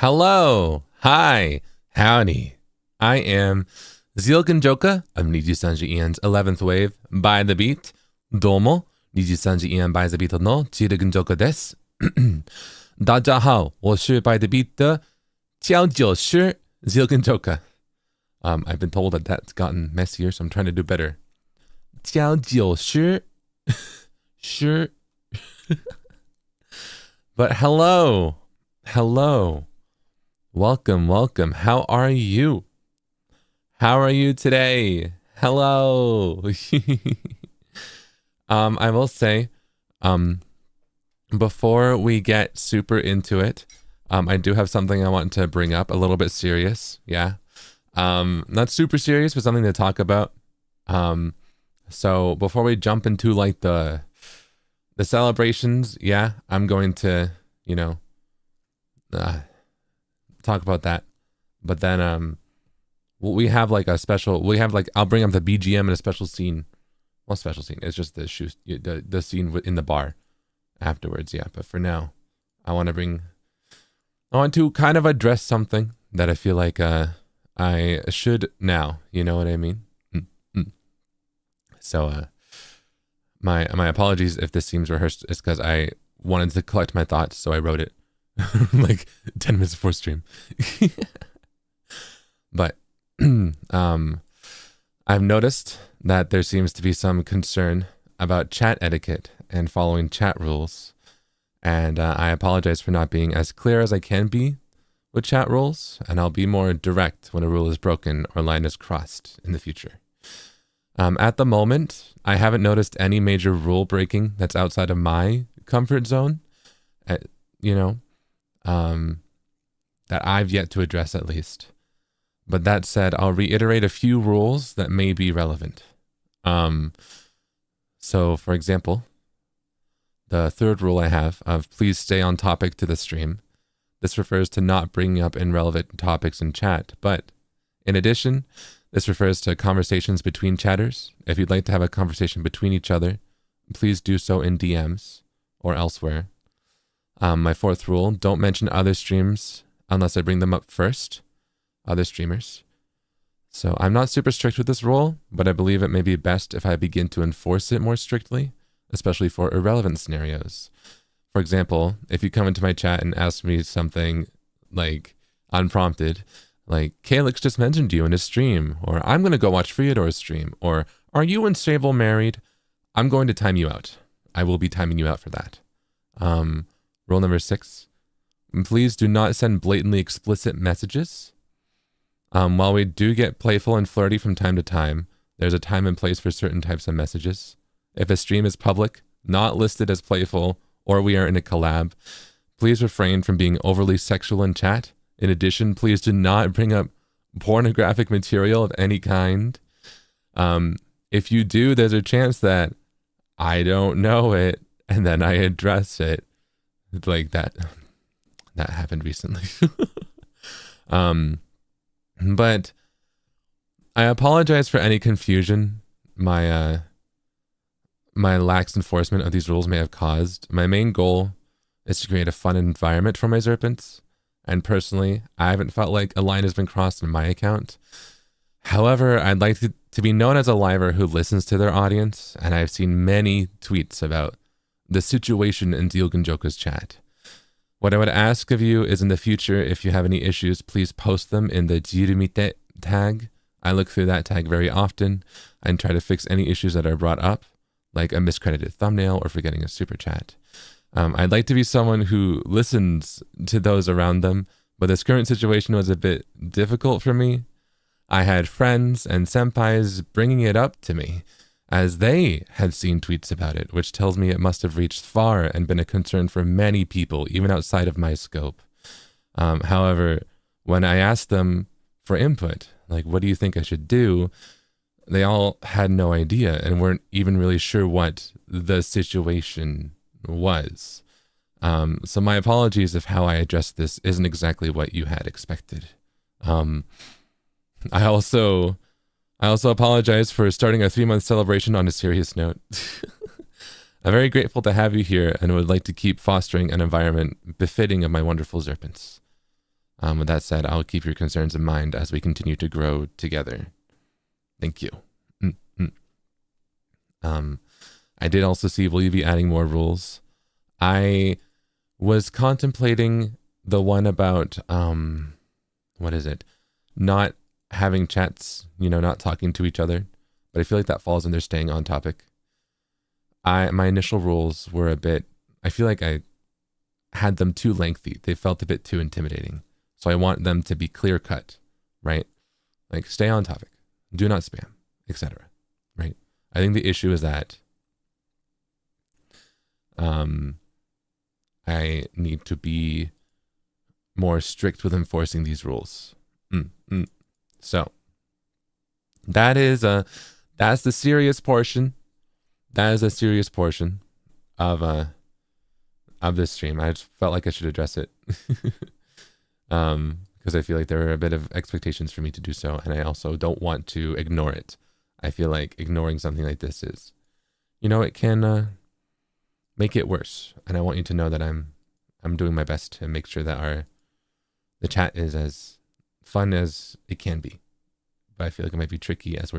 Hello, hi, howdy. I am Zeal Ginjoka of NIJISANJI Ian's 11th Wave by the Beat. Domo, NIJISANJI Ian by the Beat no Zeal Ginjoka desu. 大家好，我是 by the Beat 的佼佼师 Zeal Ginjoka. I've been told that that's gotten messier, so I'm trying to do better. 佼佼师 师 But hello. Welcome. How are you? How are you today? Hello. I will say, before we get super into it, I do have something I want to bring up, a little bit serious. Yeah. Not super serious, but something to talk about. So before we jump into like the celebrations, yeah, I'm going to, talk about that. But then we have like a special, I'll bring up the BGM and a special scene. Well, special scene, it's just the scene in the bar afterwards. Yeah, but for now I want to kind of address something that I feel like I should now, you know what I mean? So my apologies if this seems rehearsed. It's because I wanted to collect my thoughts, so I wrote it like 10 minutes before stream. But I've noticed that there seems to be some concern about chat etiquette and following chat rules, and I apologize for not being as clear as I can be with chat rules, and I'll be more direct when a rule is broken or line is crossed in the future. At the moment, I haven't noticed any major rule breaking that's outside of my comfort zone, that I've yet to address at least. But that said, I'll reiterate a few rules that may be relevant. So for example, the third rule I have of please stay on topic to the stream. This refers to not bringing up irrelevant topics in chat, but in addition, this refers to conversations between chatters. If you'd like to have a conversation between each other, please do so in DMs or elsewhere. My fourth rule, don't mention other streams unless I bring them up first, other streamers. So I'm not super strict with this rule, but I believe it may be best if I begin to enforce it more strictly, especially for irrelevant scenarios. For example, if you come into my chat and ask me something like unprompted, like Calyx just mentioned you in his stream, or I'm going to go watch Freodor's stream, or are you and Sable married? I'm going to time you out. I will be timing you out for that. Rule number 6, please do not send blatantly explicit messages. While we do get playful and flirty from time to time, there's a time and place for certain types of messages. If a stream is public, not listed as playful, or we are in a collab, please refrain from being overly sexual in chat. In addition, please do not bring up pornographic material of any kind. If you do, there's a chance that I don't know it, and then I address it. Like that happened recently. But I apologize for any confusion my lax enforcement of these rules may have caused. My main goal is to create a fun environment for my Zerpents, and personally, I haven't felt like a line has been crossed in my account. However, I'd like to be known as a liver who listens to their audience, and I've seen many tweets about the situation in Zeal Ginjoka's chat. What I would ask of you is in the future, if you have any issues, please post them in the Jirumite tag. I look through that tag very often and try to fix any issues that are brought up, like a miscredited thumbnail or forgetting a super chat. I'd like to be someone who listens to those around them, but this current situation was a bit difficult for me. I had friends and senpais bringing it up to me, as they had seen tweets about it, which tells me it must have reached far and been a concern for many people, even outside of my scope. However, when I asked them for input, like, what do you think I should do? They all had no idea and weren't even really sure what the situation was. So my apologies if how I addressed this isn't exactly what you had expected. I also apologize for starting a 3-month celebration on a serious note. I'm very grateful to have you here and would like to keep fostering an environment befitting of my wonderful Zerpents. With that said, I'll keep your concerns in mind as we continue to grow together. Thank you. I did also see, will you be adding more rules? I was contemplating the one about, what is it? Not having chats, you know, not talking to each other. But I feel like that falls under staying on topic. My initial rules were a bit, I feel like I had them too lengthy. They felt a bit too intimidating. So I want them to be clear cut, right? Like stay on topic, do not spam, etc. Right? I think the issue is that I need to be more strict with enforcing these rules. So that's the serious portion. That is a serious portion of this stream. I just felt like I should address it. Because I feel like there are a bit of expectations for me to do so, and I also don't want to ignore it. I feel like ignoring something like this is, you know, it can make it worse. And I want you to know that I'm doing my best to make sure that the chat is as fun as it can be. But I feel like it might be tricky as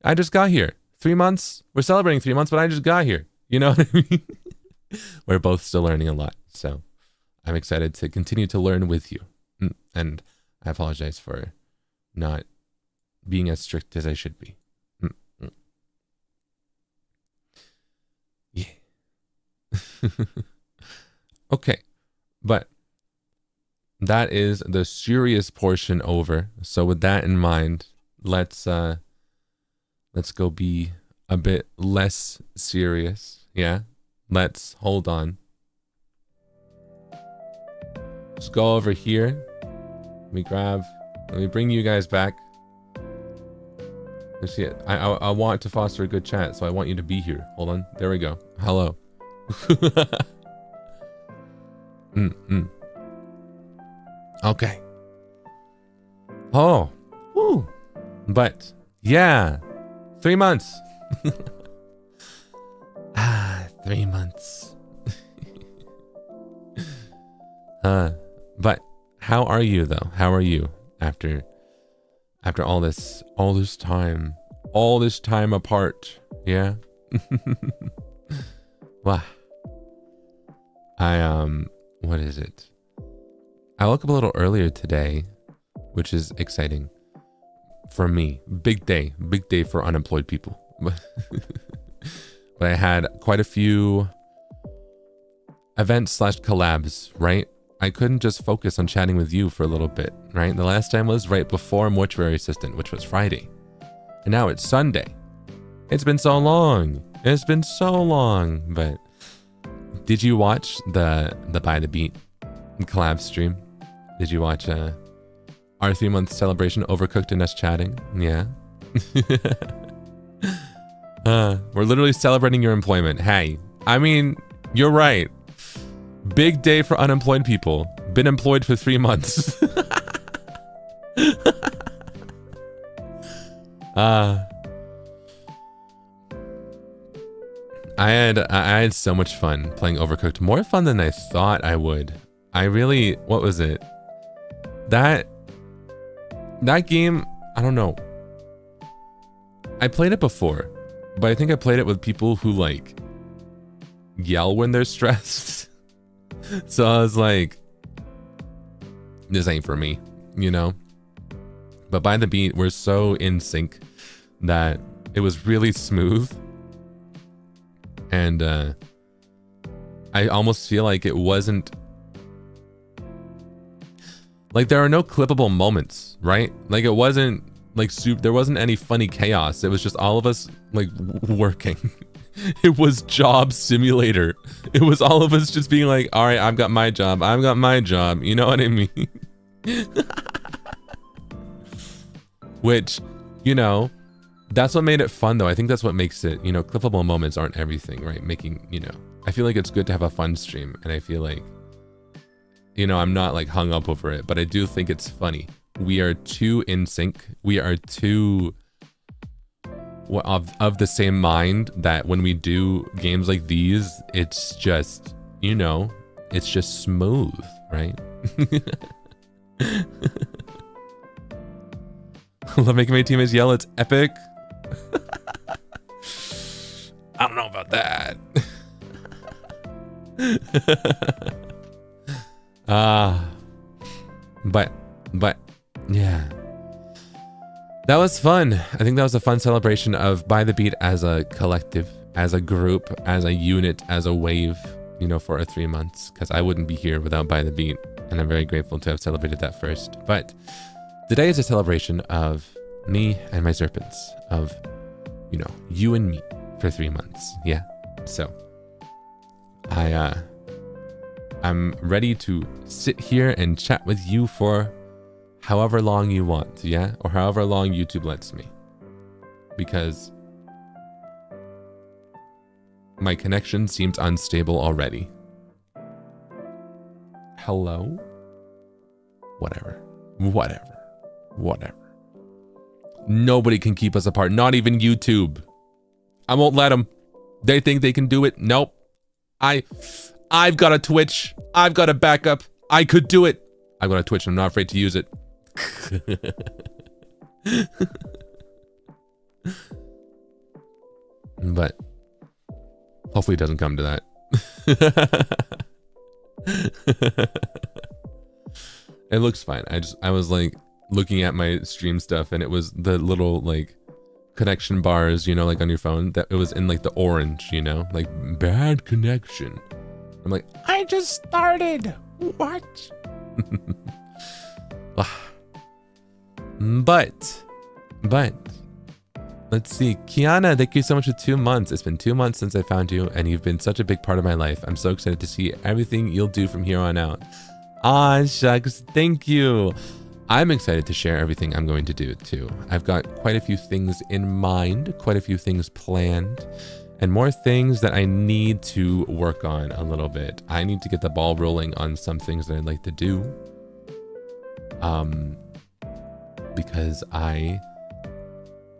I just got here. 3 months. We're celebrating 3 months, but I just got here. You know what I mean? We're both still learning a lot. So I'm excited to continue to learn with you. And I apologize for not being as strict as I should be. Yeah. Okay. But that is the serious portion over. So with that in mind, let's go be a bit less serious. Yeah. Let's hold on. Let's go over here. Let me bring you guys back. Let's see it. I want to foster a good chat, so I want you to be here. Hold on. There we go. Hello. Okay. Oh. Woo. But yeah. 3 months. 3 months. But how are you though? How are you after all this time apart? Yeah. Wow. What is it? I woke up a little earlier today, which is exciting for me. Big day for unemployed people. But I had quite a few events / collabs, right? I couldn't just focus on chatting with you for a little bit, right? The last time was right before Mortuary Assistant, which was Friday. And now it's Sunday. It's been so long. But did you watch the By the Beat collab stream? Did you watch our 3-month celebration, Overcooked and us chatting? Yeah. We're literally celebrating your employment. Hey, I mean, you're right. Big day for unemployed people. Been employed for 3 months. I had so much fun playing Overcooked. More fun than I thought I would. What was it? That game, I don't know. I played it before, but I think I played it with people who like yell when they're stressed. So I was like, this ain't for me, you know? But By the Beat, we're so in sync that it was really smooth. And I almost feel like it wasn't like there are no clippable moments, right? Like it wasn't like there wasn't any funny chaos. It was just all of us like working. It was job simulator. It was all of us just being like, all right, I've got my job. You know what I mean? Which, you know, that's what made it fun though. I think that's what makes it, you know, clippable moments aren't everything, right? I feel like it's good to have a fun stream, and I feel like, you know, I'm not like hung up over it, but I do think it's funny. We are too in sync. We are too of the same mind that when we do games like these, it's just, you know, it's just smooth, right? Love making my teammates yell. It's epic. I don't know about that. But yeah, that was fun. I think that was a fun celebration of By the Beat as a collective, as a group, as a unit, as a wave, you know, for our 3 months, because I wouldn't be here without By the Beat, and I'm very grateful to have celebrated that first. But today is a celebration of me and my serpents, of, you know, you and me for 3 months. Yeah. So I'm ready to sit here and chat with you for however long you want, yeah? Or however long YouTube lets me. Because my connection seems unstable already. Hello? Whatever. Nobody can keep us apart, not even YouTube. I won't let them. They think they can do it. Nope. I've got a Twitch. I've got a backup. I could do it. I've got a Twitch and I'm not afraid to use it. But hopefully it doesn't come to that. It looks fine. I was like looking at my stream stuff and it was the little like connection bars, you know, like on your phone, that it was in like the orange, you know, like bad connection. I'm like, I just started. What? But let's see. Kiana, thank you so much for 2 months. It's been 2 months since I found you and you've been such a big part of my life. I'm so excited to see everything you'll do from here on out. Ah, shucks. Thank you. I'm excited to share everything I'm going to do too. I've got quite a few things in mind, quite a few things planned, and more things that I need to work on a little bit. I need to get the ball rolling on some things that I'd like to do. Because I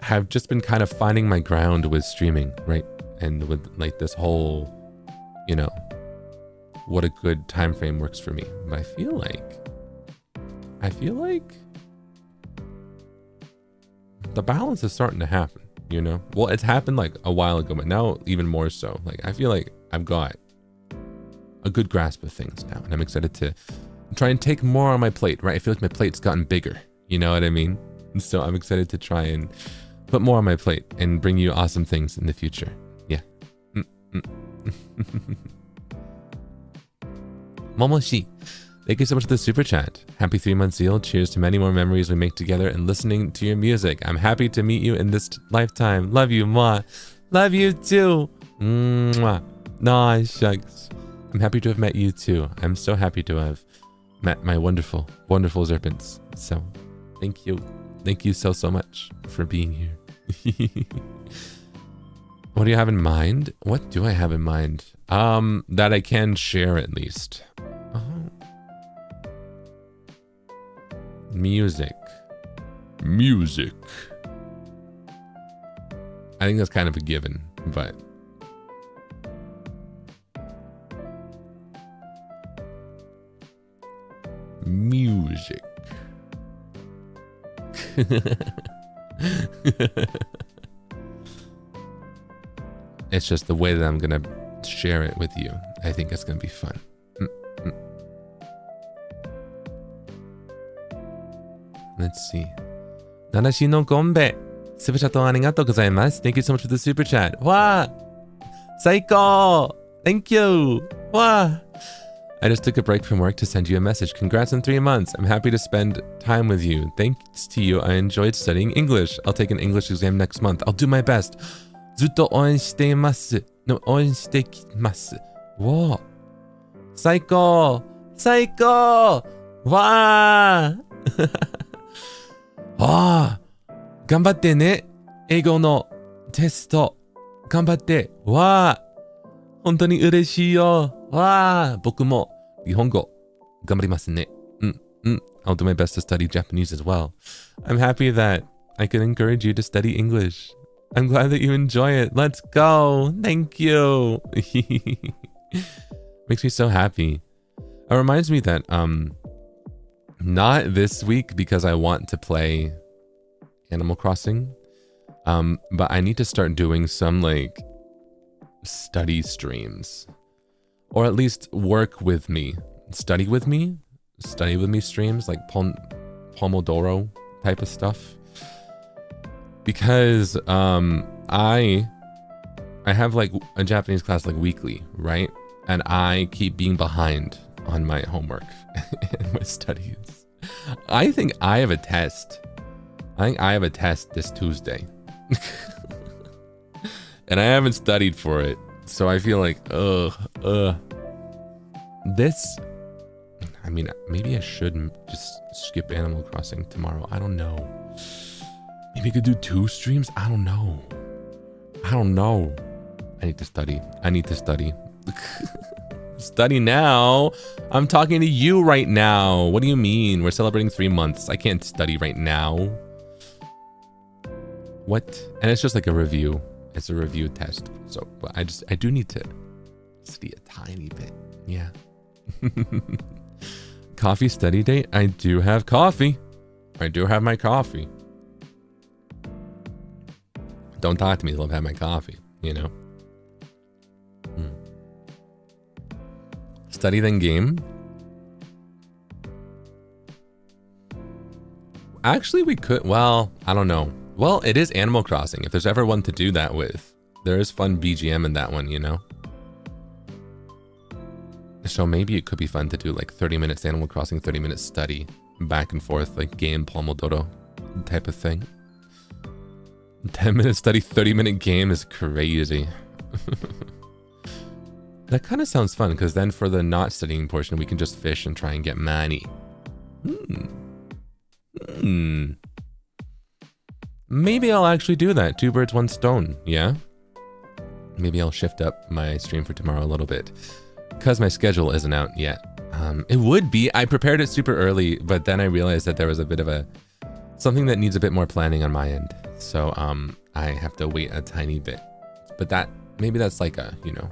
have just been kind of finding my ground with streaming, right? And with like this whole, you know, what a good time frame works for me. But I feel like the balance is starting to happen, you know? Well, it's happened like a while ago, but now even more so. Like, I feel like I've got a good grasp of things now, and I'm excited to try and take more on my plate, right? I feel like my plate's gotten bigger, you know what I mean? And so I'm excited to try and put more on my plate and bring you awesome things in the future. Yeah. Momoshi, thank you so much for the super chat. Happy 3 months, Zeal. Cheers to many more memories we make together and listening to your music. I'm happy to meet you in this lifetime. Love you, Mwah. Love you too. Mwah. Nah, shucks. I'm happy to have met you too. I'm so happy to have met my wonderful, wonderful serpents. So, thank you. Thank you so much for being here. What do you have in mind? What do I have in mind? That I can share at least. Music. I think that's kind of a given, but music. It's just the way that I'm gonna share it with you. I think it's gonna be fun. Let's see. Nanashi no Gombe. Super chat arigatou gozaimasu. Thank you so much for the super chat. Wow! Saiko! Thank you! Wow! I just took a break from work to send you a message. Congrats on 3 months. I'm happy to spend time with you. Thanks to you, I enjoyed studying English. I'll take an English exam next month. I'll do my best. ずっと応援しています。応援してきます。Wow! 最高! 最高! Wow! ああ、頑張ってね。英語のテスト。頑張って。わあ。本当に嬉しいよ。わあ。僕も日本語頑張りますね。I'll do my best to study Japanese as well. I'm happy that I can encourage you to study English. I'm glad that you enjoy it. Let's go. Thank you. Makes me so happy. It reminds me that Not this week because I want to play Animal Crossing. But I need to start doing some like study streams. Or at least work with me. Study with me streams like Pomodoro type of stuff. Because I have like a Japanese class like weekly, right? And I keep being behind on my homework and my studies. I think I have a test. This Tuesday. And I haven't studied for it. So I feel like, this, I mean, maybe I should just skip Animal Crossing tomorrow. I don't know. Maybe I could do 2 streams. I don't know. I need to study. Study now. I'm talking to you right now. What do you mean? We're celebrating 3 months. I can't study right now. What? And it's just like a review. It's a review test. So, but I do need to study a tiny bit. Yeah. Coffee study date? I do have coffee. I do have my coffee. Don't talk to me till I've had my coffee, you know? Study then game? Actually, we could, well, I don't know. Well, it is Animal Crossing. If there's ever one to do that with, there is fun BGM in that one, you know? So maybe it could be fun to do like 30 minutes Animal Crossing, 30 minutes study, back and forth, like game Pomodoro type of thing. 10 minute study, 30-minute game is crazy. That kind of sounds fun, because then for the not studying portion, we can just fish and try and get money. Maybe I'll actually do that. 2 birds, 1 stone, yeah? Maybe I'll shift up my stream for tomorrow a little bit, because my schedule isn't out yet. It would be. I prepared it super early, but then I realized that there was a bit of something that needs a bit more planning on my end. So I have to wait a tiny bit. But maybe that's like a, you know,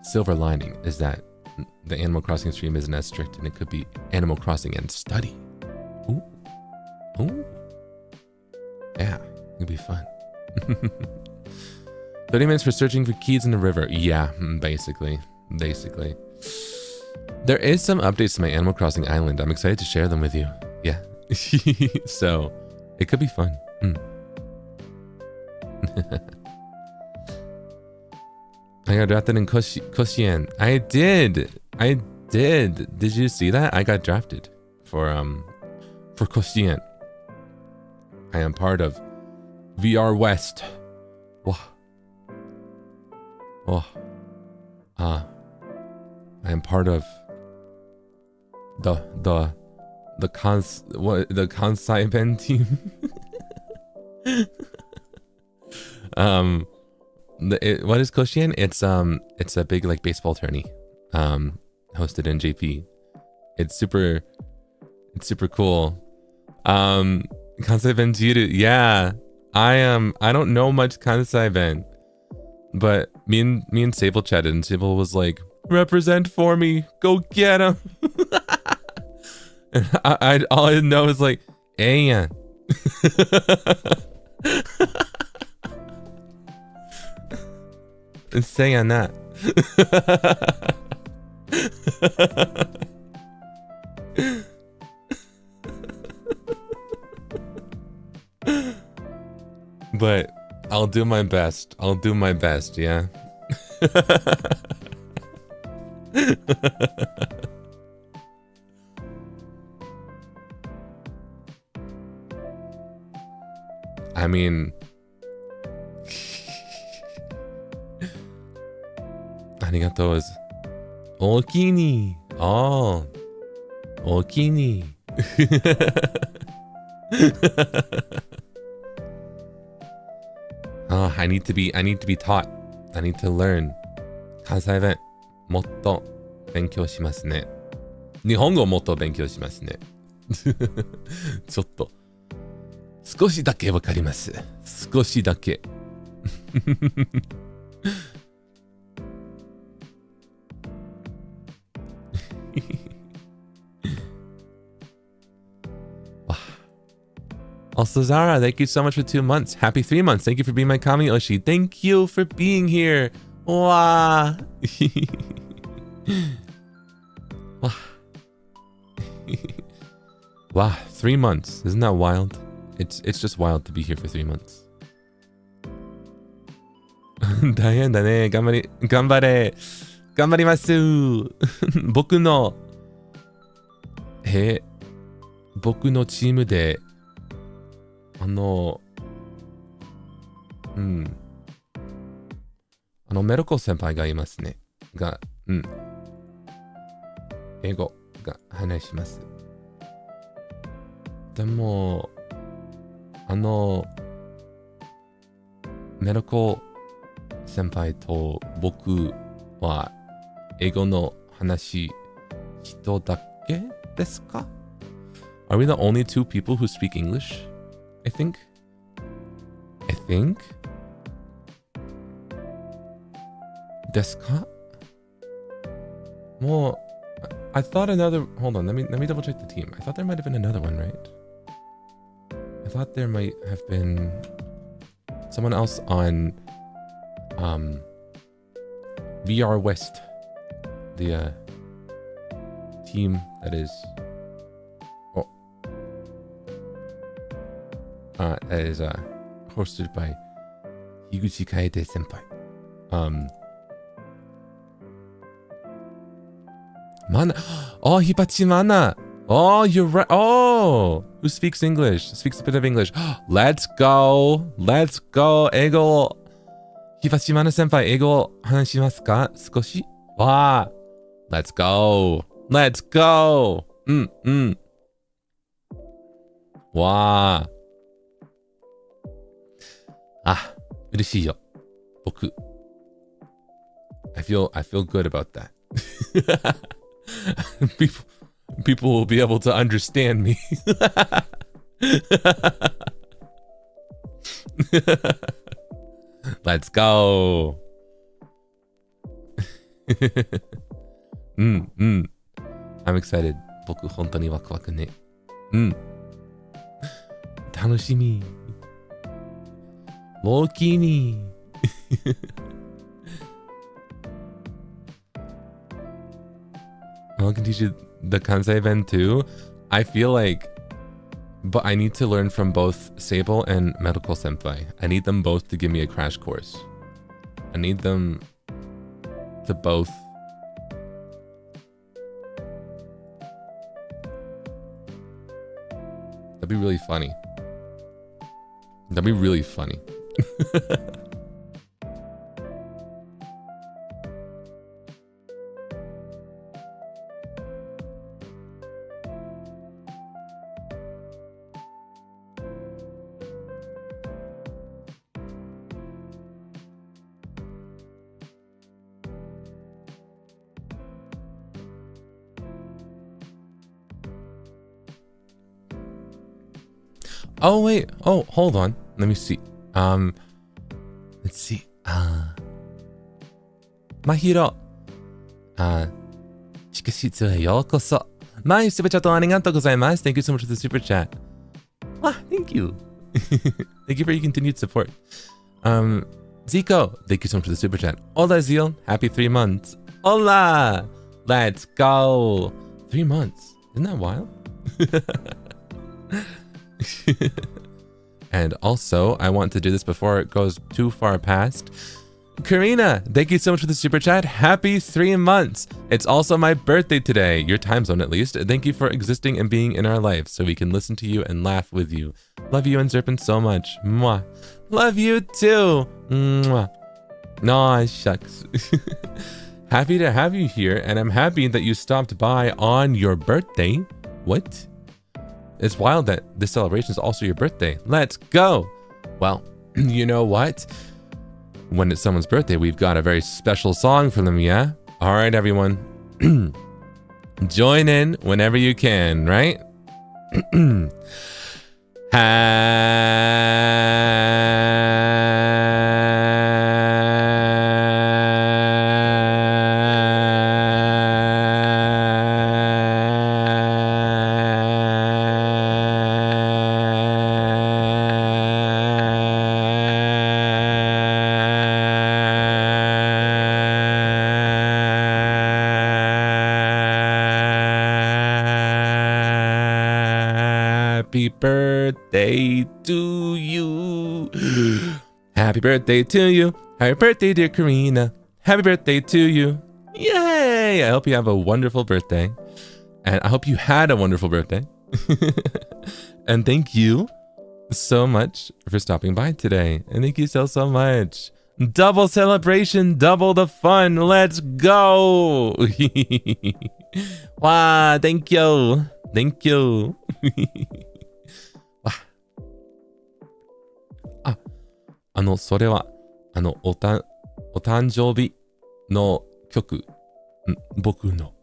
silver lining, is that the Animal Crossing stream isn't as strict, and it could be Animal Crossing and study. Ooh. Yeah, it'd be fun. 30 minutes for searching for keys in the river. Yeah, basically. There is some updates to my Animal Crossing island. I'm excited to share them with you. Yeah. So, it could be fun. I got drafted in Koshien. I did. Did you see that? I got drafted for Koshien. I am part of VR West. I am part of the Kansai Ben team. What is Koshien? It's a big like baseball tourney, hosted in JP. It's super cool. Kansai Ben Jiru, yeah. I don't know much Kansai Ben, but me and Sable chatted, and Sable was like, represent for me, go get him. And I all I know is like, Ayan. And saying that. But I'll do my best. Yeah. I mean, arigatou. Okini. Oh. Okini. Oh, I need to be taught. I need to learn. Kansai ben motto benkyou shimasu ne. Nihongo motto benkyou shimasu ne. ちょっと少しだけわかります。少しだけ。Also, Zara, thank you so much for 2 months. Happy 3 months. Thank you for being my Kami Oshi. Thank you for being here. Wow. Wow. Wow, 3 months. Isn't that wild? It's just wild to be here for 3 months. 大変だね。頑張れ。頑張ります。僕のチームでメルコ先輩がいますね。英語が話します。でも、メルコ先輩と僕は英語の話人だけですか？ Are we the only 2 people who speak English? I think. Desu ka? Well, I thought another. Hold on, let me double check the team. I thought there might have been another one, right? I thought there might have been someone else on VR West, the team that is hosted by Higuchi Kaede senpai. Mana. Oh, Hibachi Mana. Oh, you're right. Oh, who speaks English? Speaks a bit of English. Let's go. Eigo. Hibachi Mana senpai, Eigo hanashimasu ka? Sukoshi? Wow. Let's go. Wow. Ah, 嬉しいよ。僕。I feel good about that. People will be able to understand me. Let's go. I'm excited. 僕本当にワクワクね。楽しみ。大きに。I can teach you the Kansei Ben too. I feel like, but I need to learn from both Sable and Medical Senpai. I need them both to give me a crash course. I need them to both. That'd be really funny. Oh wait. Oh, hold on. Let me see. Let's see. Mahiro. 地下室へようこそ。My super chat ありがとうございます。Thank you so much for the super chat. Thank you. Thank you for your continued support. Zico, thank you so much for the super chat. Hola, Zeal. Happy 3 months. Hola. Let's go. 3 months. Isn't that wild? And also, I want to do this before it goes too far past. Karina, thank you so much for the super chat. Happy 3 months. It's also my birthday today, your time zone at least. Thank you for existing and being in our lives so we can listen to you and laugh with you. Love you and Serpent so much. Mwah. Love you too. Mwah. Aw, shucks. Happy to have you here, and I'm happy that you stopped by on your birthday. What? It's wild that this celebration is also your birthday. Let's go. Well, you know what? When it's someone's birthday, we've got a very special song for them, yeah? All right, everyone. Join in whenever you can, right? Happy birthday to you. Happy birthday to you. Happy birthday, dear Karina. Happy birthday to you. Yay! I hope you have a wonderful birthday. And I hope you had a wonderful birthday. And thank you so much for stopping by today. And thank you so much. Double celebration, double the fun. Let's go. Wow, thank you. Thank you. それは、お誕生日の曲、僕の。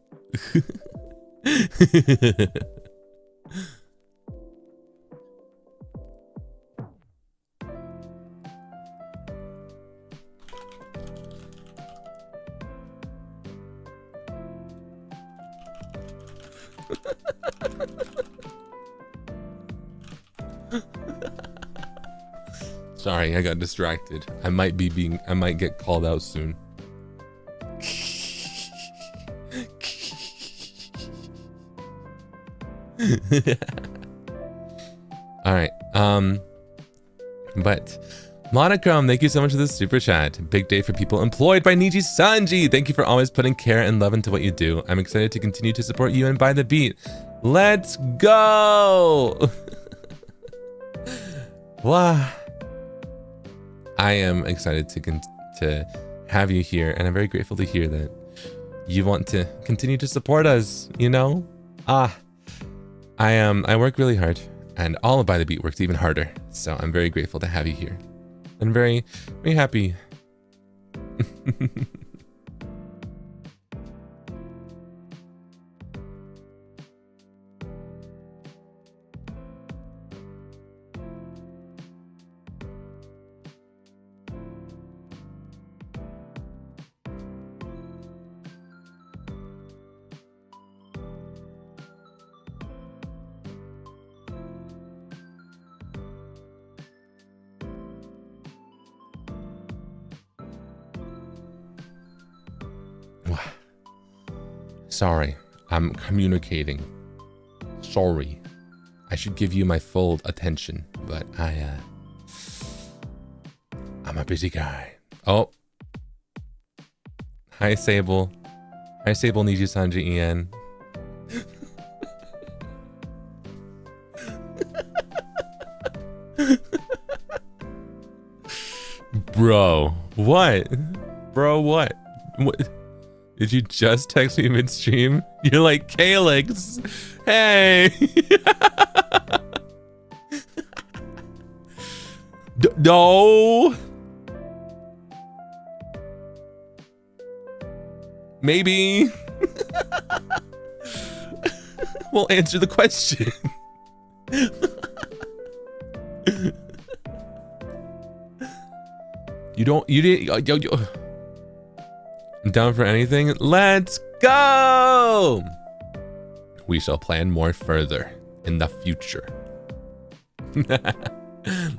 Sorry, I got distracted. I might get called out soon. All right. But Monochrome, thank you so much for the super chat. Big day for people employed by NIJISANJI. Thank you for always putting care and love into what you do. I'm excited to continue to support you and By the Beat. Let's go. Wow. I am excited to have you here, and I'm very grateful to hear that you want to continue to support us, you know? I work really hard, and all of By the Beat works even harder, so I'm very grateful to have you here. I'm very, very happy. Sorry, I'm communicating. Sorry. I should give you my full attention, but I'm a busy guy. Oh. Hi, Sable. Hi, Sable, NIJISANJI, Ian. Bro, what? Bro, what? What? Did you just text me midstream? You're like, Calyx, hey. No. Maybe. We'll answer the question. You didn't. I'm down for anything. Let's go. We shall plan more further in the future.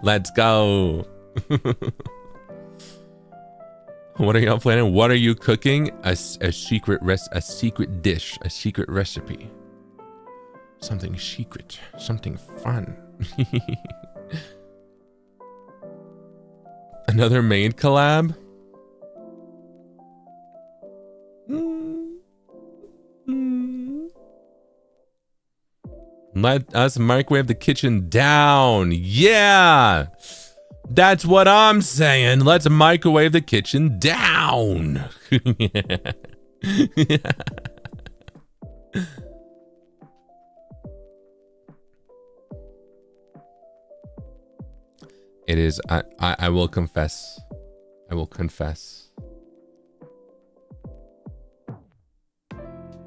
Let's go. What are y'all planning? What are you cooking? A secret dish, a secret recipe. Something secret, something fun. Another maid collab? Let us microwave the kitchen down. Yeah, that's what I'm saying. Let's microwave the kitchen down. It is. I will confess. I will confess.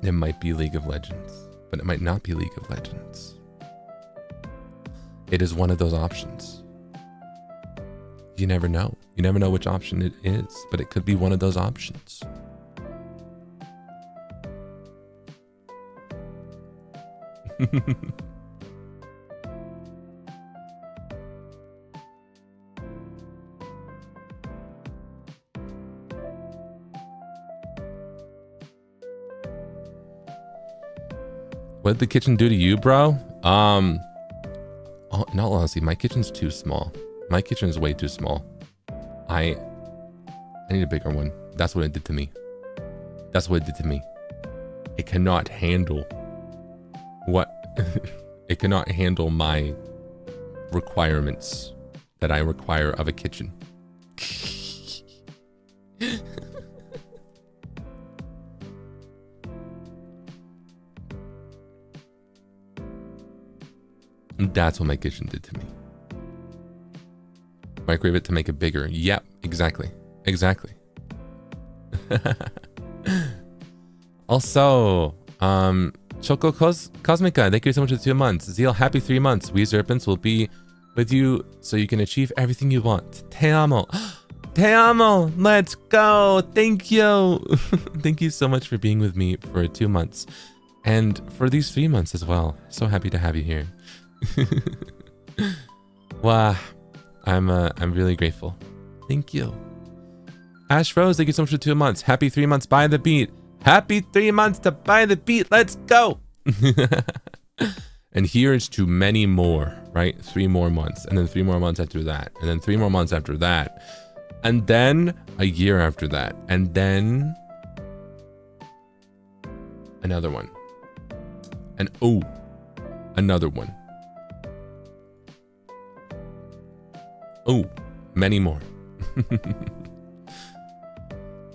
It might be League of Legends, but it might not be League of Legends. It is one of those options. You never know. You never know which option it is, but it could be one of those options. What did the kitchen do to you, bro? Oh, in all honesty, my kitchen's too small. My kitchen is way too small. I need a bigger one. That's what it did to me. That's what it did to me. It cannot handle what it cannot handle my requirements that I require of a kitchen. That's what my kitchen did to me. Microwave it to make it bigger. Yep, exactly. Exactly. Also, Choco Cosmica, thank you so much for the 2 months. Zeal, happy 3 months. We Serpents will be with you so you can achieve everything you want. Te amo. Te amo. Let's go. Thank you. Thank you so much for being with me for 2 months. And for these 3 months as well. So happy to have you here. Wow. I'm really grateful. Thank you. Ash Rose, thank you so much for 2 months. Happy 3 months by the beat. Happy 3 months to buy the beat. Let's go. And here's to many more, right? 3 more months, and then 3 more months after that, and then 3 more months after that, and then a year after that, and then another one, and oh, another one. Oh, many more.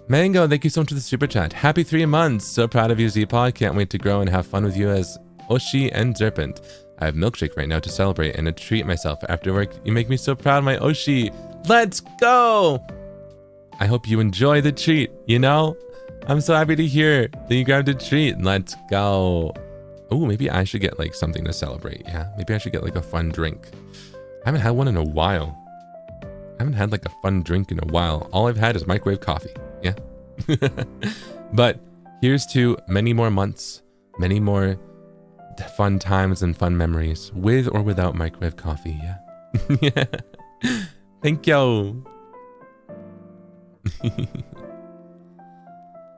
Mango, thank you so much for the super chat. Happy 3 months. So proud of you, Zeepaw. Can't wait to grow and have fun with you as Oshi and Serpent. I have milkshake right now to celebrate and to treat myself after work. You make me so proud, my Oshi. Let's go. I hope you enjoy the treat, you know? I'm so happy to hear that you grabbed a treat. Let's go. Oh, maybe I should get like something to celebrate. Yeah, maybe I should get like a fun drink. I haven't had one in a while. I haven't had like a fun drink in a while. All I've had is microwave coffee. Yeah. But here's to many more months, many more fun times and fun memories with or without microwave coffee. Yeah. Yeah. Thank you.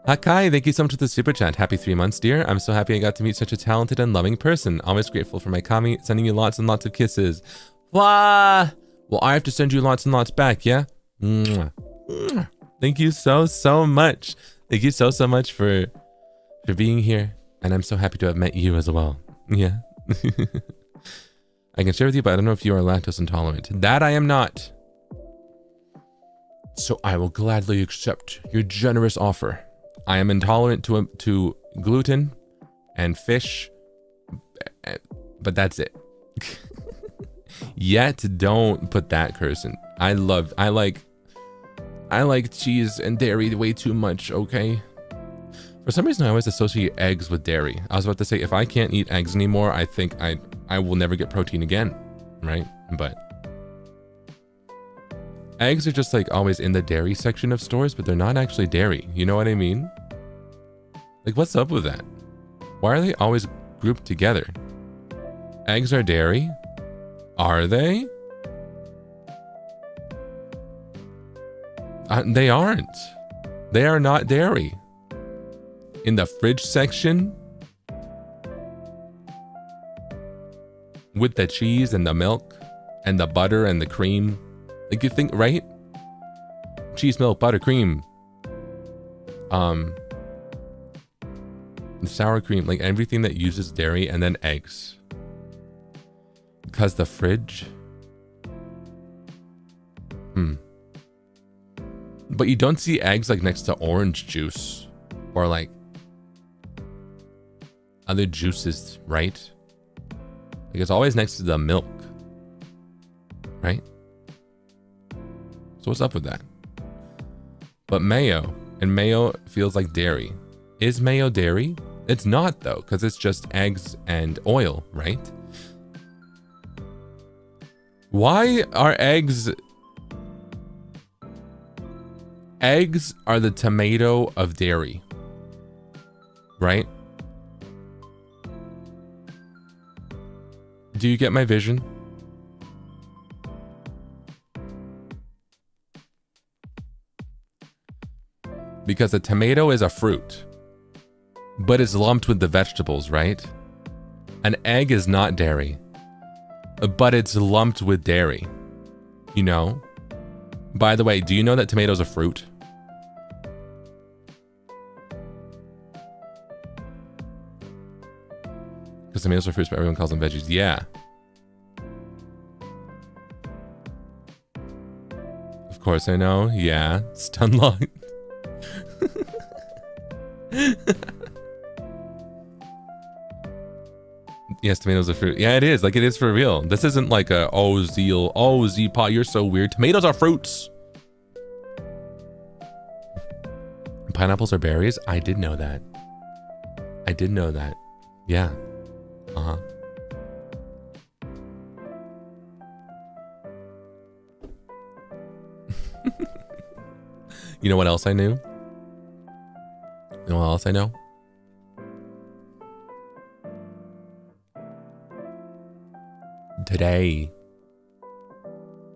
Hakai, thank you so much for the super chat. Happy 3 months, dear. I'm so happy I got to meet such a talented and loving person. Always grateful for my Kami, sending you lots and lots of kisses. Wah! Well, I have to send you lots and lots back, yeah? Mwah. Mwah. Thank you so much. Thank you so much for being here. And I'm so happy to have met you as well. Yeah. I can share with you, but I don't know if you are lactose intolerant. That I am not. So I will gladly accept your generous offer. I am intolerant to gluten and fish, but that's it. Yet don't put that curse in. I like cheese and dairy way too much, okay? For some reason I always associate eggs with dairy. I was about to say if I can't eat eggs anymore, I think I will never get protein again, right? But eggs are just like always in the dairy section of stores, but they're not actually dairy. You know what I mean? Like, what's up with that? Why are they always grouped together? Eggs are dairy? Are they? They aren't. They are not dairy. In the fridge section, with the cheese and the milk and the butter and the cream, like you think, right? Cheese, milk, butter, cream, sour cream, like everything that uses dairy, and then eggs. Because the fridge. But you don't see eggs like next to orange juice or like other juices, right? Like it's always next to the milk, right? So what's up with that? But mayo, and mayo feels like dairy. Is mayo dairy? It's not though, because it's just eggs and oil, right? Why are eggs... Eggs are the tomato of dairy, right? Do you get my vision? Because a tomato is a fruit, but it's lumped with the vegetables, right? An egg is not dairy. but it's lumped with dairy. You know? By the way, do you know that tomatoes are fruit? Because tomatoes are fruits, but everyone calls them veggies. Yeah. Of course I know. Yeah. Stun locked. Yes, tomatoes are fruit. Yeah, it is. Like, it is for real. This isn't like a, oh, Zeal. Oh, Z-Pot, you're so weird. Tomatoes are fruits. Pineapples are berries? I did know that. I did know that. Yeah. Uh-huh. You know what else I knew? You know what else I know? Today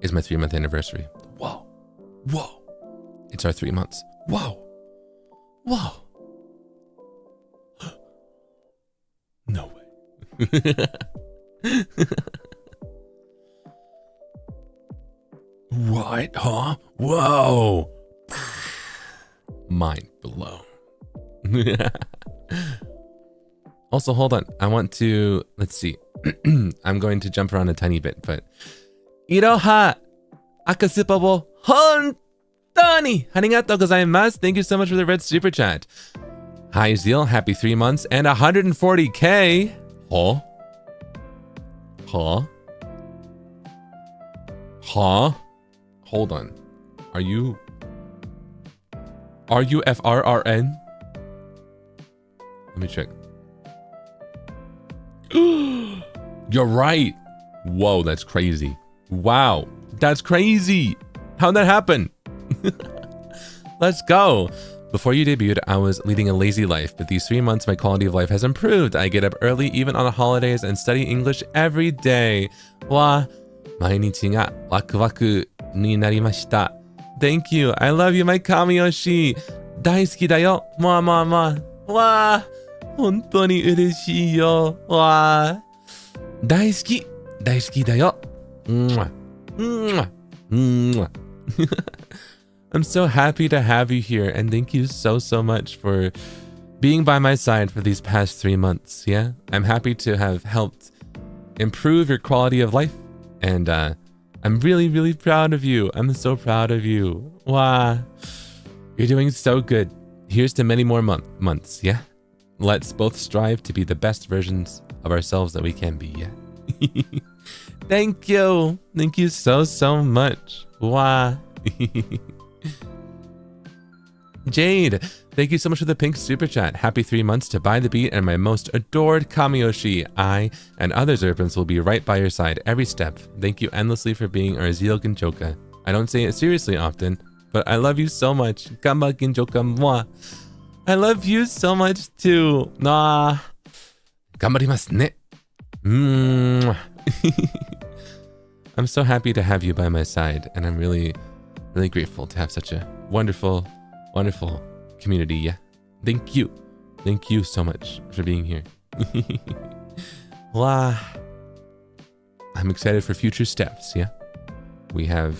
is my 3-month anniversary. Whoa. Whoa. It's our 3 months. Whoa. Whoa. No way. What? Huh? Whoa. Mind blown. Also, hold on. I want to, let's see. I'm going to jump around a tiny bit, but Iroha Akasupa Hontoni Arigatou gozaimasu. Thank you so much for the red super chat. Hi Zeal, happy 3 months and 140k. Huh? Huh? Huh? Hold on. Are you FRRN? Let me check. You're right. Whoa, that's crazy. Wow, that's crazy. How'd that happen? Let's go. Before you debuted, I was leading a lazy life, but these 3 months, my quality of life has improved. I get up early, even on the holidays, and study English every day. Wa, mainichi ga wakuwaku ni narimashita. Thank you. I love you, my Kamiyoshi. Daisuki da yo. Mua, mua, mua. Wa, hontoni ureshii yo. Wa, daisuki. Daisuki da yo. Mwah. Mwah. Mwah. I'm so happy to have you here, and thank you so much for being by my side for these past 3 months. Yeah, I'm happy to have helped improve your quality of life, and I'm really proud of you. I'm so proud of you. Wow, you're doing so good. Here's to many more months. Yeah, let's both strive to be the best versions of ourselves that we can be. Yeah. Thank you so much. Wow. Jade, thank you so much for the pink super chat. Happy 3 months to Buy the Beat and my most adored Kamiyoshi. I and other Zerpins will be right by your side every step. Thank you endlessly for being our Zeal Ginjoka. I don't say it seriously often, but I love you so much. Gamba Ginjoka moi. I love you so much too. Nah. Gambarimasu ne. I'm so happy to have you by my side, and I'm really grateful to have such a wonderful community. Yeah, thank you so much for being here. Wow, I'm excited for future steps. Yeah, we have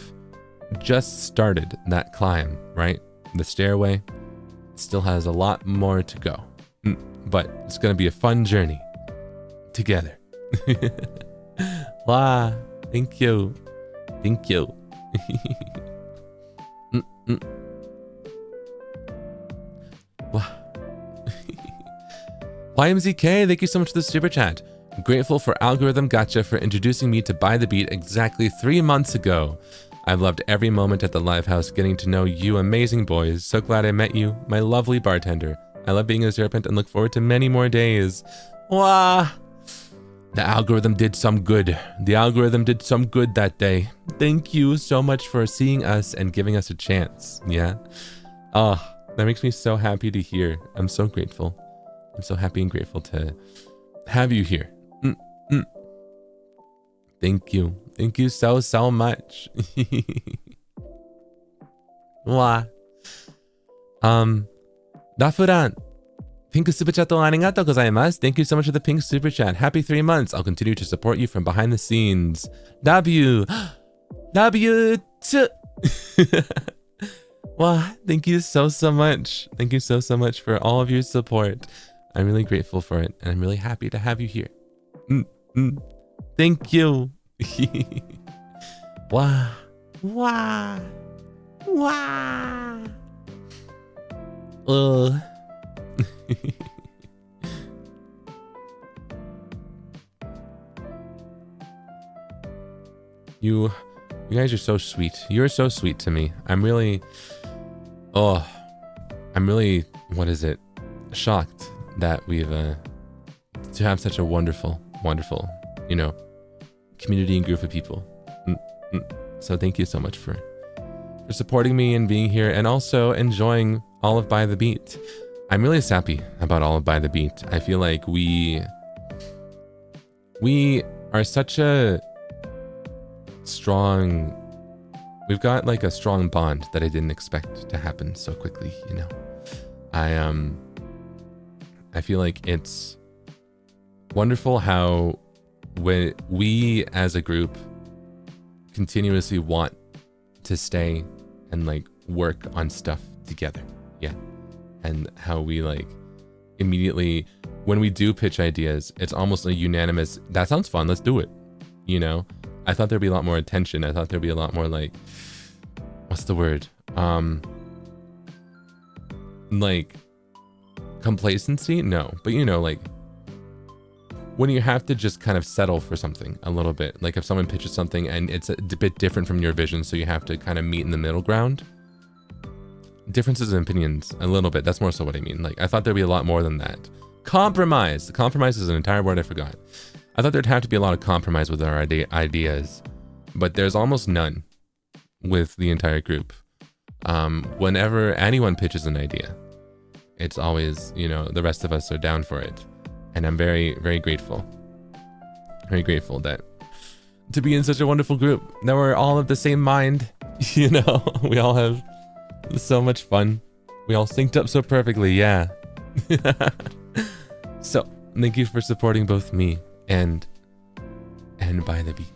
just started that climb, right? The stairway still has a lot more to go, but it's gonna be a fun journey together. Wow, thank you. YMZK, thank you so much for the super chat. I'm grateful for Algorithm Gotcha for introducing me to Buy the Beat exactly 3 months ago. I've loved every moment at the live house getting to know you amazing boys. So glad I met you, my lovely bartender. I love being a Serpent and look forward to many more days. Wah! The algorithm did some good. The algorithm did some good that day. Thank you so much for seeing us and giving us a chance. Yeah. Oh, that makes me so happy to hear. I'm so grateful. I'm so happy and grateful to have you here. Thank you. Thank you so much. Wow. Dafuran, Pink super chat arigatou gozaimasu. Thank you so much for the pink super chat. Happy 3 months. I'll continue to support you from behind the scenes. W. W. Wow, thank you so much. Thank you so much for all of your support. I'm really grateful for it, and I'm really happy to have you here. Thank you. Wow. Wow. Wow. You guys are so sweet. You're so sweet to me. I'm really, what is it? Shocked that we've, to have such a wonderful, you know, community and group of people. So thank you so much for supporting me and being here, and also enjoying all of By the Beat. I'm really sappy about all of By the Beat. I feel like we are such a strong, we've got like a strong bond that I didn't expect to happen so quickly, you know. I feel like it's wonderful how when we as a group continuously want to stay and like work on stuff together. Yeah. And how we like immediately, when we do pitch ideas, it's almost a unanimous, that sounds fun, let's do it. You know, I thought there'd be a lot more attention. I thought there'd be a lot more like, what's the word? Like complacency? No, but you know, like when you have to just kind of settle for something a little bit, like if someone pitches something and it's a bit different from your vision, so you have to kind of meet in the middle ground. Differences in opinions, a little bit. That's more so what I mean. Like I thought there'd be a lot more than that. Compromise. Compromise is an entire word I forgot. I thought there'd have to be a lot of compromise with our ideas, but there's almost none with the entire group. Whenever anyone pitches an idea, it's always, you know, the rest of us are down for it. And I'm very, very grateful. Very grateful that to be in such a wonderful group, that we're all of the same mind. You know, we all have so much fun. We all synced up so perfectly, yeah. So, thank you for supporting both me and By the Beat.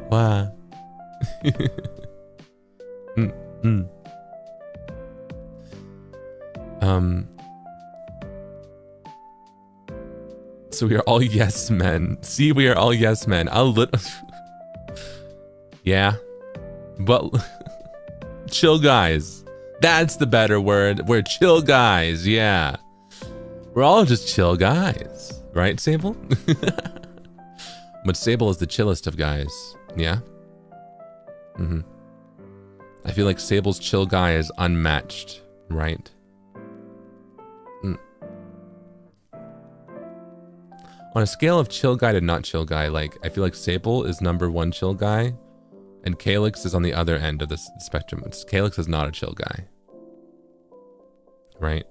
Wow. So we are all yes men. See, we are all yes men. Yeah. But chill guys. That's the better word. We're chill guys. Yeah. We're all just chill guys. Right, Sable? But Sable is the chillest of guys. Yeah? I feel like Sable's chill guy is unmatched. Right? On a scale of chill guy to not chill guy, like, I feel like Sable is #1 chill guy, and Calyx is on the other end of the spectrum. Calyx is not a chill guy. Right?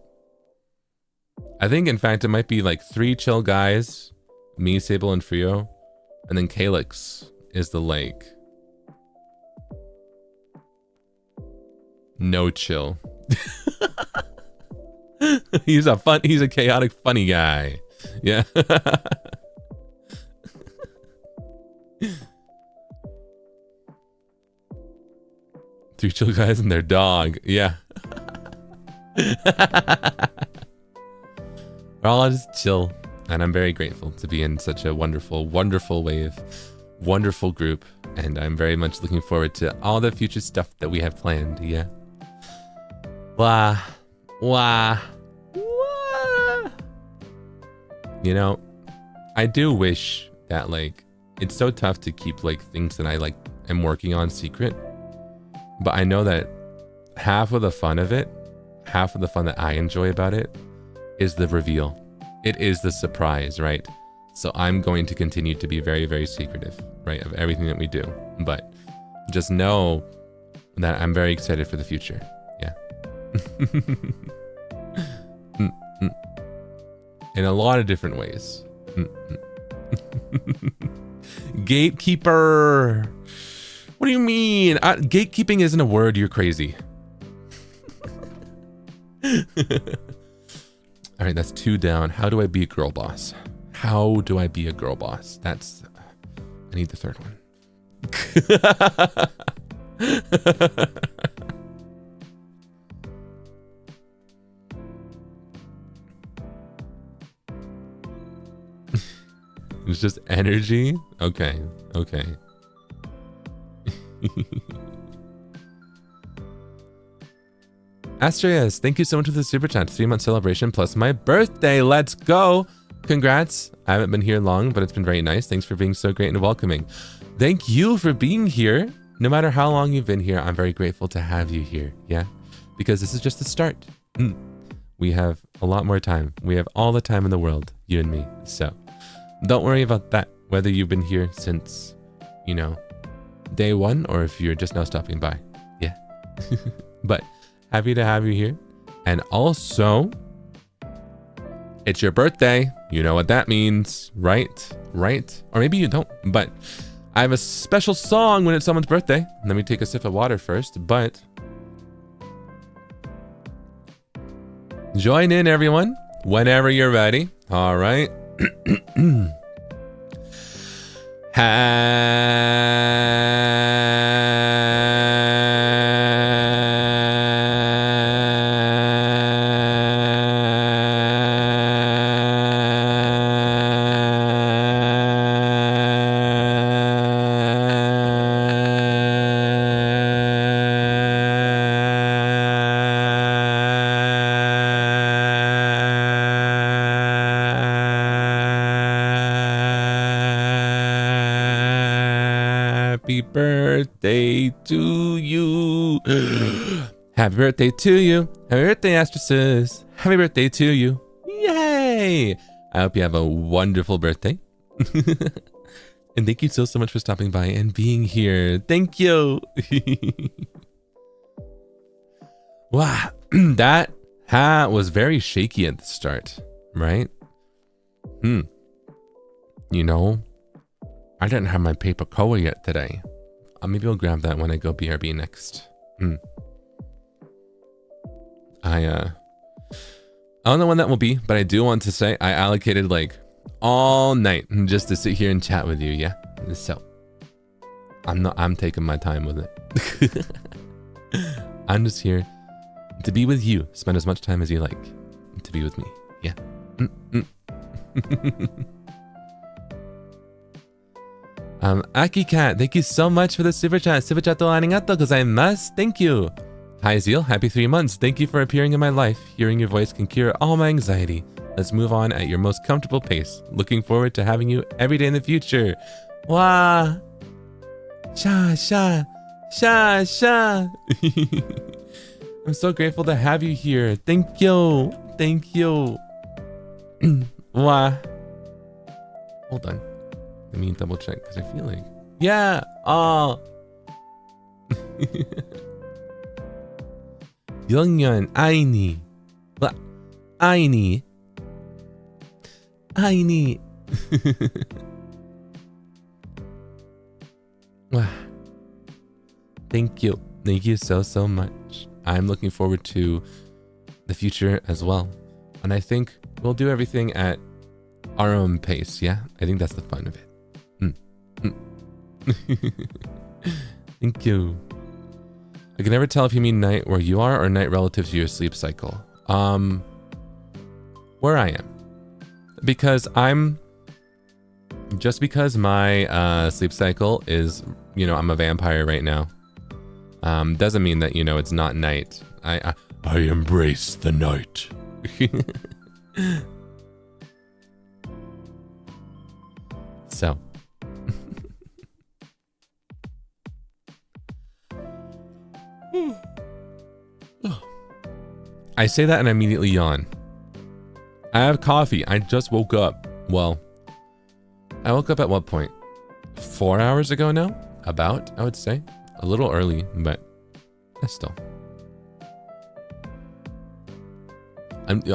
I think, in fact, it might be like 3 chill guys, me, Sable, and Frio, and then Calyx is the, like, no chill. He's a chaotic, funny guy. Yeah. 3 chill guys and their dog. Yeah. We're all just chill. And I'm very grateful to be in such a wonderful, wonderful wave, wonderful group. And I'm very much looking forward to all the future stuff that we have planned. Yeah. Wah. Wah. Wah. You know, I do wish that, like, it's so tough to keep, like, things that I, like, am working on secret. But I know that half of the fun of it, half of the fun that I enjoy about it, is the reveal. It is the surprise, right? So I'm going to continue to be very, very secretive, right, of everything that we do. But just know that I'm very excited for the future. Yeah. In a lot of different ways. Gatekeeper. What do you mean? Gatekeeping isn't a word. You're crazy. All right, that's 2 down. How do I be a girl boss? How do I be a girl boss? That's... I need the 3rd one. It's just energy? Okay, okay. Astreas, thank you so much for the super chat. 3-month celebration plus my birthday. Let's go. Congrats. I haven't been here long, but it's been very nice. Thanks for being so great and welcoming. Thank you for being here. No matter how long you've been here, I'm very grateful to have you here. Yeah, because this is just the start. We have a lot more time. We have all the time in the world, you and me. So don't worry about that, whether you've been here since, you know, day 1 or if you're just now stopping by. Yeah. But happy to have you here. And also, it's your birthday. You know what that means, right? Right? Or maybe you don't, but I have a special song when it's someone's birthday. Let me take a sip of water first, but join in, everyone, whenever you're ready. All right. Happy birthday to you. Happy birthday to you. Happy birthday, Astreas. Happy birthday to you. Yay! I hope you have a wonderful birthday. And thank you so much for stopping by and being here. Thank you. Wow, that hat was very shaky at the start, right? You know, I didn't have my paper koa yet today. Maybe I'll grab that when I go BRB next. I don't know when that will be, but I do want to say I allocated like all night just to sit here and chat with you, yeah? So I'm taking my time with it. I'm just here to be with you. Spend as much time as you like to be with me, yeah? Aki Cat, thank you so much for the super chat. Super chat arigatou gozaimasu. Thank you. Hi Zeal, happy 3 months. Thank you for appearing in my life. Hearing your voice can cure all my anxiety. Let's move on at your most comfortable pace. Looking forward to having you every day in the future. Wah. Sha sha. Sha sha. I'm so grateful to have you here. Thank you. Thank you. Wah. Hold on. Let me double check because I feel like, yeah. Oh. Yongyeon, aini. What? Aini. Aini. Wow. Thank you. Thank you so much. I'm looking forward to the future as well. And I think we'll do everything at our own pace, yeah? I think that's the fun of it. Thank you. I can never tell if you mean night where you are or night relative to your sleep cycle. Where I am. Because just because my sleep cycle is, you know, I'm a vampire right now. Doesn't mean that, you know, it's not night. I embrace the night. So. I say that and I immediately yawn. I have coffee. I just woke up. Well, I woke up at what point? 4 hours ago now? About, I would say. A little early, but still.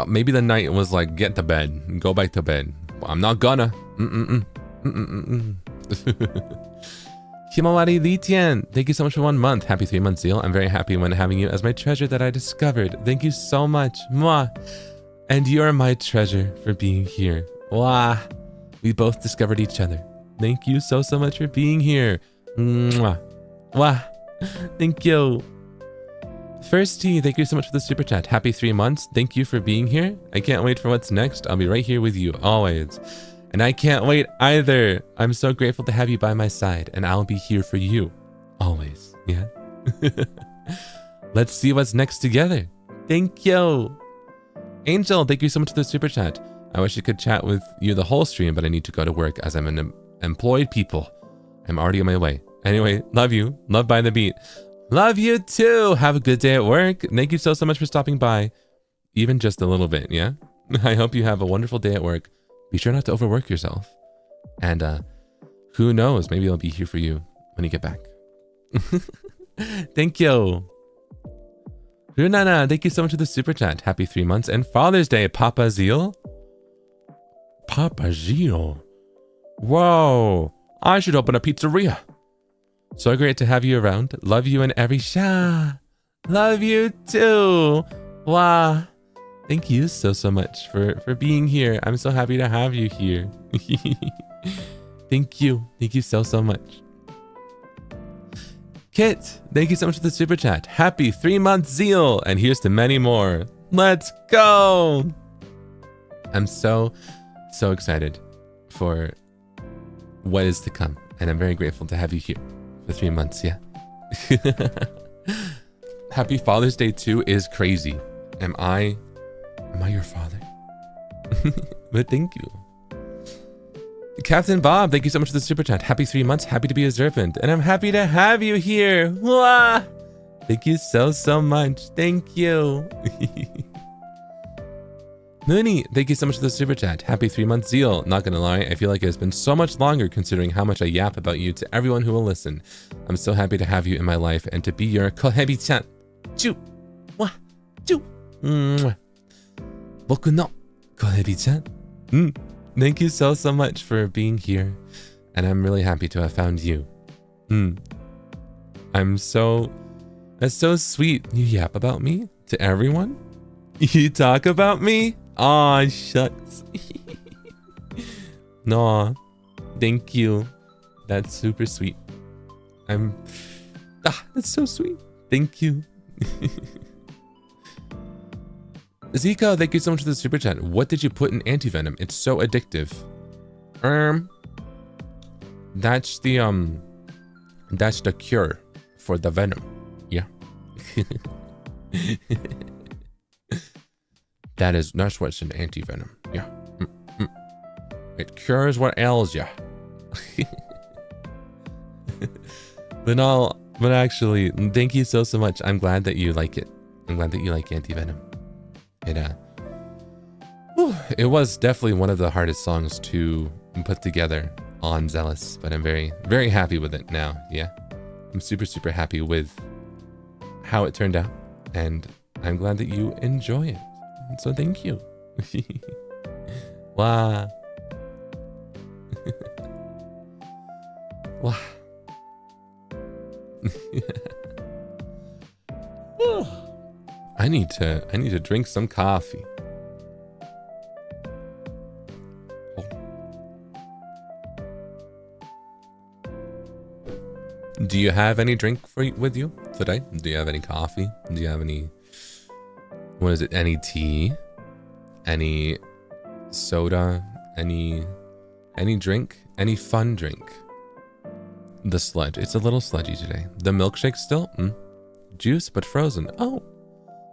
Maybe the night was like, get to bed. Go back to bed. I'm not gonna. Himawari Litian, thank you so much for 1 month. Happy 3 months, Zeal. I'm very happy when having you as my treasure that I discovered. Thank you so much. Mwah. And you are my treasure for being here. Wow. We both discovered each other. Thank you so much for being here. Mwah. Wow. Thank you. First T, thank you so much for the super chat. Happy 3 months. Thank you for being here. I can't wait for what's next. I'll be right here with you always. And I can't wait either. I'm so grateful to have you by my side, and I'll be here for you always. Yeah. Let's see what's next together. Thank you. Angel, thank you so much for the super chat. I wish I could chat with you the whole stream, but I need to go to work as I'm an employed people. I'm already on my way. Anyway, love you. Love by the beat. Love you too. Have a good day at work. Thank you so much for stopping by. Even just a little bit, yeah? I hope you have a wonderful day at work. Be sure not to overwork yourself. And who knows, maybe I'll be here for you when you get back. Thank you. Runana, thank you so much for the super chat. Happy 3 months and Father's Day, Papa Zeal. Papa Zeal. Whoa, I should open a pizzeria. So great to have you around. Love you in every shot. Love you too. Wow. Thank you so much for being here. I'm so happy to have you here. Thank you. Thank you so much. Kit, thank you so much for the super chat. Happy 3 months Zeal. And here's to many more. Let's go. I'm so excited for what is to come. And I'm very grateful to have you here for 3 months. Yeah. Happy Father's Day too is crazy. Am I your father? But thank you. Captain Bob, thank you so much for the super chat. Happy 3 months. Happy to be a serpent. And I'm happy to have you here. Wah! Thank you so much. Thank you. Mooney, thank you so much for the super chat. Happy 3 months Zeal. Not gonna lie, I feel like it's been so much longer considering how much I yap about you to everyone who will listen. I'm so happy to have you in my life and to be your kohebi-chan. Choo! Wah! Choo! Mwah! Boku no kohebi-chan. Thank you so much for being here. And I'm really happy to have found you. That's so sweet. You yap about me to everyone? You talk about me? Aw, shucks. No, thank you. That's super sweet. That's so sweet. Thank you. Zika, thank you so much for the super chat. What did you put in anti-venom? It's so addictive. That's the cure for the venom. Yeah. That's what's in anti-venom. Yeah. It cures what ails ya. But actually, thank you so much. I'm glad that you like it. I'm glad that you like anti-venom. It was definitely one of the hardest songs to put together on Zealous, but I'm very, very happy with it now. Yeah. I'm super happy with how it turned out, and I'm glad that you enjoy it. So thank you. Wow. Wow. I need to drink some coffee. Do you have any drink with you today? Do you have any coffee? Do you have any, what is it? Any tea? Any soda? Any drink? Any fun drink? The sludge. It's a little sludgy today. The milkshake still? Juice, but frozen. Oh.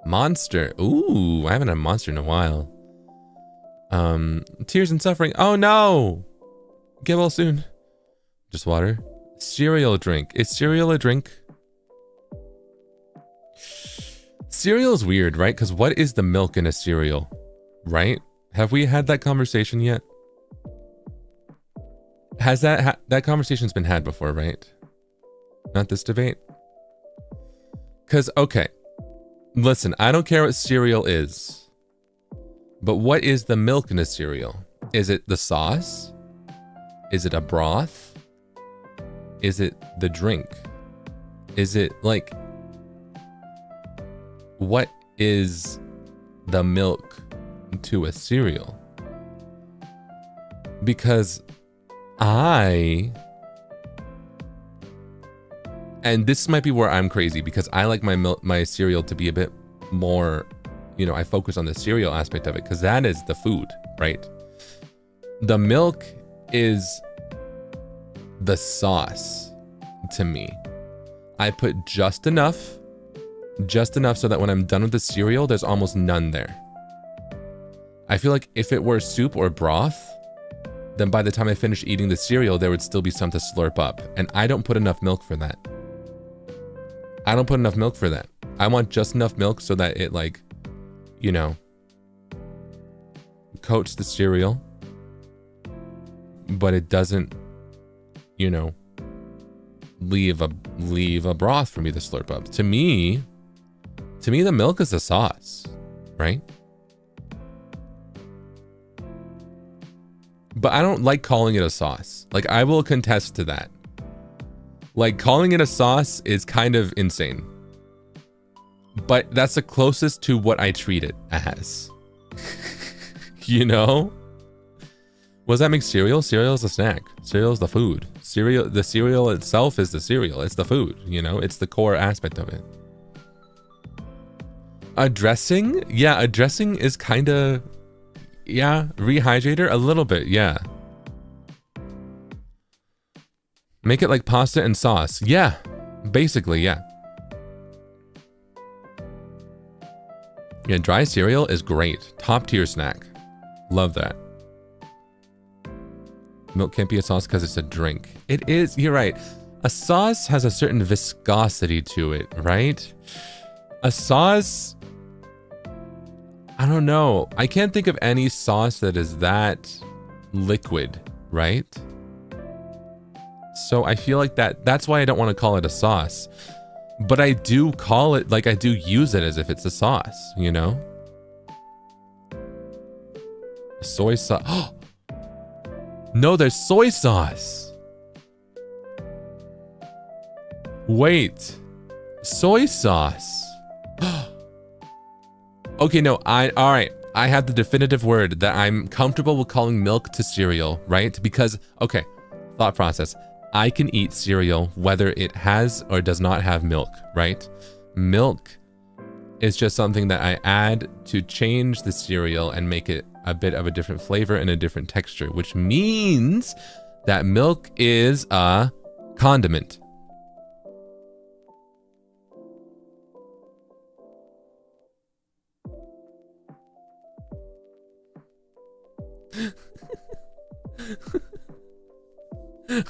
Monster. Ooh, I haven't had a Monster in a while. Tears and suffering. Oh no! Get well soon. Just water. Cereal drink. Is cereal a drink? Cereal's weird, right? Because what is the milk in a cereal? Right? Have we had that conversation yet? Has that conversation's been had before, right? Not this debate? Because, okay. Listen, I don't care what cereal is. But what is the milk in a cereal? Is it the sauce? Is it a broth? Is it the drink? Is it like, what is the milk to a cereal. Because and this might be where I'm crazy, because I like my cereal to be a bit more, you know, I focus on the cereal aspect of it, because that is the food, right? The milk is the sauce to me. I put just enough so that when I'm done with the cereal, there's almost none there. I feel like if it were soup or broth, then by the time I finish eating the cereal, there would still be some to slurp up. And I don't put enough milk for that. I don't put enough milk for that. I want just enough milk so that it, like, you know, coats the cereal, but it doesn't, you know, leave a broth for me to slurp up. To me, the milk is the sauce, right? But I don't like calling it a sauce. Like, I will contest to that. Like, calling it a sauce is kind of insane. But that's the closest to what I treat it as. You know? What does that make cereal? Cereal is a snack. Cereal is the food. The cereal itself is the cereal. It's the food, you know? It's the core aspect of it. A dressing? Yeah, a dressing is kind of... Yeah, rehydrator a little bit, yeah. Make it like pasta and sauce. Yeah, basically, yeah. Yeah, dry cereal is great. Top tier snack. Love that. Milk can't be a sauce because it's a drink. It is, you're right. A sauce has a certain viscosity to it, right? A sauce... I don't know. I can't think of any sauce that is that liquid, right? So I feel like that's why I don't want to call it a sauce. But I do call it, like, I do use it as if it's a sauce, you know? Soy sauce. No, there's soy sauce. Wait. Soy sauce. Okay, no, all right. I have the definitive word that I'm comfortable with calling milk to cereal, right? Because, okay, thought process. I can eat cereal whether it has or does not have milk, right? Milk is just something that I add to change the cereal and make it a bit of a different flavor and a different texture, which means that milk is a condiment.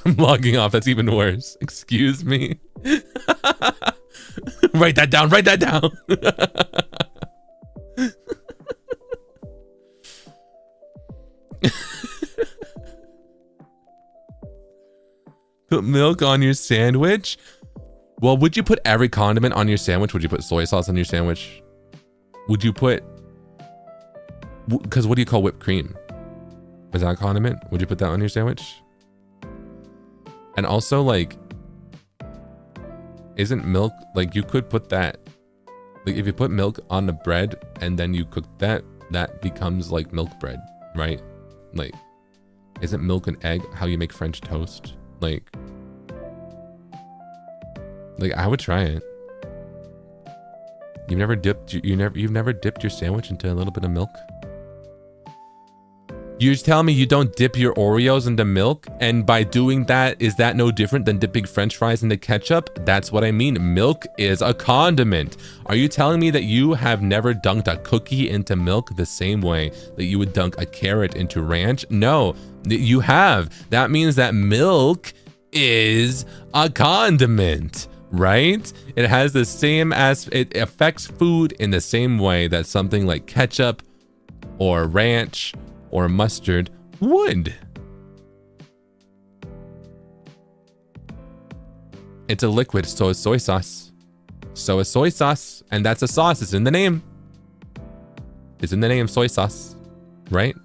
I'm logging off. That's even worse. Excuse me. Write that down. Write that down. Put milk on your sandwich? Well, would you put every condiment on your sandwich? Would you put soy sauce on your sandwich? Would you put... Because what do you call whipped cream? Is that a condiment? Would you put that on your sandwich? And also, like, isn't milk, like, you could put that, like, if you put milk on the bread and then you cook that, that becomes like milk bread, right? Like, isn't milk and egg how you make French toast? Like, I would try it. You've never dipped your sandwich into a little bit of milk? You're telling me you don't dip your Oreos into milk? And by doing that, is that no different than dipping French fries into ketchup? That's what I mean. Milk is a condiment. Are you telling me that you have never dunked a cookie into milk the same way that you would dunk a carrot into ranch? No, you have. That means that milk is a condiment, right? It has the same it affects food in the same way that something like ketchup or ranch or mustard would. It's a liquid, so is soy sauce. So is soy sauce, and that's a sauce. It's in the name. It's in the name, soy sauce, right?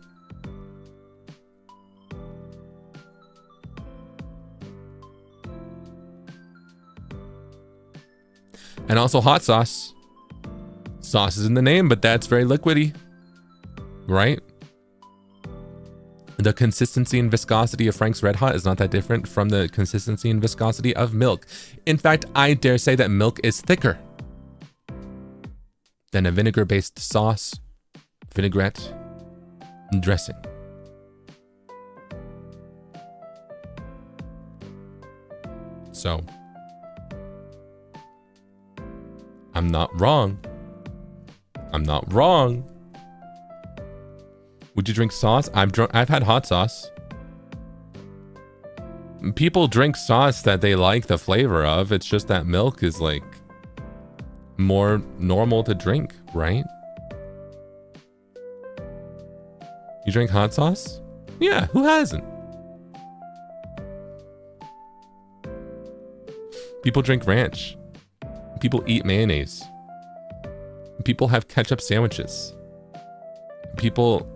And also hot sauce. Sauce is in the name, but that's very liquidy. right? The consistency and viscosity of Frank's Red Hot is not that different from the consistency and viscosity of milk. In fact, I dare say that milk is thicker than a vinegar-based sauce, vinaigrette, and dressing. So, I'm not wrong. I'm not wrong. Would you drink sauce? I've had hot sauce. People drink sauce that they like the flavor of. It's just that milk is like more normal to drink, right? You drink hot sauce? Yeah, who hasn't? People drink ranch. People eat mayonnaise. People have ketchup sandwiches. People...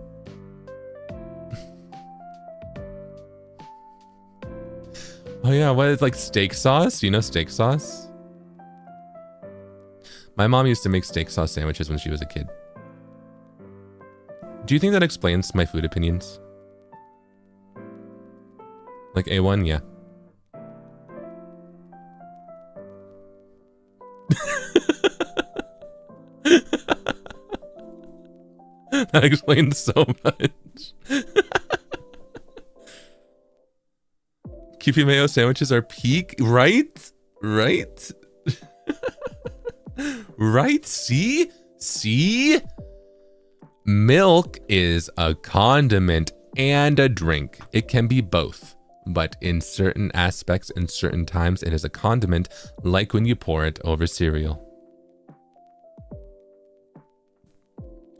Oh yeah, what is like steak sauce? You know steak sauce? My mom used to make steak sauce sandwiches when she was a kid. Do you think that explains my food opinions? Like A1, yeah. That explains so much. Kewpie mayo sandwiches are peak, right? Right? Right? See? See? Milk is a condiment and a drink. It can be both, but in certain aspects and certain times, it is a condiment, like when you pour it over cereal.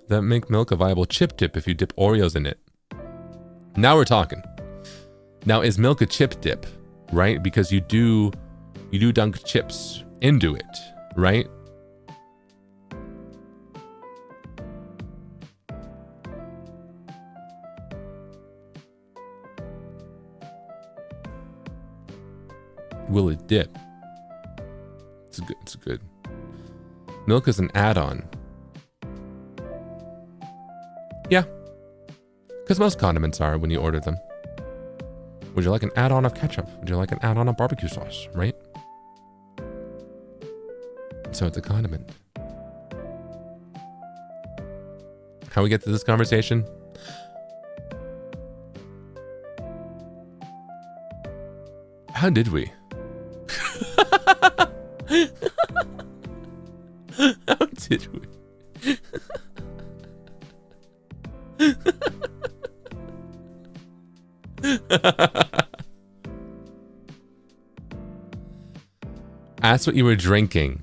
That make milk a viable chip dip if you dip Oreos in it. Now we're talking. Now, is milk a chip dip, right? Because you do dunk chips into it, right? Will it dip? It's good. It's good. Milk is an add-on. Yeah, because most condiments are when you order them. Would you like an add-on of ketchup? Would you like an add-on of barbecue sauce, right? So it's a condiment. How we get to this conversation? How did we? How did we? Asked what you were drinking,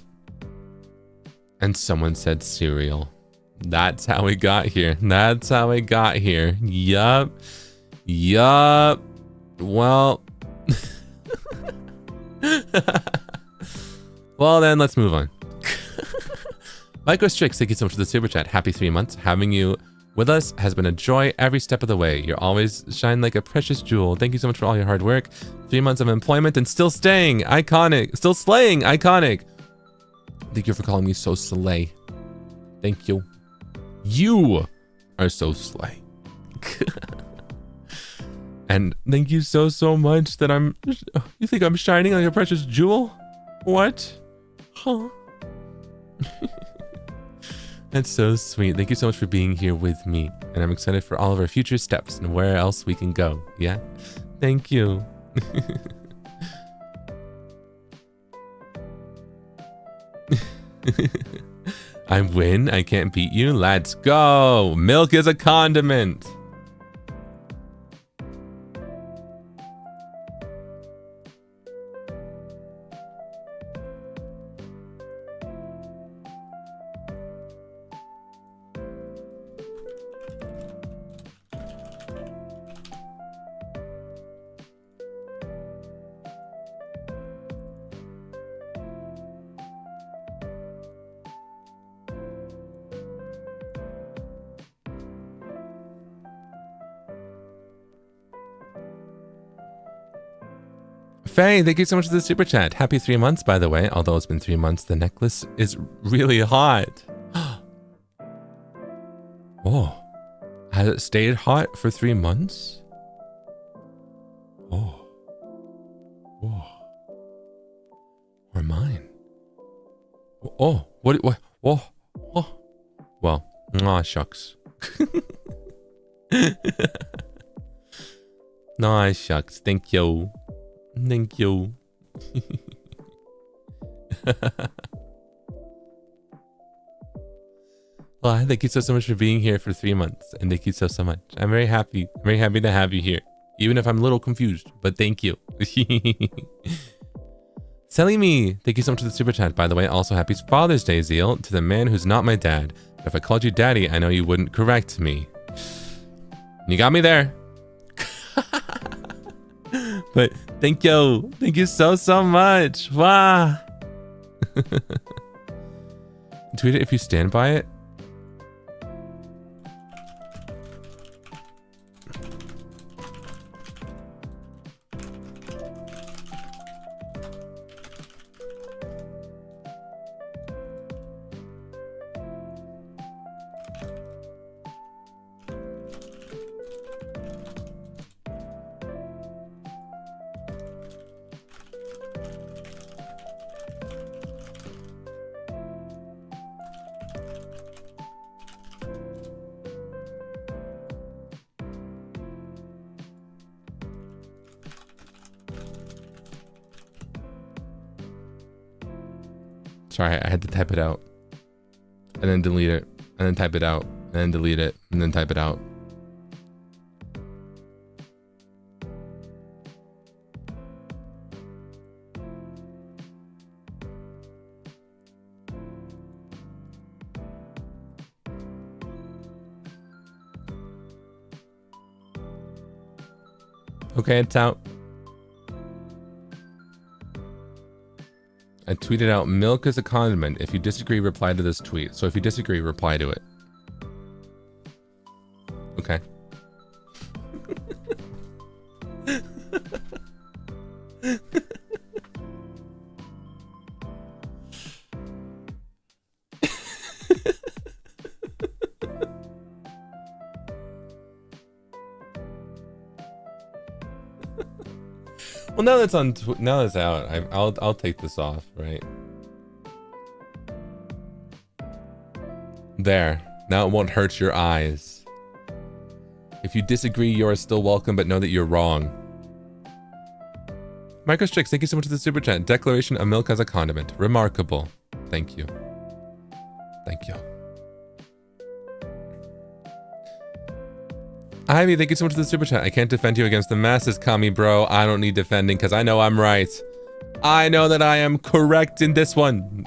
and someone said cereal. That's how we got here. That's how we got here. Yup. Yup. Well. Well then, let's move on. Micro Strix, thank you so much for the super chat. Happy 3 months. Having you with us has been a joy every step of the way. You're always shine like a precious jewel. Thank you so much for all your hard work. 3 months of employment and still staying iconic. Still slaying iconic. Thank you for calling me so slay. Thank you. You are so slay. And thank you so much that you think I'm shining like a precious jewel? What? Huh? That's so sweet. Thank you so much for being here with me. And I'm excited for all of our future steps and where else we can go. Yeah? Thank you. I win. I can't beat you. Let's go. Milk is a condiment. Faye, thank you so much for the super chat. Happy 3 months, by the way. Although it's been 3 months, the necklace is really hot. Oh, Has it stayed hot for 3 months? Oh. Whoa. Or mine. Oh, what, oh. Well, aw, shucks. Aw, shucks. Thank you. Thank you. Well, thank you so much for being here for 3 months, and thank you so much. I'm very happy. I'm very happy to have you here, even if I'm a little confused. But thank you. Selimi, thank you so much for the super chat. By the way, also happy Father's Day, Zeal, to the man who's not my dad. If I called you daddy, I know you wouldn't correct me. You got me there. But thank you so much. Wow. Tweet it if you stand by it. Sorry, I had to type it out. And then delete it. And then type it out. And then delete it. And then type it out. Okay, it's out. I tweeted out, milk is a condiment. If you disagree, reply to this tweet. So if you disagree, reply to it. Okay. Well, now that's now that's out. I'll take this off, right? There. Now it won't hurt your eyes. If you disagree, you are still welcome, but know that you're wrong. Microstrix, thank you so much for the super chat. Declaration of milk as a condiment. Remarkable. Thank you. Thank you. Ivy, thank you so much for the super chat. I can't defend you against the masses, Kami bro. I don't need defending because I know I'm right. I know that I am correct in this one.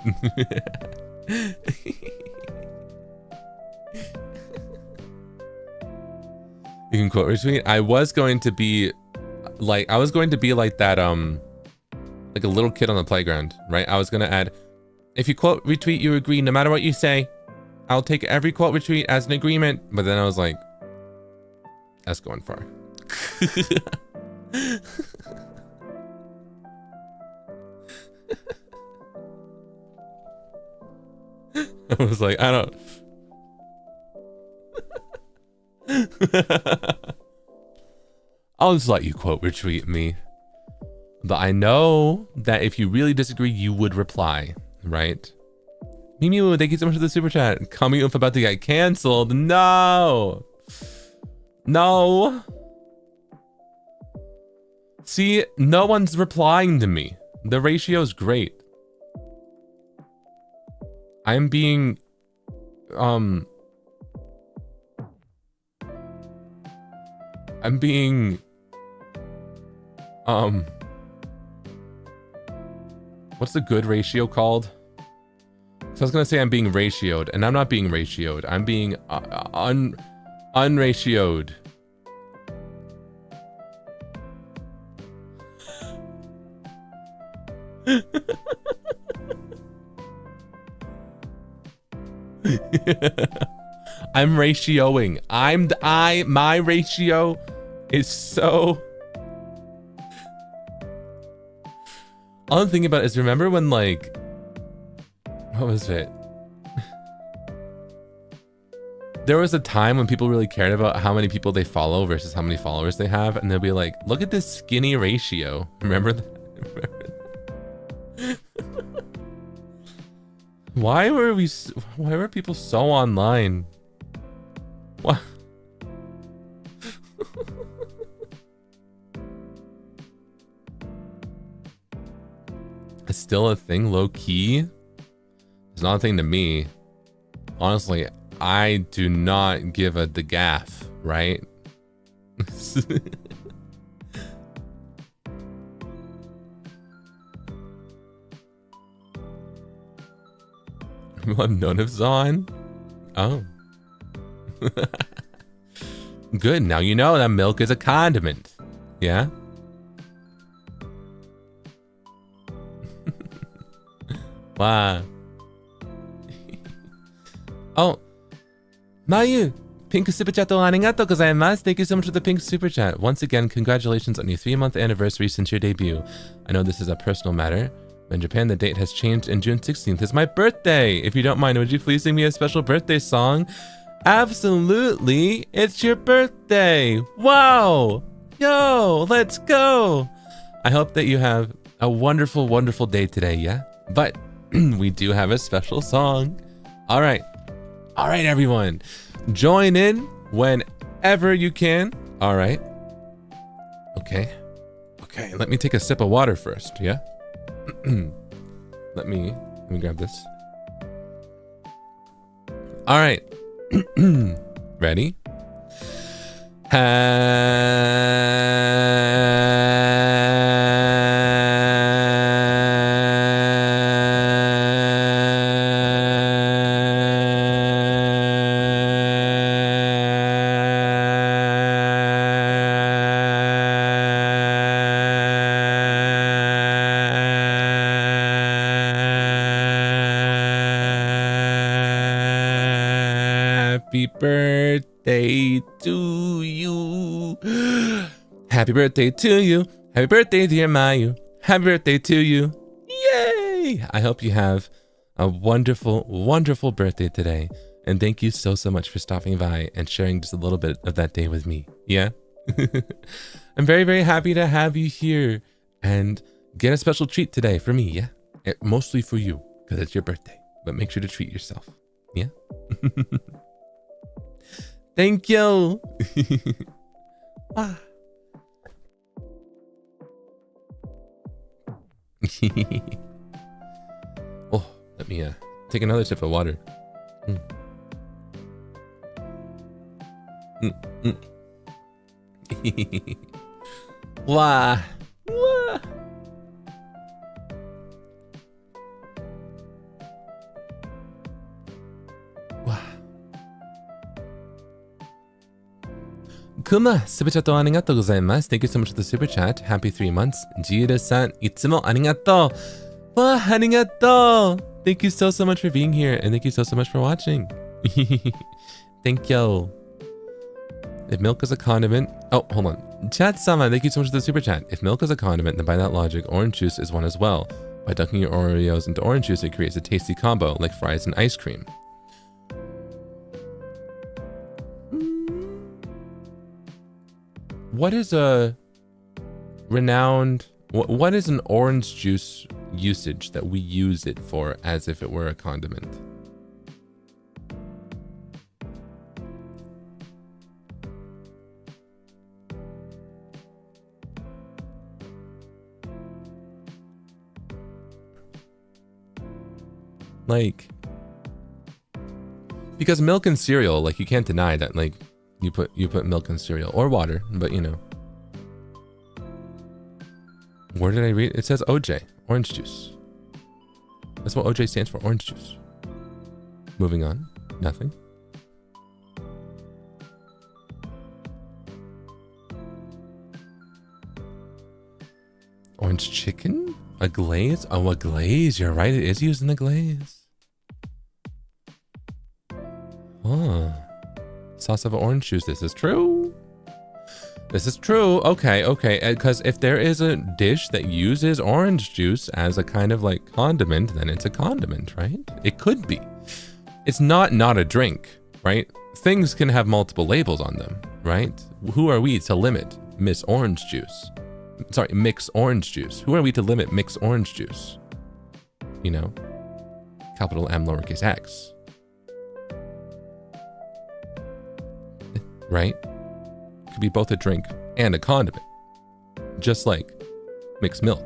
You can quote retweet. I was going to be like that, like a little kid on the playground, right? I was gonna add, if you quote retweet, you agree no matter what you say. I'll take every quote retweet as an agreement. But then I was like, that's going far. I was like, I don't. I'll just let you quote retweet me. But I know that if you really disagree, you would reply, right? Mimu, thank you so much for the super chat. Kami Oof about to get canceled. No. No. See, no one's replying to me. The ratio's great. I'm being what's the good ratio called? So I was gonna say I'm being ratioed, and I'm not being ratioed. I'm being unratioed. I'm ratioing. My ratio is so. All I'm thinking about is, remember when, like, what was it? There was a time when people really cared about how many people they follow versus how many followers they have, and they'll be like, look at this skinny ratio. Remember that? Why were people so online? What? It's still a thing, low key. It's not a thing to me. Honestly, I do not give a the gaff, right? None of on. Oh. Good, now you know that milk is a condiment. Yeah? Wow. Oh. Mayu, pink super chat arigatou gozaimasu. Thank you so much for the pink super chat. Once again, congratulations on your 3-month anniversary since your debut. I know this is a personal matter. In Japan, the date has changed, and June 16th is my birthday. If you don't mind, would you please sing me a special birthday song? Absolutely. It's your birthday. Wow. Yo, let's go. I hope that you have a wonderful, wonderful day today, yeah? But we do have a special song. All right. All right, everyone. Join in whenever you can. All right. Okay. Okay, let me take a sip of water first, yeah? Let me grab this. All right. Ready? Happy birthday to you. Happy birthday to you. Happy birthday, dear Mayu. Happy birthday to you. Yay! I hope you have a wonderful, wonderful birthday today. And thank you so, so much for stopping by and sharing just a little bit of that day with me. Yeah? I'm very, very happy to have you here and get a special treat today for me. Yeah? Mostly for you because it's your birthday. But make sure to treat yourself. Yeah? Thank you. Oh, let me take another sip of water. Wow. Wow. Kuma, super chat arigatou gozaimasu. Thank you so much for the super chat. Happy 3 months. Jiro-san, itsumo arigatou. Wow, arigatou. Thank you so, so much for being here. And thank you so, so much for watching. Thank you. If milk is a condiment... Oh, hold on. Chat-sama, thank you so much for the super chat. If milk is a condiment, then by that logic, orange juice is one as well. By dunking your Oreos into orange juice, it creates a tasty combo, like fries and ice cream. What is a renowned... What is an orange juice usage that we use it for as if it were a condiment? Like, because milk and cereal, like, you can't deny that, like, you put milk in cereal or water, but you know. Where did I read? It says OJ, orange juice. That's what OJ stands for, orange juice. Moving on, nothing. Orange chicken? A glaze? Oh, a glaze. You're right. It is used in the glaze. Oh. Sauce of orange juice. This is true. This is true. Okay, okay. Because if there is a dish that uses orange juice as a kind of like condiment, then it's a condiment, right? It could be. It's not a drink, right? things can have multiple labels on them, right? Who are we to limit mix orange juice? Who are we to limit mix orange juice? You know, capital M, lowercase x. Right? Could be both a drink and a condiment. Just like mixed milk.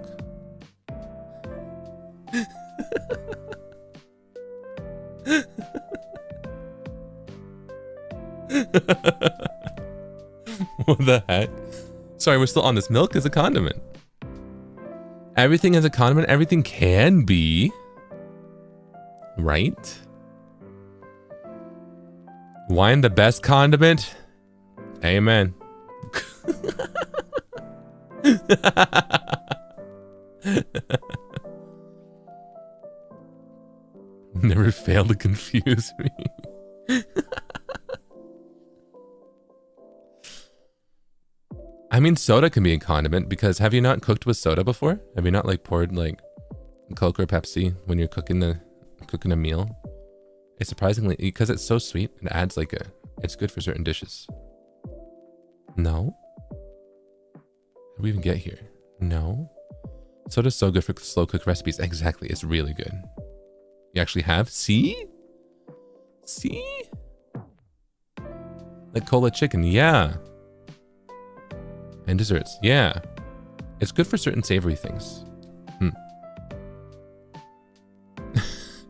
What the heck? Sorry, we're still on this. Milk is a condiment. Everything is a condiment. Everything can be. Right? Wine the best condiment? Amen. Never fail to confuse me. I mean, soda can be a condiment because have you not cooked with soda before? Have you not like poured like Coke or Pepsi when you're cooking a meal? It's surprisingly, because it's so sweet, it adds like it's good for certain dishes. No? How do we even get here? No? Soda's so good for slow cook recipes. Exactly, it's really good. You actually have? See? See? Like cola chicken, yeah. And desserts, yeah. It's good for certain savory things.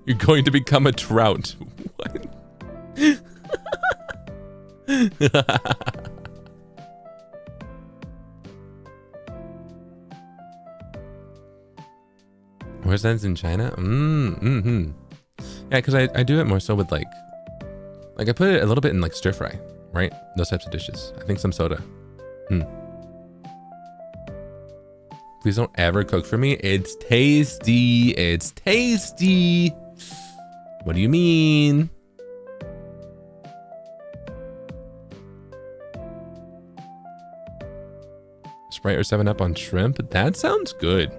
You're going to become a trout. What? Where's that in China? Yeah, because I do it more so with like I put it a little bit in like stir fry, right? Those types of dishes. I think some soda. Please don't ever cook for me. It's tasty. It's tasty. What do you mean? Sprite or 7-Up on shrimp? That sounds good.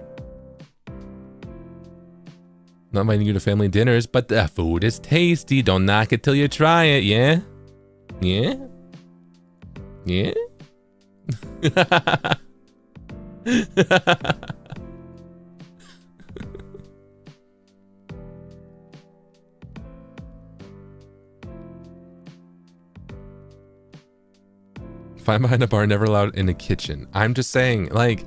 Not inviting you to family dinners, but the food is tasty. Don't knock it till you try it, yeah? Yeah? Yeah? Fine behind a bar, never allowed in a kitchen. I'm just saying, like,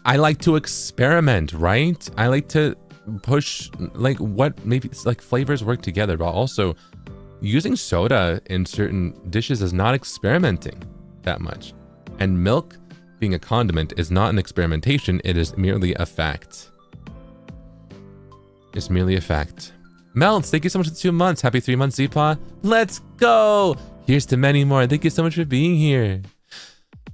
I like to experiment, right? I like to push, like, what maybe it's like flavors work together, but also using soda in certain dishes is not experimenting that much. And milk being a condiment is not an experimentation, it is merely a fact. It's merely a fact. Melts, thank you so much for the 2 months. Happy 3 months, Zeepaw. Let's go! Here's to many more. Thank you so much for being here.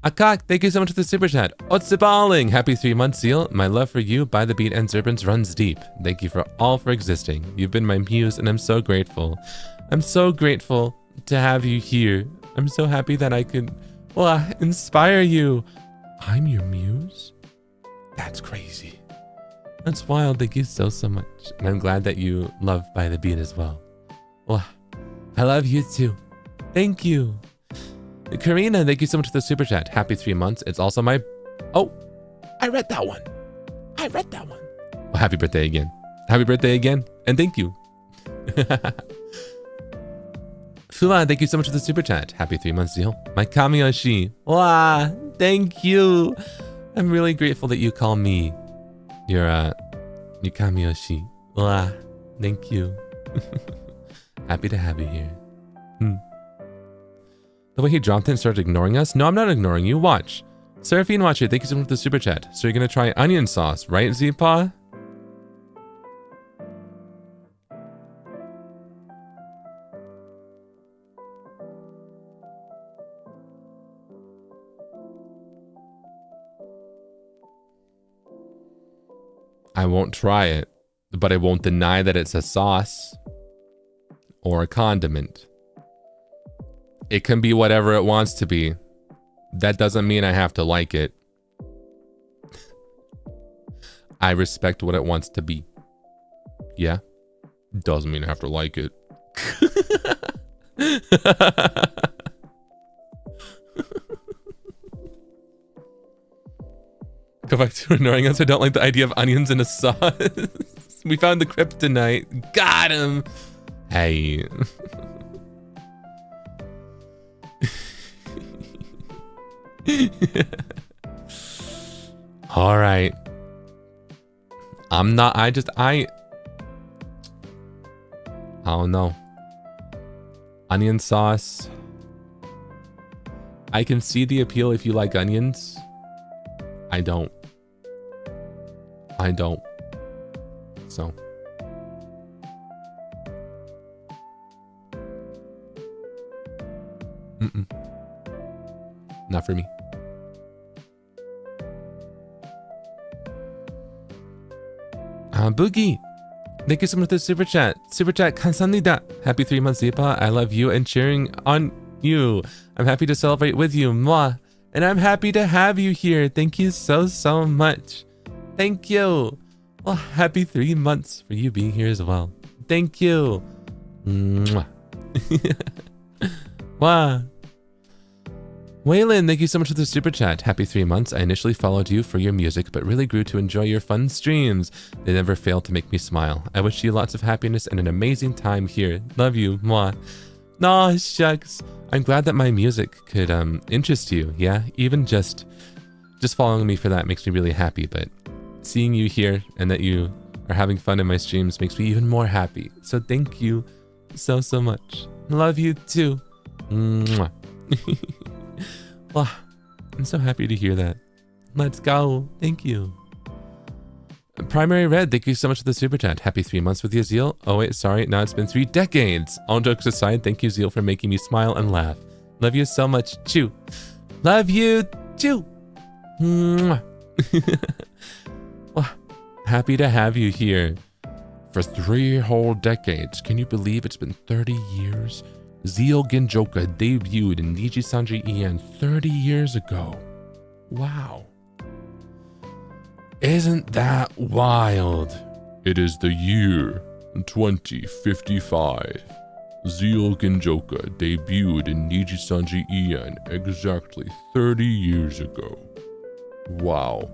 Akak, thank you so much for the super chat. Otziballing, happy 3 months, Zeal. My love for you, By the Beat and Serpents runs deep. Thank you for existing. You've been my muse and I'm so grateful. I'm so grateful to have you here. I'm so happy that I could inspire you. I'm your muse? That's crazy. That's wild. Thank you so much. And I'm glad that you love By the Beat as well. Well, I love you too. Thank you. Karina, thank you so much for the super chat. Happy 3 months. It's also my... Oh, I read that one. Well, happy birthday again. Happy birthday again. And thank you. Fula, thank you so much for the super chat. Happy 3 months, Zeal. My Kamiyoshi. Wow, thank you. I'm really grateful that you call me your Kamiyoshi. Wow, thank you. Happy to have you here. The way he dropped it and started ignoring us? No, I'm not ignoring you. Watch. Seraphine Watcher, thank you so much for the super chat. So you're going to try onion sauce, right, Zeepaw? I won't try it, but I won't deny that it's a sauce or a condiment. It can be whatever it wants to be. That doesn't mean I have to like it. I respect what it wants to be. Yeah? Doesn't mean I have to like it. Go back to ignoring us. I don't like the idea of onions in a sauce. We found the kryptonite. Got him. Hey. All right. I don't know. Onion sauce. I can see the appeal if you like onions. I don't. So. Not for me. Boogie. Thank you so much for the super chat. Super chat, 감사합니다. Happy 3 months, Zipa. I love you and cheering on you. I'm happy to celebrate with you. Mwah. And I'm happy to have you here. Thank you so much. Thank you. Well, happy 3 months for you being here as well. Thank you. Mwah. Wow. Waylon, thank you so much for the super chat. Happy 3 months. I initially followed you for your music, but really grew to enjoy your fun streams. They never fail to make me smile. I wish you lots of happiness and an amazing time here. Love you. Mwah. Nah, shucks. I'm glad that my music could interest you. Yeah, even just following me for that makes me really happy. But seeing you here and that you are having fun in my streams makes me even more happy. So thank you so much. Love you too. Mwah. Wow, I'm so happy to hear that. Let's go. Thank you. Primary Red, thank you so much for the super chat. Happy 3 months with you, Zeal. Oh wait, sorry, now it's been 3 decades. All jokes aside, thank you, Zeal, for making me smile and laugh. Love you so much, Chew. Love you too. Mwah. Well, happy to have you here for 3 whole decades. Can you believe it's been 30 years? Zeal Ginjoka debuted in NIJISANJI EN 30 years ago. Wow. Isn't that wild? It is the year 2055. Zeal Ginjoka debuted in NIJISANJI EN exactly 30 years ago. Wow.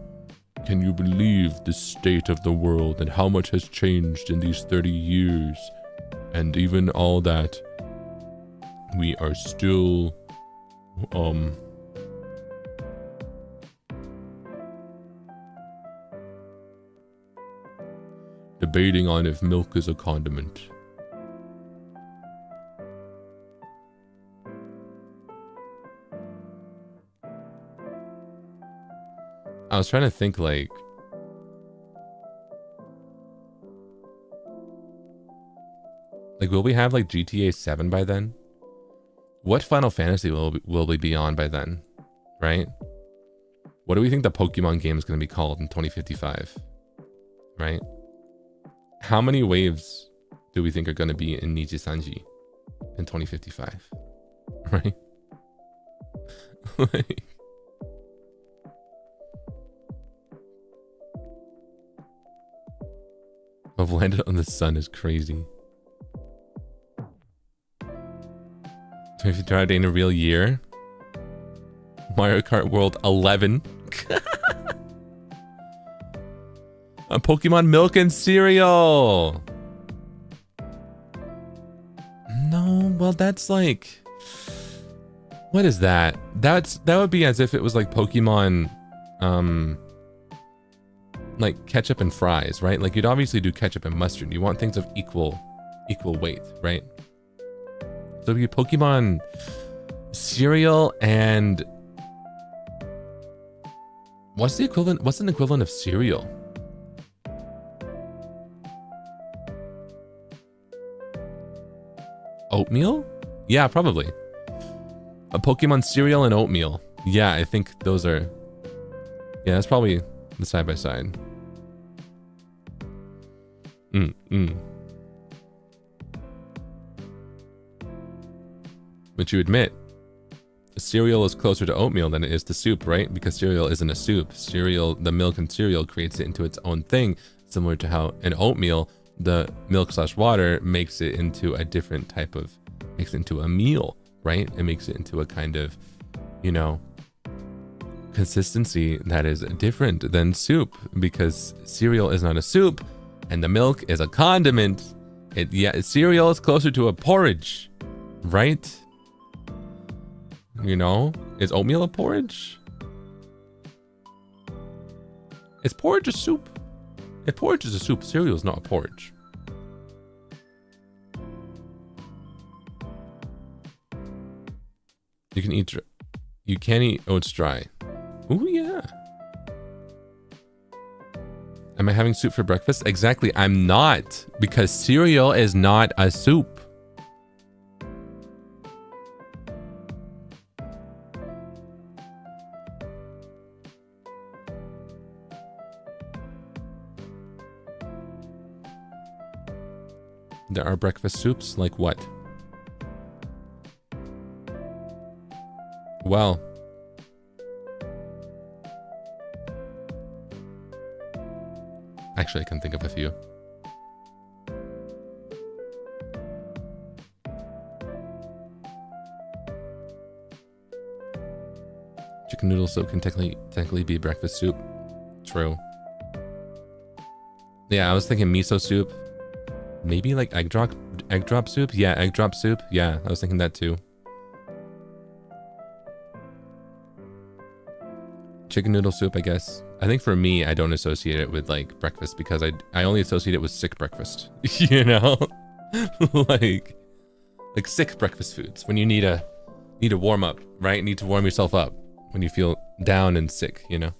Can you believe the state of the world and how much has changed in these 30 years? And even all that, we are still, debating on if milk is a condiment. I was trying to think like will we have like GTA 7 by then? What Final Fantasy will we be on by then, right? What do we think the Pokemon game is going to be called in 2055, right? How many waves do we think are going to be in NIJISANJI in 2055, right? Like, I've landed on the sun is crazy. If you tried in a real year, Mario Kart World 11. A Pokemon Milk and Cereal. No, well that's like, what is that? That would be as if it was like Pokemon, like ketchup and fries, right? Like you'd obviously do ketchup and mustard. You want things of equal weight, right? So it'd be Pokemon cereal and what's the equivalent? What's an equivalent of cereal? Oatmeal? Yeah, probably. A Pokemon cereal and oatmeal. Yeah, I think those are. Yeah, that's probably the side by side. But you admit, cereal is closer to oatmeal than it is to soup, right? Because cereal isn't a soup. Cereal, the milk in cereal creates it into its own thing, similar to how in oatmeal, the milk/water makes it into a different type of makes it into a meal, right? It makes it into a kind of, you know, consistency that is different than soup, because cereal is not a soup and the milk is a condiment. Cereal is closer to a porridge, right? You know, is oatmeal a porridge? Is porridge a soup? If porridge is a soup, cereal is not a porridge. You can eat oats dry. Oh yeah. Am I having soup for breakfast? Exactly, I'm not, because cereal is not a soup. There are breakfast soups, like what? Well, actually I can think of a few. Chicken noodle soup can technically be breakfast soup. True. Yeah, I was thinking miso soup. Maybe like egg drop soup? Yeah, egg drop soup. Yeah, I was thinking that too. Chicken noodle soup, I guess. I think for me, I don't associate it with like breakfast, because I only associate it with sick breakfast. You know? like sick breakfast foods, when you need to warm up, right? Need to warm yourself up when you feel down and sick, you know?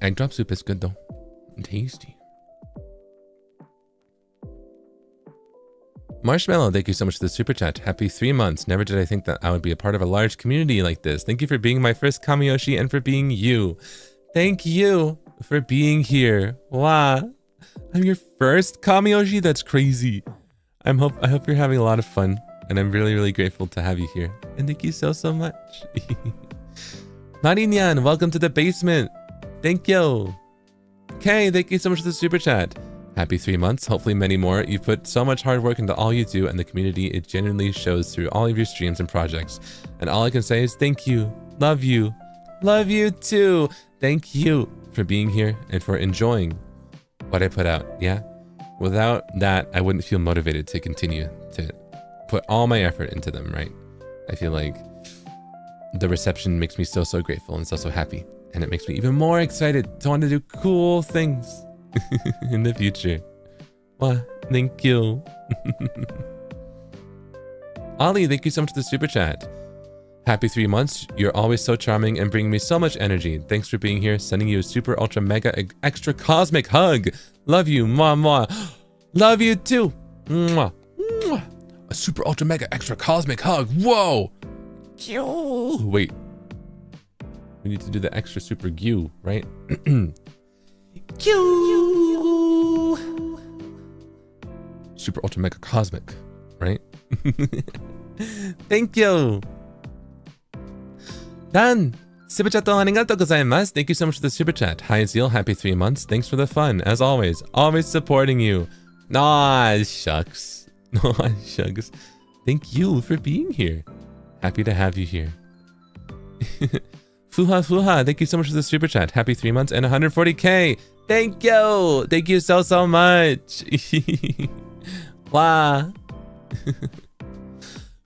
Egg drop soup is good though. Tasty. Marshmallow, thank you so much for the super chat. Happy 3 months. Never did I think that I would be a part of a large community like this. Thank you for being my first Kamiyoshi and for being you. Thank you for being here. Wow. I'm your first Kamiyoshi? That's crazy. I hope you're having a lot of fun, and I'm really, really grateful to have you here. And thank you so much. Marinyan, welcome to the basement. Thank you. Okay, thank you so much for the super chat. Happy 3 months, hopefully many more. You've put so much hard work into all you do, and the community, it genuinely shows through all of your streams and projects. And all I can say is thank you. Love you. Love you too. Thank you for being here and for enjoying what I put out. Yeah. Without that, I wouldn't feel motivated to continue to put all my effort into them, right? I feel like the reception makes me so grateful and so happy. And it makes me even more excited to want to do cool things in the future. Well, thank you. Ali, thank you so much for the super chat. Happy 3 months. You're always so charming and bring me so much energy. Thanks for being here. Sending you a super ultra mega extra cosmic hug. Love you. Mwah, mwah. Love you too. Mwah. Mwah. A super ultra mega extra cosmic hug. Whoa. Wait. We need to do the extra super gyu, right? Super ultra mega cosmic, right? Thank you. Done. Super chat arigatou gozaimasu. Thank you so much for the super chat. Hi Zeal, happy 3 months. Thanks for the fun, as always. Always supporting you. Aw, shucks. Aw, shucks. Thank you for being here. Happy to have you here. Fuha, thank you so much for the super chat. Happy 3 months and 140k. Thank you. Thank you so much. Wow.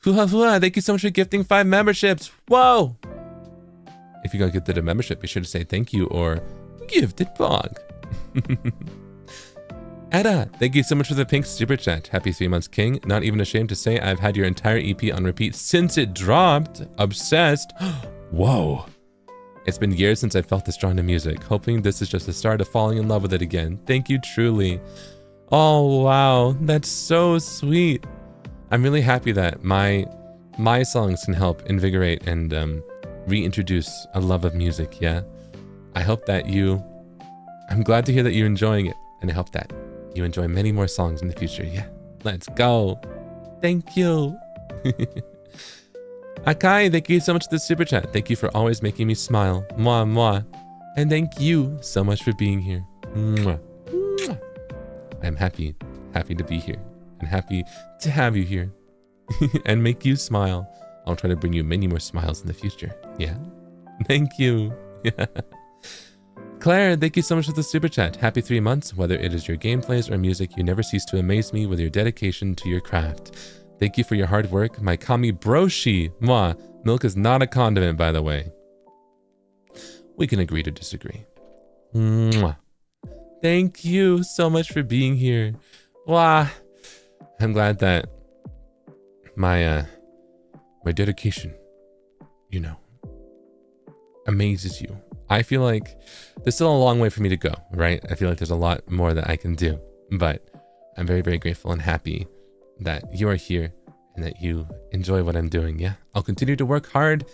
Fuha, thank you so much for gifting 5 memberships. Whoa. If you got gifted a membership, be sure to say thank you or gifted bog. Edda, thank you so much for the pink super chat. Happy 3 months, King. Not even ashamed to say I've had your entire EP on repeat since it dropped. Obsessed. Whoa. It's been years since I felt this drawn to music. Hoping this is just the start of falling in love with it again. Thank you truly. Oh, wow. That's so sweet. I'm really happy that my songs can help invigorate and reintroduce a love of music, yeah? I hope that I'm glad to hear that you're enjoying it, and I hope that you enjoy many more songs in the future, yeah? Let's go. Thank you. Akai, thank you so much for the super chat. Thank you for always making me smile. Mwah, mwah. And thank you so much for being here. Mwah. Mwah. I'm happy to be here and happy to have you here and make you smile. I'll try to bring you many more smiles in the future. Yeah. Thank you. Yeah. Claire, thank you so much for the super chat. Happy 3 months. Whether it is your gameplays or music, you never cease to amaze me with your dedication to your craft. Thank you for your hard work. My kami broshi. Mwah. Milk is not a condiment, by the way. We can agree to disagree. Mwah. Thank you so much for being here. Wow. I'm glad that my dedication, you know, amazes you. I feel like there's still a long way for me to go, right? I feel like there's a lot more that I can do, but I'm very, very grateful and happy that you are here and that you enjoy what I'm doing. Yeah, I'll continue to work hard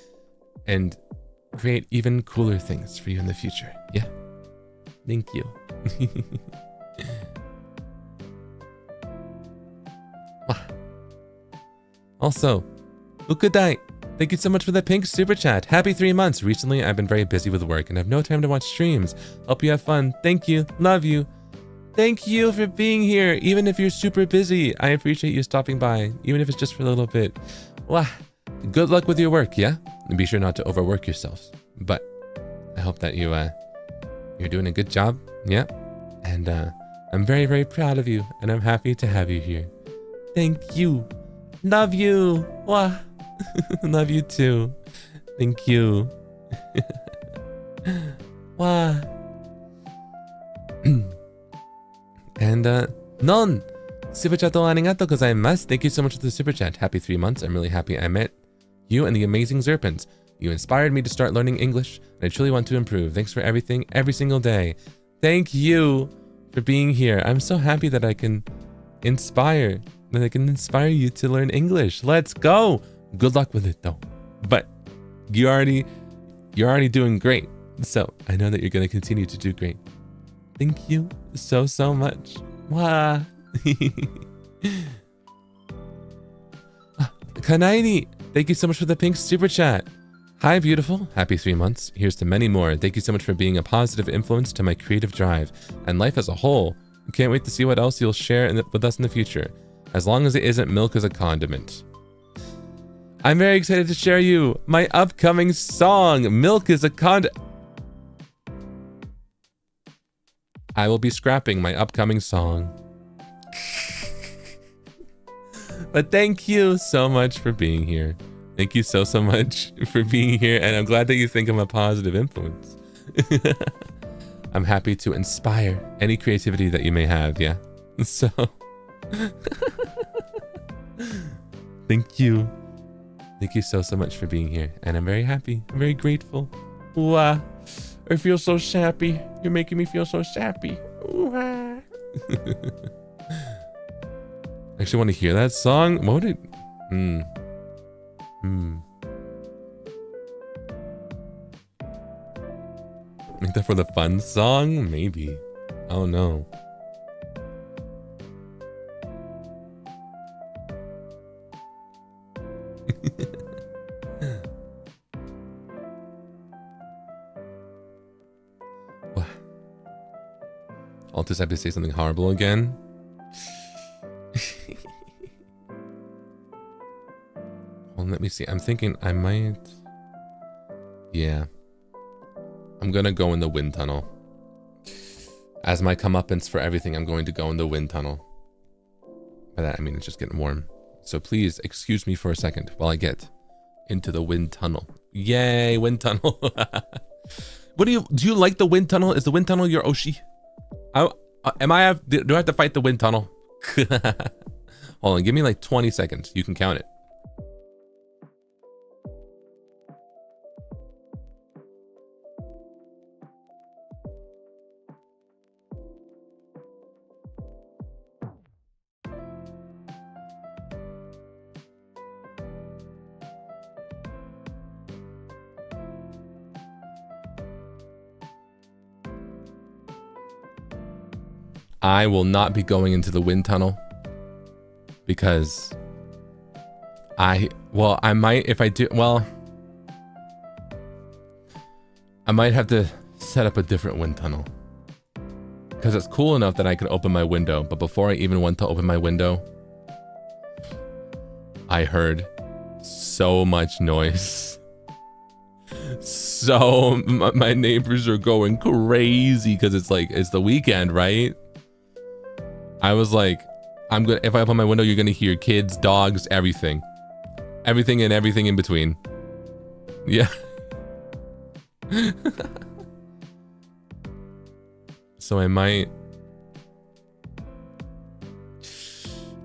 and create even cooler things for you in the future. Yeah, thank you. Also, Ukudai, thank you so much for the pink super chat. Happy 3 months. Recently, I've been very busy with work and have no time to watch streams. Hope you have fun. Thank you. Love you. Thank you for being here. Even if you're super busy, I appreciate you stopping by, even if it's just for a little bit. Wow. Good luck with your work, yeah? And be sure not to overwork yourselves. But I hope that you're doing a good job, yeah? And I'm very, very proud of you, and I'm happy to have you here. Thank you. Love you. Wow. Love you too. Thank you. Wow. And Non. Super chat arigatou gozaimasu. Thank you so much for the super chat. Happy 3 months. I'm really happy I met you and the amazing Zerpins. You inspired me to start learning English, and I truly want to improve. Thanks for everything, every single day. Thank you for being here. I'm so happy that I can inspire you to learn English. Let's go. Good luck with it though. But you're already doing great. So I know that you're going to continue to do great. Thank you so much. Wow. Kanaini, thank you so much for the pink super chat. Hi, beautiful. Happy 3 months. Here's to many more. Thank you so much for being a positive influence to my creative drive and life as a whole. Can't wait to see what else you'll share with us in the future. As long as it isn't milk as a condiment. I'm very excited to share you my upcoming song, Milk is a Condiment. I will be scrapping my upcoming song. But thank you so much for being here. Thank you so much for being here. And I'm glad that you think I'm a positive influence. I'm happy to inspire any creativity that you may have. Yeah. So thank you. Thank you so much for being here. And I'm very happy. I'm very grateful. Wow. I feel so sappy. You're making me feel so sappy. I actually want to hear that song. What would it? Make that for the fun song? Maybe. I don't know. I'll just have to say something horrible again. Well, let me see. I'm thinking I might... Yeah. I'm gonna go in the wind tunnel. As my comeuppance for everything, I'm going to go in the wind tunnel. By that, I mean it's just getting warm. So please excuse me for a second while I get into the wind tunnel. Yay, wind tunnel. Do you like the wind tunnel? Is the wind tunnel your Oshi? Do I have to fight the wind tunnel? Hold on, give me like 20 seconds. You can count it. I will not be going into the wind tunnel because I might, if I do, well, I might have to set up a different wind tunnel. Because it's cool enough that I can open my window. But before I even went to open my window, I heard so much noise. So my neighbors are going crazy because it's like, it's the weekend, right? I was like, if I open my window, you're gonna hear kids, dogs, everything. Everything and everything in between. Yeah. So I might,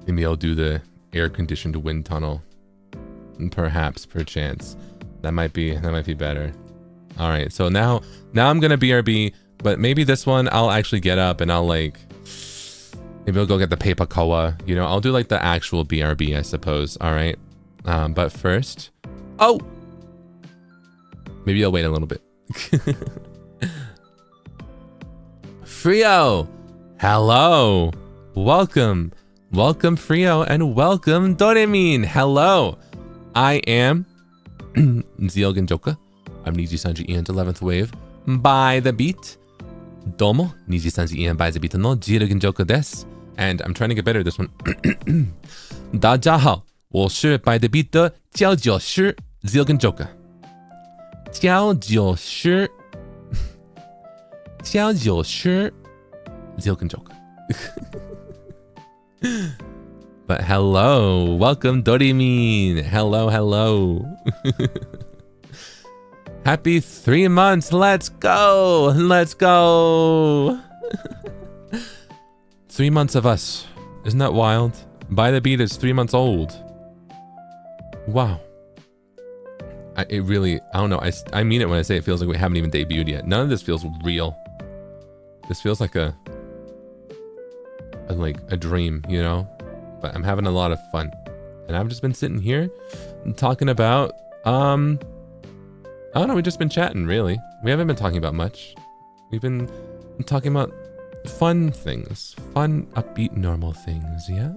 maybe I'll do the air-conditioned wind tunnel. Perhaps, perchance. That might be better. All right, so now I'm gonna BRB, but maybe this one I'll actually get up and I'll like, maybe I'll go get the paper koa. You know, I'll do like the actual BRB, I suppose. All right, but first, oh, maybe I'll wait a little bit. Frio, hello, welcome Frio, and welcome Doremin. Hello, I am Zeal Ginjoka. I'm NIJISANJI and 11th wave by the beat. Domo, NIJISANJI and by the beat no Zeal Ginjoka desu. And I'm trying to get better at this one. 大家好，我是 by the beat 的教教师 Zeal Ginjoka。教教师 Zeal Ginjoka. But hello, welcome Dorimin. Hello. Happy 3 months. Let's go. 3 months of us. Isn't that wild? By the beat is 3 months old. Wow. I don't know. I mean it when I say it feels like we haven't even debuted yet. None of this feels real. This feels like a dream, you know? But I'm having a lot of fun. And I've just been sitting here and talking about, I don't know, we've just been chatting, really. We haven't been talking about much. We've been talking about fun things. Fun, upbeat, normal things, yeah?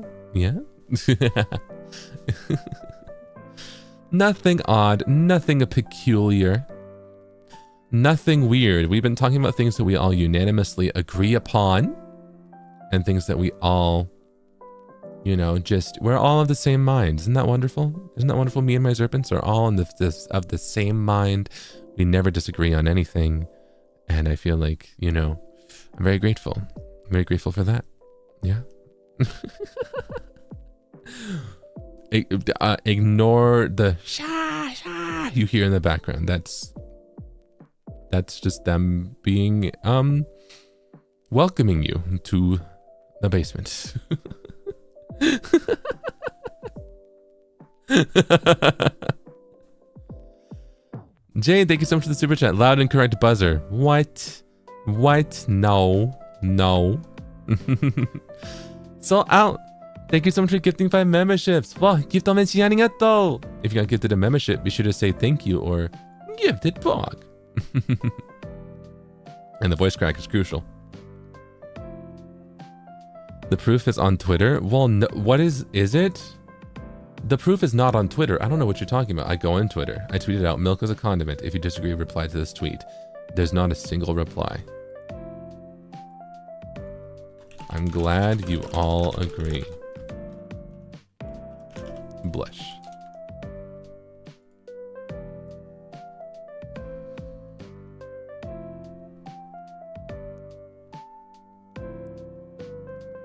Nothing odd, nothing peculiar, nothing weird. We've been talking about things that we all unanimously agree upon, and things that we all, you know, we're all of the same mind. Isn't that wonderful? Isn't that wonderful? Me and my Zerpents are all of the same mind. We never disagree on anything. And I feel like, you know, I'm very grateful. I'm very grateful for that. Yeah. Ignore the sha you hear in the background. That's just them being welcoming you to the basement. Jay, thank you so much for the super chat. Loud and correct buzzer. What? No. So out. Thank you so much for gifting 5 memberships. Wow, gift omechi arigatou. If you got gifted a membership, be sure to say thank you or gifted blog. And the voice crack is crucial. The proof is on Twitter? Well, no, what is it? The proof is not on Twitter. I don't know what you're talking about. I go on Twitter. I tweeted out, milk is a condiment. If you disagree, reply to this tweet. There's not a single reply. I'm glad you all agree. Blush.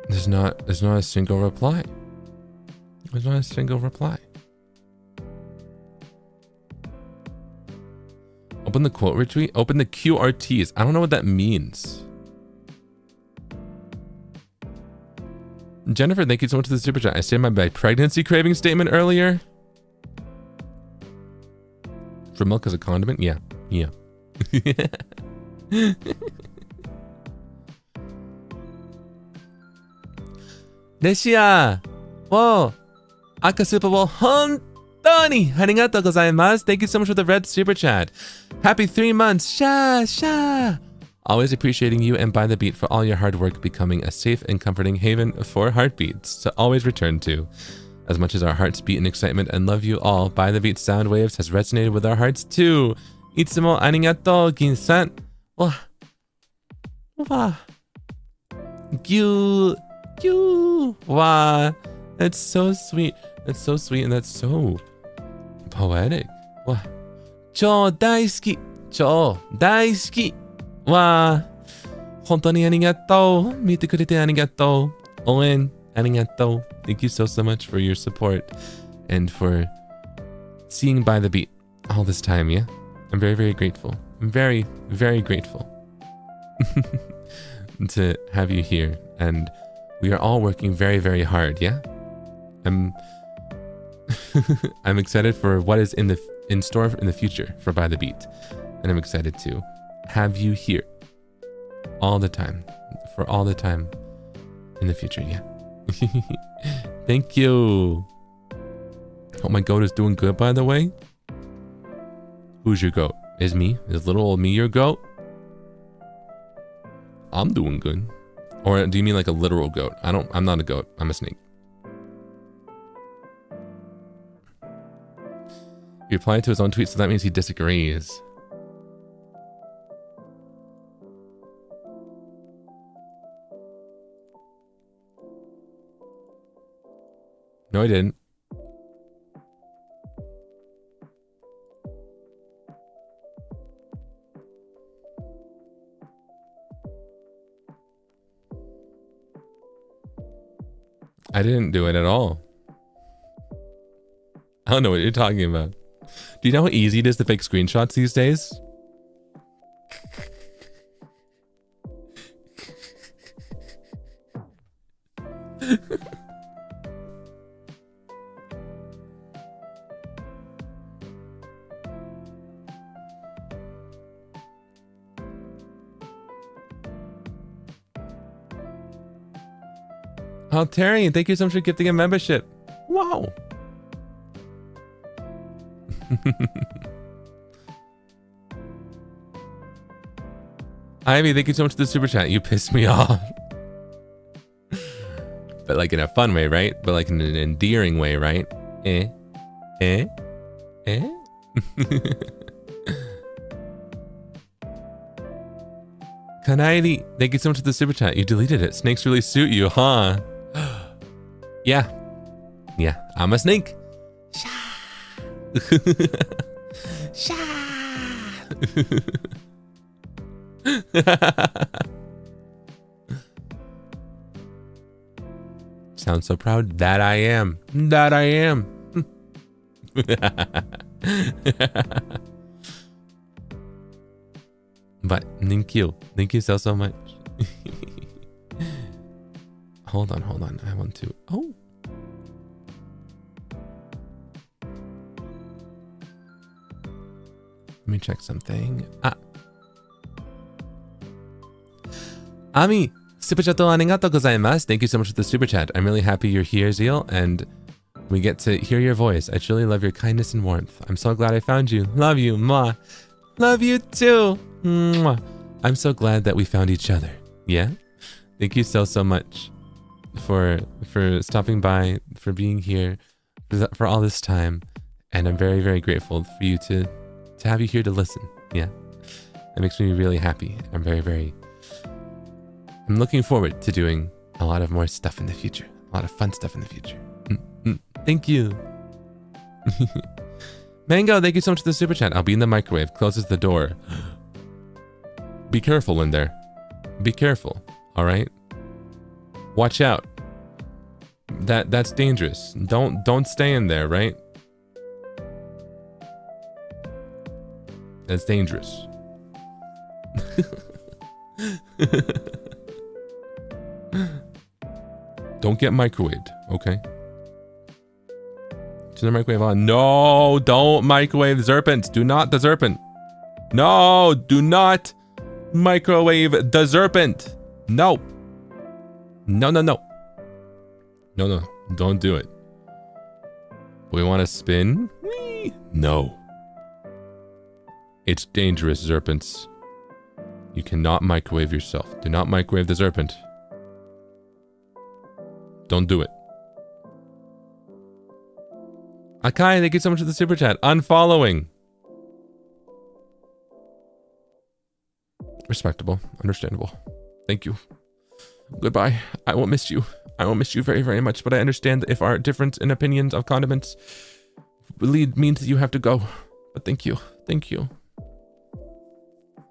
There's not a single reply. There's not a single reply. Open the quote retweet. Open the QRTs. I don't know what that means. Jennifer, thank you so much for the super chat. I stated my pregnancy craving statement earlier. For milk as a condiment? Yeah. Lesia! Whoa! Aka Super Bowl Hontoni! Arigatou gozaimasu. Thank you so much for the red super chat. Happy 3 months. Sha! Always appreciating you and By the Beat for all your hard work becoming a safe and comforting haven for heartbeats to always return to. As much as our hearts beat in excitement and love you all, By the Beat sound waves has resonated with our hearts too. Itsumo arigatou, Gin-san. Well, Wow. You. Wow. That's so sweet. That's so sweet and that's so poetic. Wow. 超大好き。超大好き。わあ。本当にありがとう。見てくれてありがとう。応援ありがとう。Thank you so much for your support and for seeing by the beat all this time, yeah? I'm very, very grateful. I'm very, very grateful to have you here. And we are all working very, very hard, yeah? I'm excited for what is in store in the future for By the Beat. And I'm excited to have you here all the time, for all the time in the future, yeah. Thank you. Hope my goat is doing good, by the way. Who's your goat? Is me? Is little old me your goat? I'm doing good. Or do you mean like a literal goat? I'm not a goat. I'm a snake. He replied to his own tweet, so that means he disagrees. No, I didn't. I didn't do it at all. I don't know what you're talking about. Do you know how easy it is to fake screenshots these days? Oh, Terry, thank you so much for gifting a membership. Wow. Ivy, thank you so much for the super chat. You pissed me off. But like in a fun way, right? But like in an endearing way, right? Kanairi, thank you so much for the super chat. You deleted it. Snakes really suit you, huh? Yeah. Yeah, I'm a snake. Sha. Sound so proud? That I am. That I am. But thank you. Thank you so much. Hold on. I want to. Oh. Let me check something. Ami, super chat arigatou gozaimasu. Thank you so much for the super chat. I'm really happy you're here, Zeal, and we get to hear your voice. I truly love your kindness and warmth. I'm so glad I found you. Love you, ma. Love you too. Mwah. I'm so glad that we found each other. Yeah? Thank you so much for stopping by, for being here, for all this time. And I'm very, very grateful for you to have you here to listen. Yeah. That makes me really happy. I'm looking forward to doing a lot of more stuff in the future. A lot of fun stuff in the future. Thank you. Mango, thank you so much for the super chat. I'll be in the microwave. Closes the door. Be careful in there. Be careful. All right. Watch out. That's dangerous. Don't stay in there, right? That's dangerous. Don't get microwaved, okay? Turn the microwave on. No, don't microwave the serpent. Do not the serpent. No, do not microwave the serpent. No. No. No, don't do it. We want to spin? Whee! No. It's dangerous, serpents. You cannot microwave yourself. Do not microwave the serpent. Don't do it. Akai, thank you so much for the super chat. Unfollowing. Respectable. Understandable. Thank you. Goodbye. I will miss you. I will miss you very, very much, but I understand that if our difference in opinions of condiments means that you have to go. But thank you. Thank you.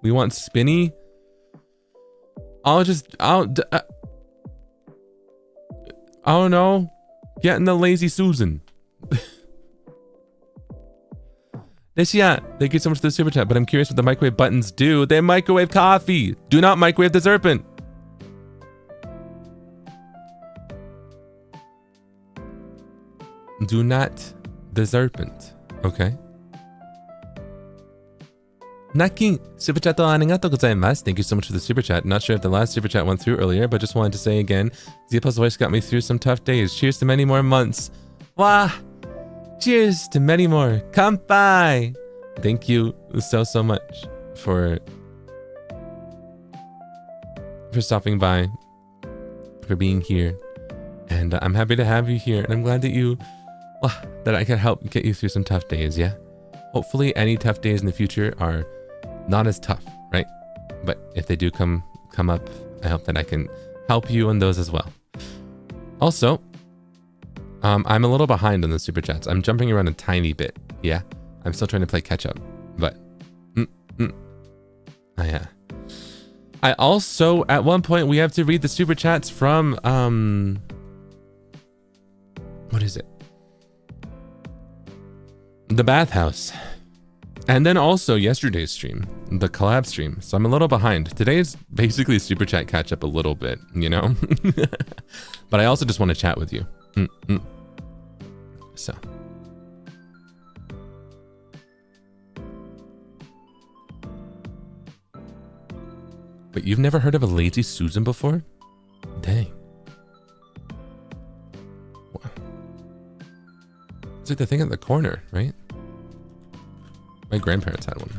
We want spinny. I don't know. Getting the lazy Susan. Nishia, thank you so much for the super chat, but I'm curious what the microwave buttons do. They microwave coffee. Do not microwave the serpent. Do not the serpent. Okay. Nakin, super chat arigatou gozaimasu. Thank you so much for the super chat. Not sure if the last super chat went through earlier, but just wanted to say again, Zeal's voice got me through some tough days. Cheers to many more months. Wah! Cheers to many more. Kanpai! Thank you so much for stopping by, for being here. And I'm happy to have you here. And I'm glad that that I can help get you through some tough days, yeah? Hopefully any tough days in the future are not as tough, right? But if they do come up, I hope that I can help you on those as well. Also, I'm a little behind on the super chats. I'm jumping around a tiny bit. Yeah, I'm still trying to play catch up, but yeah. I also, at one point, we have to read the super chats from what is it? The bathhouse. And then also yesterday's stream, the collab stream. So I'm a little behind. Today's basically super chat catch up a little bit, you know? But I also just want to chat with you. So. But you've never heard of a lazy Susan before? Dang. Wow. It's like the thing at the corner, right? My grandparents had one.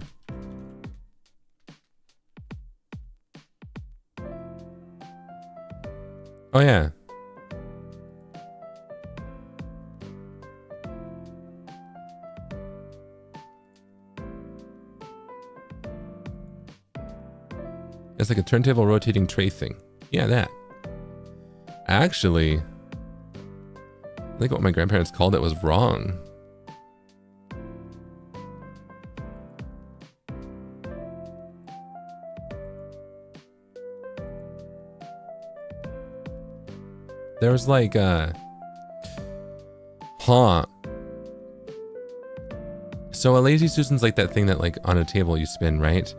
Oh yeah. It's like a turntable rotating tray thing. Yeah, that. Actually, I think what my grandparents called it was wrong. There was like so a lazy Susan's like that thing that like on a table you spin, right?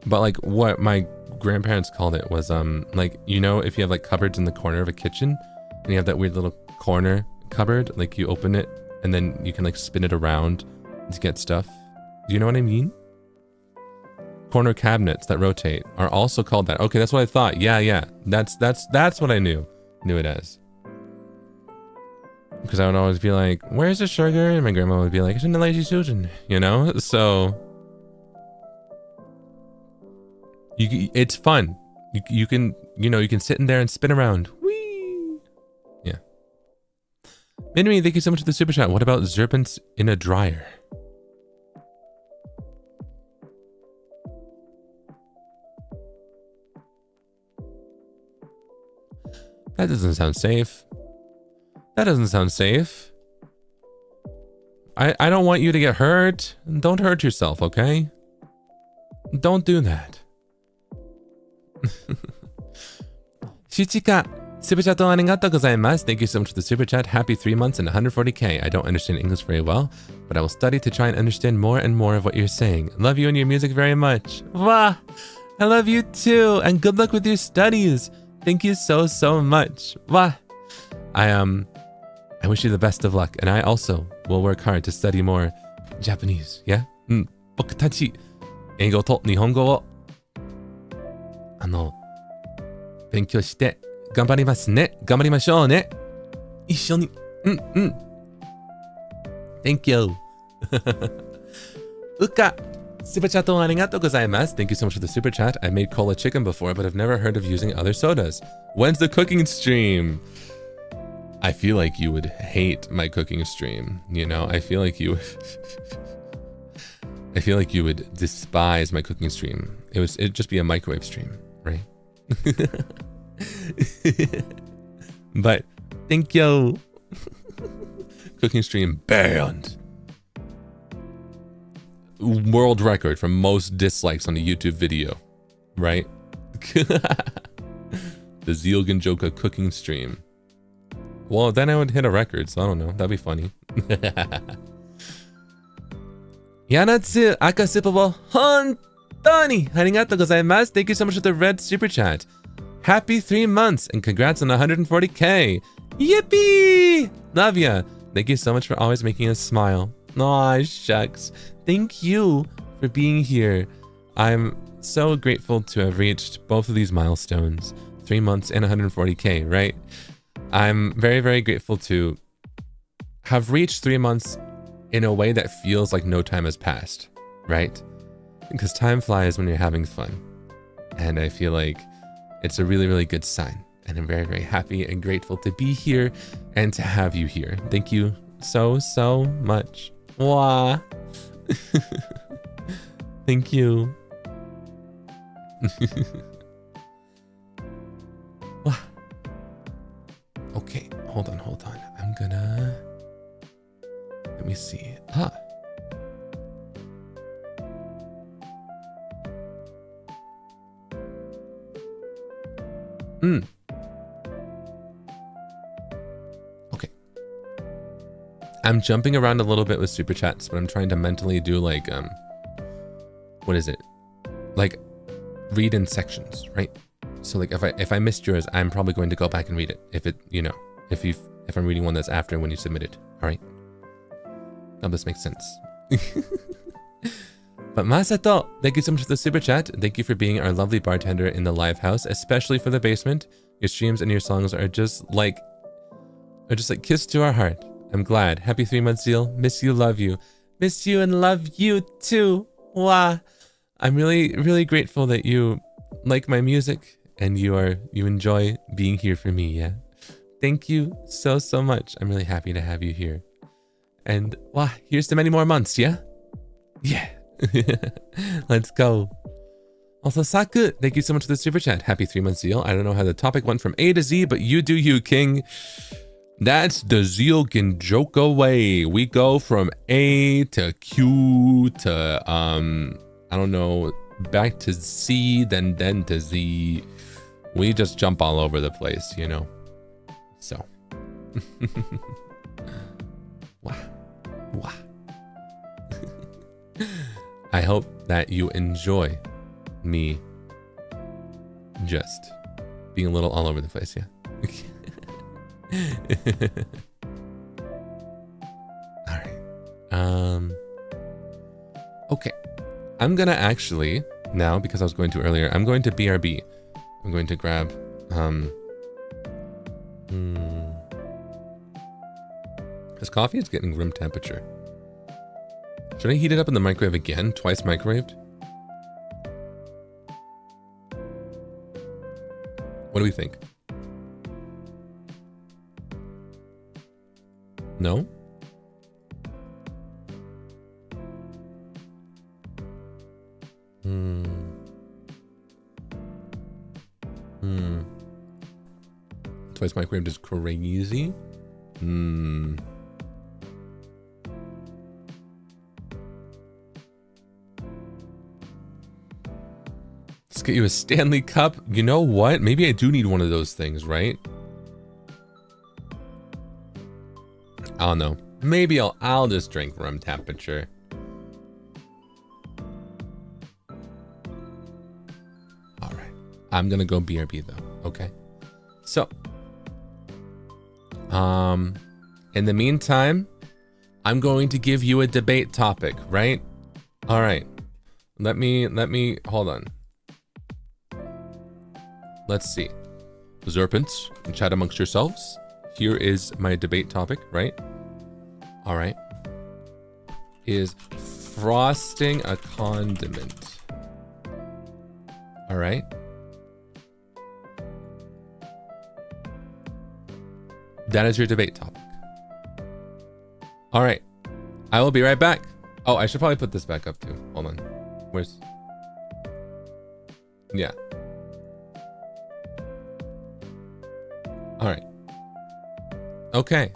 But like what my grandparents called it was like, you know, if you have like cupboards in the corner of a kitchen and you have that weird little corner cupboard, like you open it and then you can like spin it around to get stuff. Do you know what I mean? Corner cabinets that rotate are also called that. Okay, that's what I thought. Yeah. That's what I knew it as. Because I would always be like, where's the sugar? And my grandma would be like, it's in the lazy Susan, you know? So it's fun. You can, you know, you can sit in there and spin around. Whee! Yeah. Minmi, thank you so much for the super chat. What about serpents in a dryer? That doesn't sound safe. That doesn't sound safe. I don't want you to get hurt. Don't hurt yourself, okay? Don't do that. Shichika, super chat arigatou gozaimasu. Thank you so much for the super chat. Happy 3 months and 140k. I don't understand English very well, but I will study to try and understand more and more of what you're saying. Love you and your music very much. Wah! I love you too, and good luck with your studies. Thank you so much. Wah! I wish you the best of luck, and I also will work hard to study more Japanese, yeah? 僕たち、英語と日本語を、勉強して、頑張りますね。頑張りましょうね。一緒に。Thank you. Uka, super chat arigatou gozaimasu. Thank you so much for the super chat. I made cola chicken before, but I've never heard of using other sodas. When's the cooking stream? I feel like you would hate my cooking stream, you know? I feel like you would despise my cooking stream. It'd just be a microwave stream, right? But thank you. Cooking stream banned. World record for most dislikes on a YouTube video, right? The Zeal Ginjoka cooking stream. Well, then I would hit a record, so I don't know. That'd be funny. Yanatsu Akasipa wa hontoni arigatou gozaimasu. Thank you so much for the red super chat. Happy 3 months and congrats on 140k. Yippee! Love ya. Thank you so much for always making us smile. Aw, shucks. Thank you for being here. I'm so grateful to have reached both of these milestones. 3 months and 140k, right? I'm very, very grateful to have reached 3 months in a way that feels like no time has passed, right? Because time flies when you're having fun. And I feel like it's a really, really good sign. And I'm very, very happy and grateful to be here and to have you here. Thank you so, so much. Wah. Thank you. Okay, hold on. I'm gonna... Let me see. Okay. I'm jumping around a little bit with super chats, but I'm trying to mentally do like, what is it? Like, read in sections, right? So like if I missed yours, I'm probably going to go back and read it. If it, you know, if I'm reading one that's after when you submit it. All right. Now this makes sense. But Masato, thank you so much for the super chat. Thank you for being our lovely bartender in the live house, especially for the basement. Your streams and your songs are just like kiss to our heart. I'm glad. Happy 3 months, Zeal. Miss you, love you. Miss you and love you too. Wow. I'm really, really grateful that you like my music and you enjoy being here for me, yeah? Thank you so, so much. I'm really happy to have you here. And wow, here's to many more months, yeah? Yeah. Let's go. Also, Saku, thank you so much for the super chat. Happy 3 months, Zeal. I don't know how the topic went from A to Z, but you do you, King. That's the Zeal Ginjoka way. We go from A to Q to, I don't know, back to C, then to Z. We just jump all over the place, you know? So. Wow. Wow. I hope that you enjoy me just being a little all over the place, yeah. All right. Okay. I'm gonna actually now, because I was going to earlier, I'm going to BRB. I'm going to grab this coffee is getting room temperature. Should I heat it up in the microwave again? Twice microwaved? What do we think? No? Twice microwaved is crazy. Let's get you a Stanley Cup. You know what? Maybe I do need one of those things, right? I don't know. Maybe I'll just drink room temperature. All right. I'm gonna go BRB though. Okay. So, in the meantime, I'm going to give you a debate topic, right? All right. Let me hold on. Let's see. Zerpents, chat amongst yourselves. Here is my debate topic, right? All right. Is frosting a condiment? All right. That is your debate topic. All right. I will be right back. Oh, I should probably put this back up too. Hold on. Where's... Yeah. All right. Okay.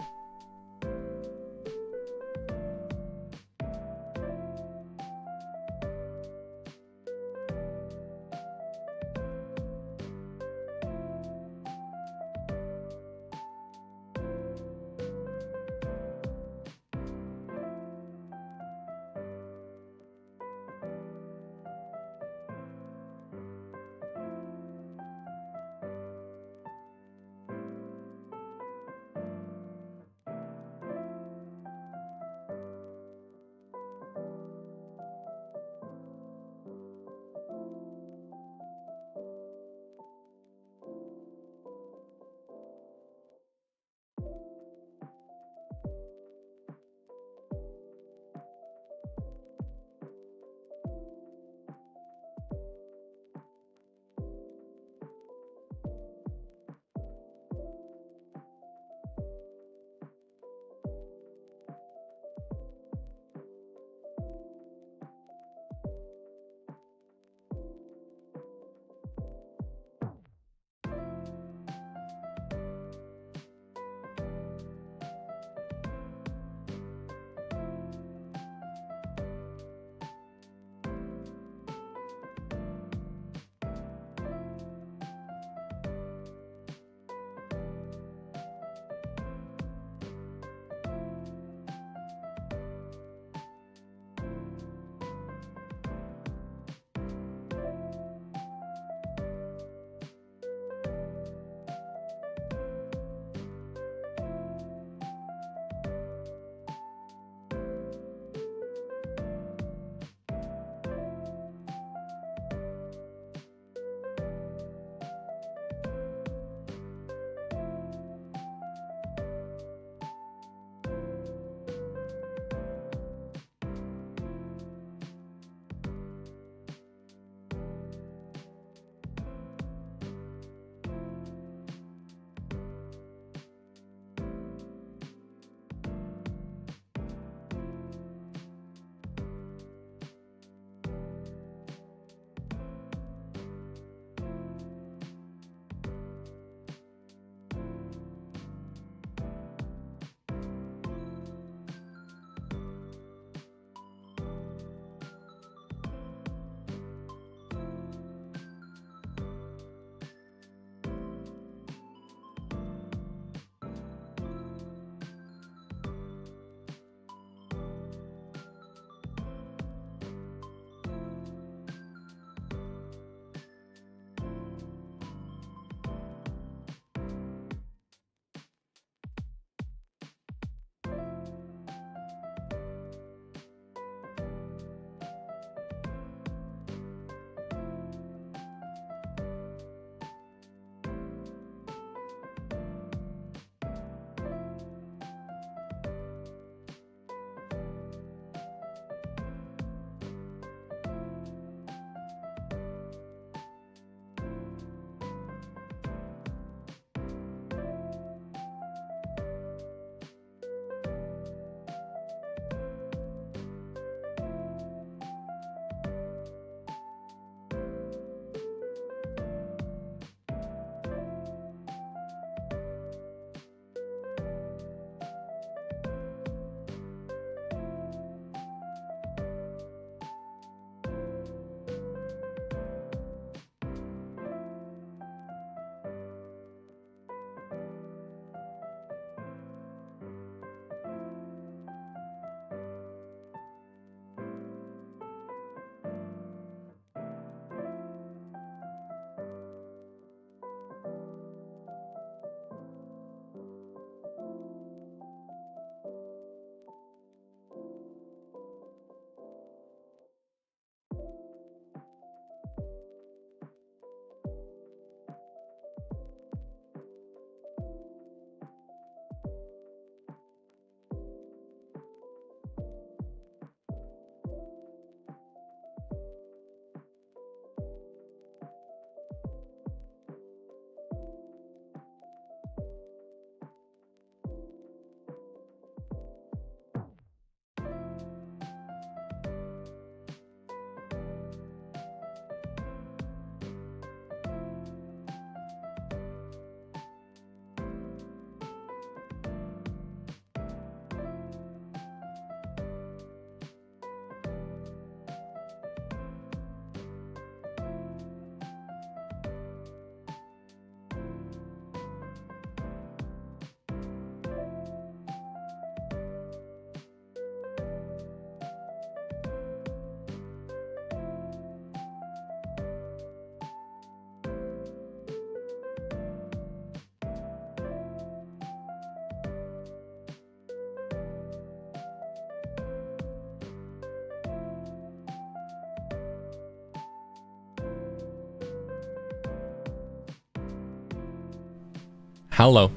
Hello.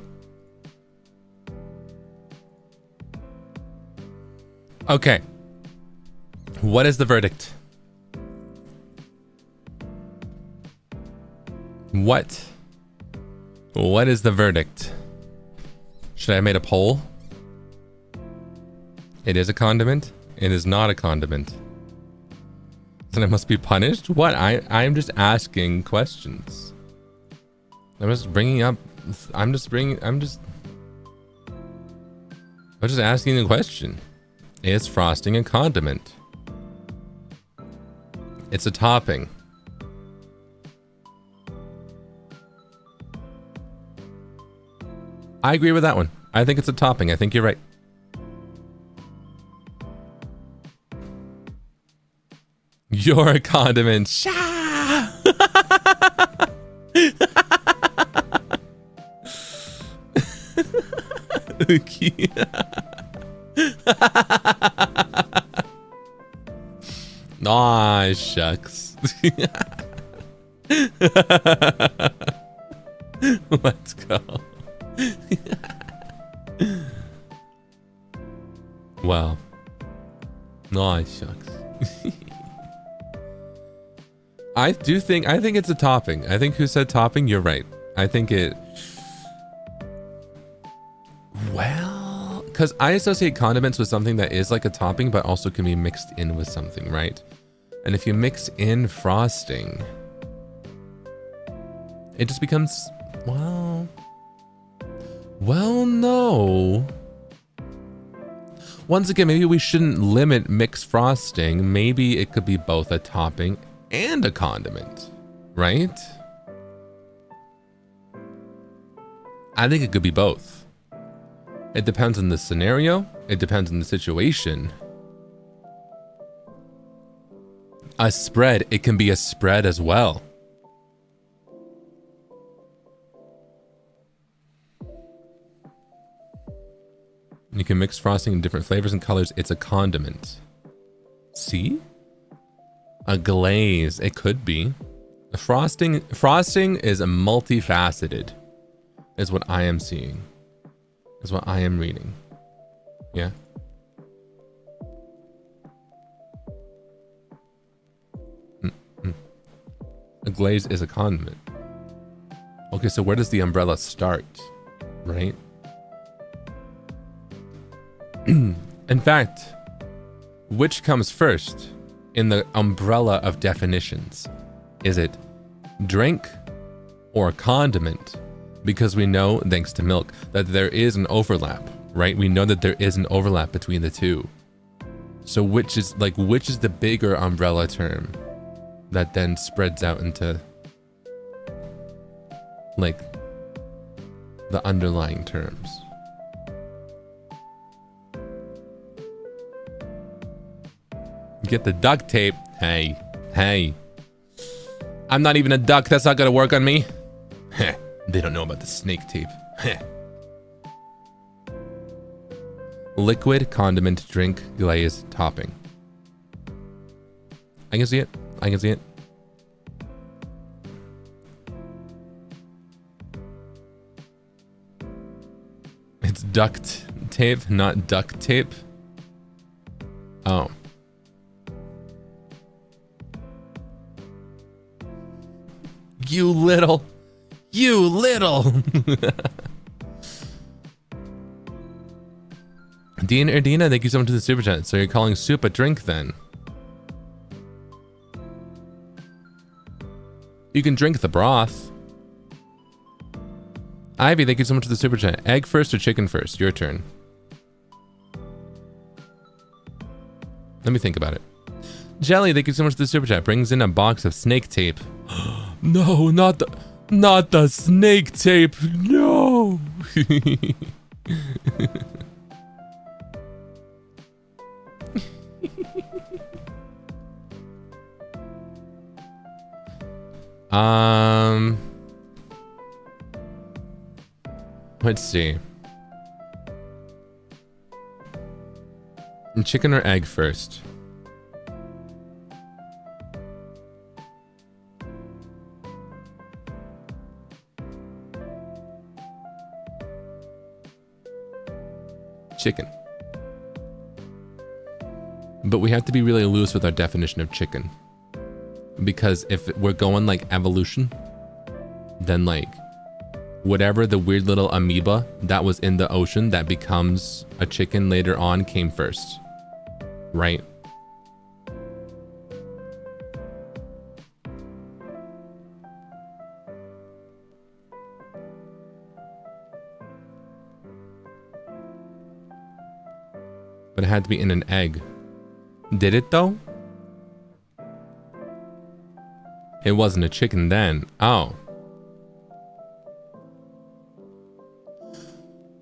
Okay. What is the verdict? What is the verdict? Should I have made a poll? It is a condiment. It is not a condiment. Then I must be punished? What? I'm just asking questions. I'm just bringing up. I'm just asking a question. Is frosting a condiment? It's a topping. I agree with that one. I think it's a topping. I think you're right. You're a condiment. Sha! Aw, shucks. Let's go. Wow. Aw, shucks. I think it's a topping. I think who said topping, you're right. I think it... Well... Because I associate condiments with something that is like a topping, but also can be mixed in with something, right? And if you mix in frosting, it just becomes... Well, no. Once again, maybe we shouldn't limit mixed frosting. Maybe it could be both a topping and a condiment, right? I think it could be both. It depends on the scenario. It depends on the situation. A spread, it can be a spread as well. You can mix frosting in different flavors and colors. It's a condiment. See? A glaze. It could be. Frosting is a multifaceted, is what I am seeing. Is what I am reading. Yeah. A glaze is a condiment. Okay, so where does the umbrella start? Right? In fact, which comes first in the umbrella of definitions? Is it drink or condiment? Because we know, thanks to milk, that there is an overlap, right? We know that there is an overlap between the two. So which is the bigger umbrella term that then spreads out into like the underlying terms? Get the duct tape. Hey. I'm not even a duck. That's not gonna work on me. Heh. They don't know about the snake tape. Heh. Liquid, condiment, drink, glaze, topping. I can see it. It's duct tape, not duct tape. Oh. You little. Dean or Dina, thank you so much for the super chat. So you're calling soup a drink then? You can drink the broth. Ivy, thank you so much for the super chat. Egg first or chicken first? Your turn. Let me think about it. Jelly, thank you so much for the super chat. Brings in a box of snake tape. No, not the snake tape. No. Let's see. Chicken or egg first? chicken. But we have to be really loose with our definition of chicken. Because if we're going like evolution, then like whatever the weird little amoeba that was in the ocean that becomes a chicken later on came first, right? But it had to be in an egg. Did it though? It wasn't a chicken then. Oh.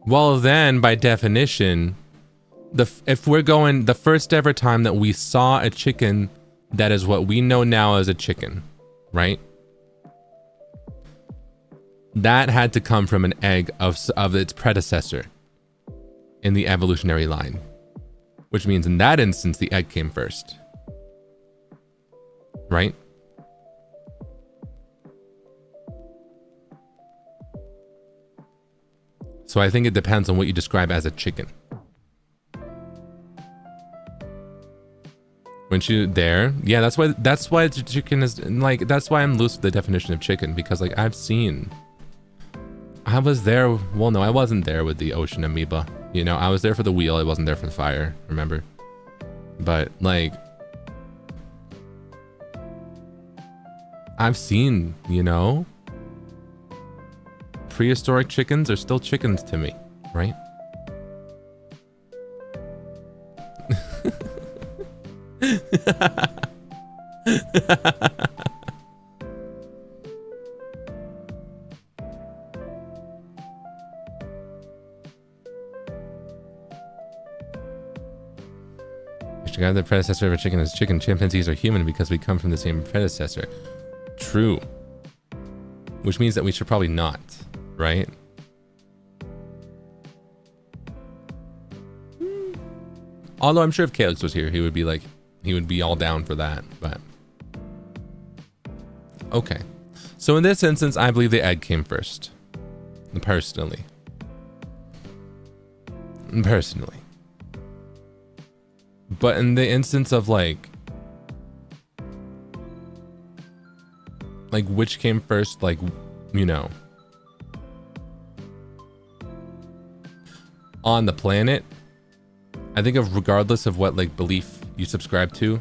Well then, by definition, if we're going the first ever time that we saw a chicken that is what we know now as a chicken, right? That had to come from an egg of its predecessor in the evolutionary line. Which means in that instance, the egg came first. Right? So I think it depends on what you describe as a chicken. Weren't you there? Yeah, that's why chicken is like, that's why I'm loose with the definition of chicken, because like I was there. Well, no, I wasn't there with the ocean amoeba. You know, I was there for the wheel. I wasn't there for the fire, remember? But like, I've seen, you know, prehistoric chickens are still chickens to me, right? The predecessor of a chicken is chicken. Chimpanzees are human because we come from the same predecessor. True. Which means that we should probably not, right? Although I'm sure if Calyx was here, he would be all down for that, but okay. So in this instance, I believe the egg came first. Personally. But in the instance of like which came first, like, you know, on the planet, I think of regardless of what like belief you subscribe to,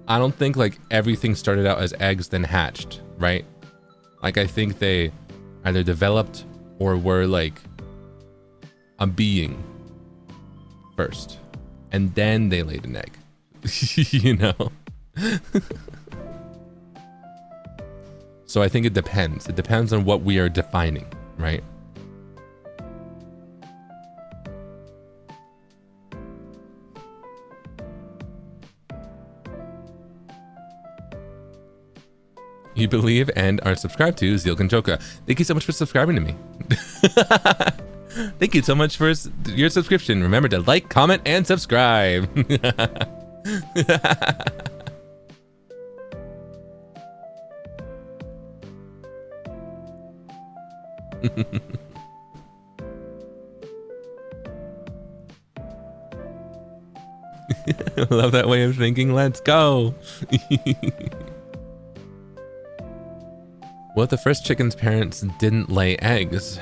I don't think like everything started out as eggs then hatched, right? Like I think they either developed or were like a being first. And then they laid an egg, you know? So I think it depends. It depends on what we are defining, right? You believe and are subscribed to Zeal Ginjoka. Thank you so much for subscribing to me. Thank you so much for your subscription. Remember to like, comment, and subscribe. I love that way of thinking. Let's go. What if the first chicken's parents didn't lay eggs?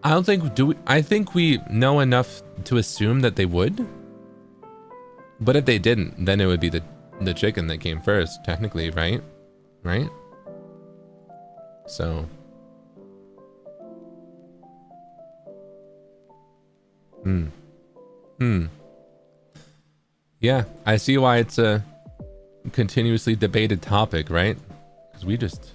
I think we know enough to assume that they would. But if they didn't, then it would be the chicken that came first, technically, right? Right? So. Yeah, I see why it's a continuously debated topic, right? Because we just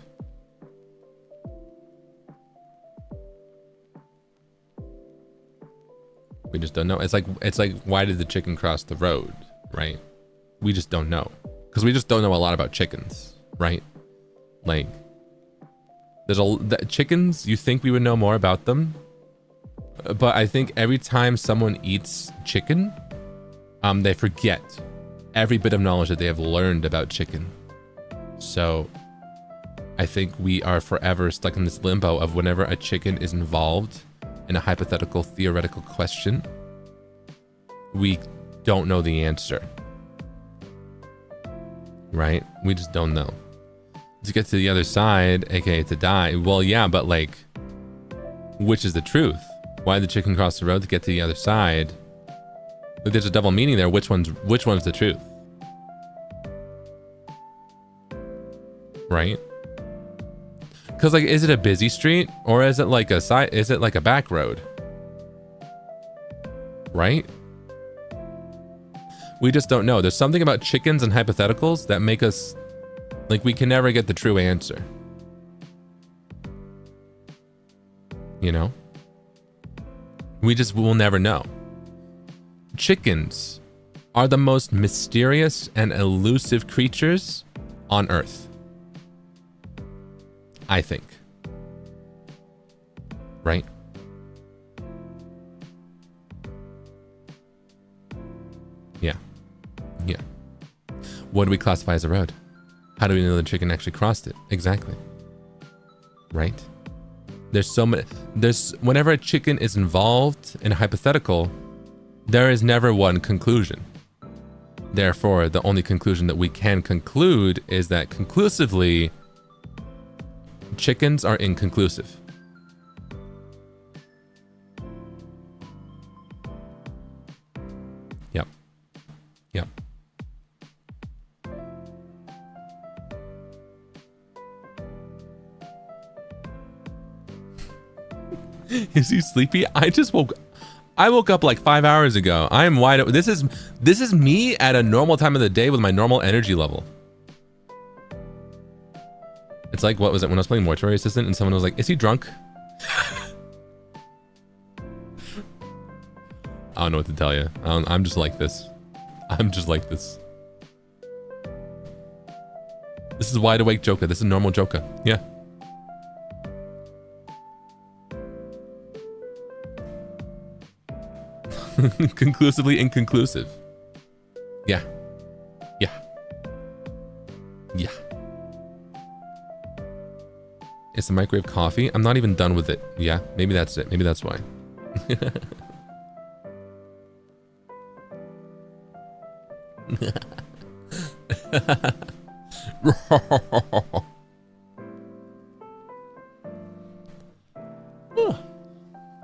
don't know. It's like why did the chicken cross the road, right? We just don't know, because we just don't know a lot about chickens, right? Like there's chickens, you think we would know more about them, but I think every time someone eats chicken, they forget every bit of knowledge that they have learned about chicken. So I think we are forever stuck in this limbo of whenever a chicken is involved in a hypothetical theoretical question, we don't know the answer. Right? We just don't know. To get to the other side, aka to die, well, yeah, but like, which is the truth? Why did the chicken cross the road to get to the other side? Like, there's a double meaning there. Which one's the truth? Right? Because like, is it a busy street or is it like a side? Is it like a back road? Right? We just don't know. There's something about chickens and hypotheticals that make us like we can never get the true answer. You know? We just will never know. Chickens are the most mysterious and elusive creatures on Earth. I think. Right? Yeah. Yeah. What do we classify as a road? How do we know the chicken actually crossed it? Exactly. Right? There's so many. Whenever a chicken is involved in a hypothetical, there is never one conclusion. Therefore, the only conclusion that we can conclude is that conclusively, chickens are inconclusive. Yep. Yep. Is he sleepy? I woke up like 5 hours ago. I am wide open. This is me at a normal time of the day with my normal energy level. It's like, what was it when I was playing Mortuary Assistant and someone was like, is he drunk? I don't know what to tell you. I'm just like this. I'm just like this. This is wide awake Joka. This is normal Joka. Yeah. Conclusively inconclusive. Yeah. Yeah. Yeah. It's the microwave coffee. I'm not even done with it. Yeah, maybe that's it. Maybe that's why.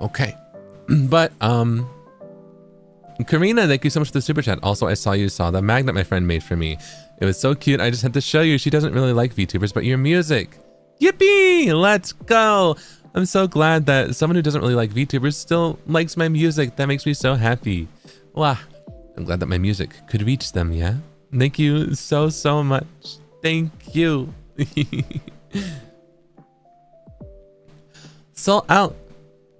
Okay. But Karina, thank you so much for the super chat. Also, I saw the magnet my friend made for me. It was so cute. I just had to show you. She doesn't really like VTubers, but your music. Yippee! Let's go! I'm so glad that someone who doesn't really like VTubers still likes my music. That makes me so happy. Wow. I'm glad that my music could reach them, yeah? Thank you so much. Thank you. Sold out.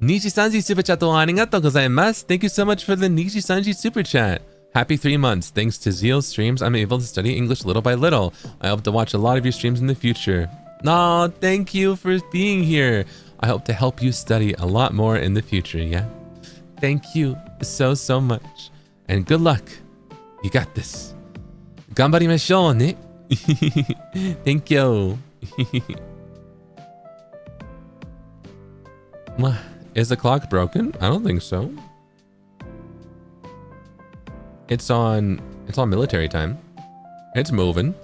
NIJISANJI super chat o arigatou gozaimasu. Thank you so much for the NIJISANJI super chat. Happy 3 months. Thanks to Zeal streams, I'm able to study English little by little. I hope to watch a lot of your streams in the future. No, thank you for being here. I hope to help you study a lot more in the future, yeah? Thank you so much. And good luck. You got this. Ganbarimashou ne. Thank you. Is the clock broken? I don't think so. It's on military time. It's moving.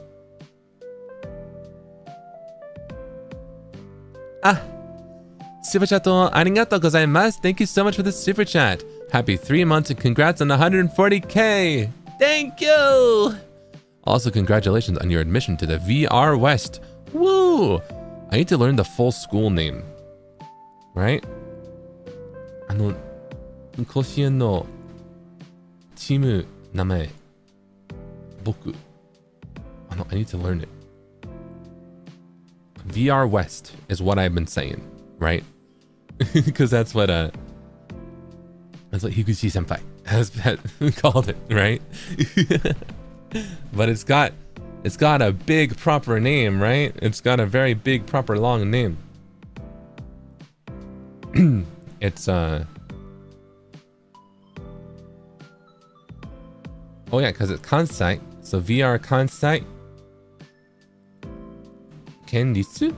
Super chat o arigatou gozaimasu. Thank you so much for the super chat. Happy 3 months and congrats on 140k. Thank you. Also, congratulations on your admission to the VR West. Woo! I need to learn the full school name. Right? 甲子園のチーム名前僕I need to learn it. VR West is what I've been saying, right? Because that's what Higuchi senpai has called it, right? But it's got a big proper name, right? It's got a very big proper long name. It's oh yeah, because it's Kansai. So VR Kansai. 県立?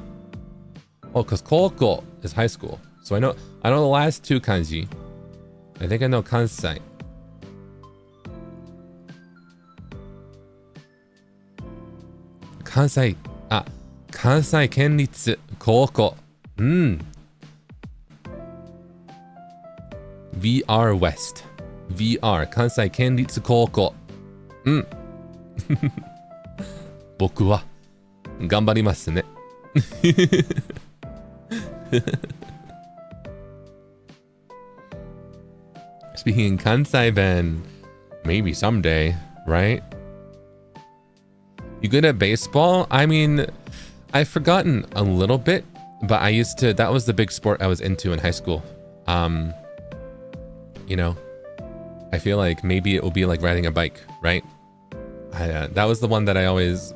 Oh, because 高校 is high school. So I know the last two kanji. I think I know Kansai. Kansai. Ah, Kansai 県立高校. VR West. VR 関西県立高校。僕は頑張りますね。Speaking in Kansai Ben, maybe someday, right? You good at baseball? I mean, I've forgotten a little bit, but that was the big sport I was into in high school. You know, I feel like maybe it will be like riding a bike, right? That was the one that I always,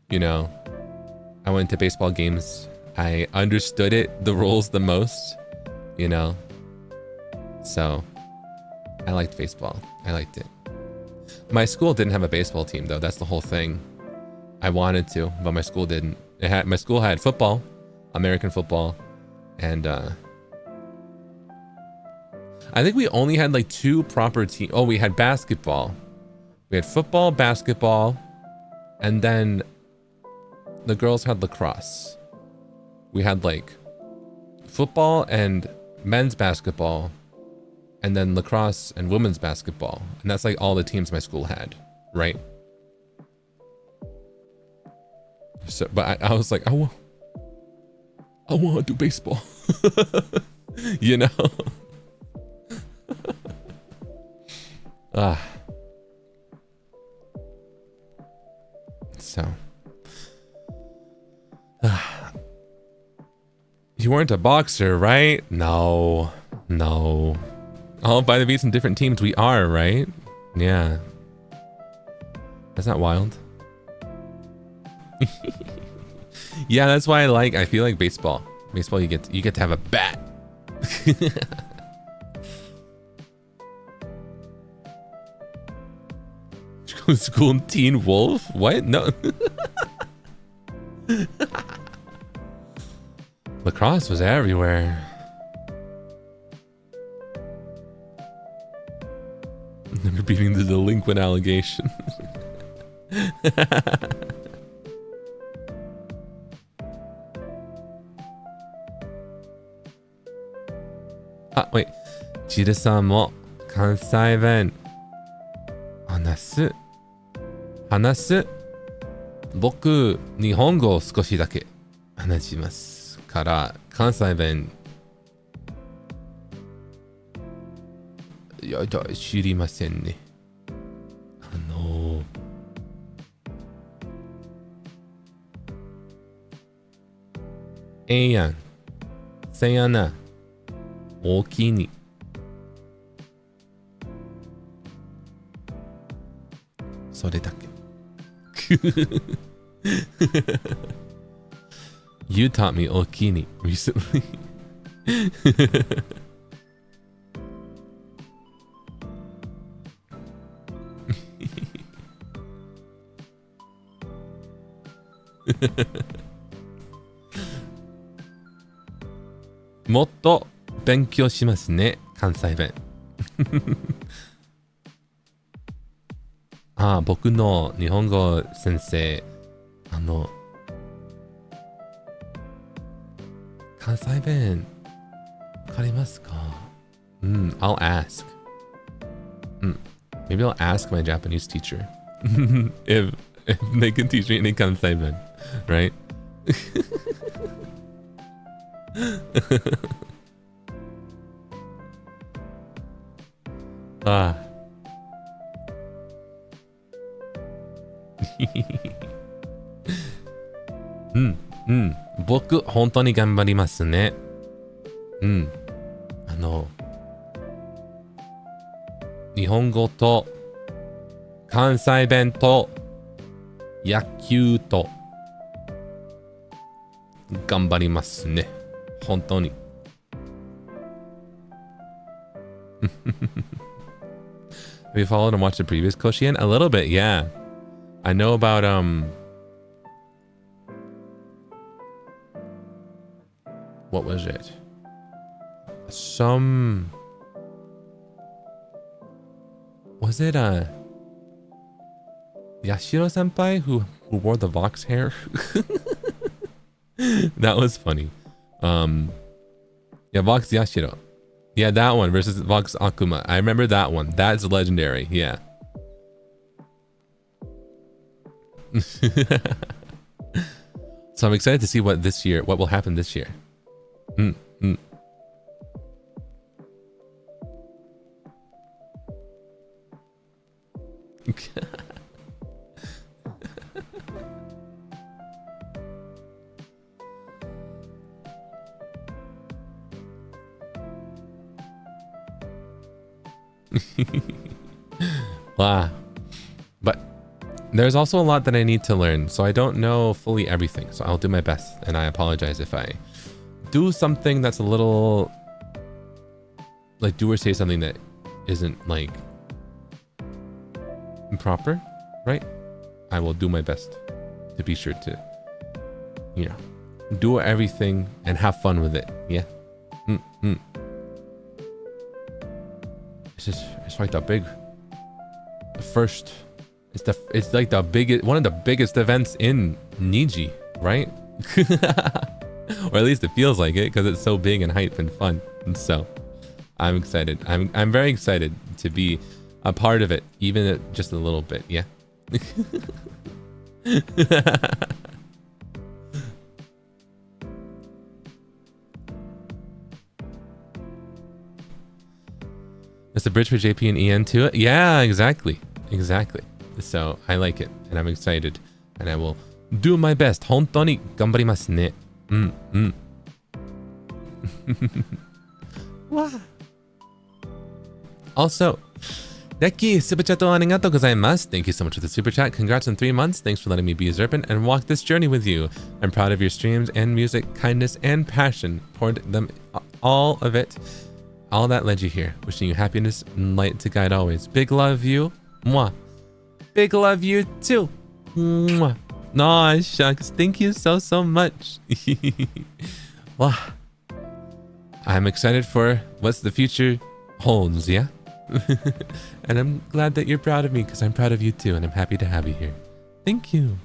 you know, I went to baseball games. I understood the rules the most, you know. So I liked baseball. I liked it. My school didn't have a baseball team though. That's the whole thing. I wanted to, but my school didn't. My school had football, American football, and I think we only had like two proper teams. Oh, we had basketball. We had football, basketball, and then the girls had lacrosse. We had like football and men's basketball, and then lacrosse and women's basketball. And that's like all the teams my school had, right? So, but I was like, I want to do baseball. You know? So you weren't a boxer, right? No. All by the beats in different teams we are, right? Yeah. That's not wild. Yeah, that's why I feel like baseball. Baseball, you get to have a bat. School Teen Wolf? What? No. Lacrosse was everywhere. Never beating the delinquent allegation. Wait. ジルさんも関西弁話す。僕、日本語を少しだけ話しますから、関西弁、いや、知りませんね。ええやん。せやな。大きいに。それだけ。You taught me 大きいに recently.もっと勉強しますね、関西弁。僕の日本語先生、関西弁わかりますか？I'll ask. Maybe I'll ask my Japanese teacher if they can teach me any 関西弁, right?僕本当に頑張りますね。日本語と関西弁と野球と頑張りますね。本当に。Have you followed and watched the previous Koshien? A little bit, yeah. I know about What was it? Some... Was it Yashiro senpai who wore the Vox hair? That was funny. Yeah, Vox Yashiro. Yeah, that one versus Vox Akuma. I remember that one. That's legendary. Yeah. So I'm excited to see what will happen this year. Wow. But there's also a lot that I need to learn, so I don't know fully everything. So I'll do my best, and I apologize if I do something that's a little like do or say something that isn't like proper, right? I will do my best to be sure to, you know, do everything and have fun with it. Yeah. It's like the big first. It's like the biggest, one of the biggest events in Niji, right? Or at least it feels like it because it's so big and hype and fun. And so I'm excited. I'm very excited to be a part of it, even just a little bit. Yeah. It's a bridge for JP and EN too. Yeah, exactly. So I like it, and I'm excited, and I will do my best. 本当に頑張りますね。Also, Neki, super chat arigatou gozaimasu. Thank you so much for the super chat. Congrats on 3 months. Thanks for letting me be a Zerpin and walk this journey with you. I'm proud of your streams and music, kindness, and passion. Poured them, all of it. All that led you here. Wishing you happiness and light to guide always. Big love you. Mwah. Big love you too. Mwah. Aw, shucks. Thank you so much. Wow. I'm excited for what the future holds, yeah? And I'm glad that you're proud of me because I'm proud of you too, and I'm happy to have you here. Thank you.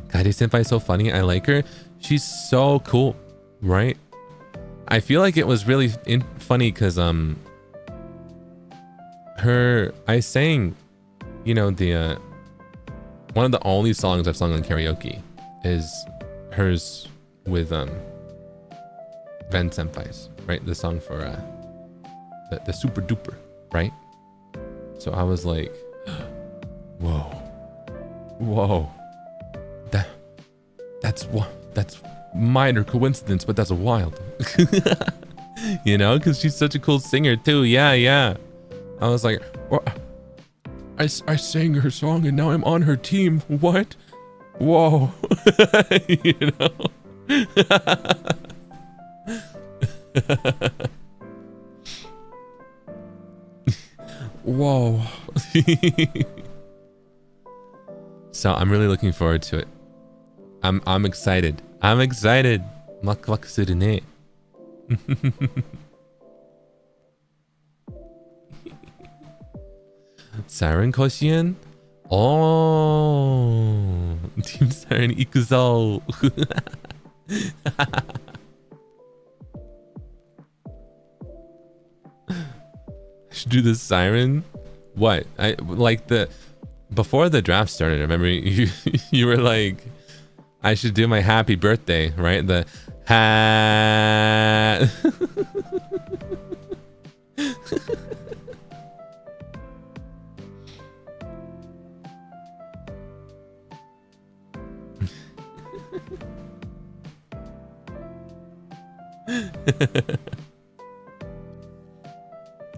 Kaede senpai is so funny. I like her. She's so cool, right? I feel like it was really funny because I sang, you know, the one of the only songs I've sung on karaoke is hers with Van Senpai's, right? The song for the Super Duper, right? So I was like, whoa, that's minor coincidence, but that's wild. You know, because she's such a cool singer too. Yeah. I was like, well, I sang her song and now I'm on her team. What? Whoa. You know? Whoa. So I'm really looking forward to it. I'm excited. Wak wak suru ne. Siren Koshien? Oh, Team Siren ikuzo. Should do the siren. What? I like before the draft started. I remember you were like, I should do my happy birthday, right? The hat.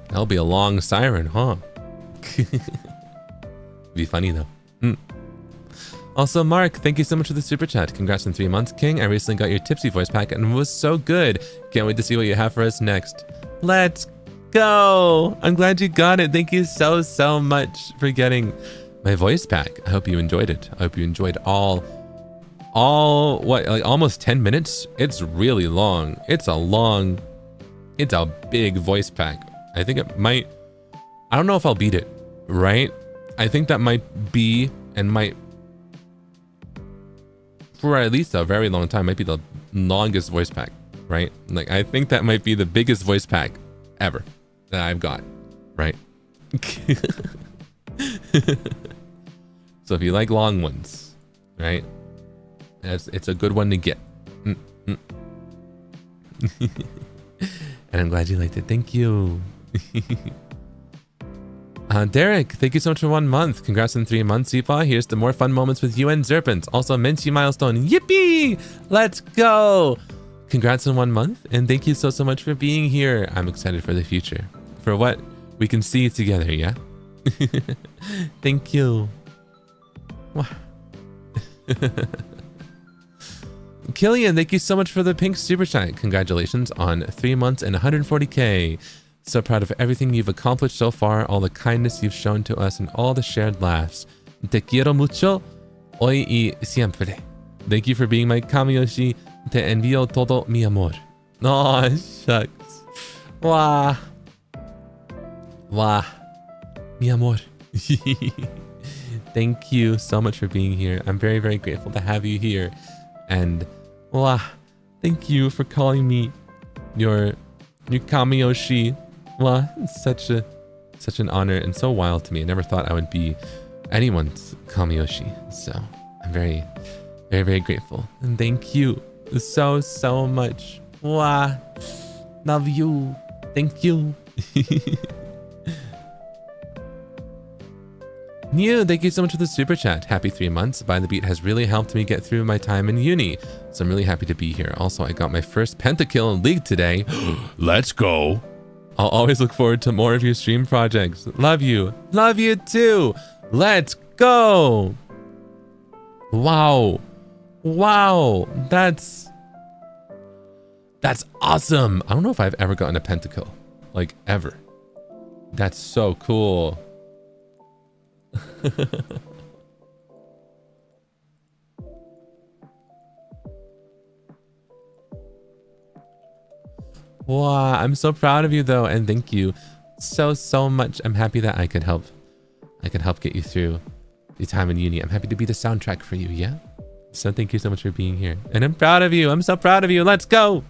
That'll be a long siren, huh? Be funny though. Also, Mark, thank you so much for the super chat. Congrats on 3 months, King. I recently got your Tipsy voice pack and it was so good. Can't wait to see what you have for us next. Let's go. I'm glad you got it. Thank you so much for getting my voice pack. I hope you enjoyed it. I hope you enjoyed all what, like almost 10 minutes? It's really long. It's a big voice pack. I think it might, I don't know if I'll beat it, right? I think that might be, and might, for at least a very long time, might be the longest voice pack, right? Like, I think that might be the biggest voice pack ever that I've got, right? So if you like long ones, right? It's a good one to get. And I'm glad you liked it. Thank you. Derek, thank you so much for 1 month. Congrats on 3 months, Seepaw. Here's to more fun moments with you and Zerpent. Also, Minty milestone. Yippee! Let's go! Congrats on 1 month, and thank you so much for being here. I'm excited for the future. For what we can see together, yeah? Thank you. Killian, thank you so much for the pink super chat. Congratulations on 3 months and 140k. So proud of everything you've accomplished so far, all the kindness you've shown to us, and all the shared laughs. Te quiero mucho, hoy y siempre. Thank you for being my Kamiyoshi. Te envío todo mi amor. Aw, shucks. Wah. Wah. Mi amor. Thank you so much for being here. I'm very, very grateful to have you here. And, wah, thank you for calling me your Kamiyoshi. Well, it's such an honor and so wild to me. I never thought I would be anyone's Kamiyoshi. So I'm very, very, very grateful. And thank you so much. Wow. Love you. Thank you. New, thank you so much for the super chat. Happy 3 months. By the Beat has really helped me get through my time in uni. So I'm really happy to be here. Also, I got my first pentakill in League today. Let's go. I'll always look forward to more of your stream projects. Love you. Love you too. Let's go. Wow. Wow. That's awesome. I don't know if I've ever gotten a pentakill. Like, ever. That's so cool. Wow, I'm so proud of you though, and thank you so much. I'm happy that I could help get you through the time in uni. I'm happy to be the soundtrack for you, yeah? So thank you so much for being here. And I'm proud of you. I'm so proud of you. Let's go.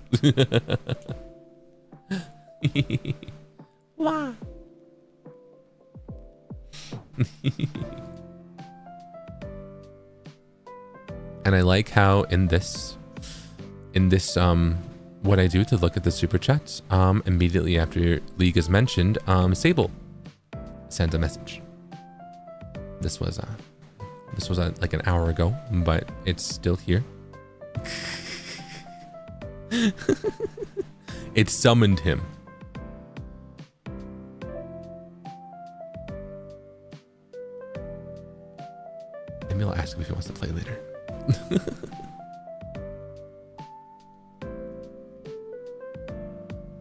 Wow. And I like how in this what I do to look at the super chats, immediately after League is mentioned, Sable sent a message. This was like an hour ago, but it's still here. It summoned him. Maybe I'll ask him if he wants to play later.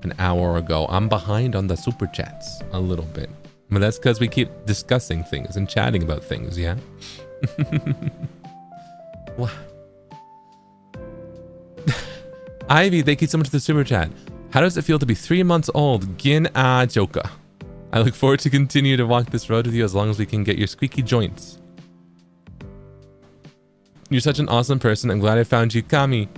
An hour ago. I'm behind on the super chats a little bit. But that's because we keep discussing things and chatting about things, yeah? Wow. Ivy, thank you so much for the super chat. How does it feel to be 3 months old? Ginjoka. I look forward to continue to walk this road with you as long as we can get your squeaky joints. You're such an awesome person. I'm glad I found you, Kami.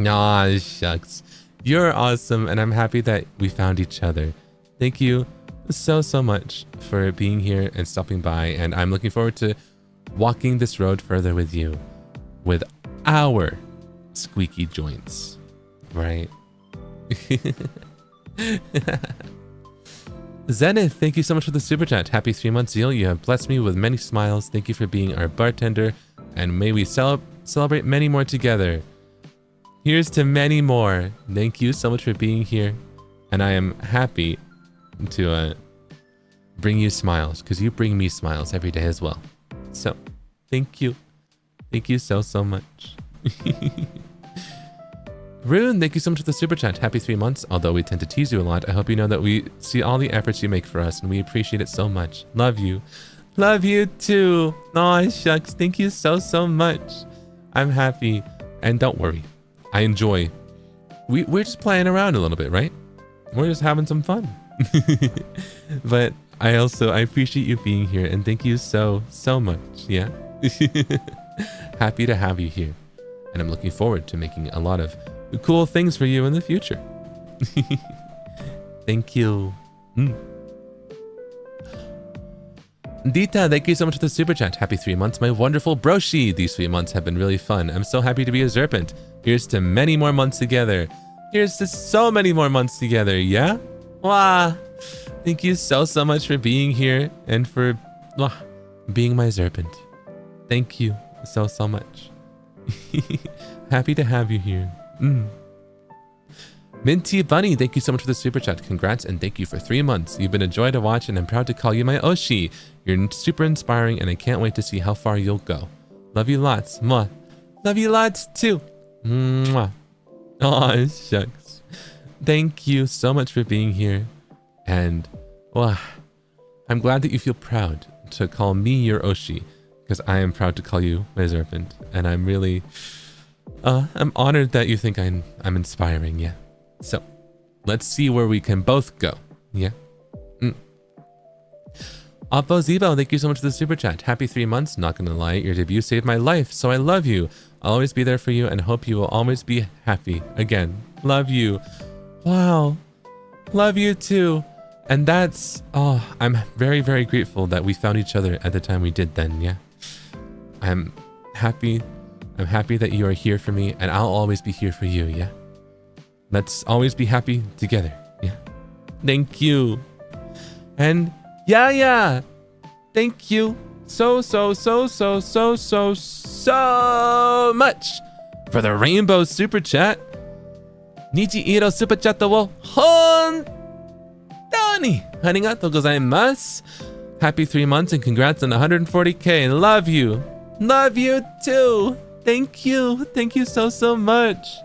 Aw, shucks. You're awesome, and I'm happy that we found each other. Thank you so much for being here and stopping by, and I'm looking forward to walking this road further with you, with our squeaky joints, right? Zenith, thank you so much for the super chat. Happy 3 months, Zeal. You have blessed me with many smiles. Thank you for being our bartender, and may we celebrate many more together. Here's to many more. Thank you so much for being here, and I am happy to bring you smiles, because you bring me smiles every day as well. So, thank you. Thank you so much. Rune, thank you so much for the super chat. Happy 3 months. Although we tend to tease you a lot, I hope you know that we see all the efforts you make for us, and we appreciate it so much. Love you. Love you too. Aw, shucks. Thank you so much. I'm happy. And don't worry. I enjoy. We're just playing around a little bit, right? We're just having some fun. But I appreciate you being here. And thank you so much. Yeah. Happy to have you here. And I'm looking forward to making a lot of cool things for you in the future. Thank you. Dita, thank you so much for the super chat. Happy 3 months, my wonderful broshi. These 3 months have been really fun. I'm so happy to be a Serpent. Here's to many more months together. Here's to so many more months together, yeah? Wow. Thank you so much for being here and for being my Serpent. Thank you so much. Happy to have you here. Minty Bunny, thank you so much for the super chat. Congrats and thank you for 3 months. You've been a joy to watch and I'm proud to call you my Oshi. You're super inspiring and I can't wait to see how far you'll go. Love you lots. Mwah. Love you lots too. Mwah. Aw, shucks. Thank you so much for being here. And I'm glad that you feel proud to call me your Oshi, because I am proud to call you my Serpent. And I'm really, I'm honored that you think I'm inspiring, yeah. So, let's see where we can both go, yeah? Oppo Zebo, thank you so much for the super chat. Happy 3 months, not gonna lie, your debut saved my life, so I love you. I'll always be there for you and hope you will always be happy. Again, love you. Wow, love you too. And that's, I'm very, very grateful that we found each other at the time we did then, yeah? I'm happy that you are here for me and I'll always be here for you, yeah? Let's always be happy together, yeah? Thank you. And yeah, thank you so much for the rainbow super chat. Nichihiro super chat wo hontoni arigatou gozaimasu. Happy 3 months and congrats on 140k. Love you. Love you too. Thank you. Thank you so much.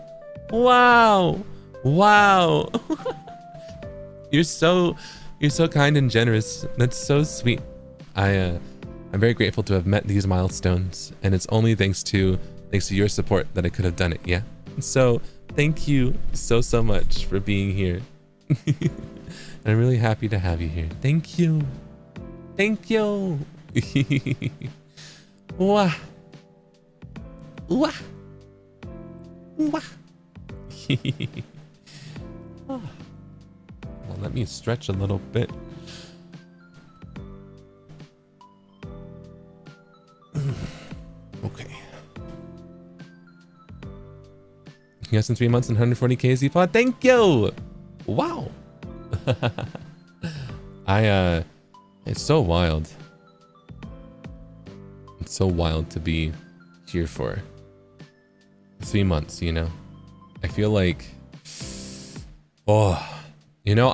Wow. You're so kind and generous. That's so sweet. I'm very grateful to have met these milestones, and it's only thanks to your support that I could have done it, yeah? So thank you so much for being here. I'm really happy to have you here. Thank you. Wah. Well, let me stretch a little bit. Okay. Yes, in 3 months and 140k Z-Pod. Thank you. Wow. It's so wild. It's so wild to be here for 3 months, you know? I feel like,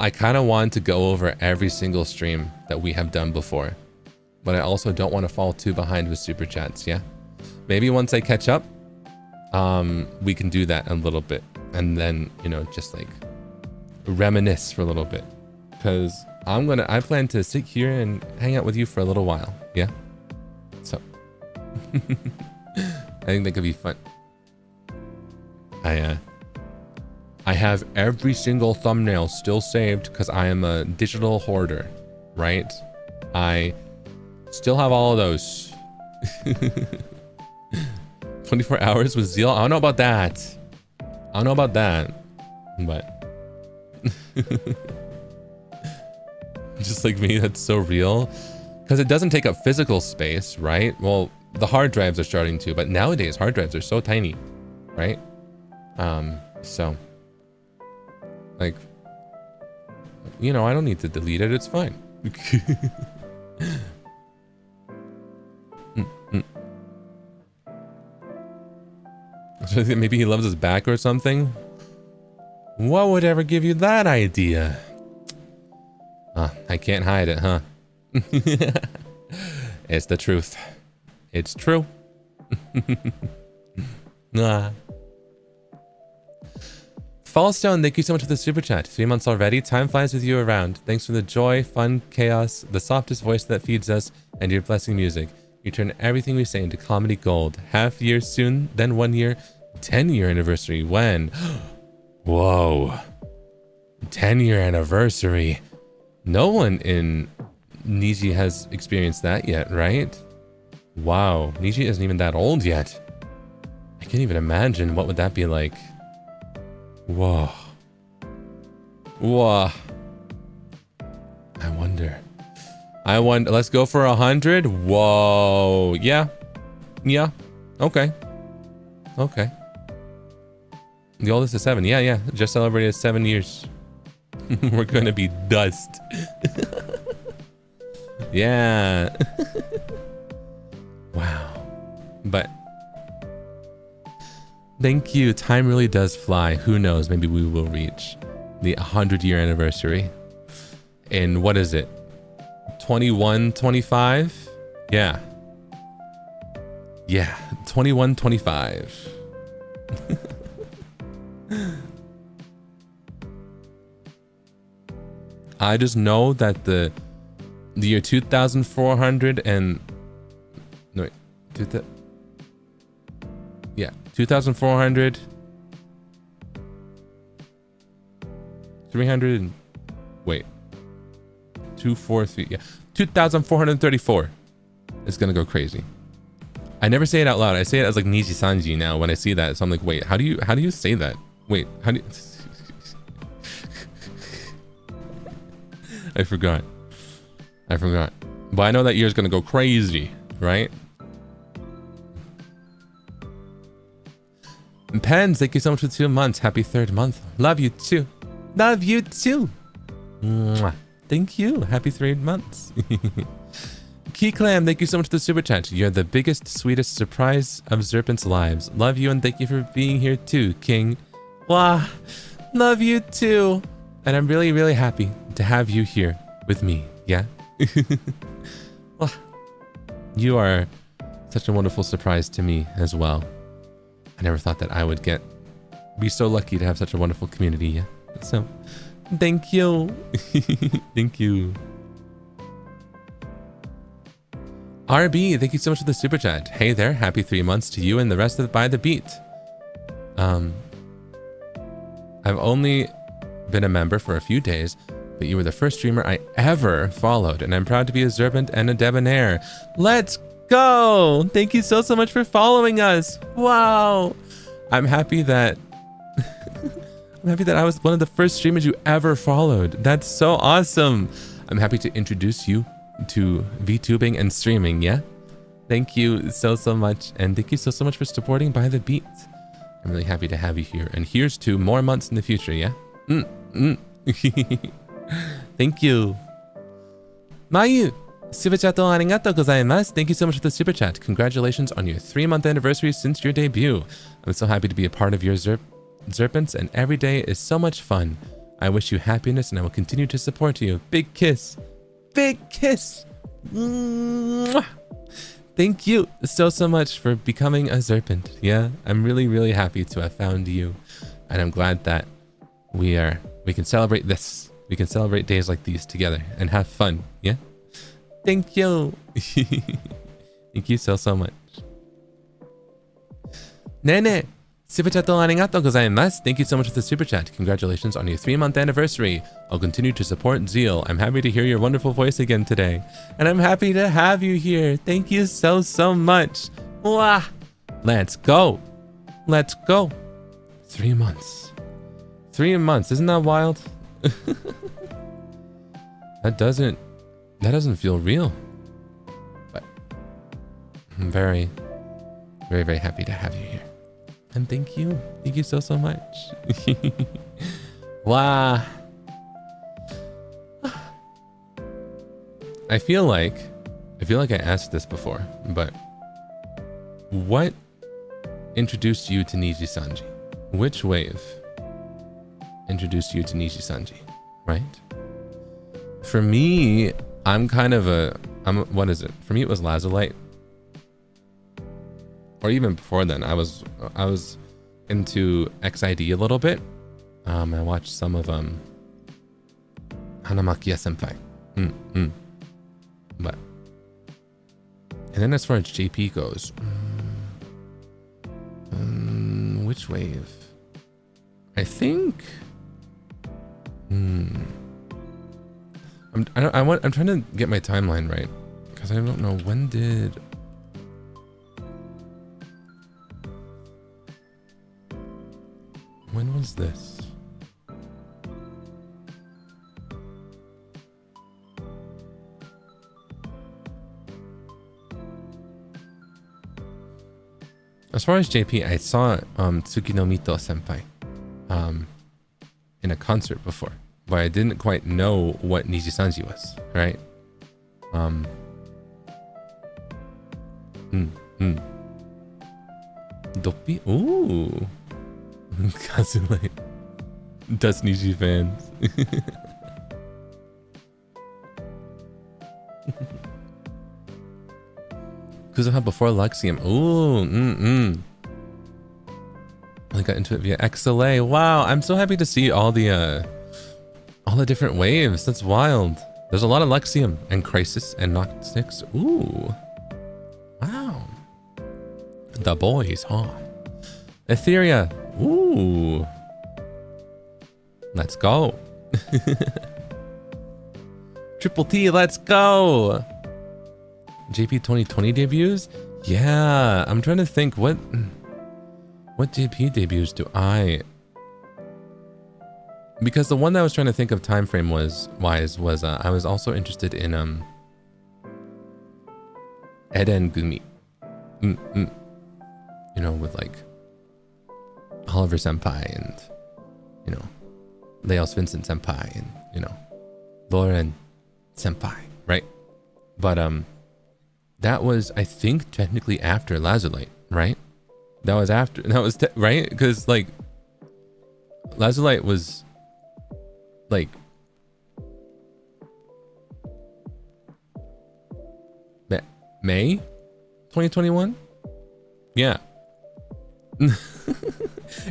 I kind of want to go over every single stream that we have done before, but I also don't want to fall too behind with super chats, yeah? Maybe once I catch up, we can do that a little bit, and then, just like reminisce for a little bit, because I plan to sit here and hang out with you for a little while, yeah? So, I think that could be fun. I have every single thumbnail still saved because I am a digital hoarder, right? I still have all of those. 24 hours with Zeal? I don't know about that. But just like me, that's so real. Because it doesn't take up physical space, right? Well, the hard drives are starting to, but nowadays hard drives are so tiny, right? So, like, I don't need to delete it. It's fine. Maybe he loves his back or something. What would ever give you that idea? I can't hide it, huh? It's the truth. It's true. Fallstone, thank you so much for the super chat. 3 months already. Time flies with you around. Thanks for the joy, fun, chaos, the softest voice that feeds us, and your blessing music. You turn everything we say into comedy gold. Half year soon, then 1 year, 10-year anniversary. When? Whoa. 10-year anniversary. No one in Niji has experienced that yet, right? Wow, Niji isn't even that old yet. I can't even imagine what would that be like. Whoa. Whoa. I wonder. Let's go for 100. Whoa. Yeah. Yeah. Okay. Okay. The oldest is 7. Yeah. Just celebrated 7 years. We're gonna be dust. Yeah. Wow. But thank you. Time really does fly. Who knows? Maybe we will reach the 100-year anniversary. In what is it? 21, 25? Yeah. Yeah. 21, 25. I just know that the year 2400 and no wait, 2400 300 and wait 243 yeah 2434 is gonna go crazy. I never say it out loud. I say it as like NIJISANJI now when I see that. So I'm like, wait, how do you say that? Wait, how do you I forgot. But I know that year's gonna go crazy, right? And Pens, thank you so much for 2 months. Happy 3rd month. Love you too. Love you too. Mwah. Thank you. Happy 3 months. Key Clam, thank you so much for the super chat. You're the biggest, sweetest surprise of Zerpent's lives. Love you and thank you for being here too, King. Wow. Love you too. And I'm really, really happy to have you here with me. Yeah. Well, you are such a wonderful surprise to me as well. I never thought that I would be so lucky to have such a wonderful community. Yeah. So, thank you. Thank you. RB, thank you so much for the super chat. Hey there, happy 3 months to you and the rest of By the Beat. I've only been a member for a few days, but you were the first streamer I ever followed, and I'm proud to be a Zerpent and a Debonair. Let's go! Thank you so much for following us. Wow! I'm happy that I was one of the first streamers you ever followed. That's so awesome. I'm happy to introduce you to VTubing and streaming, yeah? Thank you so much, and thank you so much for supporting By the Beat. I'm really happy to have you here, and here's to more months in the future, yeah? Thank you. Mayu, super chat arigatou gozaimasu. Thank you so much for the super chat. Congratulations on your 3-month anniversary since your debut. I'm so happy to be a part of your Zerpents, and every day is so much fun. I wish you happiness, and I will continue to support you. Big kiss. Big kiss. Mwah. Thank you so much for becoming a Zerpent. Yeah, I'm really, really happy to have found you, and I'm glad that we can celebrate this. We can celebrate days like these together and have fun. Yeah. Thank you. Thank you so much. Nene, super chat arigatou gozaimasu. Thank you so much for the super chat. Congratulations on your 3-month anniversary. I'll continue to support Zeal. I'm happy to hear your wonderful voice again today, and I'm happy to have you here. Thank you so much. Wow. Let's go. Let's go. 3 months. 3 months. Isn't that wild? That doesn't feel real. But I'm very, very, very happy to have you here. And thank you. Thank you so much. Wow. I feel like I asked this before, but what introduced you to Nijisanji? Which wave introduced you to Nijisanji, right? For me, what is it? For me, it was Lazulite. Or even before then, I was into XID a little bit. I watched some of Hanamakiya Senpai. But And then as far as JP goes, which wave? I think. I'm trying to get my timeline right because I don't know when was this? As far as JP, I saw Tsukinomito senpai in a concert before, but I didn't quite know what NIJISANJI was, right? Doppi? Ooh. Kazulei. Dust Niji fans. Kuzuha before Luxium. Ooh, I got into it via XLA. Wow, I'm so happy to see all the different waves. That's wild. There's a lot of Luxium and Crisis and Noct 6. Ooh. Wow. The boys, huh? Etheria. Ooh. Let's go. Triple T, let's go. JP 2020 debuts? Yeah, I'm trying to think what JP debuts do I... Because the one that I was trying to think of time frame was I was also interested in Eden Gumi. You know, with like Oliver Senpai and, you know, Leos Vincent Senpai and, you know, Lauren Senpai, right? But that was, I think, technically after Lazulite, right? That was after, right? Because like Lazulite was like May 2021. Yeah.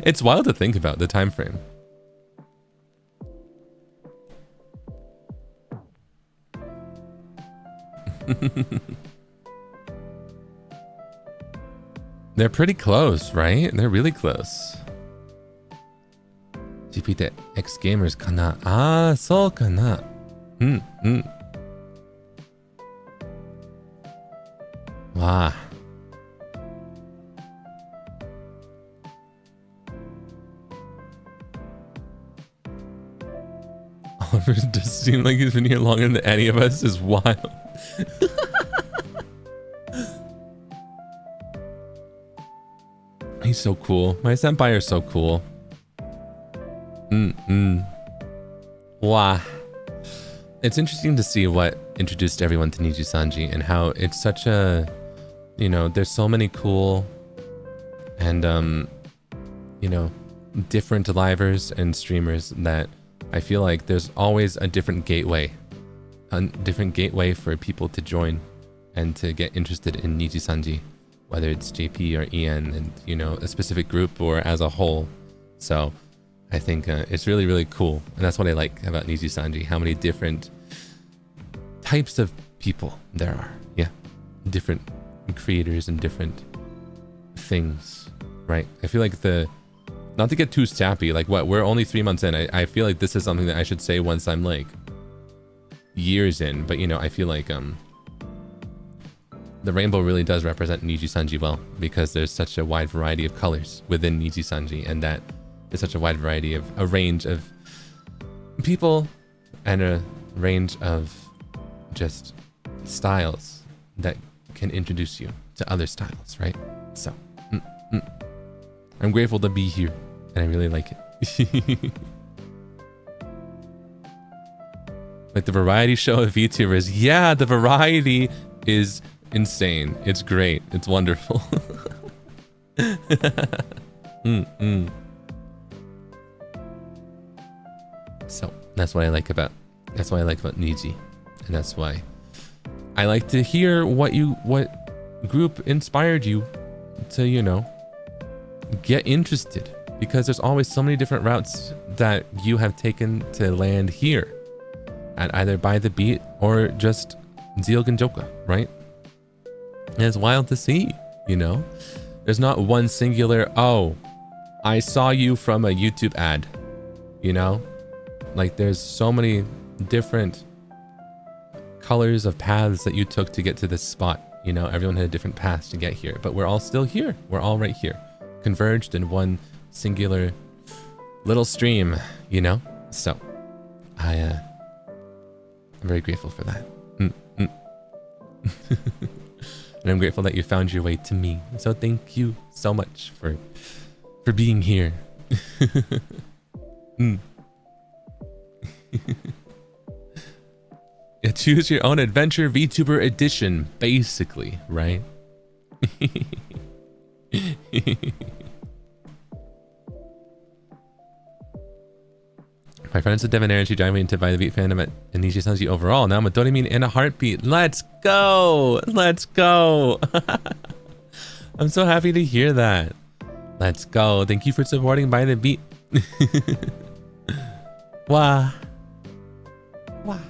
It's wild to think about the time frame. They're pretty close, right? They're really close. GP って X Gamers かな? ああ、そうかな。わあ。Oliver does seem like he's been here longer than any of us is wild. He's so cool. My senpai are so cool. Wow. It's interesting to see what introduced everyone to NIJISANJI and how it's such a, you know, there's so many cool and, you know, different livers and streamers that I feel like there's always a different gateway for people to join and to get interested in NIJISANJI, whether it's JP or Ian and, you know, a specific group or as a whole. So I think it's really, really cool. And that's what I like about NIJISANJI, how many different types of people there are. Yeah. Different creators and different things, right? I feel like not to get too sappy, like we're only 3 months in. I feel like this is something that I should say once I'm like years in, but you know, I feel like the rainbow really does represent NIJISANJI well, because there's such a wide variety of colors within NIJISANJI, and that is such a wide variety of a range of people and a range of just styles that can introduce you to other styles, right? So I'm grateful to be here and I really like it. Like the variety show of VTubers. Yeah, the variety is insane. It's great. It's wonderful. So that's what I like about Niji, and that's why I like to hear what group inspired you to, you know, get interested, because there's always so many different routes that you have taken to land here at either By the Beat or just Zeal Ginjoka, right? And it's wild to see, you know? There's not one singular, oh, I saw you from a YouTube ad, you know? Like there's so many different colors of paths that you took to get to this spot. You know, everyone had a different path to get here, but we're all still here. We're all right here, converged in one singular little stream, you know? So I'm very grateful for that. And I'm grateful that you found your way to me. So thank you so much for being here. Yeah, choose your own adventure VTuber edition, basically, right? My friend's a Debonair and she drive me into By the Beat fandom at NIJISANJI overall. Now I'm a Doremi in a heartbeat. Let's go! Let's go! I'm so happy to hear that. Let's go. Thank you for supporting By the Beat. Wow. Wow.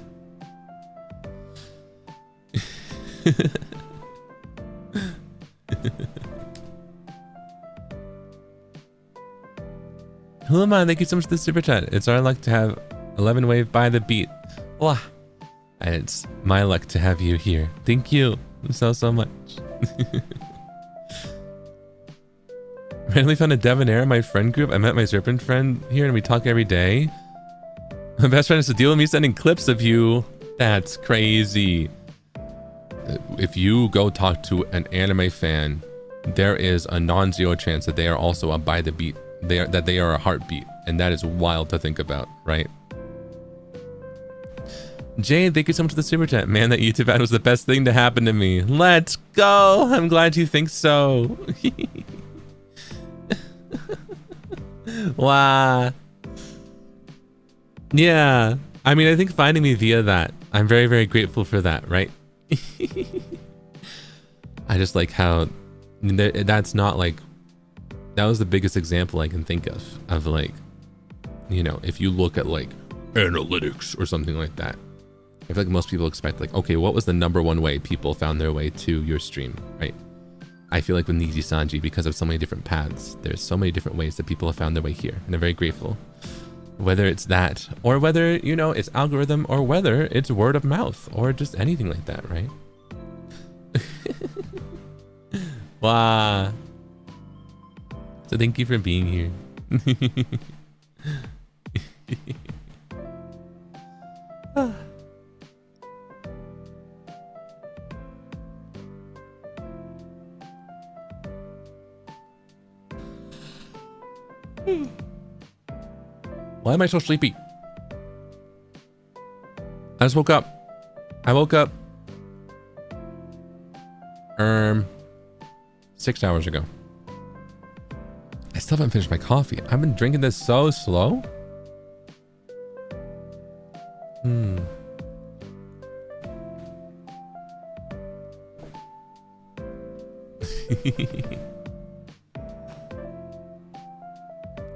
Hulaman, thank you so much for the super chat. It's our luck to have 11 Wave By the Beat. Wow. And it's my luck to have you here. Thank you so much. Randomly found a Debonair in my friend group. I met my serpent friend here and we talk every day. My best friend is to deal with me sending clips of you. That's crazy. If you go talk to an anime fan, there is a non-zero chance that they are also a By the Beat. That they are a heartbeat, and that is wild to think about, right? Jane, thank you so much for the super chat. Man, that YouTube ad was the best thing to happen to me. Let's go. I'm glad you think so. Wow. Yeah. I mean, I think finding me via that, I'm very, very grateful for that, right? I just like how that's not like, that was the biggest example I can think of like, you know, if you look at like analytics or something like that, I feel like most people expect like, okay, what was the #1 way people found their way to your stream, right? I feel like with NIJISANJI, because of so many different paths, there's so many different ways that people have found their way here, and I'm very grateful. Whether it's that, or whether, you know, it's algorithm, or whether it's word of mouth, or just anything like that, right? Wow. So thank you for being here. Why am I so sleepy? I just woke up. I woke up 6 hours ago. I still haven't finished my coffee. I've been drinking this so slow.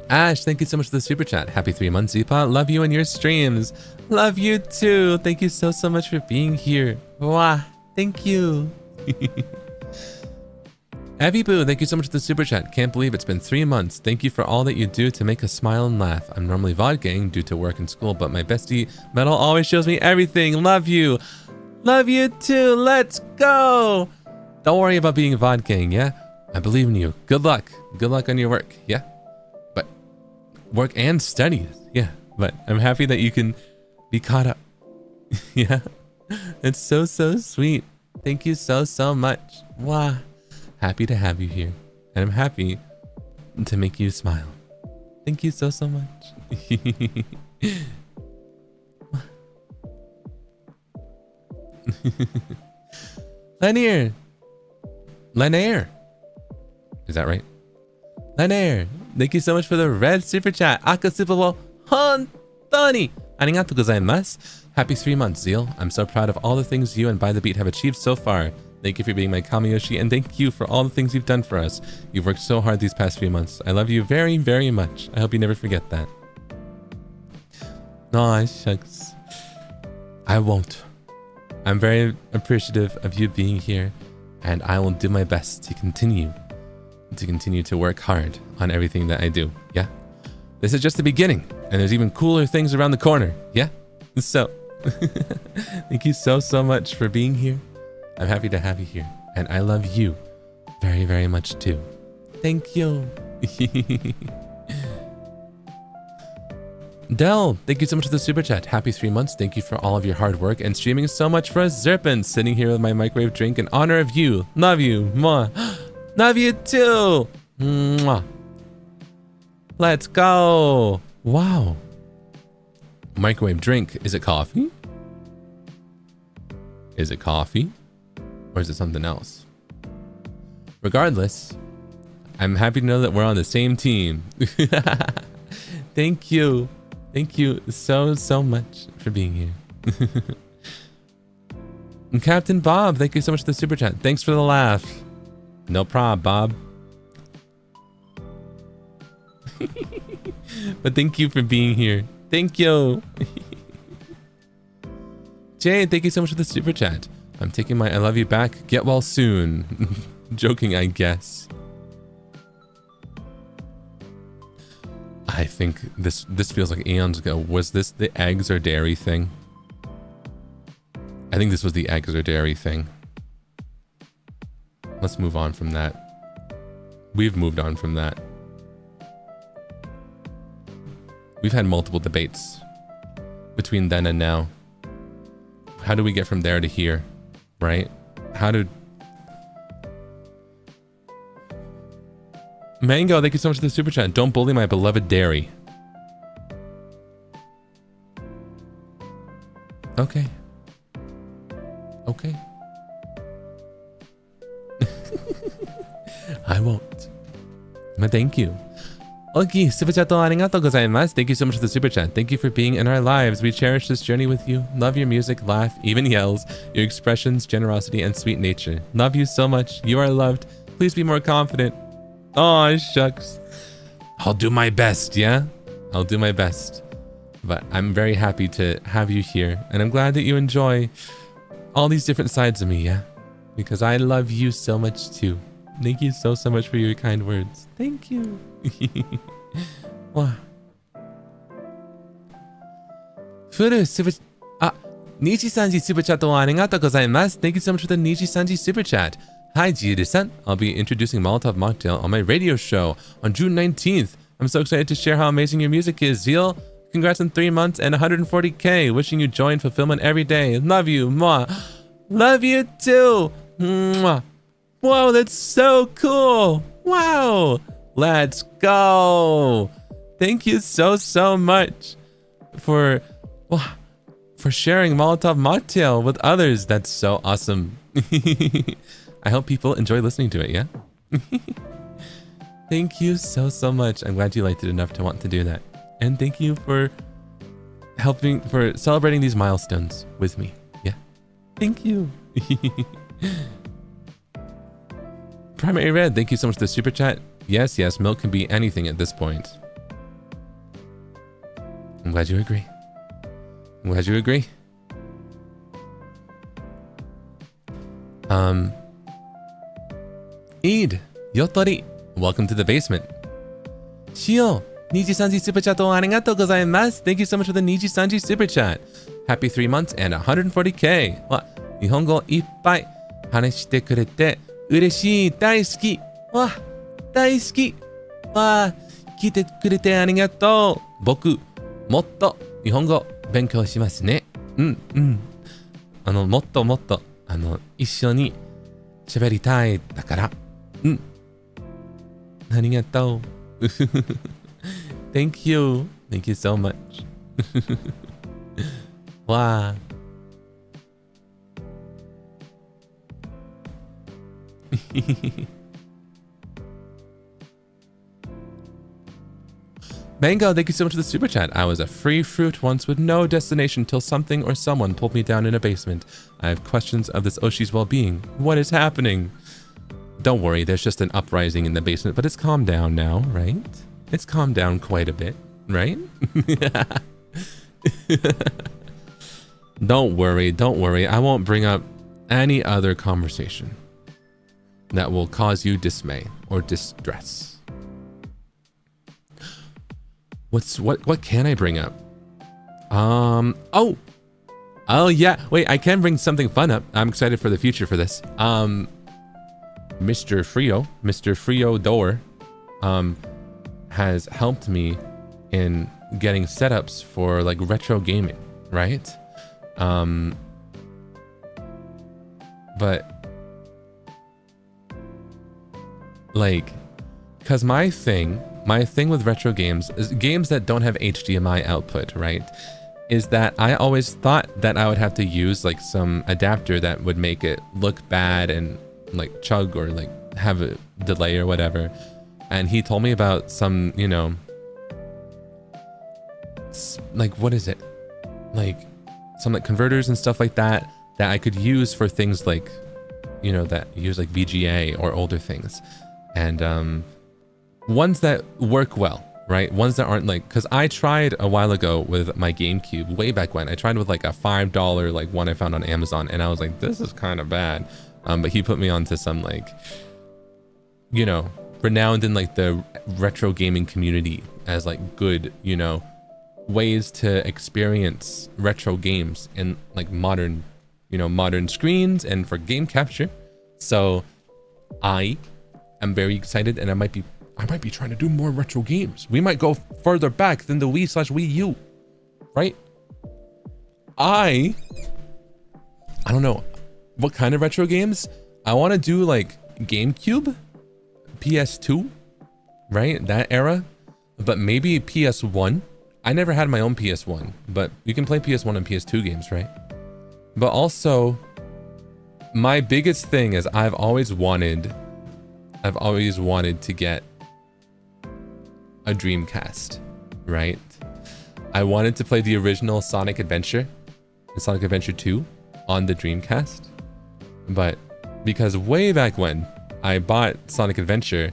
Ash, thank you so much for the super chat. Happy 3 months, Zeepa. Love you and your streams. Love you too. Thank you so much for being here. Wow. Thank you. Abby Boo, thank you so much for the super chat. Can't believe it's been 3 months. Thank you for all that you do to make us smile and laugh. I'm normally vodgang due to work and school, but my bestie Metal always shows me everything. Love you. Love you too. Let's go. Don't worry about being vodgang, yeah? I believe in you. Good luck. Good luck on your work, yeah? But work and studies, yeah. But I'm happy that you can be caught up. Yeah? It's so sweet. Thank you so much. Wow. Happy to have you here, and I'm happy to make you smile. Thank you so much. Lanier, is that right? Lanier, thank you so much for the red super chat. Akasupa wo hontou ni arigatou gozaimasu. Happy 3 months, Zeal. I'm so proud of all the things you and By the Beat have achieved so far. Thank you for being my Kamiyoshi, and thank you for all the things you've done for us. You've worked so hard these past few months. I love you very, very much. I hope you never forget that. Aw, shucks. I won't. I'm very appreciative of you being here, And I will do my best to continue to work hard on everything that I do. Yeah. This is just the beginning, and there's even cooler things around the corner. Yeah. So, thank you so much for being here. I'm happy to have you here, and I love you very, very much too. Thank you. Dell, thank you so much for the super chat. Happy 3 months. Thank you for all of your hard work and streaming so much for us. Zerpin, sitting here with my microwave drink in honor of you. Love you. Mwah. Love you too. Mwah. Let's go. Wow. Microwave drink. Is it coffee? Is it coffee? Or is it something else? Regardless, I'm happy to know that we're on the same team. Thank you. Thank you so much for being here. And Captain Bob, thank you so much for the super chat. Thanks for the laugh. No prob, Bob. But thank you for being here. Thank you. Jay, thank you so much for the super chat. I'm taking my I love you back. Get well soon. Joking, I guess. I think this feels like eons ago. Was this the eggs or dairy thing? I think this was the eggs or dairy thing. Let's move on from that. We've moved on from that. We've had multiple debates between then and now. How do we get from there to here, right? Mango, thank you so much for the super chat. Don't bully my beloved dairy. Okay. Okay. I won't. But thank you. Okay, super chat arigatou gozaimasu. Thank you so much for the super chat. Thank you for being in our lives. We cherish this journey with you. Love your music, laugh, even yells, your expressions, generosity, and sweet nature. Love you so much. You are loved. Please be more confident. Oh, shucks. I'll do my best, yeah? I'll do my best. But I'm very happy to have you here. And I'm glad that you enjoy all these different sides of me, yeah? Because I love you so much too. Thank you so much for your kind words. Thank you. Wow. Furu super... NIJISANJI super chat o arigatou gozaimasu. Thank you so much for the NIJISANJI super chat. Hi, Jiru-san. I'll be introducing Molotov Mocktail on my radio show on June 19th. I'm so excited to share how amazing your music is. Zeal, congrats on 3 months and 140k. Wishing you joy and fulfillment every day. Love you. Mwah. Love you too. Mwah. Whoa, that's so cool. Wow. Let's go. Thank you so much for sharing Molotov Mocktail with others. That's so awesome. I hope people enjoy listening to it, yeah? Thank you so much. I'm glad you liked it enough to want to do that. And thank you for celebrating these milestones with me, yeah? Thank you. Primary Red, thank you so much for the super chat. Yes, milk can be anything at this point. I'm glad you agree. Eid, Yotori, welcome to the basement. Shio, NIJISANJI super chat o arigatou gozaimasu. Thank you so much for the NIJISANJI super chat. Happy 3 months and 140k. わ、日本語いっぱい話してくれて嬉しい。大好き。わ、大好き。わ、聞いてくれてありがとう。僕、もっと日本語勉強しますね。もっと一緒に喋りたいだから。ありがとう。Thank you. Thank you so much. わー。Mango, thank you so much for the super chat. I was a free fruit once with no destination till something or someone pulled me down in a basement. I have questions of this Oshi's well-being. What is happening? Don't worry, there's just an uprising in the basement, but it's calmed down now, right? It's calmed down quite a bit, right? Don't worry. I won't bring up any other conversation. that will cause you dismay or distress. What can I bring up? Oh yeah, wait, I can bring something fun up. I'm excited for the future for this. Mr. Frio Door has helped me in getting setups for like retro gaming, right? But like, cause my thing with retro games is games that don't have HDMI output, right? Is that I always thought that I would have to use like some adapter that would make it look bad and like chug or like have a delay or whatever. And he told me about some, you know, like, what is it? Like some like converters and stuff like that I could use for things like, you know, that use like VGA or older things. And ones that work well, right? Ones that aren't like, because I tried a while ago with my GameCube way back when. I tried with like a $5 like one I found on Amazon, and I was like, this is kind of bad. But he put me onto some like, you know, renowned in like the retro gaming community as like good, you know, ways to experience retro games in like modern, you know, modern screens and for game capture. So I am very excited, and I might be trying to do more retro games. We might go further back than the Wii/Wii U, right? I don't know what kind of retro games. I want to do like GameCube, PS2, right? That era, but maybe PS1. I never had my own PS1, but you can play PS1 and PS2 games, right? But also, my biggest thing is I've always wanted to get a Dreamcast, right? I wanted to play the original Sonic Adventure, Sonic Adventure 2 on the Dreamcast, but because way back when I bought Sonic Adventure,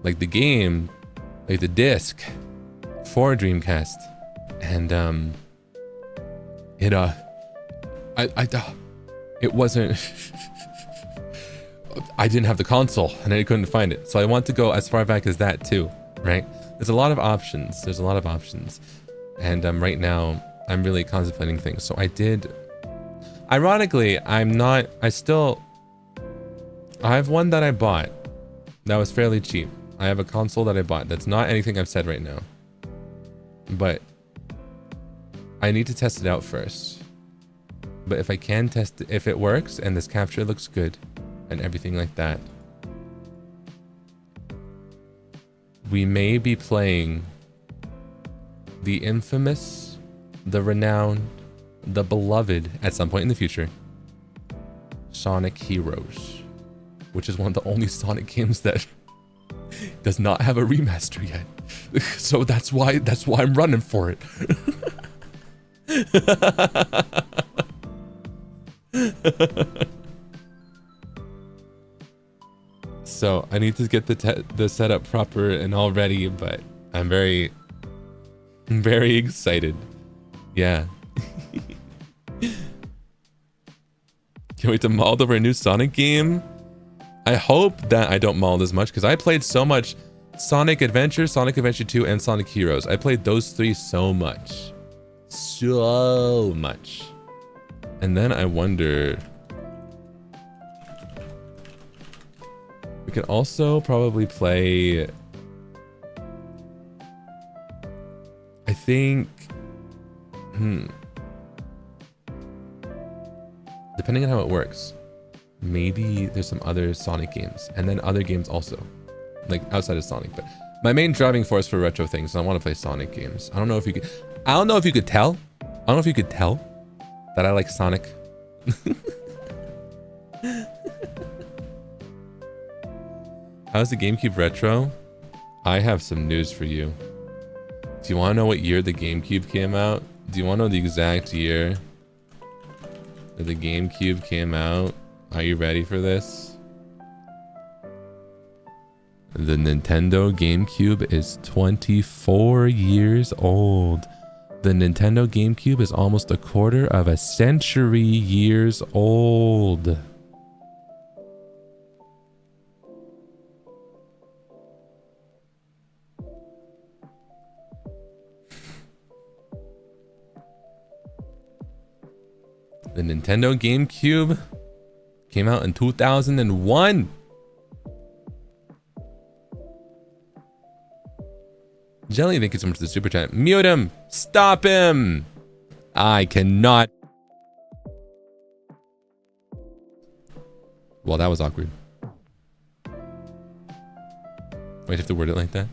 like the game, like the disc for Dreamcast, and it wasn't I didn't have the console and I couldn't find it, so I want to go as far back as that too, right? There's a lot of options. And right now I'm really contemplating things. So I did, ironically, I have one that I bought that was fairly cheap. I have a console that I bought that's not anything I've said right now, but I need to test it out first. But if I can test it, if it works and this capture looks good and everything like that, we may be playing the infamous, the renowned, the beloved at some point in the future, Sonic Heroes, which is one of the only Sonic games that does not have a remaster yet. So that's why I'm running for it. So I need to get the setup proper and all ready, but I'm very excited. Yeah. Can't wait to maul over a new Sonic game. I hope that I don't maul as much, because I played so much Sonic Adventure, Sonic Adventure 2, and Sonic Heroes. I played those three so much. So much. And then I wonder, we could also probably play, I think, depending on how it works, maybe there's some other Sonic games, and then other games also, like outside of Sonic. But my main driving force for retro things is I want to play Sonic games. I don't know if you could tell that I like Sonic. How's the GameCube retro? I have some news for you. Do you want to know what year the GameCube came out? Do you want to know the exact year that the GameCube came out? Are you ready for this? The Nintendo GameCube is 24 years old. The Nintendo GameCube is almost a quarter of a century years old. The Nintendo GameCube came out in 2001. Jelly, thank you so much for the super chat. Mute him! Stop him! I cannot. Well, that was awkward. Wait, I have to word it like that?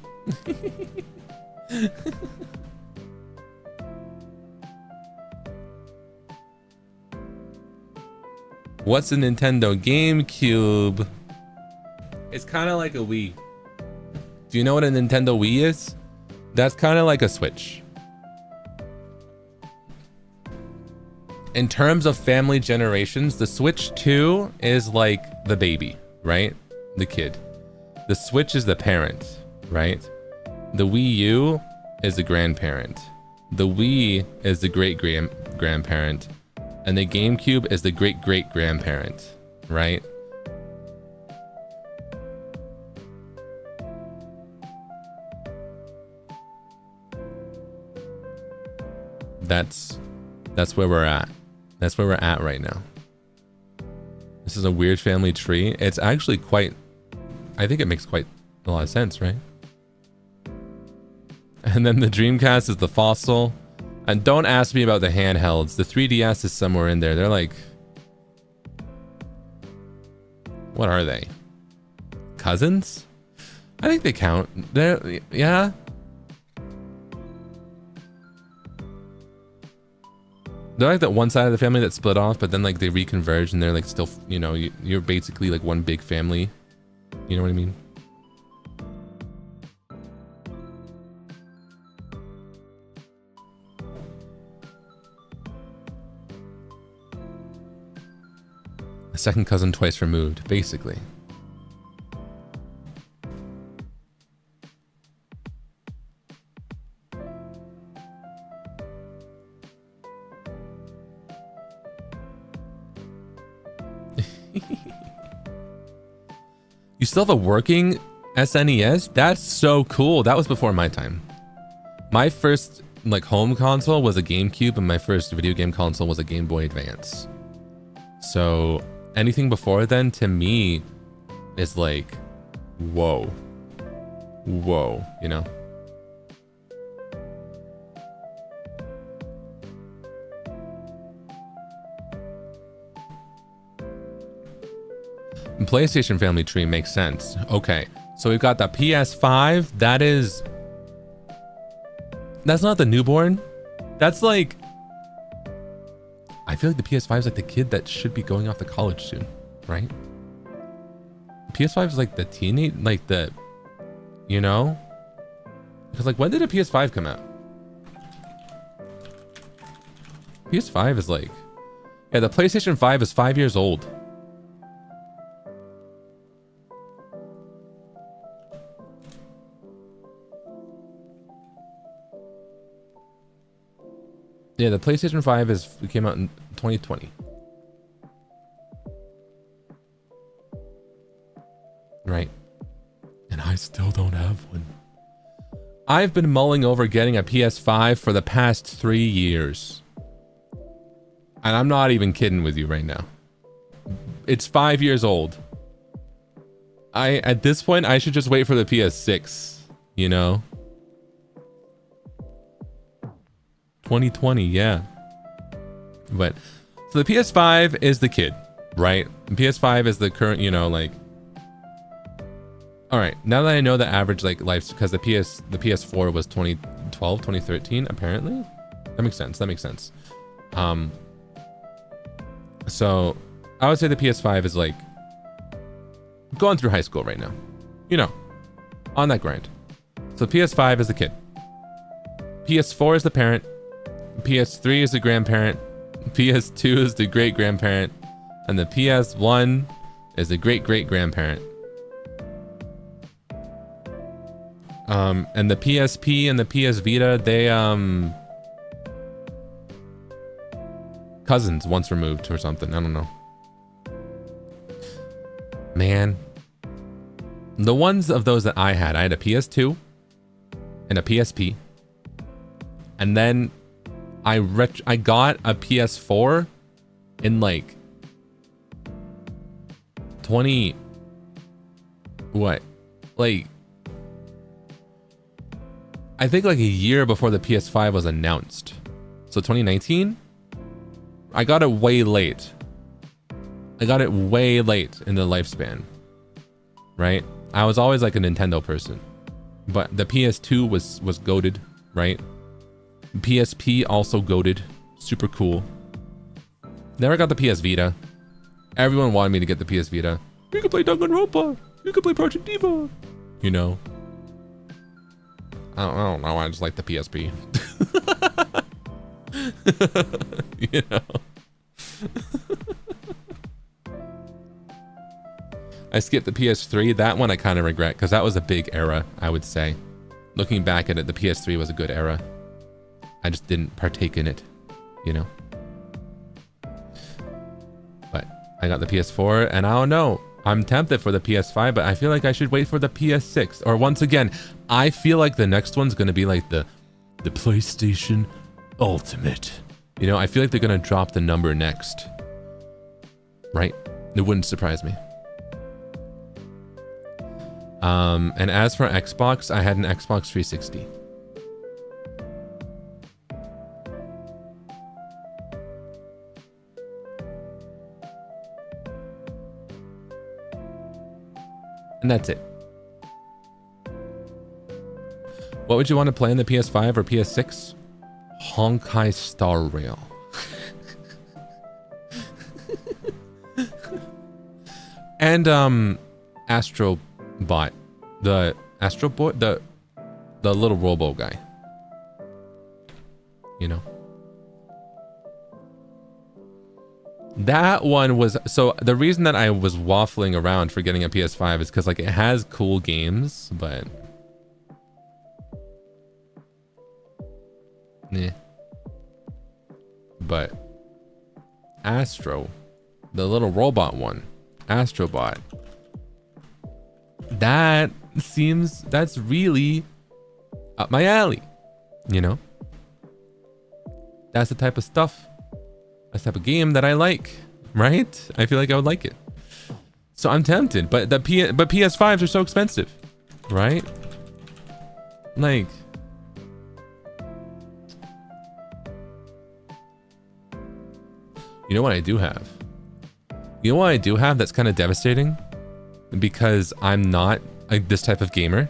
What's a Nintendo GameCube? It's kind of like a Wii. Do you know what a Nintendo Wii is? That's kind of like a Switch. In terms of family generations, the Switch 2 is like the baby, right? The kid. The Switch is the parent, right? The Wii U is the grandparent. The Wii is the great-grandparent. And the GameCube is the great-great-grandparent, right? That's where we're at. That's where we're at right now. This is a weird family tree. It's actually quite, I think it makes quite a lot of sense, right? And then the Dreamcast is the fossil. And don't ask me about the handhelds. The 3DS is somewhere in there. They're like, what are they? Cousins? I think they count. They're, yeah. They're like that one side of the family that split off, but then like they reconverge and they're like still, you know, you're basically like one big family. You know what I mean? A second cousin twice removed, basically. You still have a working SNES? That's so cool. That was before my time. My first like home console was a GameCube, and my first video game console was a Game Boy Advance. So anything before then to me is like, whoa, you know? PlayStation family tree makes sense. Okay, so we've got the PS5. That's not the newborn. That's like, I feel like the PS5 is like the kid that should be going off to college soon, right? PS5 is like the teenage, like the, you know? Because like, when did a PS5 come out? PS5 is like, yeah, the PlayStation 5 is 5 years old. Yeah, the PlayStation 5 came out in 2020. Right. And I still don't have one. I've been mulling over getting a PS5 for the past 3 years. And I'm not even kidding with you right now. It's 5 years old. At this point, I should just wait for the PS6, you know? 2020, yeah. But so the PS5 is the kid, right? The PS5 is the current, you know, like. All right, now that I know the average like life, because the PS4 was 2012, 2013, apparently. That makes sense. That makes sense. So I would say the PS5 is like going through high school right now, you know, on that grind. So PS5 is the kid. PS4 is the parent. PS3 is the grandparent, PS2 is the great-grandparent, and the PS1 is the great-great-grandparent. And the PSP and the PS Vita, they, cousins once removed or something, I don't know. Man. The ones of those that I had a PS2 and a PSP. And then I got a PS4 in like 20 what? Like I think like a year before the PS5 was announced. So 2019, I got it way late. I got it way late in the lifespan, right? I was always like a Nintendo person, but the PS2 was goated, right? PSP also goated, super cool. Never got the PS Vita. Everyone wanted me to get the PS Vita. You could play Danganronpa. You could play Project Diva. You know. I don't know. I just like the PSP. You know. I skipped the PS3. That one I kind of regret because that was a big era, I would say. Looking back at it, the PS3 was a good era. I just didn't partake in it, you know. But I got the PS4 and I don't know. I'm tempted for the PS5, but I feel like I should wait for the PS6. Or once again, I feel like the next one's going to be like the PlayStation Ultimate. You know, I feel like they're going to drop the number next. Right? It wouldn't surprise me. And as for Xbox, I had an Xbox 360. And that's it. What would you want to play on the PS5 or PS6? Honkai Star Rail. And Astro Bot. The Astro Boy, the little robo guy. You know. That one was, so the reason that I was waffling around for getting a PS5 is because like it has cool games, but but Astro, the little robot one, Astrobot, that's really up my alley, you know. That's the type of stuff, that's the type of game that I like, right? I feel like I would like it. So I'm tempted, but PS5s are so expensive, right? Like, you know what I do have? You know what I do have that's kind of devastating? Because I'm not this type of gamer.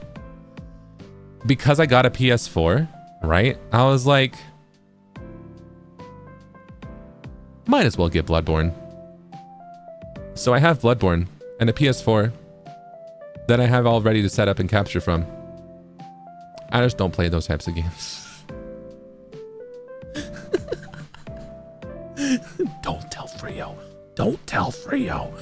Because I got a PS4, right? I was like, might as well get Bloodborne. So I have Bloodborne and a PS4 that I have all ready to set up and capture from. I just don't play those types of games. Don't tell Frio. Don't tell Frio.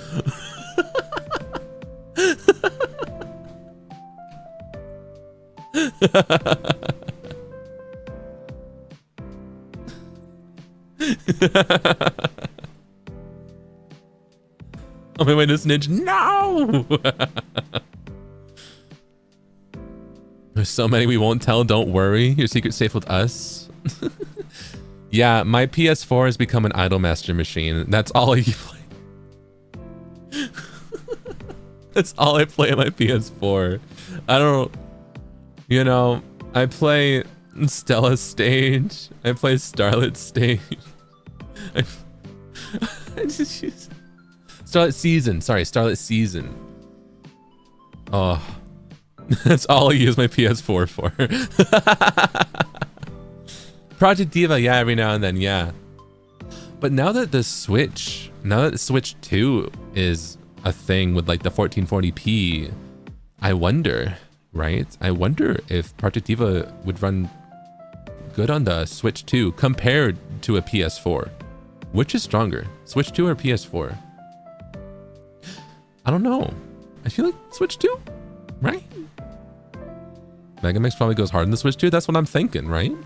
Oh my goodness, Ninja. No! There's so many we won't tell. Don't worry. Your secret's safe with us. Yeah, my PS4 has become an Idolmaster machine. That's all I play. That's all I play on my PS4. I don't, you know, I play Stella Stage. I play Starlit Stage. Starlit Season. Sorry, Starlit Season. Oh, that's all I use my PS4 for. Project Diva, yeah, every now and then, yeah. But now that the Switch 2 is a thing with like the 1440p, I wonder, right? I wonder if Project Diva would run good on the Switch 2 compared to a PS4. Which is stronger, Switch 2 or PS4? I don't know. I feel like Switch 2, right? Mega Mix probably goes hard in the Switch 2. That's what I'm thinking, right?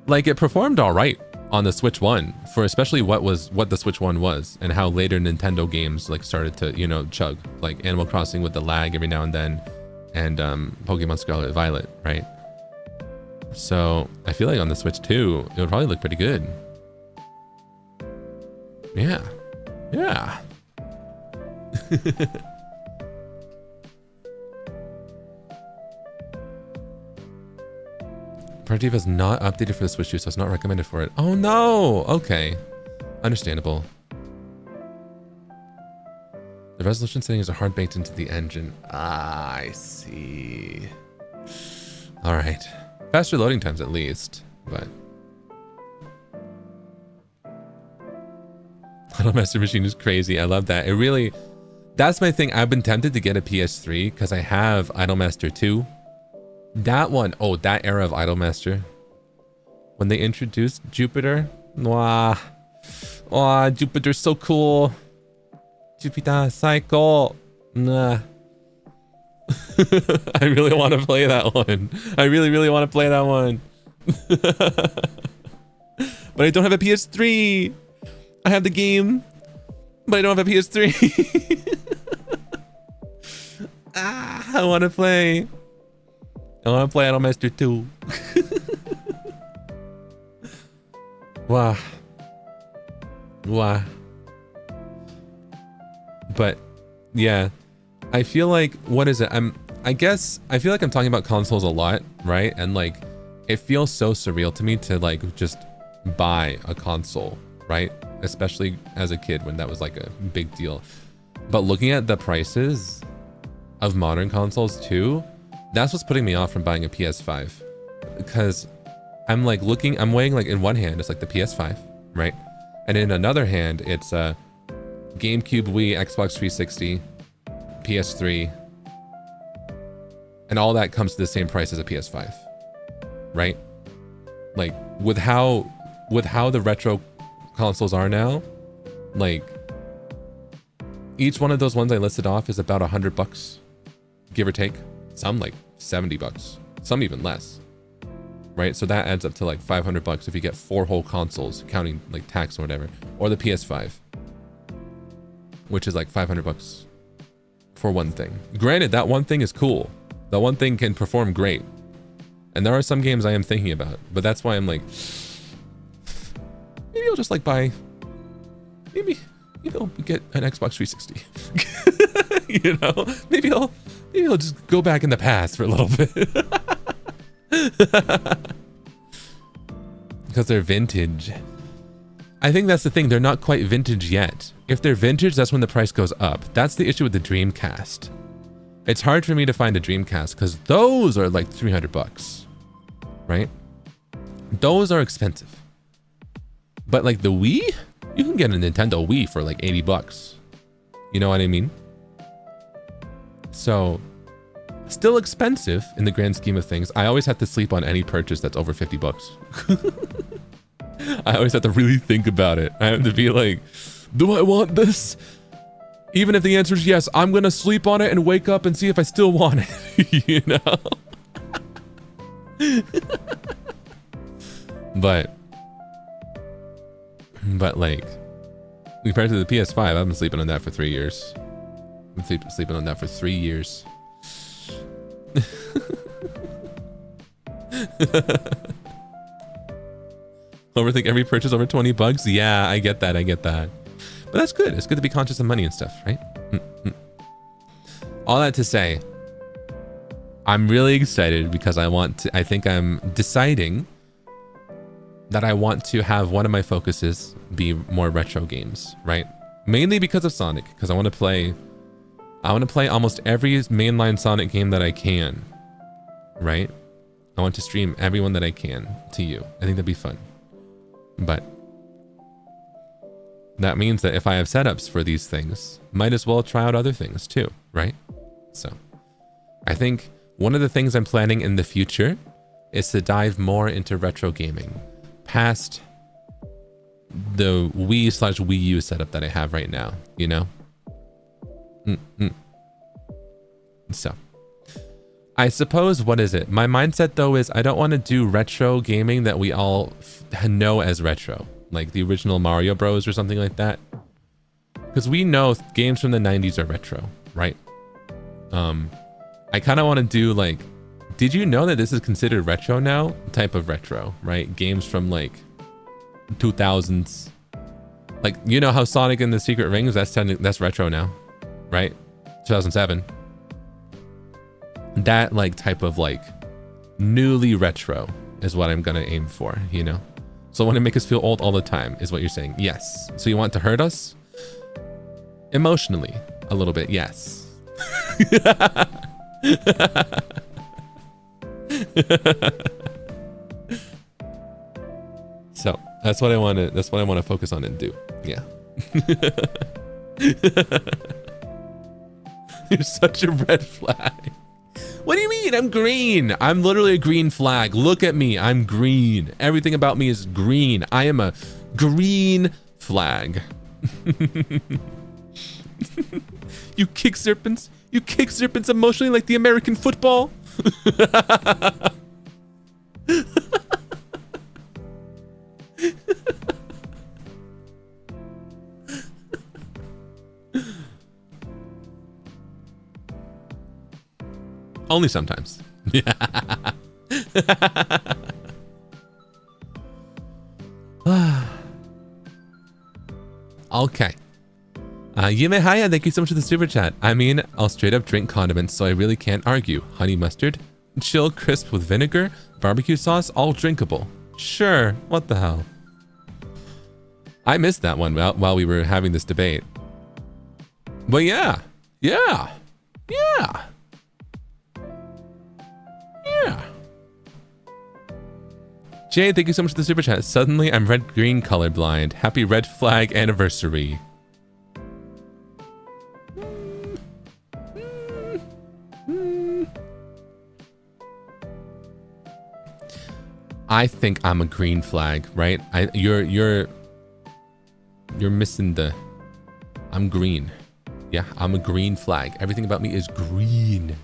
Like, it performed all right on the Switch 1 for especially what the Switch 1 was and how later Nintendo games like started to, you know, chug, like Animal Crossing with the lag every now and then, and Pokemon Scarlet Violet, right? So I feel like on the Switch 2 it would probably look pretty good. Yeah. Yeah. Partiva is not updated for the Switch 2, so it's not recommended for it. Oh no! Okay. Understandable. The resolution settings are hard baked into the engine. Ah, I see. Alright. Faster loading times at least, but... Idolmaster machine is crazy. I love that. It really... That's my thing. I've been tempted to get a PS3 because I have Idolmaster 2. That one, oh, that era of Idolmaster. When they introduced Jupiter. Wow. Oh, Jupiter's so cool. Jupiter, psycho. Nah. I really want to play that one. I really, really want to play that one. But I don't have a PS3. I have the game, but I don't have a PS3. I want to play. I want to play Idolmaster 2. Wow. Wow. But yeah, I feel like, what is it? I guess I feel like I'm talking about consoles a lot, right? And like, it feels so surreal to me to like just buy a console, right? Especially as a kid when that was like a big deal. But looking at the prices of modern consoles too, that's what's putting me off from buying a PS5. Because I'm like looking, I'm weighing like in one hand, it's like the PS5, right? And in another hand, it's a GameCube, Wii, Xbox 360, PS3, and all that comes to the same price as a PS5, right? Like with how the retro consoles are now, like each one of those ones I listed off is about $100, give or take. Some like $70, some even less, right? So that adds up to like $500 if you get 4 whole consoles, counting like tax or whatever, or the PS5, which is like $500 for one thing. Granted, that one thing is cool. That one thing can perform great, and there are some games I am thinking about, but that's why I'm like, maybe I'll just like buy, maybe I'll get an Xbox 360. You know, maybe I'll just go back in the past for a little bit. Because they're vintage. I think that's the thing, they're not quite vintage yet. If they're vintage, that's when the price goes up. That's the issue with the Dreamcast. It's hard for me to find a Dreamcast because those are like $300, right? Those are expensive. But like the Wii, you can get a Nintendo Wii for like $80. You know what I mean? So, still expensive in the grand scheme of things. I always have to sleep on any purchase that's over $50. I always have to really think about it. I have to be like, do I want this? Even if the answer is yes, I'm gonna sleep on it and wake up and see if I still want it. You know? But like, compared to the PS5, I've been sleeping on that for 3 years. I've been sleeping on that for 3 years. Overthink every purchase over $20? Yeah, I get that. But that's good. It's good to be conscious of money and stuff, right? All that to say, I'm really excited because I think I'm deciding that I want to have one of my focuses be more retro games, right? Mainly because of Sonic, because I want to play almost every mainline Sonic game that I can, right? I want to stream everyone that I can to you. I think that'd be fun. But that means that if I have setups for these things, might as well try out other things too, right? So I think one of the things I'm planning in the future is to dive more into retro gaming past the Wii/Wii U setup that I have right now, you know? So I suppose, what is it? My mindset though is I don't want to do retro gaming that we all know as retro, like the original Mario Bros or something like that. Because we know games from the 90s are retro, right? I kind of want to do like, did you know that this is considered retro now? Type of retro, right? Games from like 2000s, Like, you know how Sonic and the Secret Rings, that's retro now, right? 2007. That like type of like newly retro is what I'm gonna aim for, you know? So want to make us feel old all the time is what you're saying. Yes. So you want to hurt us? Emotionally, a little bit, yes. So that's what I want to focus on and do. Yeah. You're such a red flag. What do you mean? I'm green. I'm literally a green flag. Look at me. I'm green. Everything about me is green. I am a green flag. You kick serpents. You kick serpents emotionally like the American football. Only sometimes. Okay. Yume Haya, thank you so much for the super chat. I mean, I'll straight up drink condiments, so I really can't argue. Honey mustard, chill crisp with vinegar, barbecue sauce, all drinkable. Sure, what the hell? I missed that one while we were having this debate. But yeah. Jay, thank you so much for the super chat. Suddenly, I'm red-green colorblind. Happy red flag anniversary. I think I'm a green flag, right? You're missing the. I'm green. Yeah, I'm a green flag. Everything about me is green.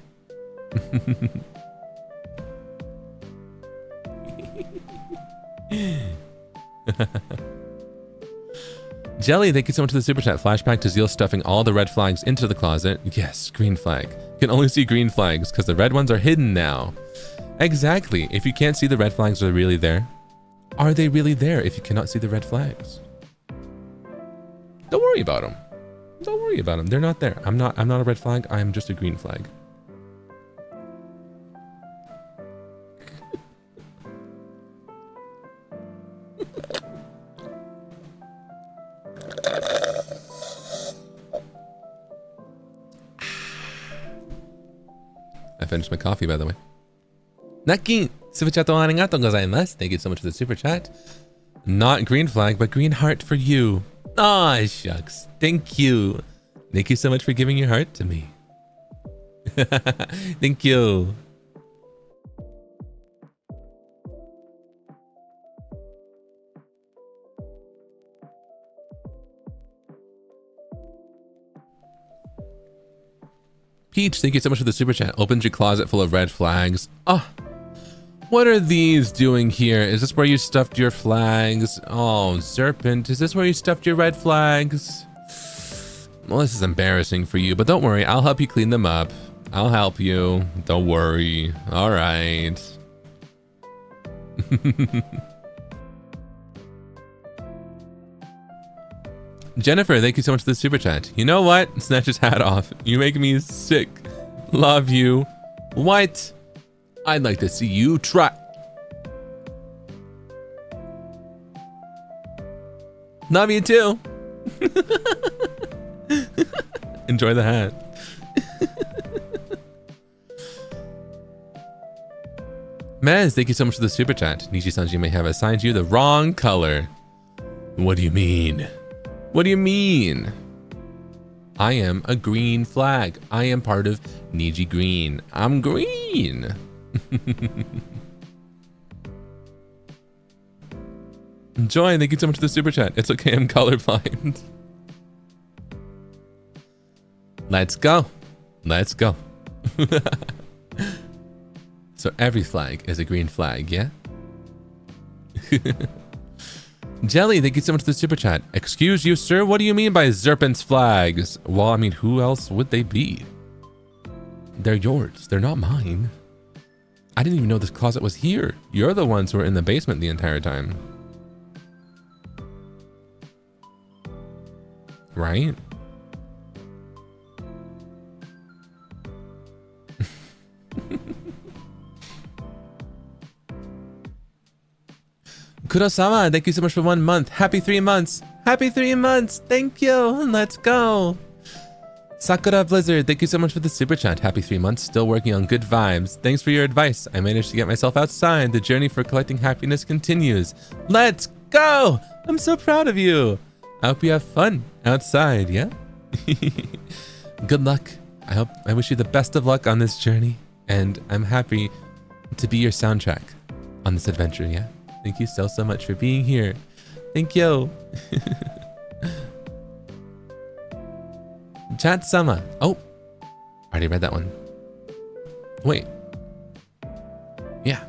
Jelly, thank you so much for the super chat. Flashback to Zeal stuffing all the red flags into the closet. Yes, green flag. You can only see green flags because the red ones are hidden now. Exactly. If you can't see the red flags are really there, are they really there if you cannot see the red flags? Don't worry about them. Don't worry about them. They're not there. I'm not a red flag. I'm just a green flag. I finished my coffee, by the way. Naki, super chat arigatou gozaimasu. Thank you so much for the super chat. Not green flag, but green heart for you. Aw, shucks. Thank you. Thank you so much for giving your heart to me. Thank you. Peach, thank you so much for the super chat. Opens your closet full of red flags. Oh, what are these doing here? Is this where you stuffed your flags? Oh, Serpent, is this where you stuffed your red flags? Well, this is embarrassing for you, but don't worry. I'll help you clean them up. I'll help you. Don't worry. All right. Jennifer, thank you so much for the super chat. You know what? Snatch his hat off. You make me sick. Love you. What? I'd like to see you try. Love you too. Enjoy the hat. Mez, thank you so much for the super chat. NIJISANJI may have assigned you the wrong color. What do you mean? What do you mean? I am a green flag. I am part of Niji Green. I'm green. Joy, thank you so much for the super chat. It's okay, I'm colorblind. Let's go. Let's go. So every flag is a green flag, yeah? Jelly, thank you so much for the super chat. Excuse you, sir, what do you mean by Serpent's flags? Well, I mean, who else would they be? They're yours. They're not mine. I didn't even know this closet was here. You're the ones who were in the basement the entire time. right? Kurosama, thank you so much for 1 month. Happy 3 months. Happy 3 months. Thank you. Let's go. Sakura Blizzard, thank you so much for the super chat. Happy 3 months. Still working on good vibes. Thanks for your advice. I managed to get myself outside. The journey for collecting happiness continues. Let's go. I'm so proud of you. I hope you have fun outside, yeah? Good luck. I wish you the best of luck on this journey. And I'm happy to be your soundtrack on this adventure, yeah? Thank you so much for being here. Thank you. Chat Sama. Oh, I already read that one. Wait. Yeah.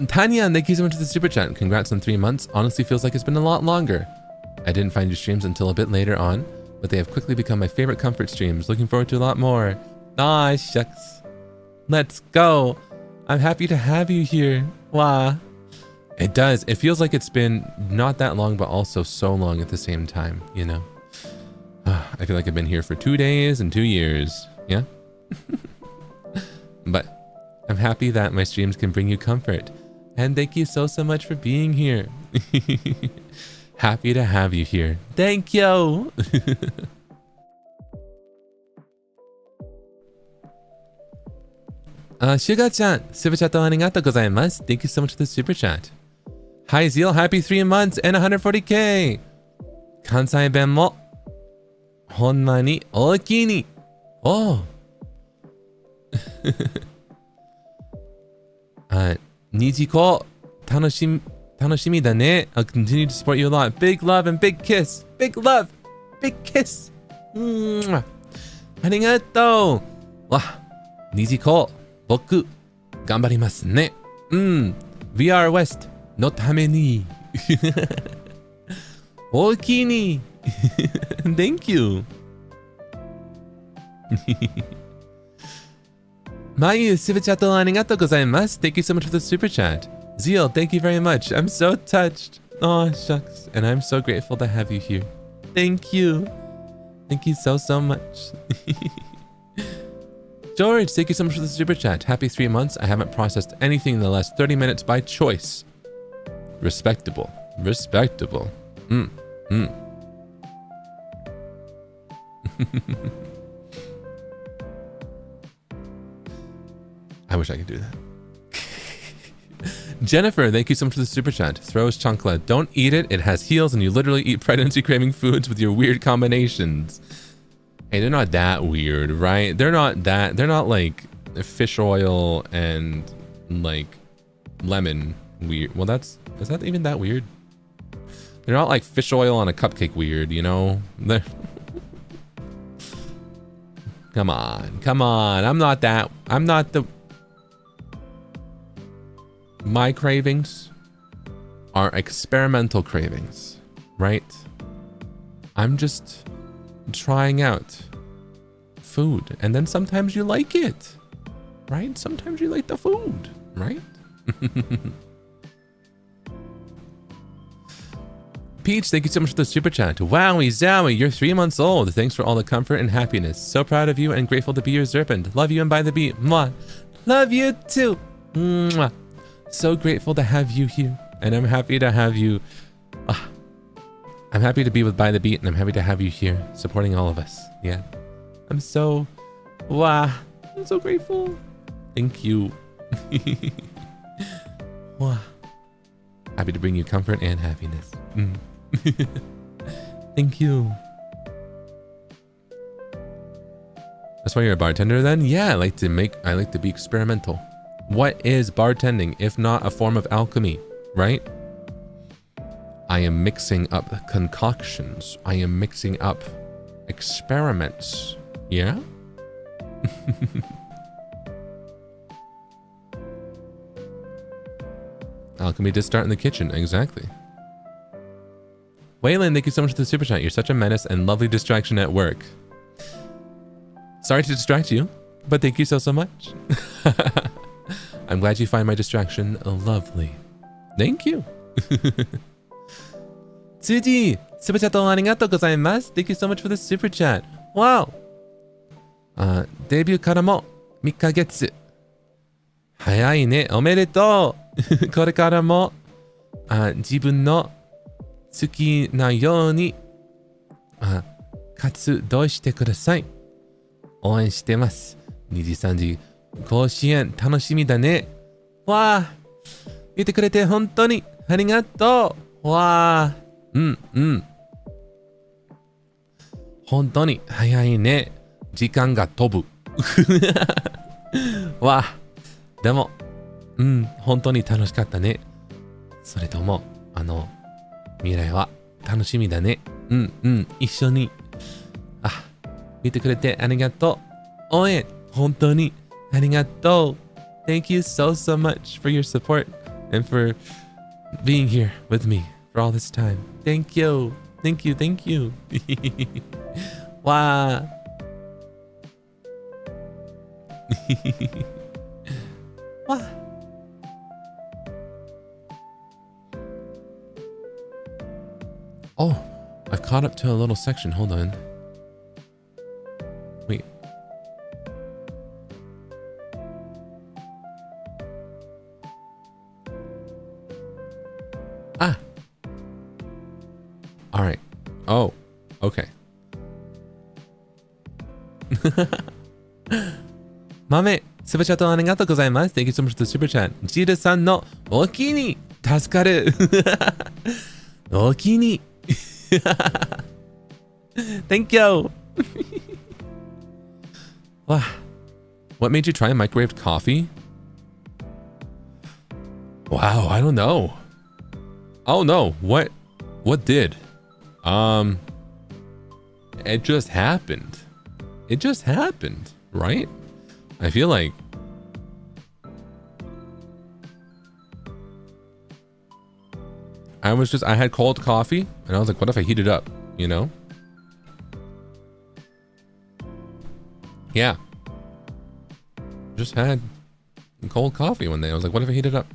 Tanya, thank you so much for the super chat. Congrats on 3 months. Honestly feels like it's been a lot longer. I didn't find your streams until a bit later on, but they have quickly become my favorite comfort streams. Looking forward to a lot more. Ah, shucks. Let's go. I'm happy to have you here. Wow. It does. It feels like it's been not that long, but also so long at the same time, you know? I feel like I've been here for 2 days and 2 years. Yeah? But I'm happy that my streams can bring you comfort. And thank you so much for being here. Happy to have you here. Thank you. Suga-chan, super chat arigatou gozaimasu. Thank you so much for the super chat. Hi Zeal, happy 3 months and 140k. Kansai ben mo honma ni ookii ni. Oh. Nijiko tanoshimi da ne. I'll continue to support you a lot. Big love and big kiss. Big love. Big kiss. Mwah. Arigatou. Wah. Nijiko. 僕頑張りますね。VR West のために。お気に。Thank you. Mayu, super chat ありがとうございます。Thank you so much for the super chat. Zeal, thank you very much. I'm so touched. Oh, shucks. And I'm so grateful to have you here. Thank you. Thank you so much. George, thank you so much for the super chat. Happy 3 months. I haven't processed anything in the last 30 minutes by choice. Respectable. Respectable. I wish I could do that. Jennifer, thank you so much for the super chat. Throws chancla. Don't eat it. It has heels and you literally eat pregnancy craving foods with your weird combinations. Hey, they're not that weird, right? They're not like fish oil and like lemon weird. Well, is that even that weird? They're not like fish oil on a cupcake weird, you know? Come on. My cravings are experimental cravings, right? I'm just trying out food, and then sometimes you like it, right? Sometimes you like the food, right? Peach, thank you so much for the super chat. Wowie zowie, you're 3 months old. Thanks for all the comfort and happiness. So proud of you and grateful to be your Serpent. Love you and by the beat. Mwah. Love you too. Mwah. So grateful to have you here, and I'm happy to have you. I'm happy to be with By the Beat, and I'm happy to have you here, supporting all of us. Yeah. I'm so grateful. Thank you. Wow. Happy to bring you comfort and happiness. Thank you. That's why you're a bartender then? Yeah, I like to be experimental. What is bartending if not a form of alchemy, right? I am mixing up concoctions. I am mixing up experiments. Yeah? Alchemy did start in the kitchen, exactly. Waylon, thank you so much for the super chat. You're such a menace and lovely distraction at work. Sorry to distract you, but thank you so much. I'm glad you find my distraction lovely. Thank you. 2D! Super chat ありがとうございます。Thank you so much for the super chat. Wow! デビューからも3ヶ月。早いね。おめでとうこれからも自分の好きなように活動してください。応援してます。2時3時甲子園楽しみだね。わあ言ってくれて本当にありがとう。わあ本当に早いね。時間が飛ぶわあでも本当に楽しかったね。それとも未来は楽しみだね。一緒に見てくれてありがとう。応援本当にありがとう。Thank you so much for your support and for being here with me for all this time. Thank you.わあわあOh, I've caught up to a little section. Hold on. Wait. All right. Oh, okay. 豆、スーパーチャットありがとうございます。Thank you so much for the super chat. ジールさんのお気に助かる。お気に。Thank you. Wow. What made you try microwaved coffee? Wow, I don't know. Oh no, what did? It just happened. It just happened, right? I feel like I had cold coffee and I was like, what if I heat it up, you know? Yeah. Just had cold coffee one day. I was like, what if I heat it up?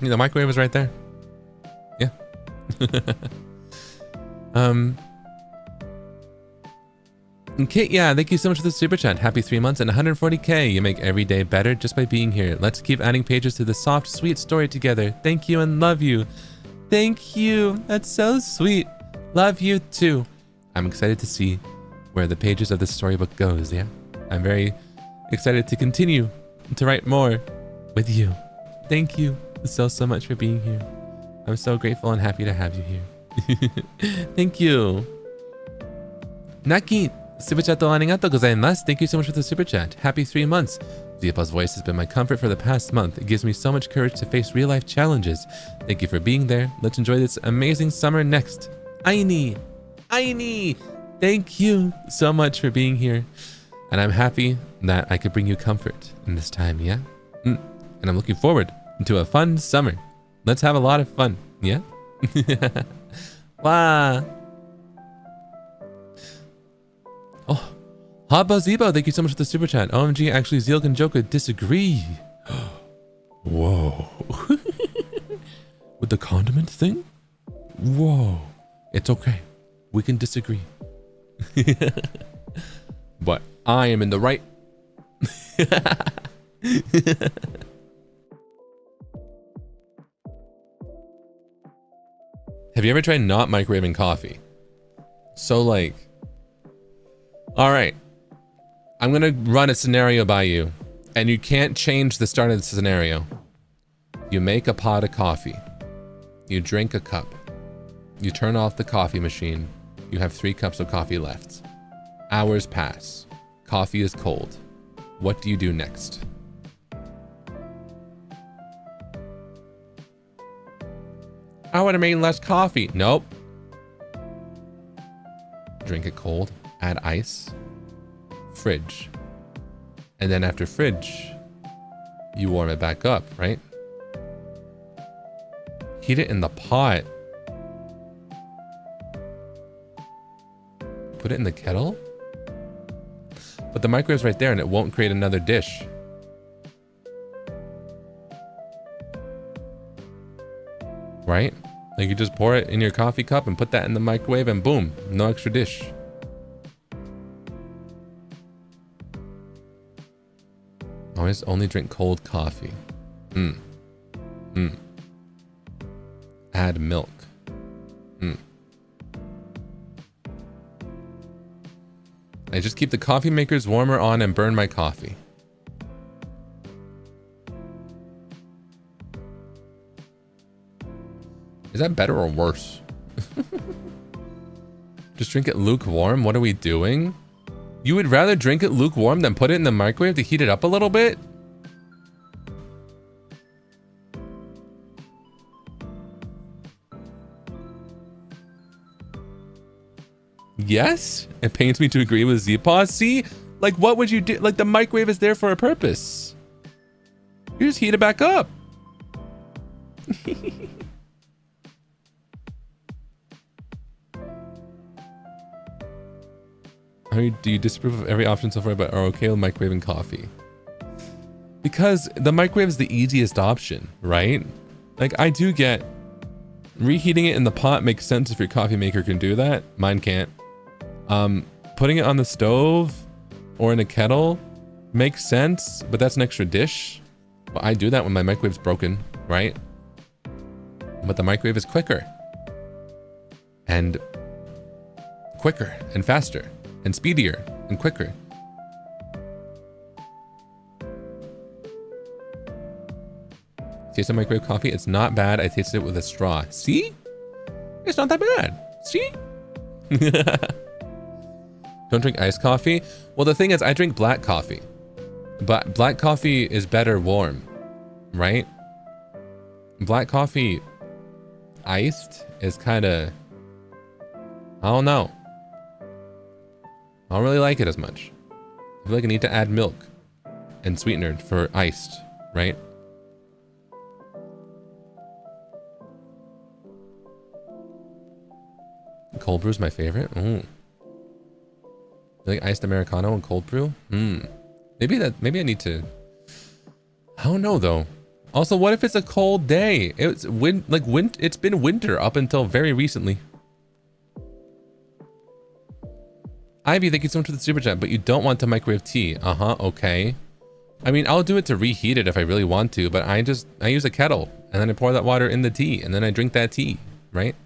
The microwave was right there. Yeah. Kit, yeah, thank you so much for the super chat. Happy 3 months and 140k. You make every day better just by being here. Let's keep adding pages to the soft, sweet story together. Thank you and love you. Thank you. That's so sweet. Love you too. I'm excited to see where the pages of the storybook goes, yeah? I'm very excited to continue to write more with you. Thank you so much for being here. I'm so grateful and happy to have you here. Thank you. Naki, super chat ありがとうございます. Thank you so much for the super chat. Happy 3 months. Zeal's voice has been my comfort for the past month. It gives me so much courage to face real life challenges. Thank you for being there. Let's enjoy this amazing summer next. Aini. Thank you so much for being here. And I'm happy that I could bring you comfort in this time, yeah? And I'm looking forward to a fun summer. Let's have a lot of fun, yeah? Wow. Oh, Haba Zebo, thank you so much for the super chat. OMG, actually, Zeal Ginjoka disagree. Whoa. With the condiment thing? Whoa. It's okay. We can disagree. But I am in the right. Have you ever tried not microwaving coffee? So like, all right, I'm gonna run a scenario by you and you can't change the start of the scenario. You make a pot of coffee, you drink a cup, you turn off the coffee machine, you have 3 cups of coffee left. Hours pass, coffee is cold. What do you do next? I would have made less coffee. Nope. Drink it cold, add ice, fridge. And then after fridge, you warm it back up, right? Heat it in the pot. Put it in the kettle? But the microwave's right there and it won't create another dish. right? Like you just pour it in your coffee cup and put that in the microwave and boom, no extra dish. Always only drink cold coffee. Add milk. I just keep the coffee maker's warmer on and burn my coffee. Is that better or worse? Just drink it lukewarm? What are we doing? You would rather drink it lukewarm than put it in the microwave to heat it up a little bit? Yes? It pains me to agree with Z-Pause. See? Like, what would you do? Like, the microwave is there for a purpose. You just heat it back up. Do you disapprove of every option so far but are okay with microwaving coffee? Because the microwave is the easiest option, right? Like, I do get reheating it in the pot makes sense if your coffee maker can do that. Mine can't. Putting it on the stove or in a kettle makes sense, but that's an extra dish. Well, I do that when my microwave's broken, right? But the microwave is quicker and faster and speedier and quicker. Taste of microwave coffee, it's not bad. I tasted it with a straw. See? It's not that bad. See? Don't drink iced coffee. Well, the thing is, I drink black coffee, but black coffee is better warm, right? Black coffee iced is kind of, I don't know. I don't really like it as much. I feel like I need to add milk and sweetener for iced, right? Cold brew is my favorite. Ooh. Like iced Americano and cold brew? Maybe I need to, I don't know though. Also, what if it's a cold day? It's it's been winter up until very recently. Ivy, thank you so much for the super chat, but you don't want to microwave tea. Okay. I mean, I'll do it to reheat it if I really want to, but I use a kettle and then I pour that water in the tea and then I drink that tea, right?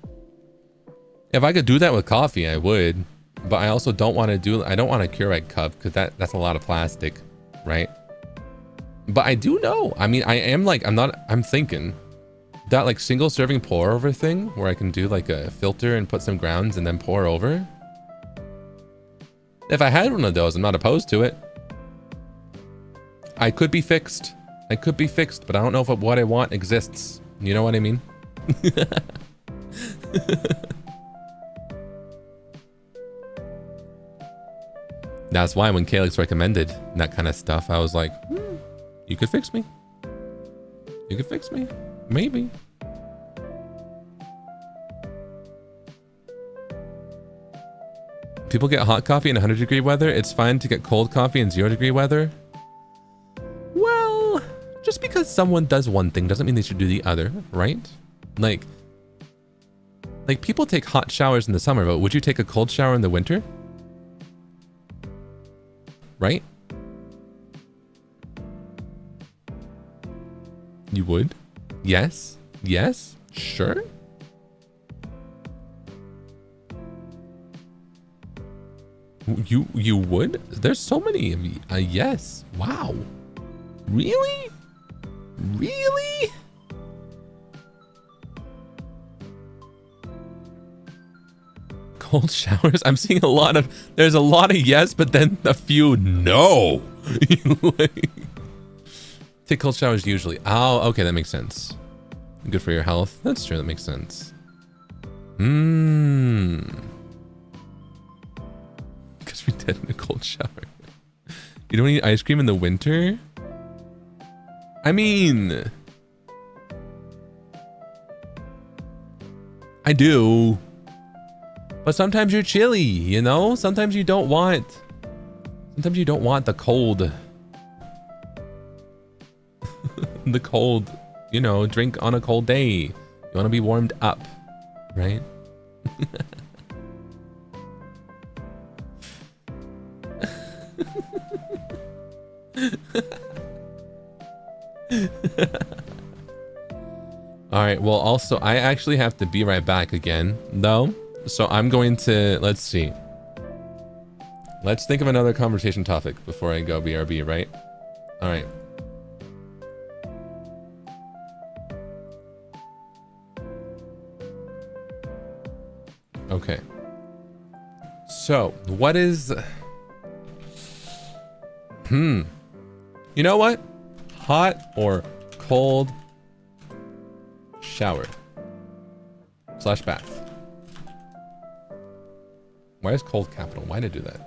If I could do that with coffee, I would, but I also don't want to I don't want a Keurig cup because that's a lot of plastic, right? But I do know, I mean, I'm thinking that like single serving pour over thing where I can do like a filter and put some grounds and then pour over. If I had one of those, I'm not opposed to it. I could be fixed. But I don't know if what I want exists. You know what I mean? That's why when Calix recommended that kind of stuff, I was like, you could fix me. You could fix me. Maybe. People get hot coffee in 100-degree weather. It's fine to get cold coffee in 0-degree weather. Well, just because someone does one thing doesn't mean they should do the other, right? Like people take hot showers in the summer, but would you take a cold shower in the winter? Right? You would? Yes? Yes? Sure? You would? There's so many of you. Yes. Wow. Really? Really? Cold showers? I'm seeing there's a lot of yes, but then a few no. Take cold showers usually. Oh, okay, that makes sense. Good for your health. That's true, that makes sense. Because we dead in a cold shower. You don't eat ice cream in the winter? I mean, I do. But sometimes you're chilly, you know? Sometimes you don't want the cold. The cold, you know, drink on a cold day. You want to be warmed up, right? All right, well, also, I actually have to be right back again, though. So I'm going to, let's see. Let's think of another conversation topic before I go BRB, right? All right. Okay. So, what is... You know what? Hot or cold shower / bath. Why is cold capital? Why did I do that?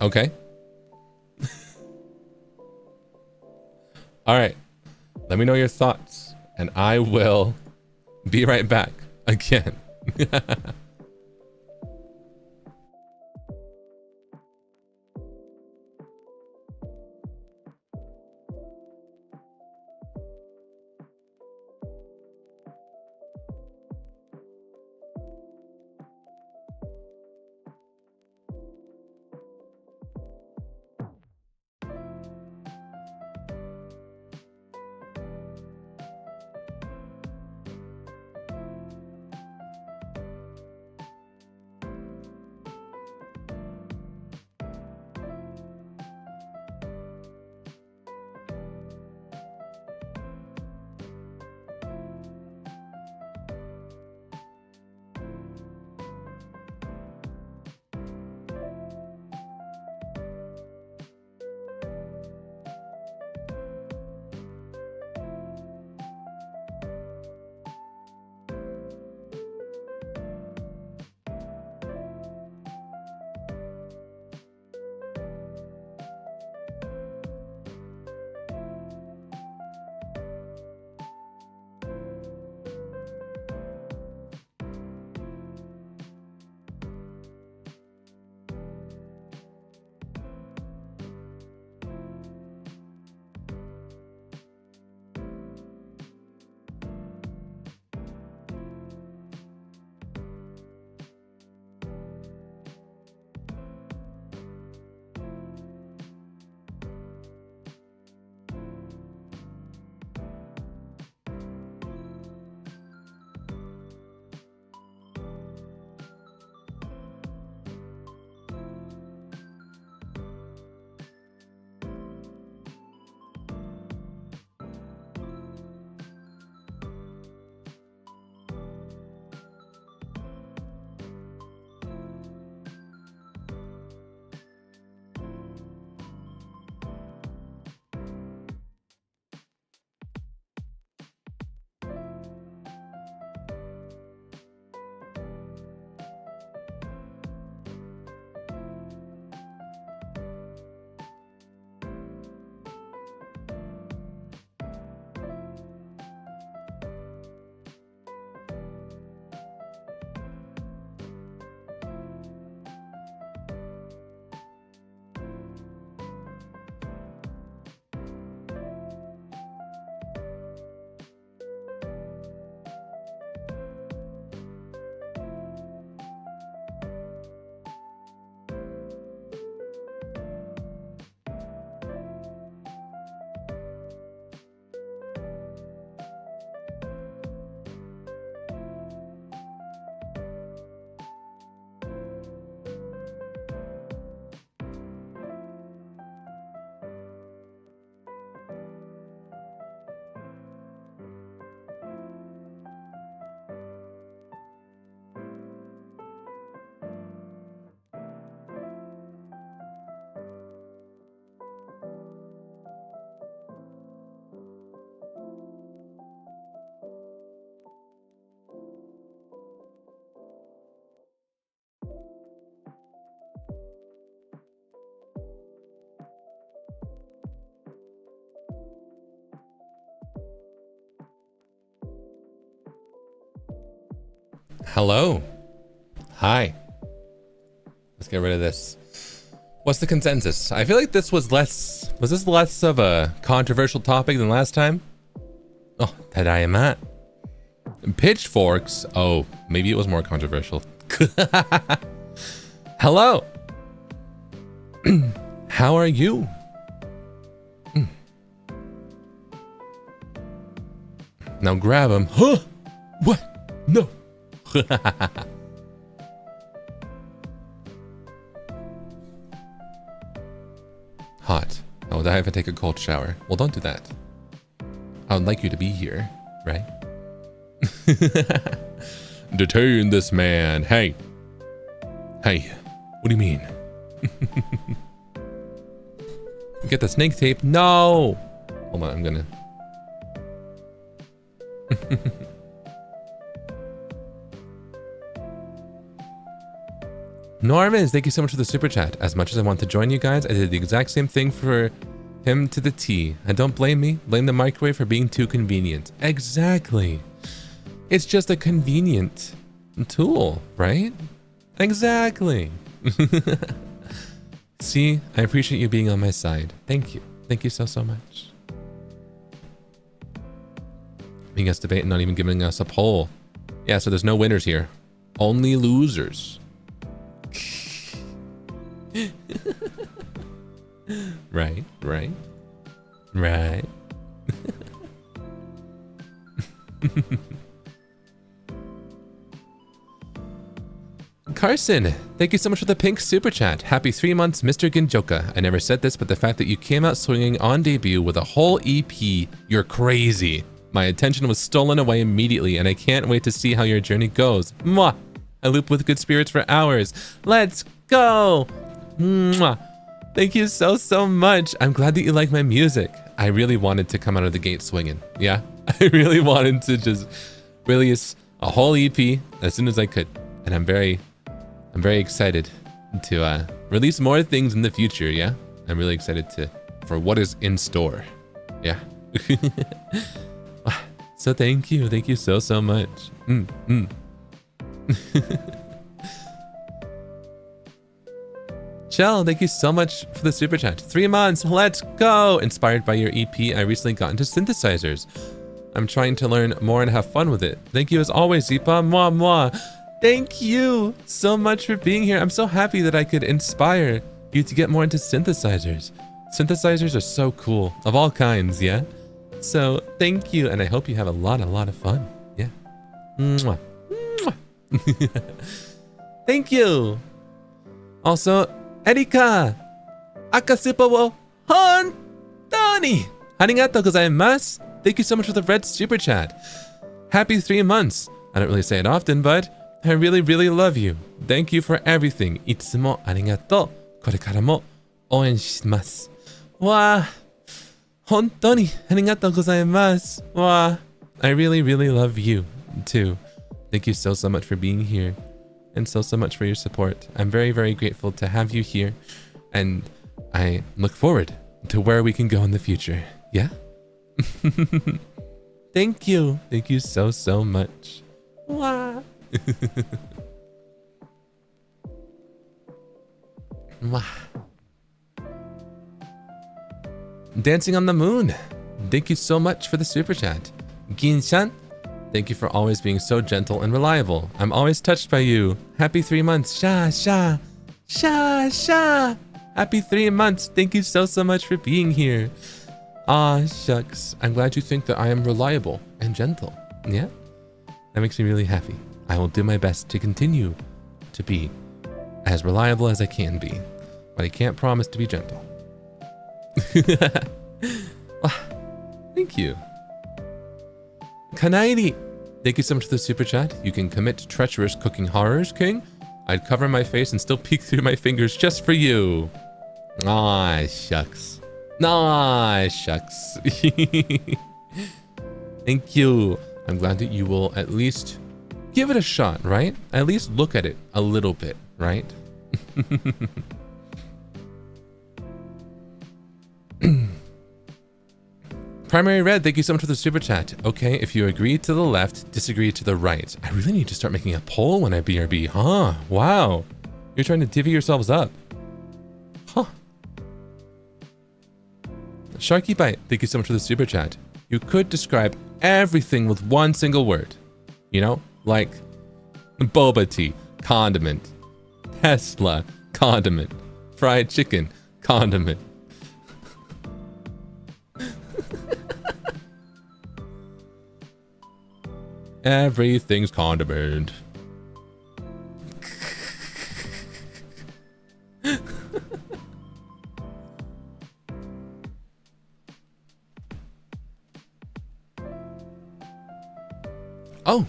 Okay. All right. Let me know your thoughts and I will be right back again. Hello. Hi. Let's get rid of this. What's the consensus? I feel like this was this less of a controversial topic than last time? Oh, tadaima. Pitchforks. Oh, maybe it was more controversial. Hello. How are you? Now grab him. Huh? What? No. Hot. Oh, I have to take a cold shower. Well, don't do that. I would like you to be here, right? Detain this man. Hey. Hey. What do you mean? Get the snake tape. No. Hold on, I'm gonna. Norman, thank you so much for the super chat. As much as I want to join you guys, I did the exact same thing for him to the T. And don't blame me. Blame the microwave for being too convenient. Exactly. It's just a convenient tool, right? Exactly. See, I appreciate you being on my side. Thank you. Thank you so, so much. Making us debate and not even giving us a poll. Yeah, so there's no winners here. Only losers. Right. Carson, thank you so much for the pink super chat. Happy 3 months, Mr. Ginjoka. I never said this, but the fact that you came out swinging on debut with a whole EP, you're crazy. My attention was stolen away immediately, and I can't wait to see how your journey goes. Mwah! I loop with good spirits for hours. Let's go! Mwah! Thank you so, so much. I'm glad that you like my music. I really wanted to come out of the gate swinging. Yeah, I really wanted to just release a whole EP as soon as I could. And I'm very excited to release more things in the future, yeah? I'm really excited for what is in store. Yeah. So thank you so, so much. Chell, thank you so much for the super chat. 3 months, let's go! Inspired by your EP, I recently got into synthesizers. I'm trying to learn more and have fun with it. Thank you as always, Zipa. Mwah, mwah. Thank you so much for being here. I'm so happy that I could inspire you to get more into synthesizers. Synthesizers are so cool, of all kinds, yeah? So thank you, and I hope you have a lot of fun. Yeah. Mwah. Mwah. Thank you. Also, Erika, Akasupa wo hontou ni arigatou gozaimasu. Thank you so much for the red super chat. Happy 3 months. I don't really say it often, but I really love you. Thank you for everything. Itsumo arigatou. Korekara mo ouen shimasu. Wow. Hontou ni arigatou gozaimasu. Wow. I really love you too. Thank you so much for being here. And so much for your support. I'm very grateful to have you here, and I look forward to where we can go in the future. Yeah? Thank you so much. Wow. Wow. Dancing on the Moon, thank you so much for the super chat. Gin-chan, thank you for always being so gentle and reliable. I'm always touched by you. Happy 3 months. Sha. Happy 3 months. Thank you so much for being here. Aw, shucks. I'm glad you think that I am reliable and gentle. Yeah? That makes me really happy. I will do my best to continue to be as reliable as I can be, but I can't promise to be gentle. Thank you. Kanairi, thank you so much for the super chat. You can commit treacherous cooking horrors, King. I'd cover my face and still peek through my fingers just for you. Aw, shucks. Aw, shucks. Thank you. I'm glad that you will at least give it a shot, right? At least look at it a little bit, right? Primary Red, thank you so much for the super chat. Okay, if you agree to the left, disagree to the right. I really need to start making a poll when I BRB, huh? Wow. You're trying to divvy yourselves up. Huh. Sharky Bite, thank you so much for the super chat. you could describe everything with one single word. You know, like boba tea, condiment. Tesla, condiment. Fried chicken, condiment. Everything's condiment. Oh.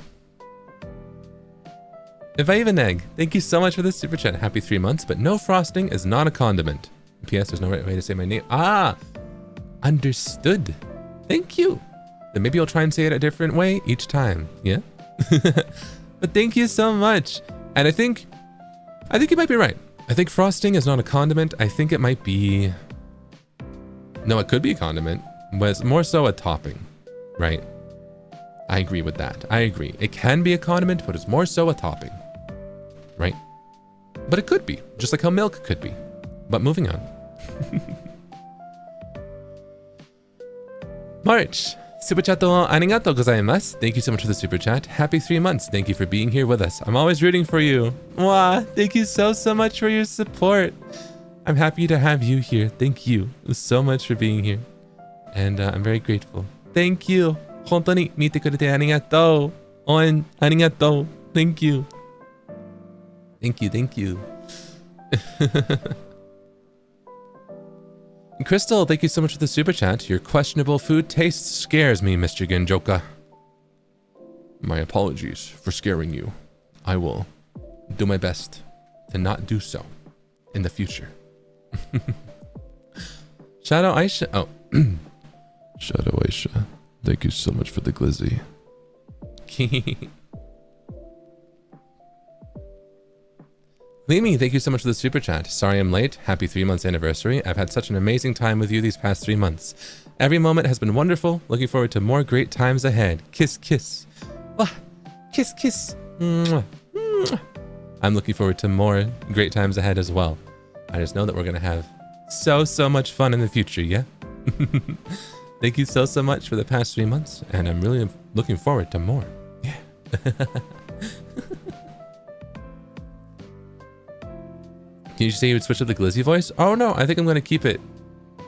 If I even egg, thank you so much for this super chat. Happy 3 months, but no frosting is not a condiment. P.S. There's no right way to say my name. Ah, understood. Thank you. Then maybe I'll try and say it a different way each time. Yeah. But thank you so much. And I think you might be right. I think frosting is not a condiment. I think it might be. No, it could be a condiment, but it's more so a topping, right? I agree with that. I agree. It can be a condiment, but it's more so a topping. Right? But it could be, just like how milk could be. But moving on. March. Super chat o arigatou gozaimasu. Thank you so much for the super chat. Happy 3 months. Thank you for being here with us. I'm always rooting for you. Wow. Thank you so much for your support. I'm happy to have you here. Thank you so much for being here. And I'm very grateful. Thank you. 本当に見てくれてありがとう。応援ありがとう。Thank you. Thank you, thank you. Crystal, thank you so much for the super chat. Your questionable food taste scares me, Mr. Ginjoka. My apologies for scaring you. I will do my best to not do so in the future. Shadow Aisha. Oh. Shadow Aisha. Thank you so much for the glizzy. Limi, thank you so much for the super chat. Sorry I'm late. Happy 3 months anniversary. I've had such an amazing time with you these past 3 months. Every moment has been wonderful. Looking forward to more great times ahead. Kiss, kiss. Ah, kiss, kiss. Mwah, mwah. I'm looking forward to more great times ahead as well. I just know that we're going to have so much fun in the future, yeah? Thank you so much for the past 3 months, and I'm really looking forward to more. Yeah. Can you say you would switch up the glizzy voice? Oh no, I think I'm going to keep it.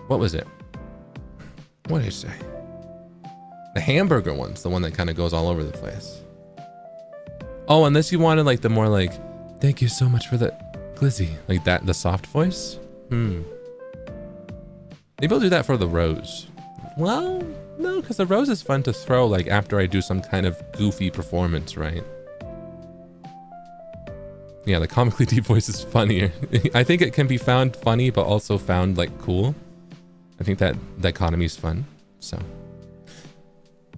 What was it? What did I say? The hamburger one's the one that kind of goes all over the place. Oh, unless you wanted like the more like, thank you so much for the glizzy. Like that, the soft voice? Maybe I'll do that for the rose. Well, no, because the rose is fun to throw like after I do some kind of goofy performance, right? Yeah, the comically deep voice is funnier. I think it can be found funny, but also found like cool. I think that dichotomy is fun, so.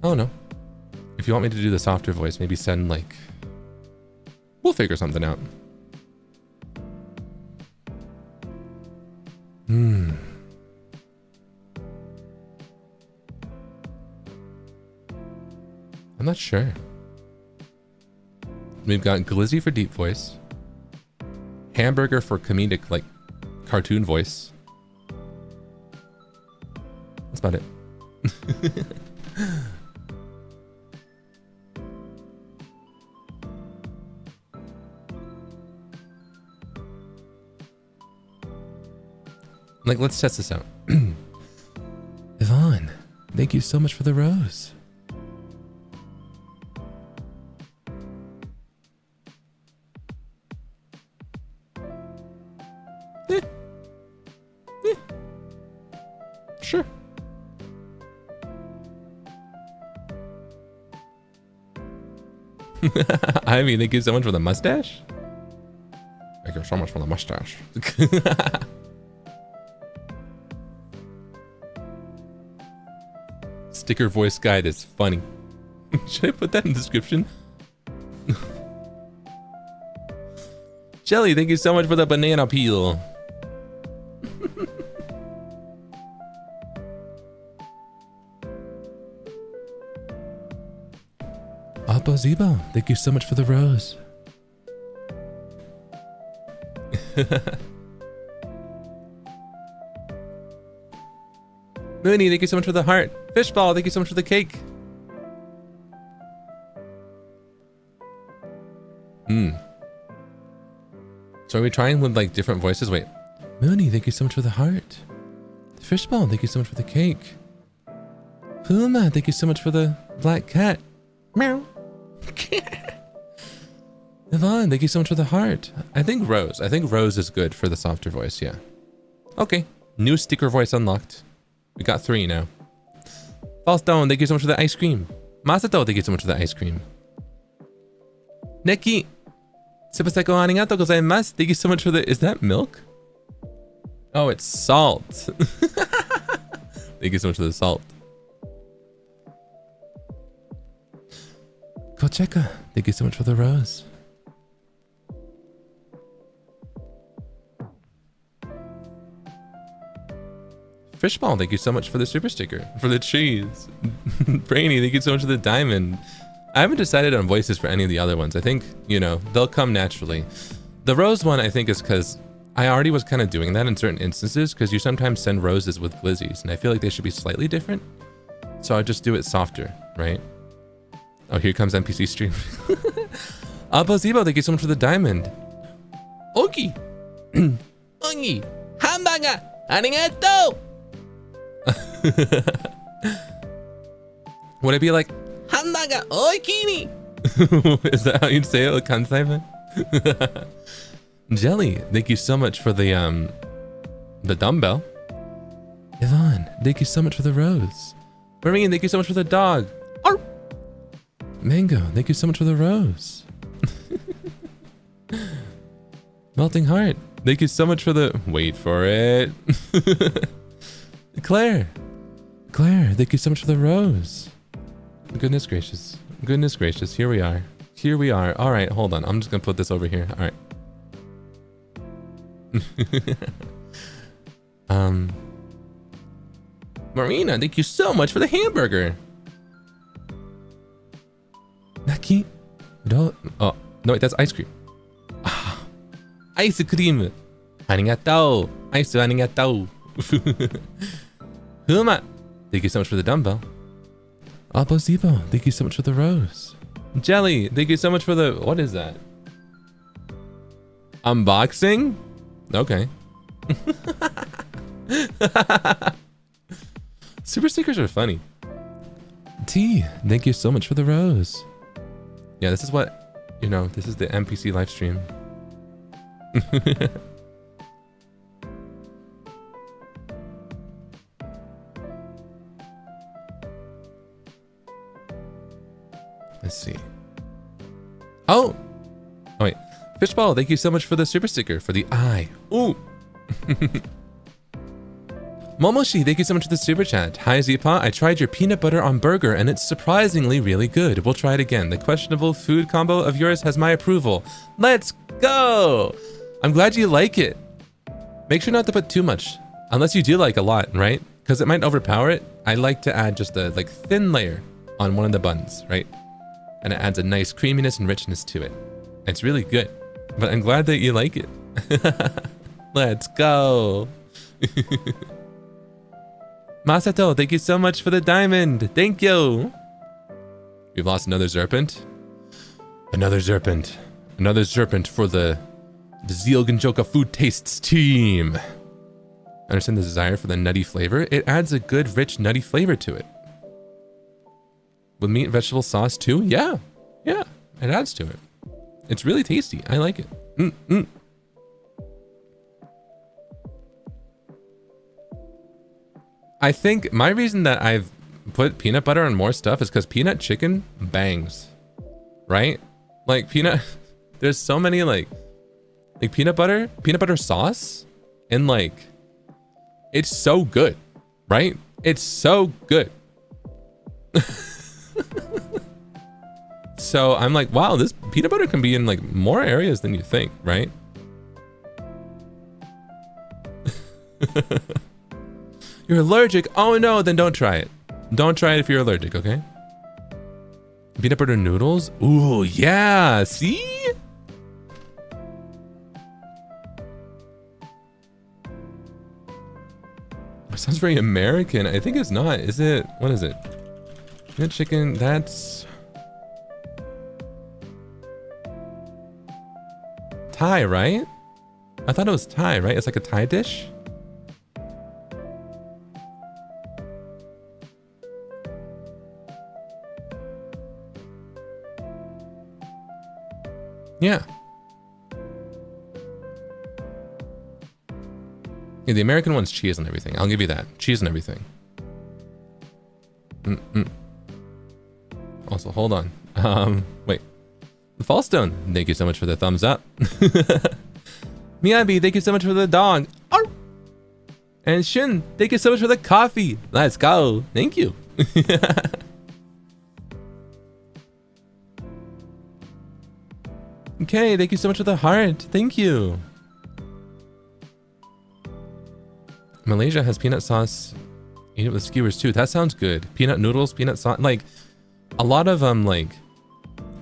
Oh no. If you want me to do the softer voice, maybe send like, we'll figure something out. I'm not sure. We've got glizzy for deep voice. Hamburger for comedic, like, cartoon voice. That's about it. Like, let's test this out. Yvonne, thank you so much for the rose. Sure. I mean, thank you so much for the mustache. Thank you so much for the mustache. Sticker voice guide is funny. Should I put that in the description? Jelly, thank you so much for the banana peel. Oppo Zebo, thank you so much for the rose. Mooney, thank you so much for the heart. Fishball, thank you so much for the cake. So are we trying with like different voices? Wait. Mooney, thank you so much for the heart. Fishball, thank you so much for the cake. Puma, thank you so much for the black cat. Meow. Yvonne, thank you so much for the heart. I think Rose is good for the softer voice, yeah. Okay, new sticker voice unlocked. We got 3 now. False Stone, thank you so much for the ice cream. Masato, thank you so much for the ice cream. Neki, super psycho arigatou gozaimasu. Thank you so much for the, is that milk? Oh, it's salt. Thank you so much for the salt. Kocheka, thank you so much for the rose. Fishball, thank you so much for the super sticker. For the cheese. Brainy, thank you so much for the diamond. I haven't decided on voices for any of the other ones. I think, you know, they'll come naturally. The rose one, I think, is because I already was kind of doing that in certain instances, because you sometimes send roses with glizzies, and I feel like they should be slightly different. So I'll just do it softer, right? Oh, here comes NPC stream. Apozibo, thank you so much for the diamond. Oki! Ongi! Hamburger! Arigato! Would it be like, Hamburger oikini? Is that how you'd say it with Kansai? Jelly, thank you so much for the dumbbell. Yvonne, thank you so much for the rose. Marine, thank you so much for the dog. Arr! Mango, thank you so much for the rose. Melting Heart, thank you so much for the... Wait for it. Claire, thank you so much for the rose. Goodness gracious. Goodness gracious. Here we are. Here we are. All right, hold on. I'm just going to put this over here. All right. Marina, thank you so much for the hamburger. Naki? Oh, no, wait, that's ice cream. Ah, ice cream. Arigatou. Ice arigatou. Huma, thank you so much for the dumbbell. Apozibo, thank you so much for the rose. Jelly, thank you so much for the... What is that? Unboxing? Okay. Super stickers are funny. T, thank you so much for the rose. Yeah, this is what... You know, this is the NPC live stream. Let's see. Oh! Oh, wait. Fishball, thank you so much for the super sticker, for the eye. Ooh! Momoshi, thank you so much for the super chat. Hi, Zipa. I tried your peanut butter on burger, and it's surprisingly really good. We'll try it again. The questionable food combo of yours has my approval. Let's go! I'm glad you like it. Make sure not to put too much, unless you do like a lot, right? Because it might overpower it. I like to add just a like thin layer on one of the buns, right? And it adds a nice creaminess and richness to it. It's really good, but I'm glad that you like it. Let's go. Masato, thank you so much for the diamond. Thank you. We've lost another Zerpent. Another Zerpent. Another Zerpent for the Zeal Ginjoka food tastes team. I understand the desire for the nutty flavor. It adds a good, rich, nutty flavor to it. With meat and vegetable sauce too? Yeah. Yeah. It adds to it. It's really tasty. I like it. I think my reason that I've put peanut butter on more stuff is because peanut chicken bangs. Right? Like peanut... There's so many like peanut butter sauce, and like... It's so good. Right? It's so good. So I'm like, wow, this peanut butter can be in like more areas than you think, right? You're allergic? Oh no, then don't try it. Don't try it if you're allergic, okay? Peanut butter noodles? Ooh, yeah, see? Sounds very American. I think it's not. Is it? What is it? Peanut chicken. That's Thai, right? I thought it was Thai, right? It's like a Thai dish. Yeah. Yeah, the American one's cheese and everything. I'll give you that. Cheese and everything. Also, hold on. Wait. The Fallstone, thank you so much for the thumbs up. Miyabi, thank you so much for the dog. Arr! And Shin, thank you so much for the coffee. Let's go. Thank you. Okay, thank you so much for the heart. Thank you. Malaysia has peanut sauce. Eat it with skewers too. That sounds good. Peanut noodles, peanut sauce. Like a lot of like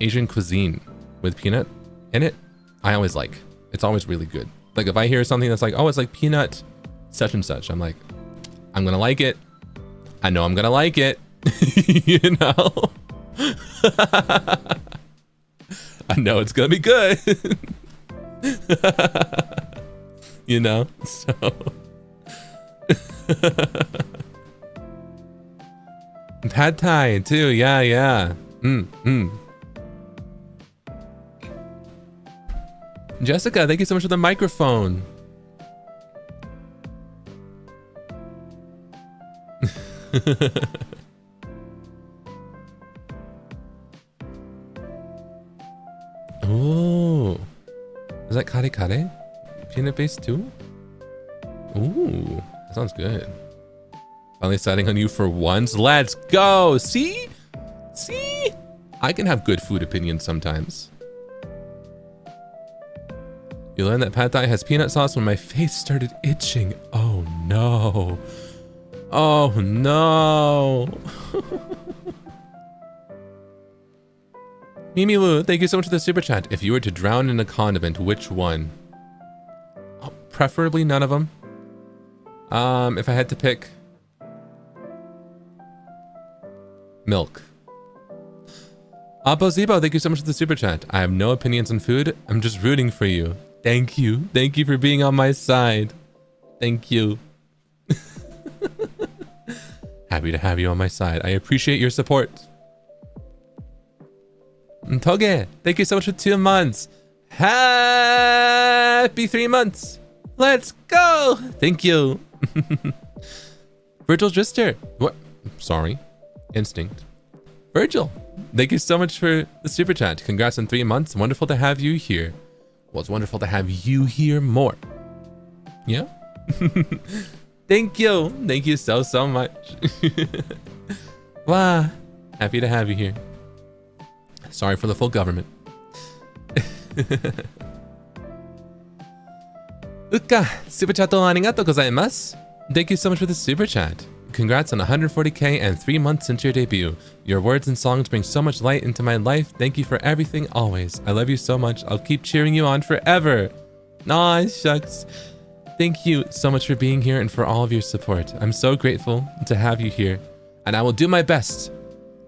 Asian cuisine with peanut in it, I always like. It's always really good. Like if I hear something that's like, oh, it's like peanut such and such, I'm like, I'm gonna like it. I know I'm gonna like it. You know? I know it's gonna be good. You know? So Pad Thai too, yeah. Jessica, thank you so much for the microphone. Oh, is that kare kare? Peanut based too? Ooh, that sounds good. Finally deciding on you for once. Let's go. See? I can have good food opinions sometimes. You learned that Pad Thai has peanut sauce when my face started itching. Oh no. Oh no. Mimi Wu, thank you so much for the super chat. If you were to drown in a condiment, which one? Oh, preferably none of them. If I had to pick, milk. Apo Zibo, thank you so much for the super chat. I have no opinions on food. I'm just rooting for you. Thank you. Thank you for being on my side. Thank you. Happy to have you on my side. I appreciate your support. Toge, thank you so much for 2 months. Happy 3 months. Let's go. Thank you. Virgil Drister. What? Sorry. Instinct. Virgil, thank you so much for the super chat. Congrats on 3 months. Wonderful to have you here. Well, it's wonderful to have you here more. Yeah? Thank you. Thank you so much. Wow. Happy to have you here. Sorry for the full government. Uka, super chat arigatou gozaimasu. Thank you so much for the super chat. Congrats on 140k and 3 months since your debut. Your words and songs bring so much light into my life. Thank you for everything always. I love you so much. I'll keep cheering you on forever. Aw, shucks. Thank you so much for being here and for all of your support. I'm so grateful to have you here. And I will do my best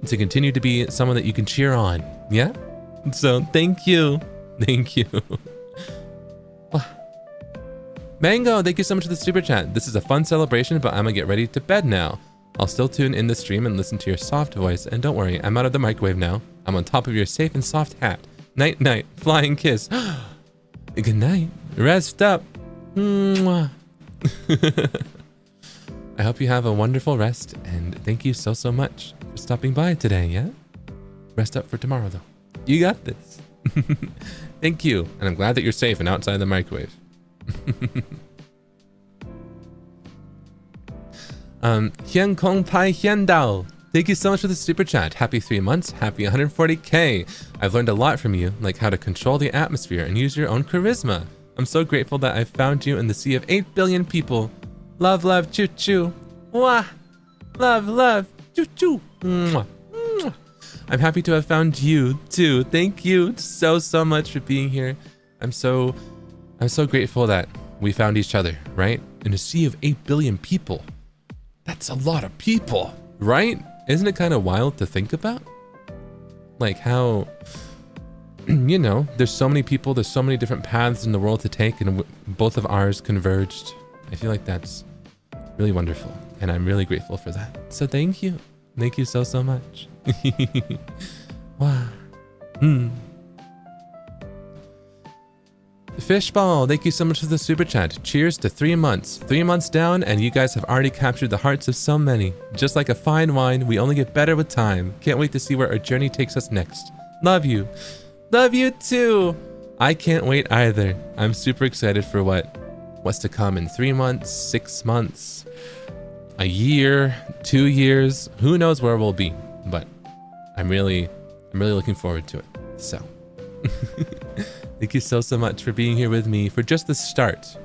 to continue to be someone that you can cheer on. Yeah? So thank you. Thank you. Mango, thank you so much for the super chat. This is a fun celebration, but I'm gonna get ready to bed now. I'll still tune in the stream and listen to your soft voice. And don't worry, I'm out of the microwave now. I'm on top of your safe and soft hat. Night, night, flying kiss. Good night. Rest up. Mwah. I hope you have a wonderful rest, and thank you so much for stopping by today, yeah? Rest up for tomorrow, though. You got this. Thank you, and I'm glad that you're safe and outside the microwave. Hian Kong Pai Hian Dao. Thank you so much for the super chat. Happy 3 months. Happy 140k. I've learned a lot from you, like how to control the atmosphere and use your own charisma. I'm so grateful that I found you in the sea of 8 billion people. Love, love, choo choo. Wah. Love, love, choo choo. Mwah. Mwah. I'm happy to have found you too. Thank you so much for being here. I'm so grateful that we found each other, right? In a sea of 8 billion people. That's a lot of people, right? Isn't it kind of wild to think about? Like how, you know, there's so many people, there's so many different paths in the world to take, and both of ours converged. I feel like that's really wonderful, and I'm really grateful for that. So thank you. Thank you so, so much. Wow. Fishball, thank you so much for the super chat. Cheers to 3 months. 3 months down, and you guys have already captured the hearts of so many. Just like a fine wine, we only get better with time. Can't wait to see where our journey takes us next. Love you. Love you too. I can't wait either. I'm super excited for what's to come in 3 months, 6 months, a year, 2 years. Who knows where we'll be, but I'm really looking forward to it. So thank you so, so much for being here with me for just the start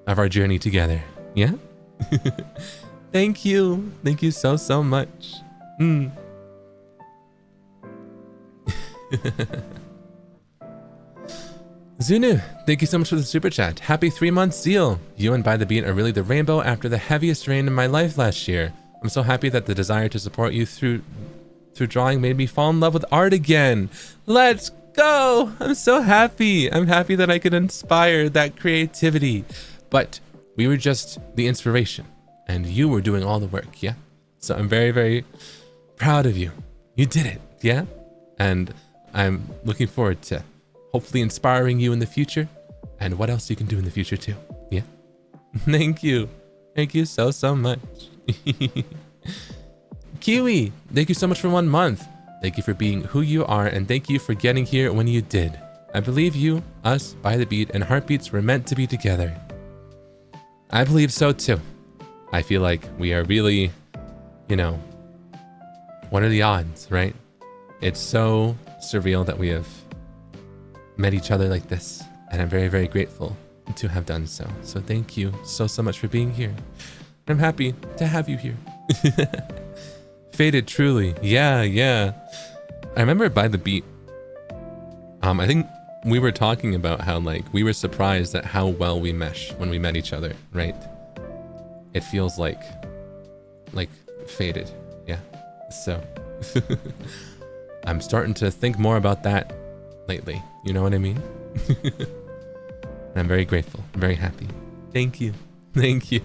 of our journey together. Yeah? Thank you. Thank you so, so much. Zunu, thank you so much for the super chat. Happy 3 months, Zeal. You and By the Beat are really the rainbow after the heaviest rain in my life last year. I'm so happy that the desire to support you through drawing made me fall in love with art again. Let's go! I'm so happy. I'm happy that I could inspire that creativity. But we were just the inspiration, and you were doing all the work, yeah? So I'm very, very proud of you. You did it, yeah? And I'm looking forward to hopefully inspiring you in the future, and what else you can do in the future too, yeah? Thank you. Thank you so, so much. Kiwi, thank you so much for 1 month. Thank you for being who you are, and thank you for getting here when you did. I believe you, us, By the Beat, and Heartbeats were meant to be together. I believe so too. I feel like we are really, you know, what are the odds, right? It's so surreal that we have met each other like this, and I'm very, very grateful to have done so. So thank you so, so much for being here. I'm happy to have you here. Faded, truly. Yeah. I remember By the Beat. I think we were talking about how like we were surprised at how well we mesh when we met each other, right? It feels like Faded, yeah. So I'm starting to think more about that lately. You know what I mean? I'm very grateful. I'm very happy. Thank you. Thank you.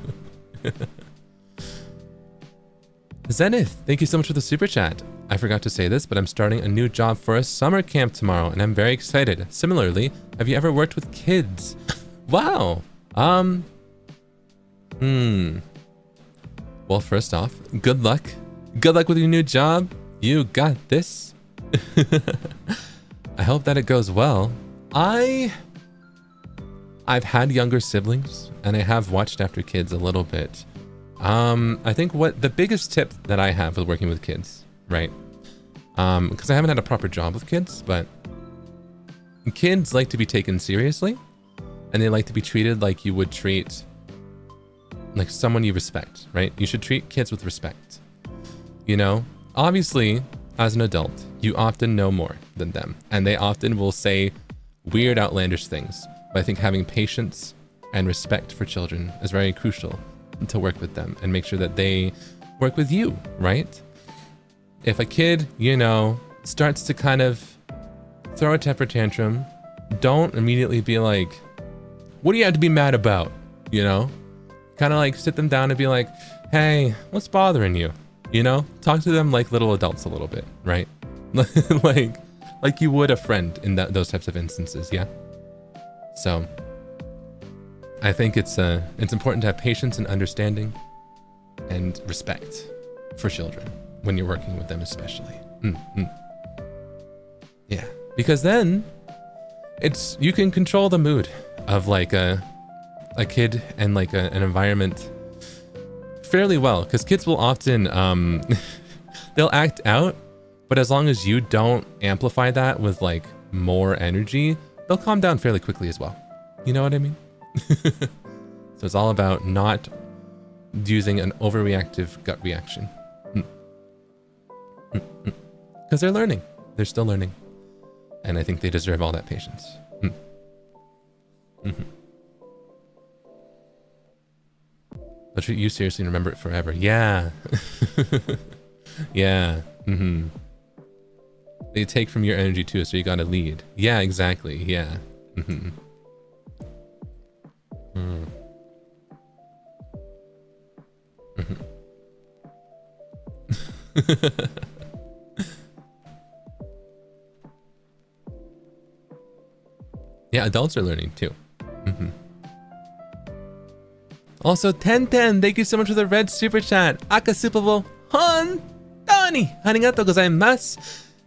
Zenith, thank you so much for the super chat. I forgot to say this, but I'm starting a new job for a summer camp tomorrow, and I'm very excited. Similarly, have you ever worked with kids? Wow. Well, first off, good luck. Good luck with your new job. You got this. I hope that it goes well. I've had younger siblings, and I have watched after kids a little bit. I think what the biggest tip that I have with working with kids, right? Because I haven't had a proper job with kids, but kids like to be taken seriously, and they like to be treated like you would treat like someone you respect, right? You should treat kids with respect. You know, obviously, as an adult, you often know more than them, and they often will say weird, outlandish things. But I think having patience and respect for children is very crucial to work with them and make sure that they work with you, right? If a kid, you know, starts to kind of throw a temper tantrum, don't immediately be like, what do you have to be mad about? You know, kind of like sit them down and be like, hey, what's bothering you? You know, talk to them like little adults a little bit, right? like you would a friend in those types of instances, yeah? So I think it's important to have patience and understanding and respect for children when you're working with them, especially. Yeah, because then you can control the mood of like a kid and like an environment fairly well, because kids will often they'll act out, but as long as you don't amplify that with like more energy, they'll calm down fairly quickly as well. You know what I mean? So it's all about not using an overreactive gut reaction. Because they're learning. They're still learning. And I think they deserve all that patience. I'll treat you seriously and remember it forever. Yeah. Yeah. Mm-hmm. They take from your energy too, so you gotta lead. Yeah, exactly. Yeah. Mm-hmm. Mm. Mm-hmm. Yeah, adults are learning too. Mm-hmm. Also, Ten, thank you so much for the red super chat. Akasupobo hon tani arigatou gozaimasu.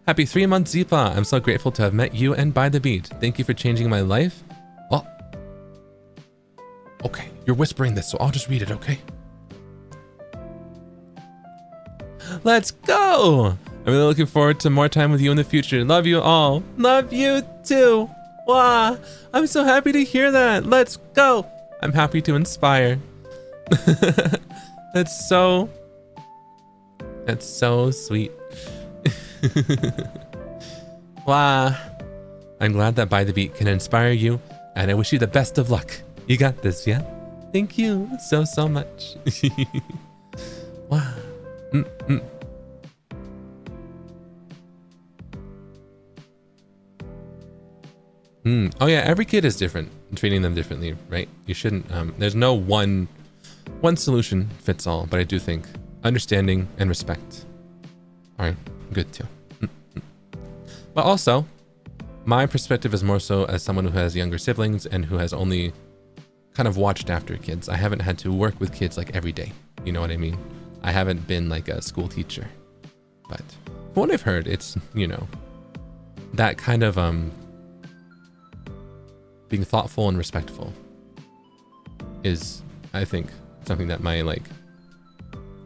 Happy 3 months, Zipa. I'm so grateful to have met you and By the Beat. Thank you for changing my life. Oh. Okay, you're whispering this, so I'll just read it, okay? Let's go! I'm really looking forward to more time with you in the future. Love you all. Love you too. Wow, I'm so happy to hear that. Let's go. I'm happy to inspire. That's so sweet. Wow. I'm glad that By the Beat can inspire you, and I wish you the best of luck. You got this, yeah? Thank you so much. Wow. Oh yeah, every kid is different. Treating them differently, right? You shouldn't, there's no one solution fits all, but I do think understanding and respect are good too. But also, my perspective is more so as someone who has younger siblings and who has only kind of watched after kids. I haven't had to work with kids like every day. You know what I mean? I haven't been like a school teacher. But from what I've heard, it's, you know, that kind of, being thoughtful and respectful is, I think, something that my, like,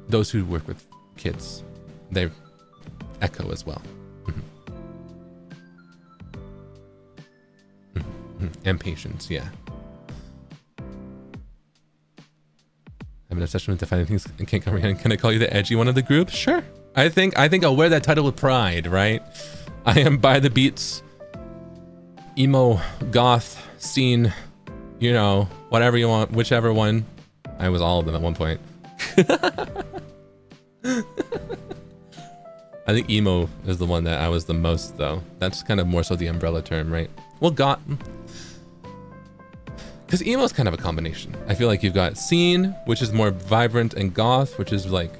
those who work with kids, they echo as well. And patience, yeah. I'm an obsession with defining things and can't comprehend. Can I call you the edgy one of the group? Sure. I think I'll wear that title with pride, right? I am By the Beats emo goth scene, you know, whatever you want, whichever one. I was all of them at one point. I think emo is the one that I was the most, though. That's kind of more so the umbrella term, right? Well, goth, because emo is kind of a combination. I feel like you've got scene, which is more vibrant, and goth, which is like,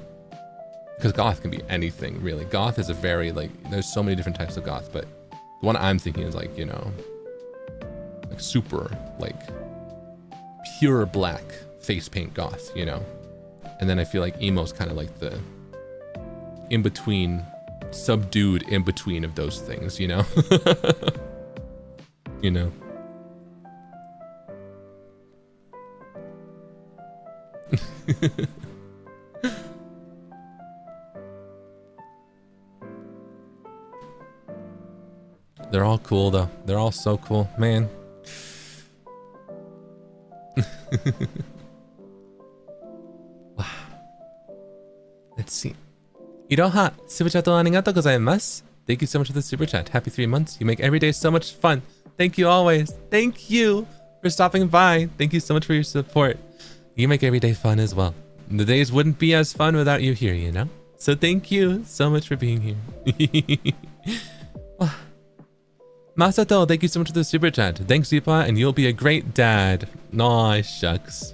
because goth can be anything, really. Goth is a very, like, there's so many different types of goth, but the one I'm thinking is like, you know, like super, like pure black face paint goth, you know? And then I feel like emo's kind of like the in-between, subdued in-between of those things, you know? You know? They're all cool though. They're all so cool, man. Let's see. Iroha, super chat arigatou gozaimasu. Thank you so much for the super chat. Happy 3 months. You make every day so much fun. Thank you always. Thank you for stopping by. Thank you so much for your support. You make every day fun as well. The days wouldn't be as fun without you here, you know? So thank you so much for being here. Masato, thank you so much for the super chat. Thanks, Zipa, and you'll be a great dad. Aw, shucks.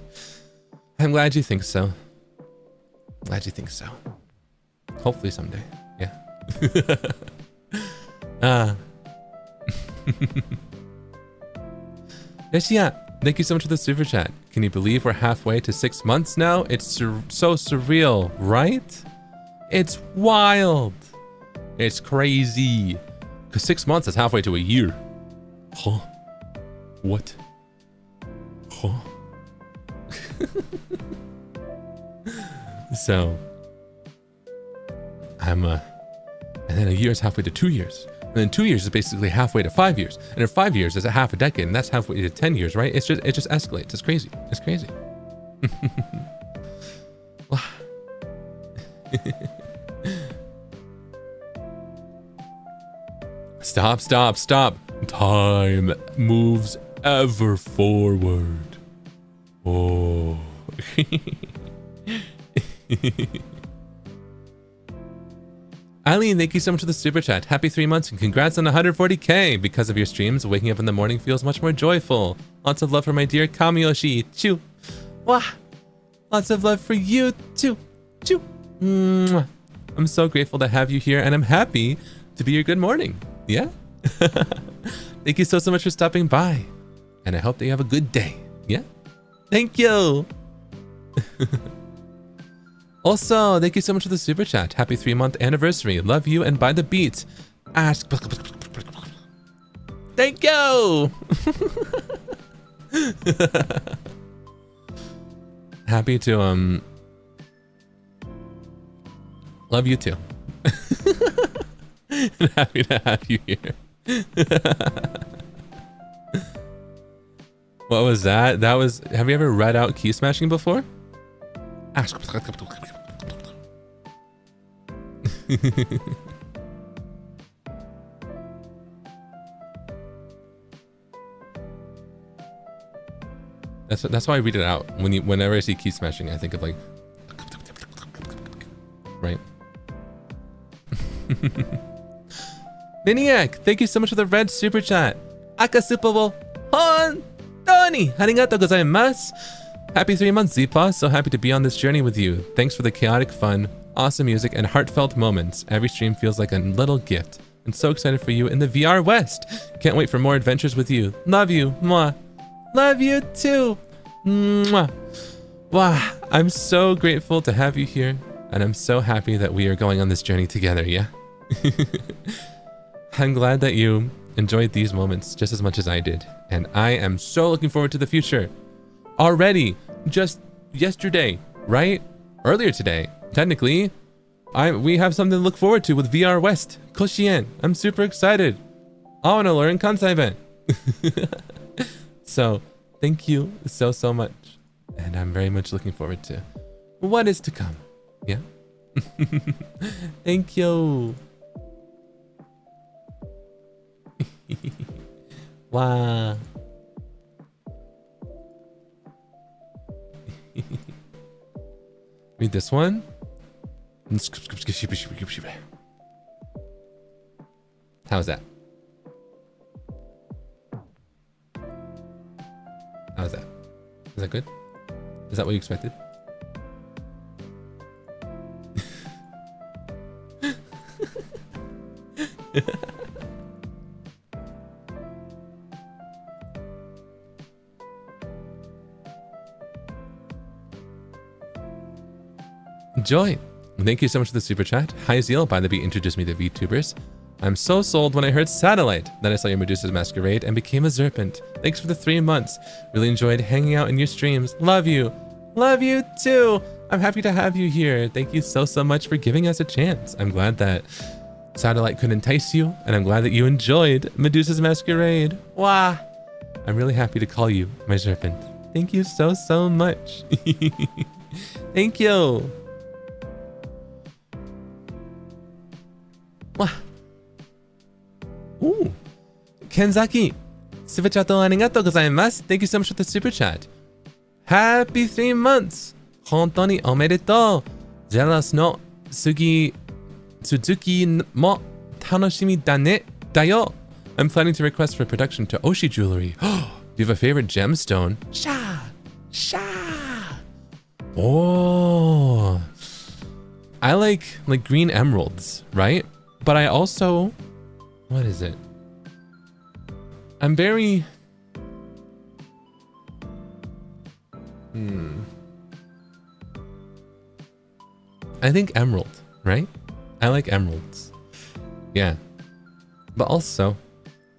I'm glad you think so. Glad you think so. Hopefully someday. Yeah. Yeshia, thank you so much for the super chat. Can you believe we're halfway to 6 months now? It's so surreal, right? It's wild. It's crazy. Because 6 months is halfway to a year. Huh? What? Huh? So, I'm, and then a year is halfway to 2 years. And then 2 years is basically halfway to 5 years. And in 5 years is a half a decade, and that's halfway to 10 years, right? It just escalates. It's crazy. It's crazy. Stop. Time moves ever forward. Oh. Eileen, thank you so much for the super chat. Happy 3 months and congrats on 140k. Because of your streams, waking up in the morning feels much more joyful. Lots of love for my dear Kamiyoshi. Choo. Wah. Lots of love for you too. Choo. Mwah. I'm so grateful to have you here and I'm happy to be your good morning. Yeah? Thank you so much for stopping by. And I hope that you have a good day. Yeah? Thank you. Also, thank you so much for the super chat. Happy 3-month anniversary. Love you and by the beat. Ask. Thank you. Happy to love you too. And happy to have you here. What was that? That was, have you ever read out key smashing before? That's why I read it out. Whenever I see key smashing, I think of like, right? Miniac, thank you so much for the red super chat. Akasupa wo hontoni arigatou gozaimasu. Happy 3 months, Zipa. So happy to be on this journey with you. Thanks for the chaotic fun, awesome music, and heartfelt moments. Every stream feels like a little gift. I'm so excited for you in the VR West. Can't wait for more adventures with you. Love you. Mwah. Love you too. Mwah. Wow. I'm so grateful to have you here. And I'm so happy that we are going on this journey together, yeah? I'm glad that you enjoyed these moments just as much as I did. And I am so looking forward to the future. Already, just yesterday, right? Earlier today, technically, we have something to look forward to with VR West, Koshien. I'm super excited. I want to learn Kansai-ben. So, thank you so much. And I'm very much looking forward to what is to come. Yeah? Thank you. Wow. Read this one. How's that? How's that? Is that good? Is that what you expected? Joy, thank you so much for the super chat. Hi Zeal, by the beat introduced me to VTubers. I'm so sold when I heard Satellite. Then I saw your Medusa's Masquerade and became a Serpent. Thanks for the 3 months. Really enjoyed hanging out in your streams. Love you. Love you too. I'm happy to have you here. Thank you so much for giving us a chance. I'm glad that Satellite could entice you, and I'm glad that you enjoyed Medusa's Masquerade. Wow. I'm really happy to call you my Serpent. Thank you so much. Thank you. Wow. Ooh. Kenzaki, super chat arigatou gozaimasu. Thank you so much for the super chat. Happy 3 months. Hontoni omedetou. Zealous no Suzuki mo tanoshimi da ne. Dayo. I'm planning to request for production to Oshi Jewelry. Do you have a favorite gemstone? Sha. Oh. I like green emeralds, right? But I also, what is it? I'm very, I think emerald, right? I like emeralds. Yeah. But also,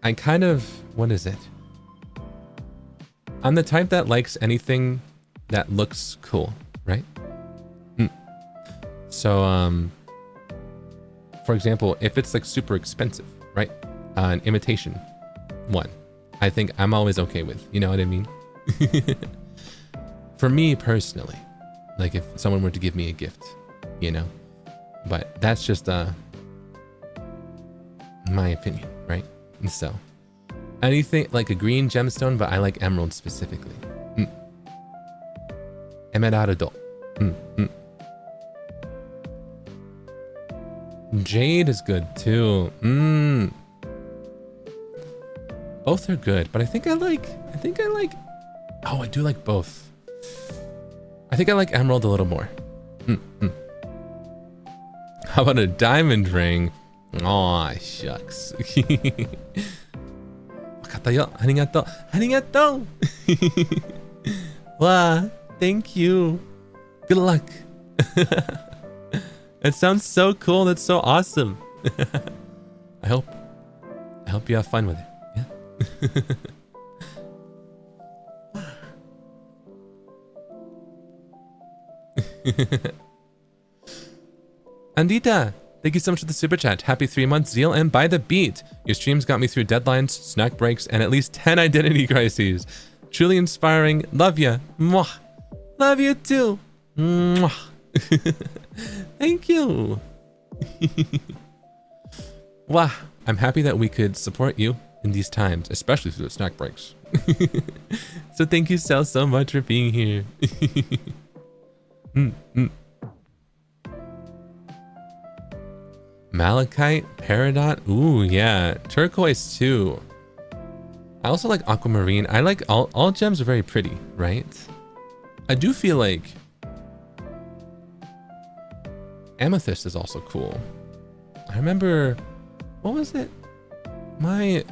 I kind of, what is it? I'm the type that likes anything that looks cool, right? So, for example, if it's like super expensive, right? An imitation one, I think I'm always okay with, you know what I mean? For me personally, like if someone were to give me a gift, you know, but that's just my opinion, right? And so anything like a green gemstone, but I like emerald specifically. Emeraldo. Jade is good too. Both are good, but I think I like, oh, I do like both. I think I like Emerald a little more. How about a diamond ring? Aw, shucks. Arigato. Arigato. Wow, thank you. Good luck. That sounds so cool. That's so awesome. I hope you have fun with it. Yeah. Andita, thank you so much for the super chat. Happy 3 months, Zeal, and by the beat. Your streams got me through deadlines, snack breaks, and at least 10 identity crises. Truly inspiring. Love ya. Mwah. Love you too. Mwah. Thank you. Wow. I'm happy that we could support you in these times, especially through the snack breaks. So thank you so much for being here. Malachite, Peridot, ooh yeah, turquoise too. I also like aquamarine. I like all gems are very pretty, right? I do feel like amethyst is also cool. I remember, what was it? My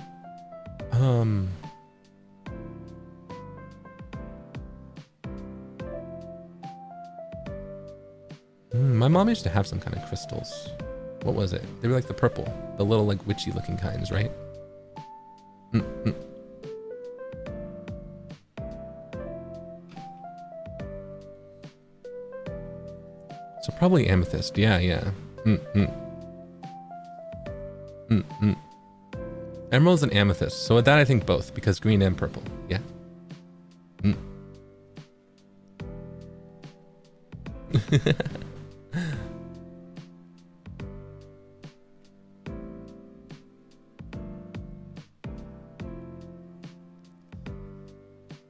my mom used to have some kind of crystals. What was it? They were like the purple, the little like witchy looking kinds, right? So probably amethyst. Yeah. Emeralds and amethyst. So with that, I think both, because green and purple. Yeah.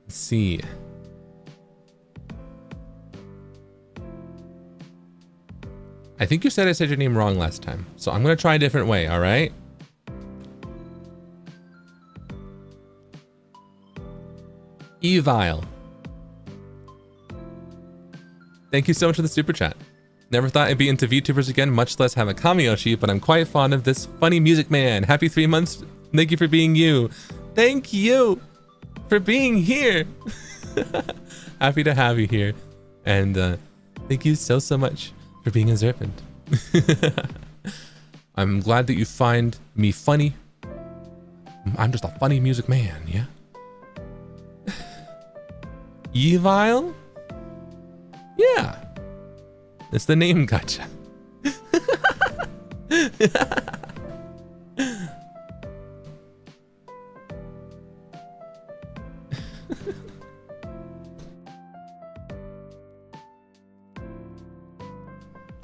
Let's see. I think you said I said your name wrong last time, so I'm gonna try a different way, all right? Evile. Thank you so much for the super chat. Never thought I'd be into VTubers again, much less have a cameo sheet, but I'm quite fond of this funny music man. Happy 3 months. Thank you for being you. Thank you for being here. Happy to have you here. And thank you so much for being a serpent. I'm glad that you find me funny. I'm just a funny music man, yeah? Evile? Yeah. It's the name gotcha.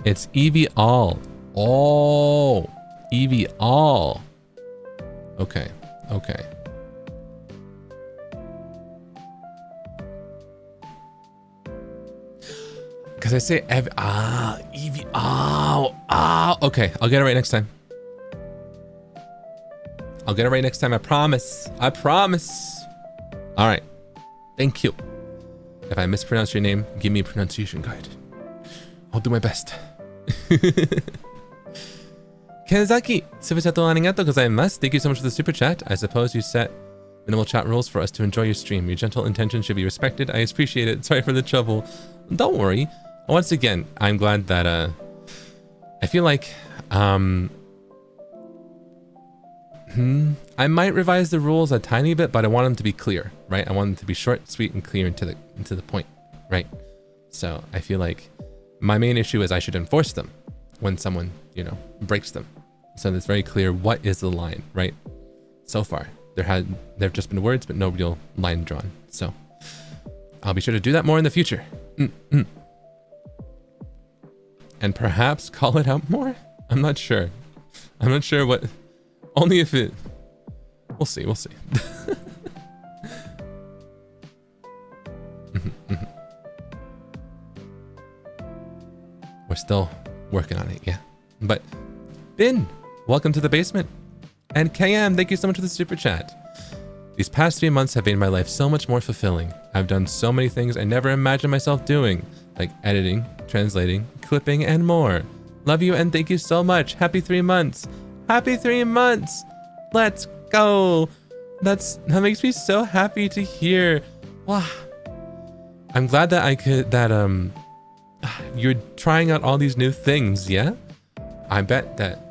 It's Evie All. Oh, Evie All. Okay. Because I say Evie. Okay, I'll get it right next time. I promise. All right. Thank you. If I mispronounce your name, give me a pronunciation guide. I'll do my best. Kenzaki, super chat arigatou gozaimasu. Thank you so much for the super chat. I suppose you set minimal chat rules for us to enjoy your stream. Your gentle intention should be respected. I appreciate it. Sorry for the trouble. Don't worry. Once again, I'm glad that I feel like I might revise the rules a tiny bit, but I want them to be clear, right? I want them to be short, sweet, and clear and to the point, right? So I feel like my main issue is I should enforce them when someone, breaks them. So it's very clear what is the line, right? So far, there have just been words, but no real line drawn. So I'll be sure to do that more in the future. And perhaps call it out more? I'm not sure what, only if it, we'll see. We're still working on it, yeah. But Bin, welcome to the basement. And KM, thank you so much for the super chat. These past 3 months have made my life so much more fulfilling. I've done so many things I never imagined myself doing, like editing, translating, clipping, and more. Love you and thank you so much. Happy 3 months. Happy 3 months. Let's go. That makes me so happy to hear. Wow. I'm glad that you're trying out all these new things, yeah? I bet that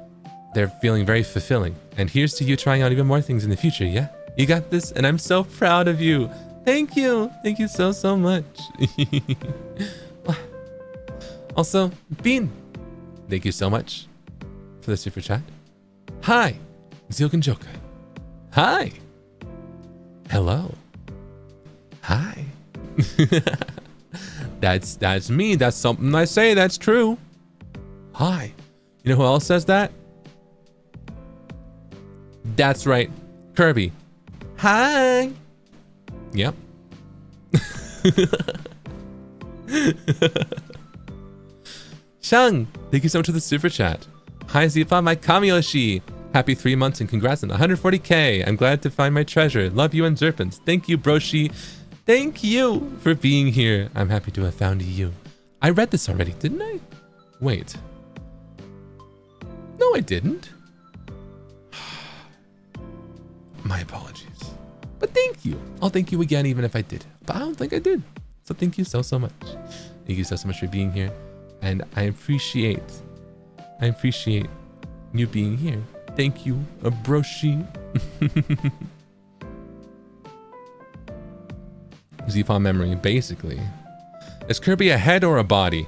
they're feeling very fulfilling. And here's to you trying out even more things in the future, yeah? You got this, and I'm so proud of you. Thank you. Thank you so, so much. Also, Bean, thank you so much for the super chat. Hi, Zeal Ginjoka. Hi. Hello. Hi. That's me. That's something I say. That's true. Hi. You know who else says that? That's right. Kirby. Hi. Yep. Shang, thank you so much for the super chat. Hi Zipa, my Kamiyoshi. Happy 3 months and congrats on 140k. I'm glad to find my treasure. Love you and Zerpens. Thank you, Broshi. Thank you for being here. I'm happy to have found you. I read this already, didn't I? Wait. No, I didn't. My apologies. But thank you. I'll thank you again even if I did. But I don't think I did. So thank you so, so much. Thank you so, so much for being here. And I appreciate you being here. Thank you, Broshi. Z-Paw memory, basically. Is Kirby a head or a body?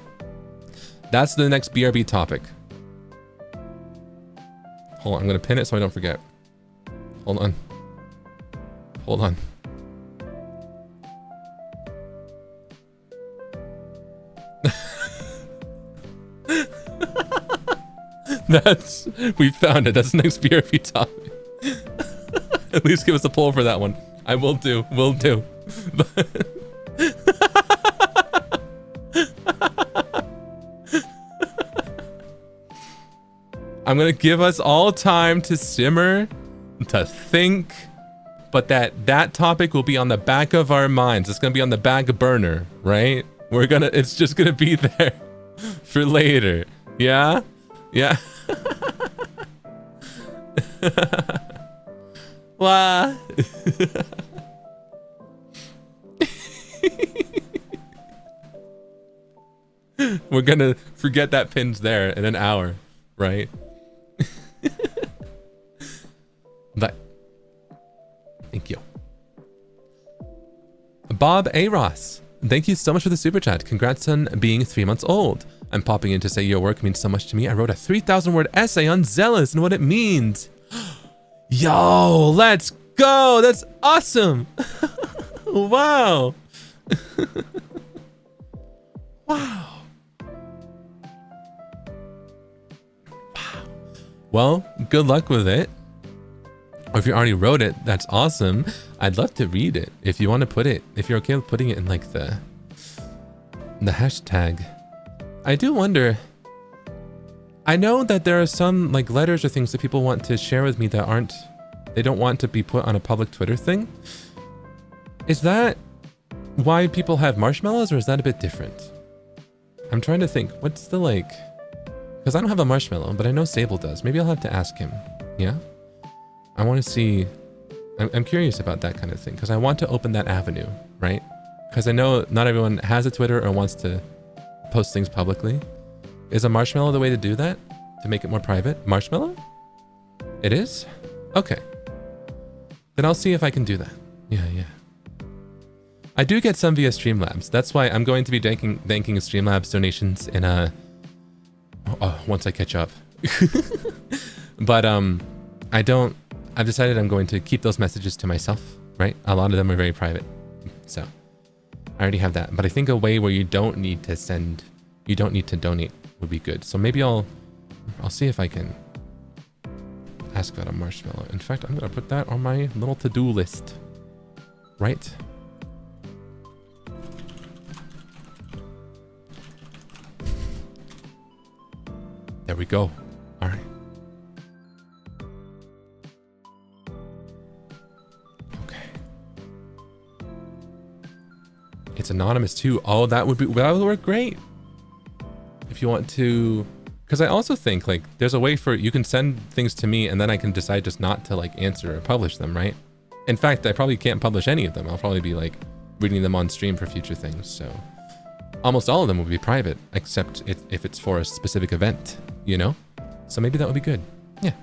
That's the next BRB topic. Hold on, I'm gonna pin it so I don't forget. Hold on. Hold on. We found it. That's the next BRB topic. At least give us a poll for that one. I will do. I'm gonna give us all time to simmer, to think, but that topic will be on the back of our minds. It's gonna be on the back burner, right? It's just gonna be there for later. Yeah? Yeah. Wow. We're gonna forget that pin's there in an hour, right? But thank you. Bob A. Ross, thank you so much for the super chat. Congrats on being 3 months old. I'm popping in to say your work means so much to me. I wrote a 3,000 word essay on Zealous and what it means. Yo, let's go. That's awesome. Wow. Wow. Well, good luck with it. Or if you already wrote it, that's awesome. I'd love to read it. If you want to put it, if you're okay with putting it in like the hashtag. I do wonder, I know that there are some like letters or things that people want to share with me that they don't want to be put on a public Twitter thing. Is that why people have marshmallows, or is that a bit different? I'm trying to think, what's the like, because I don't have a marshmallow, but I know Sable does. Maybe I'll have to ask him. Yeah? I want to see, I'm curious about that kind of thing, because I want to open that avenue, right? Because I know not everyone has a Twitter or wants to post things publicly. Is a marshmallow the way to do that? To make it more private? Marshmallow? It is? Okay. Then I'll see if I can do that. Yeah. I do get some via Streamlabs. That's why I'm going to be thanking Streamlabs donations in once I catch up. But I've decided I'm going to keep those messages to myself, right? A lot of them are very private. So I already have that. But I think a way where you don't need to donate would be good. So maybe I'll see if I can ask about a marshmallow. In fact, I'm gonna put that on my little to-do list. Right? There we go. All right. it's anonymous too. Oh, that would work great. If you want to, because I also think like there's a way for, you can send things to me and then I can decide just not to like answer or publish them, right? In fact, I probably can't publish any of them. I'll probably be like reading them on stream for future things. So almost all of them will be private, except if it's for a specific event, you know? So maybe that would be good. Yeah.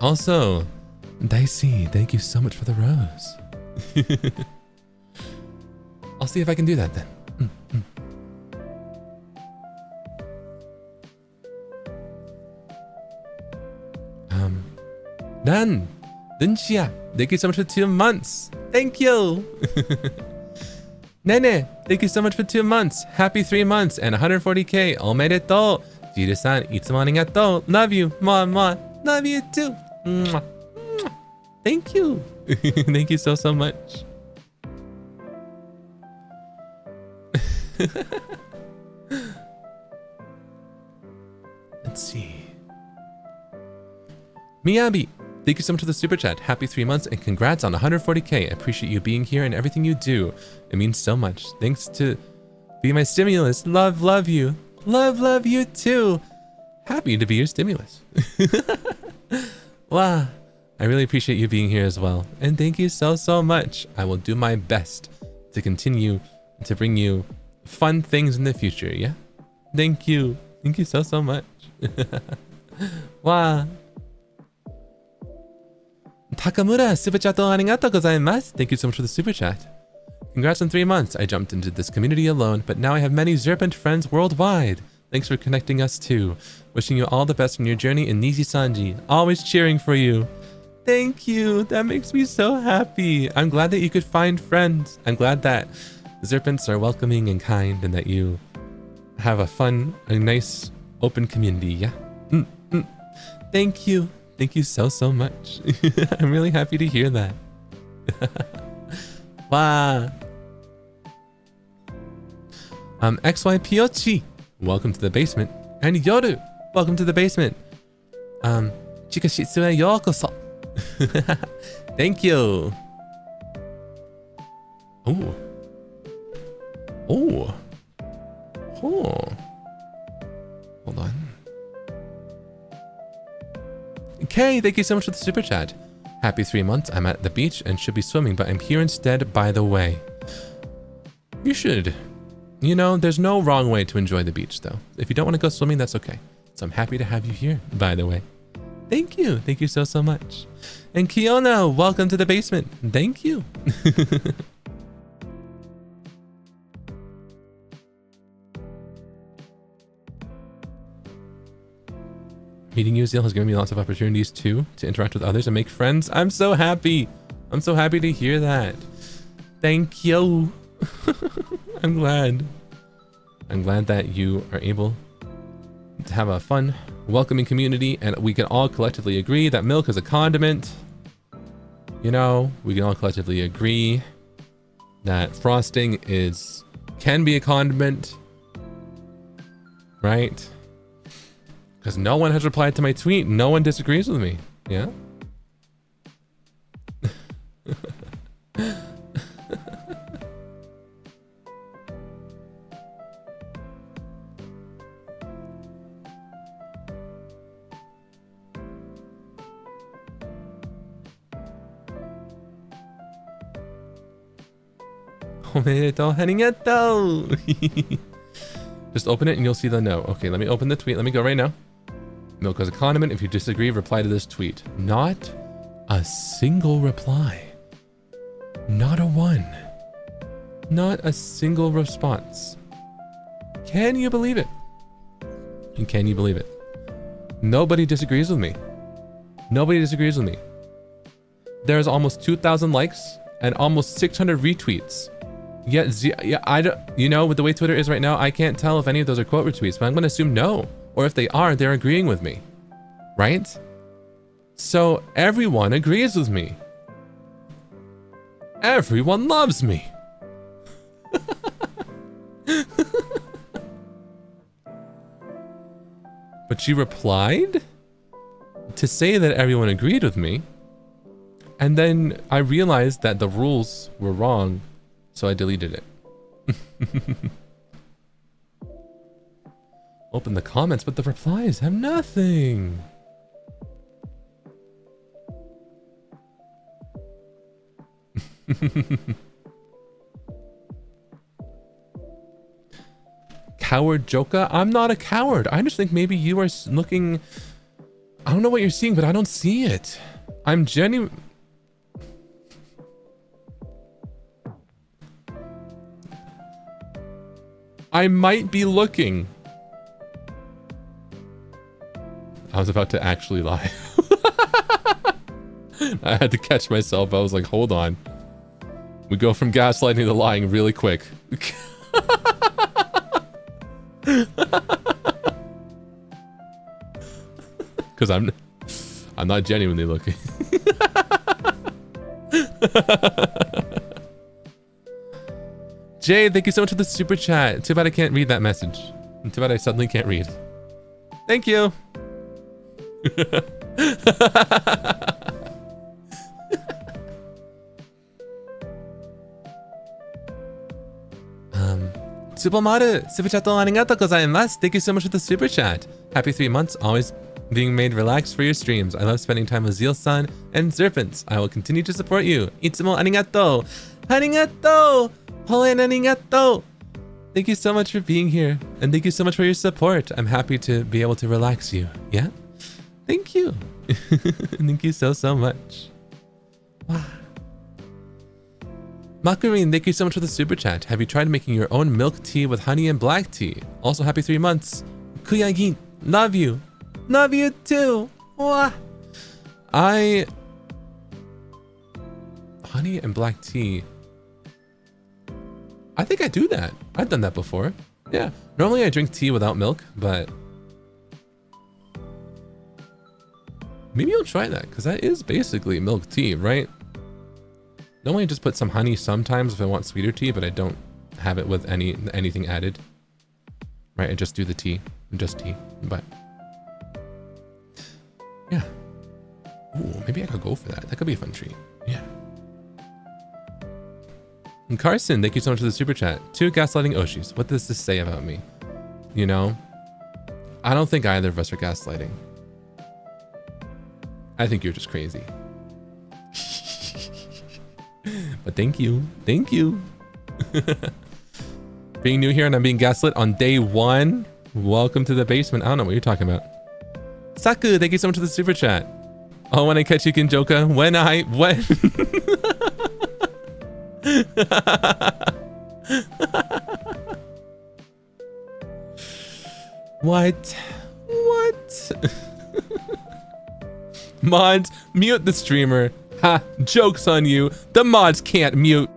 Also, Dicey, thank you so much for the rose. I'll see if I can do that then. Done. Dunchia, thank you so much for 2 months. Thank you. Nene, thank you so much for 2 months. Happy 3 months and 140k. Omedetou. Jiru-san, itsumo arigatou. Love you. Mwah. Love you too. Mwah. Thank you. Thank you so much. Let's see. Miyabi, thank you so much for the super chat. Happy 3 months and congrats on 140k. I appreciate you being here and everything you do. It means so much. Thanks to be my stimulus. Love you. Love you too. Happy to be your stimulus. Wow. I really appreciate you being here as well. And thank you so much. I will do my best to continue to bring you fun things in the future, yeah? Thank you. Thank you so much. Wow. Takamura, super chat arigatou gozaimasu. Thank you so much for the super chat. Congrats on 3 months. I jumped into this community alone, but now I have many Zerpent friends worldwide. Thanks for connecting us too. Wishing you all the best in your journey in NIJISANJI. Always cheering for you. Thank you. That makes me so happy. I'm glad that you could find friends. I'm glad that Zerpents are welcoming and kind and that you have a nice, open community, yeah? Thank you. Thank you so much. I'm really happy to hear that. Wow. XYPOchi, welcome to the basement. And Yoru, welcome to the basement. Chikashitsu e yokoso. Thank you. Oh. Hold on. Okay, thank you so much for the super chat. Happy 3 months. I'm at the beach and should be swimming, but I'm here instead by the way. You should. You know, there's no wrong way to enjoy the beach though. If you don't want to go swimming, that's okay. So I'm happy to have you here, by the way. Thank you. Thank you so much. And Kiona, welcome to the basement. Thank you. Meeting you, Zeal, has given me lots of opportunities too to interact with others and make friends. I'm so happy. I'm so happy to hear that. Thank you. I'm glad. I'm glad that you are able to have a fun, welcoming community, and we can all collectively agree that milk is a condiment. You know, we can all collectively agree that frosting can be a condiment, right? Because no one has replied to my tweet. No one disagrees with me. Yeah? Omedetou, arigatou. Just open it and you'll see the no. Okay, let me open the tweet. Let me go right now. Milk as a condiment. If you disagree, reply to this tweet. Not a single reply. Not a one. Not a single response. Can you believe it? And can you believe it? Nobody disagrees with me. Nobody disagrees with me. There's almost 2,000 likes and almost 600 retweets. Yet, I don't, you know, with the way Twitter is right now, I can't tell if any of those are quote retweets, but I'm going to assume no. Or if they are, they're agreeing with me, right? So everyone agrees with me. Everyone loves me. But she replied to say that everyone agreed with me. And then I realized that the rules were wrong, so I deleted it. Open the comments, but the replies have nothing. Coward Joka? I'm not a coward. I just think maybe you are looking... I don't know what you're seeing, but I don't see it. I'm genuine... I might be looking. I was about to actually lie. I had to catch myself. I was like, hold on. We go from gaslighting to lying really quick. Because I'm not genuinely looking. Jay, thank you so much for the super chat. Too bad I can't read that message. And too bad I suddenly can't read. Thank you. Tsubomaru, super chat arigatou gozaimasu. Thank you so much for the super chat. Happy 3 months, always being made relaxed for your streams. I love spending time with Zeal-san and Serpents. I will continue to support you. Itsumo arigatou. Arigatou. Hoen arigatou. Thank you so much for being here. And thank you so much for your support. I'm happy to be able to relax you. Yeah? Thank you. Thank you so much. Wow. Makarine, thank you so much for the super chat. Have you tried making your own milk tea with honey and black tea? Also, happy 3 months. Kuyagin, love you. Love you too. Wah. Honey and black tea. I think I do that. I've done that before. Yeah. Normally I drink tea without milk, but maybe I'll try that because that is basically milk tea, right? Normally I just put some honey sometimes if I want sweeter tea, but I don't have it with anything added. Right, I just do the tea, just tea, but yeah. Ooh, maybe I could go for that. That could be a fun treat. Yeah. And Carson, thank you so much for the super chat. 2 gaslighting Oshis. What does this say about me? You know, I don't think either of us are gaslighting. I think you're just crazy. But thank you. Thank you. Being new here and I'm being gaslit on day 1. Welcome to the basement. I don't know what you're talking about. Saku, thank you so much for the super chat. Oh, when I catch you, Ginjoka. When? What? Mods, mute the streamer. Ha, joke's on you. The mods can't mute.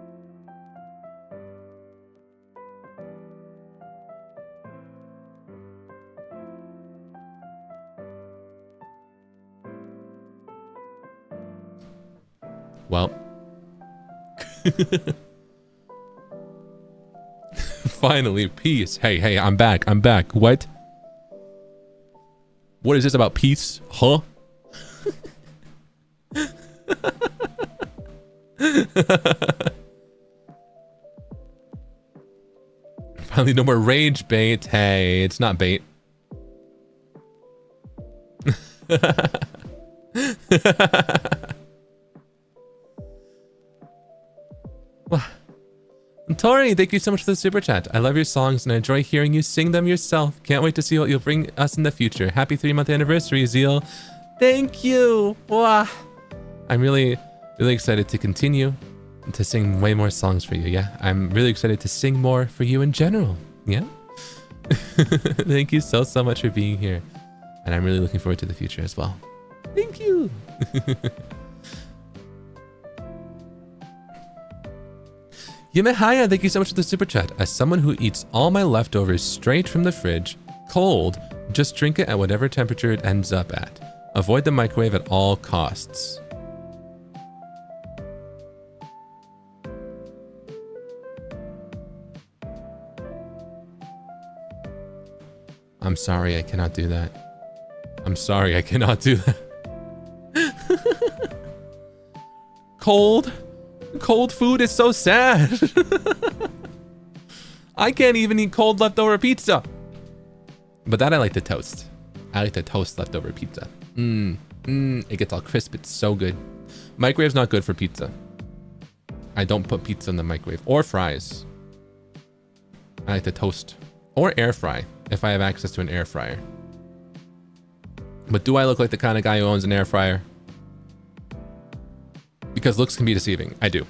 Well. Finally, peace. Hey, I'm back. What? What is this about peace? Huh? Finally, no more rage bait. Hey, it's not bait. Tori, thank you so much for the super chat. I love your songs and I enjoy hearing you sing them yourself. Can't wait to see what you'll bring us in the future. Happy 3-month anniversary, Zeal. Thank you. Wow. I'm really excited to continue to sing way more songs for you. Yeah, I'm really excited to sing more for you in general. Yeah. Thank you so much for being here. And I'm really looking forward to the future as well. Thank you. Yumehaya, thank you so much for the super chat. As someone who eats all my leftovers straight from the fridge, cold, just drink it at whatever temperature it ends up at. Avoid the microwave at all costs. I'm sorry, I cannot do that. I'm sorry, I cannot do that. cold. Cold food is so sad. I can't even eat cold leftover pizza. But that I like to toast. I like to toast leftover pizza. It gets all crisp. It's so good. Microwave's not good for pizza. I don't put pizza in the microwave or fries. I like to toast or air fry if I have access to an air fryer. But do I look like the kind of guy who owns an air fryer? Because looks can be deceiving. I do.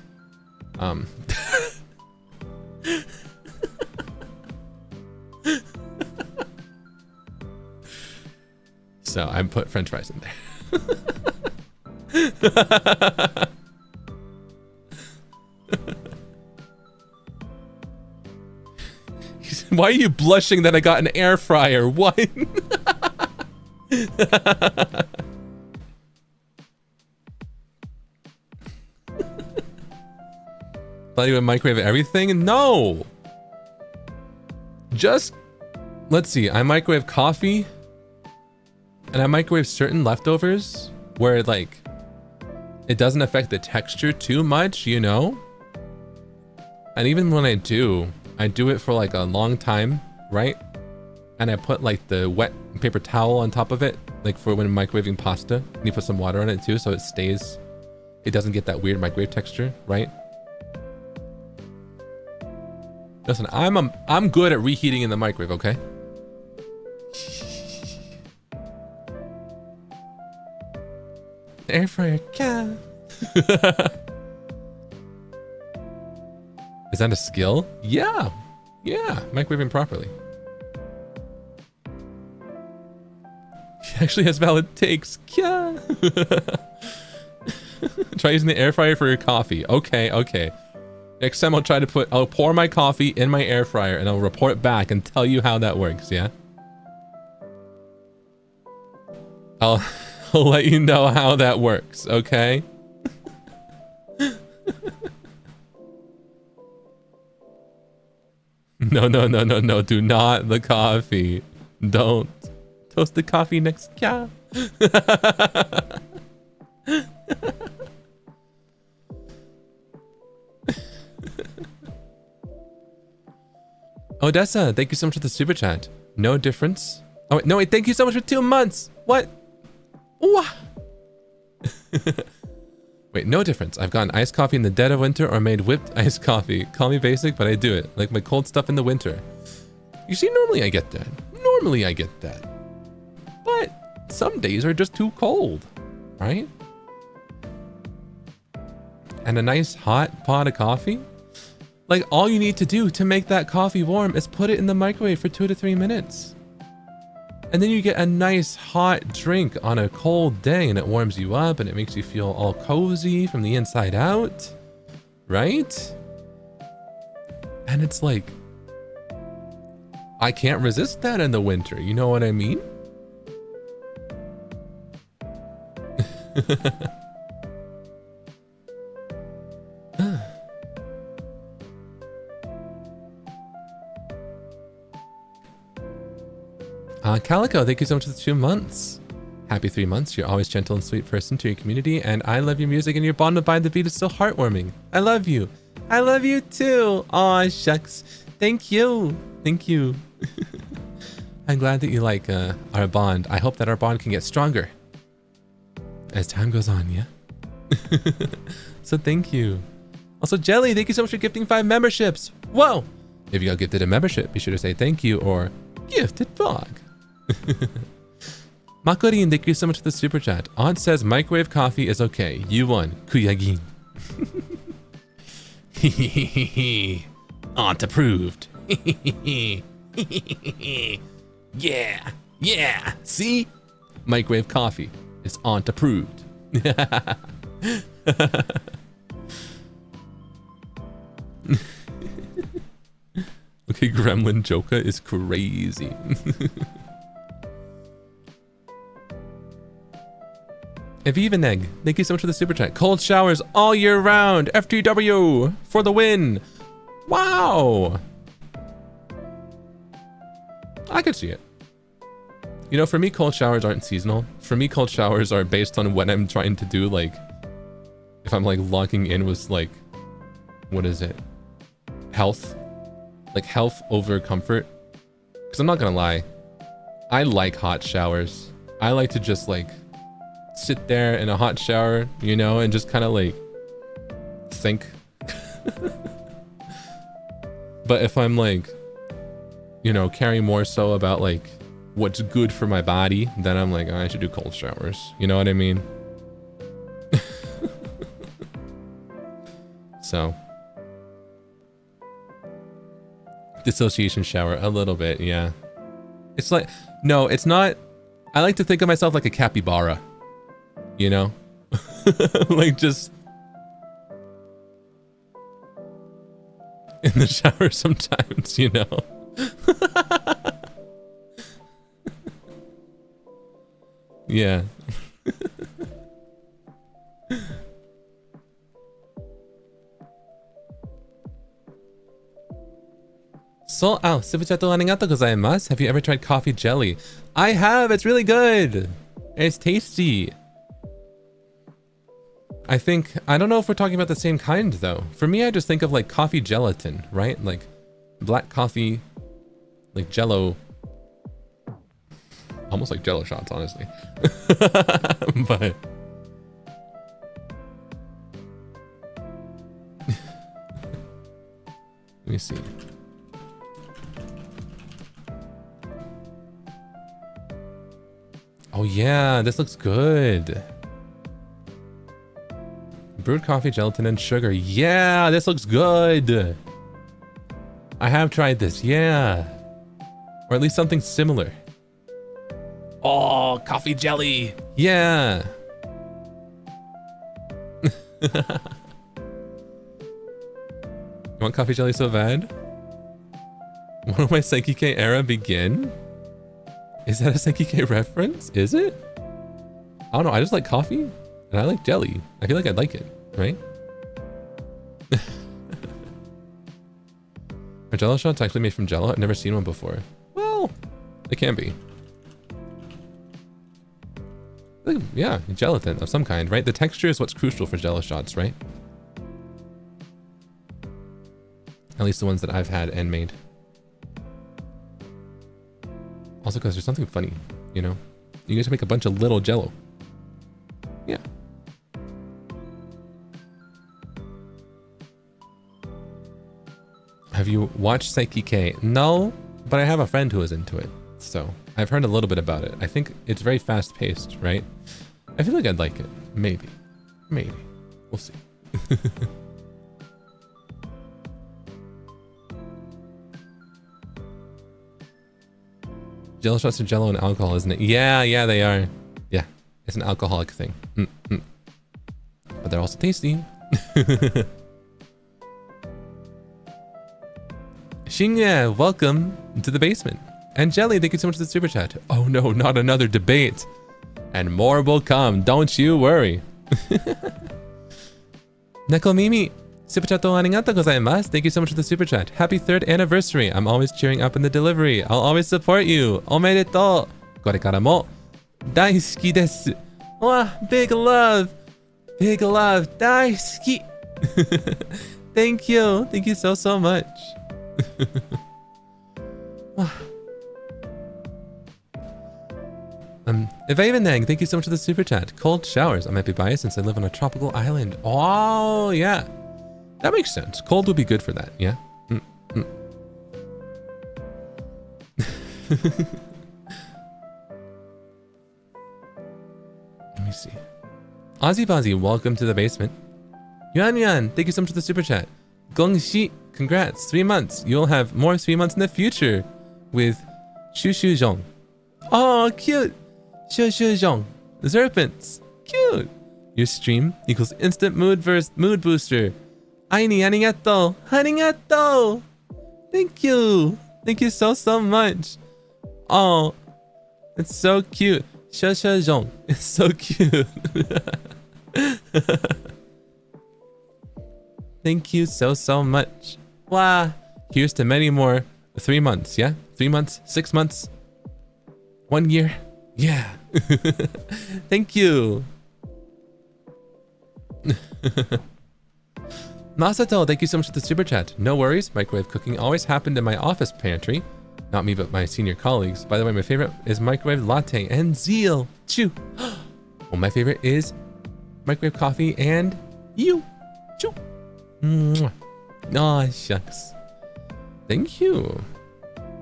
So I put French fries in there. Why are you blushing that I got an air fryer? What? Thought you would microwave everything? No! Just, let's see, I microwave coffee and I microwave certain leftovers where like, it doesn't affect the texture too much, you know? And even when I do it for like a long time, right? And I put like the wet paper towel on top of it, like for when microwaving pasta, and you put some water on it too, so it stays, it doesn't get that weird microwave texture, right? Listen, I'm good at reheating in the microwave, okay? Air fryer, yeah. Is that a skill? Yeah. Yeah, microwaving properly. She actually has valid takes. Yeah. Try using the air fryer for your coffee. Okay, okay. Next time I'll pour my coffee in my air fryer and I'll report back and tell you how that works, yeah? I'll let you know how that works, okay? No, do not the coffee. Don't. Toast the coffee next. Yeah. Odessa, thank you so much for the super chat. No difference. Oh, wait, no, wait, thank you so much for 2 months. What? Wait, no difference. I've gotten iced coffee in the dead of winter or made whipped iced coffee. Call me basic, but I do it. Like my cold stuff in the winter. You see, normally I get that. But some days are just too cold, right? And a nice hot pot of coffee? Like all you need to do to make that coffee warm is put it in the microwave for 2 to 3 minutes. And then you get a nice hot drink on a cold day and it warms you up and it makes you feel all cozy from the inside out, right? And it's like, I can't resist that in the winter, you know what I mean? Calico, thank you so much for the 2 months. Happy 3 months. You're always gentle and sweet person to your community, and I love your music and your bond by the beat is so heartwarming. I love you. I love you too. Aw, shucks. Thank you. Thank you. I'm glad that you like our bond. I hope that our bond can get stronger as time goes on, yeah? So thank you. Also, Jelly, thank you so much for gifting 5 memberships. Whoa! If you got gifted a membership, be sure to say thank you or gifted vlog. Makorin, thank you so much for the super chat. Aunt says microwave coffee is okay. You won. Kuyagin. Aunt approved. Yeah. Yeah. See? Microwave coffee is aunt approved. Okay, Gremlin Joka is crazy. Aviva Neg, thank you so much for the super chat. Cold showers all year round. FTW for the win. Wow. I could see it. You know, for me, cold showers aren't seasonal. For me, cold showers are based on when I'm trying to do like if I'm like locking in with like, what is it? Health? Like health over comfort? Because I'm not gonna lie, I like hot showers. I like to just like sit there in a hot shower, you know, and just kind of like think. But if I'm like, you know, caring more so about like what's good for my body, then I'm like, oh, I should do cold showers. You know what I mean? So dissociation shower a little bit, yeah. It's like, no, it's not. I like to think of myself like a capybara, you know? Like just in the shower sometimes, you know? Yeah. So, oh, superchat arigatou gozaimasu. Have you ever tried coffee jelly? I have. It's really good. It's tasty. I think, I don't know if we're talking about the same kind though. For me, I just think of like coffee gelatin, right? Like black coffee, like jello. Almost like jello shots, honestly. But let me see. Oh yeah, this looks good. Brewed coffee, gelatin, and sugar. Yeah, this looks good. I have tried this, yeah. Or at least something similar. Oh, coffee jelly. Yeah. You want coffee jelly so bad? When will my Psyche-K era begin? Is that a Psyche-K reference? Is it? I don't know. I just like coffee and I like jelly. I feel like I'd like it, right? Are jello shots actually made from jello? I've never seen one before. Well, they can be. Yeah, gelatin of some kind, right? The texture is what's crucial for jello shots, right? At least the ones that I've had and made. Also because there's something funny, you know? You get to make a bunch of little jello. Yeah. Have you watched Psyche-K? No, but I have a friend who is into it. So I've heard a little bit about it. I think it's very fast paced, right? I feel like I'd like it. Maybe. Maybe. We'll see. Jello shots are jello and alcohol, isn't it? Yeah, yeah, they are. Yeah, it's an alcoholic thing. But they're also tasty. Xingye, welcome to the basement. And Jelly, thank you so much for the super chat. Oh no, not another debate. And more will come, don't you worry. Nekomimi, super chat arigatou gozaimasu. Thank you so much for the super chat. Happy 3rd anniversary. I'm always cheering up in the delivery. I'll always support you. Omedetou. Korekara mo daisuki desu. Wow, big love. Big love. Daisuki. Thank you. Thank you so, so much. Evavenang, thank you so much for the super chat. Cold showers. I might be biased since I live on a tropical island. Oh, yeah. That makes sense. Cold would be good for that, yeah? Let me see. Ozzy Bozzy, welcome to the basement. Yuan Yuan, thank you so much for the super chat. Gongxi, congrats. 3 months. You'll have more 3 months in the future with Shu Shu Zhong. Oh, cute. Shu Shu Zhong. The serpents. Cute. Your stream equals instant mood booster. Aini arigatou. Arigatou. Thank you. Thank you so, so much. Oh, it's so cute. Shu Shu Zhong. It's so cute. Thank you so, so much. Wow. Here's to many more 3 months, yeah? 3 months, 6 months, 1 year. Yeah. Thank you. Masato, thank you so much for the super chat. No worries, microwave cooking always happened in my office pantry. Not me, but my senior colleagues. By the way, my favorite is microwave latte and Zeal. Chew. Well, my favorite is microwave coffee and you. Chew. Mwah. Aw, shucks. Thank you.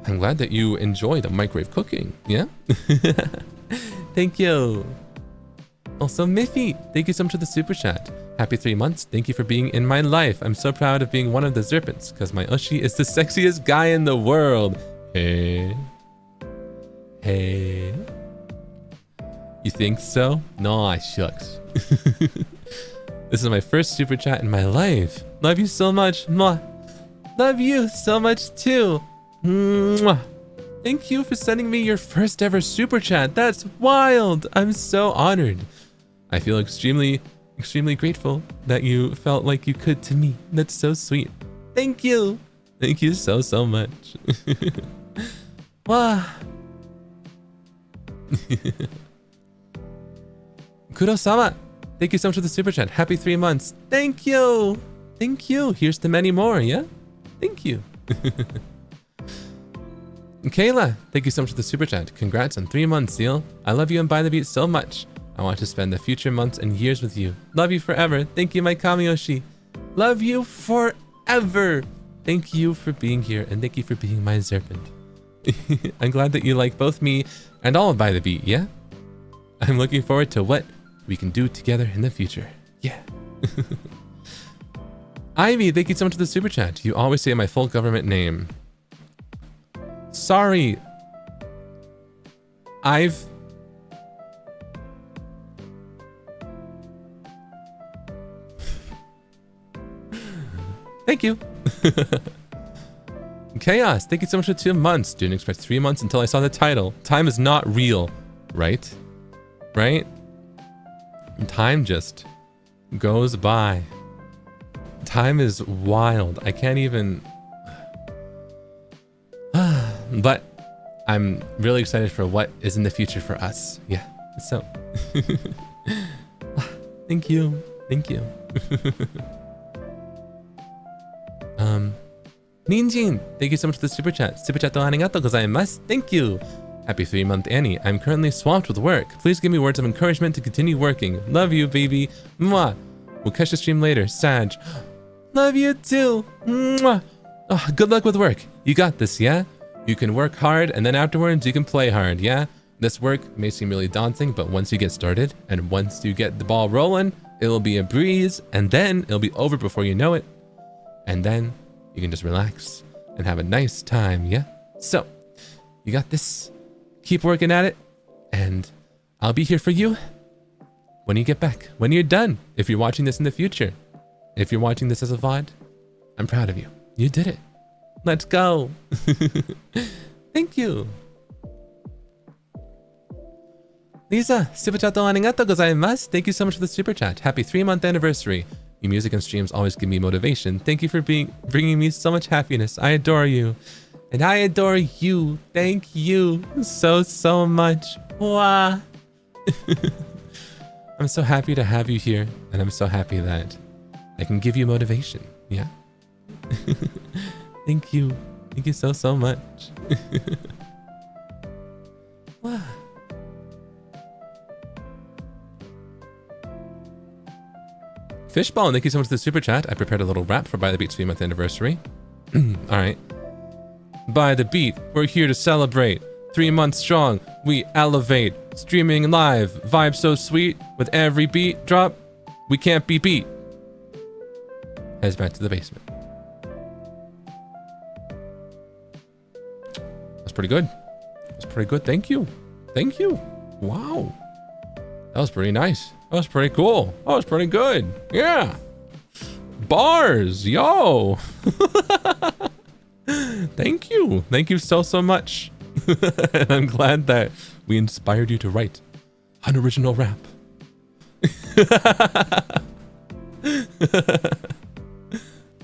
I'm glad that you enjoy the microwave cooking. Yeah? Thank you. Also, Miffy, thank you so much for the super chat. Happy 3 months. Thank you for being in my life. I'm so proud of being one of the Zerpents, because my Oshi is the sexiest guy in the world. Hey. Hey. You think so? No, shucks. This is my first super chat in my life. Love you so much. Mwah. Love you so much too. Mwah. Thank you for sending me your first ever super chat. That's wild. I'm so honored. I feel extremely grateful that you felt like you could to me. That's so sweet. Thank you. Thank you so much. Wow. Kuro-sama, thank you so much for the super chat. Happy 3 months. Thank you. Thank you. Here's to many more, yeah? Thank you. Kayla, thank you so much for the super chat. Congrats on 3 months, Zeal. I love you and By the Beat so much. I want to spend the future months and years with you. Love you forever. Thank you, my Kamiyoshi. Love you forever. Thank you for being here, and thank you for being my Zerpent. I'm glad that you like both me and all of By the Beat, yeah? I'm looking forward to what we can do together in the future. Yeah. Ivy, thank you so much for the super chat. You always say my full government name. Sorry. Thank you. Chaos, thank you so much for 2 months. Didn't expect 3 months until I saw the title. Time is not real, right? Right? Time just goes by. Time is wild. I can't even... But I'm really excited for what is in the future for us. Yeah, so... Thank you. Thank you. Ninjin, thank you so much for the super chat. Super chat arigatou gozaimasu. Thank you. Happy 3-month Annie. I'm currently swamped with work. Please give me words of encouragement to continue working. Love you, baby. Mwah. We'll catch the stream later. Sag. Love you too. Mwah. Oh, good luck with work. You got this, yeah? You can work hard and then afterwards you can play hard, yeah? This work may seem really daunting, but once you get started and once you get the ball rolling, it'll be a breeze and then it'll be over before you know it. And then you can just relax and have a nice time, yeah? So, you got this. Keep working at it, and I'll be here for you when you get back, when you're done. If you're watching this in the future, if you're watching this as a VOD, I'm proud of you. You did it. Let's go. Thank you. Lisa, super chat arigatou gozaimasu. Thank you so much for the super chat. Happy 3-month anniversary. Your music and streams always give me motivation. Thank you for bringing me so much happiness. I adore you. And I adore you. Thank you so much. Wow. I'm so happy to have you here. And I'm so happy that I can give you motivation. Yeah. Thank you. Thank you so much. Wow. Fishball, thank you so much for the super chat. I prepared a little rap for By the Beat's 3-month anniversary. Alright. By the Beat, we're here to celebrate. 3 months strong, we elevate. Streaming live, vibe so sweet. With every beat drop, we can't be beat. Heads back to the basement. That's pretty good. That's pretty good. Thank you. Thank you. Wow. That was pretty nice. That was pretty cool. That was pretty good. Yeah. Bars, yo. Thank you. Thank you so much. And I'm glad that we inspired you to write an original rap.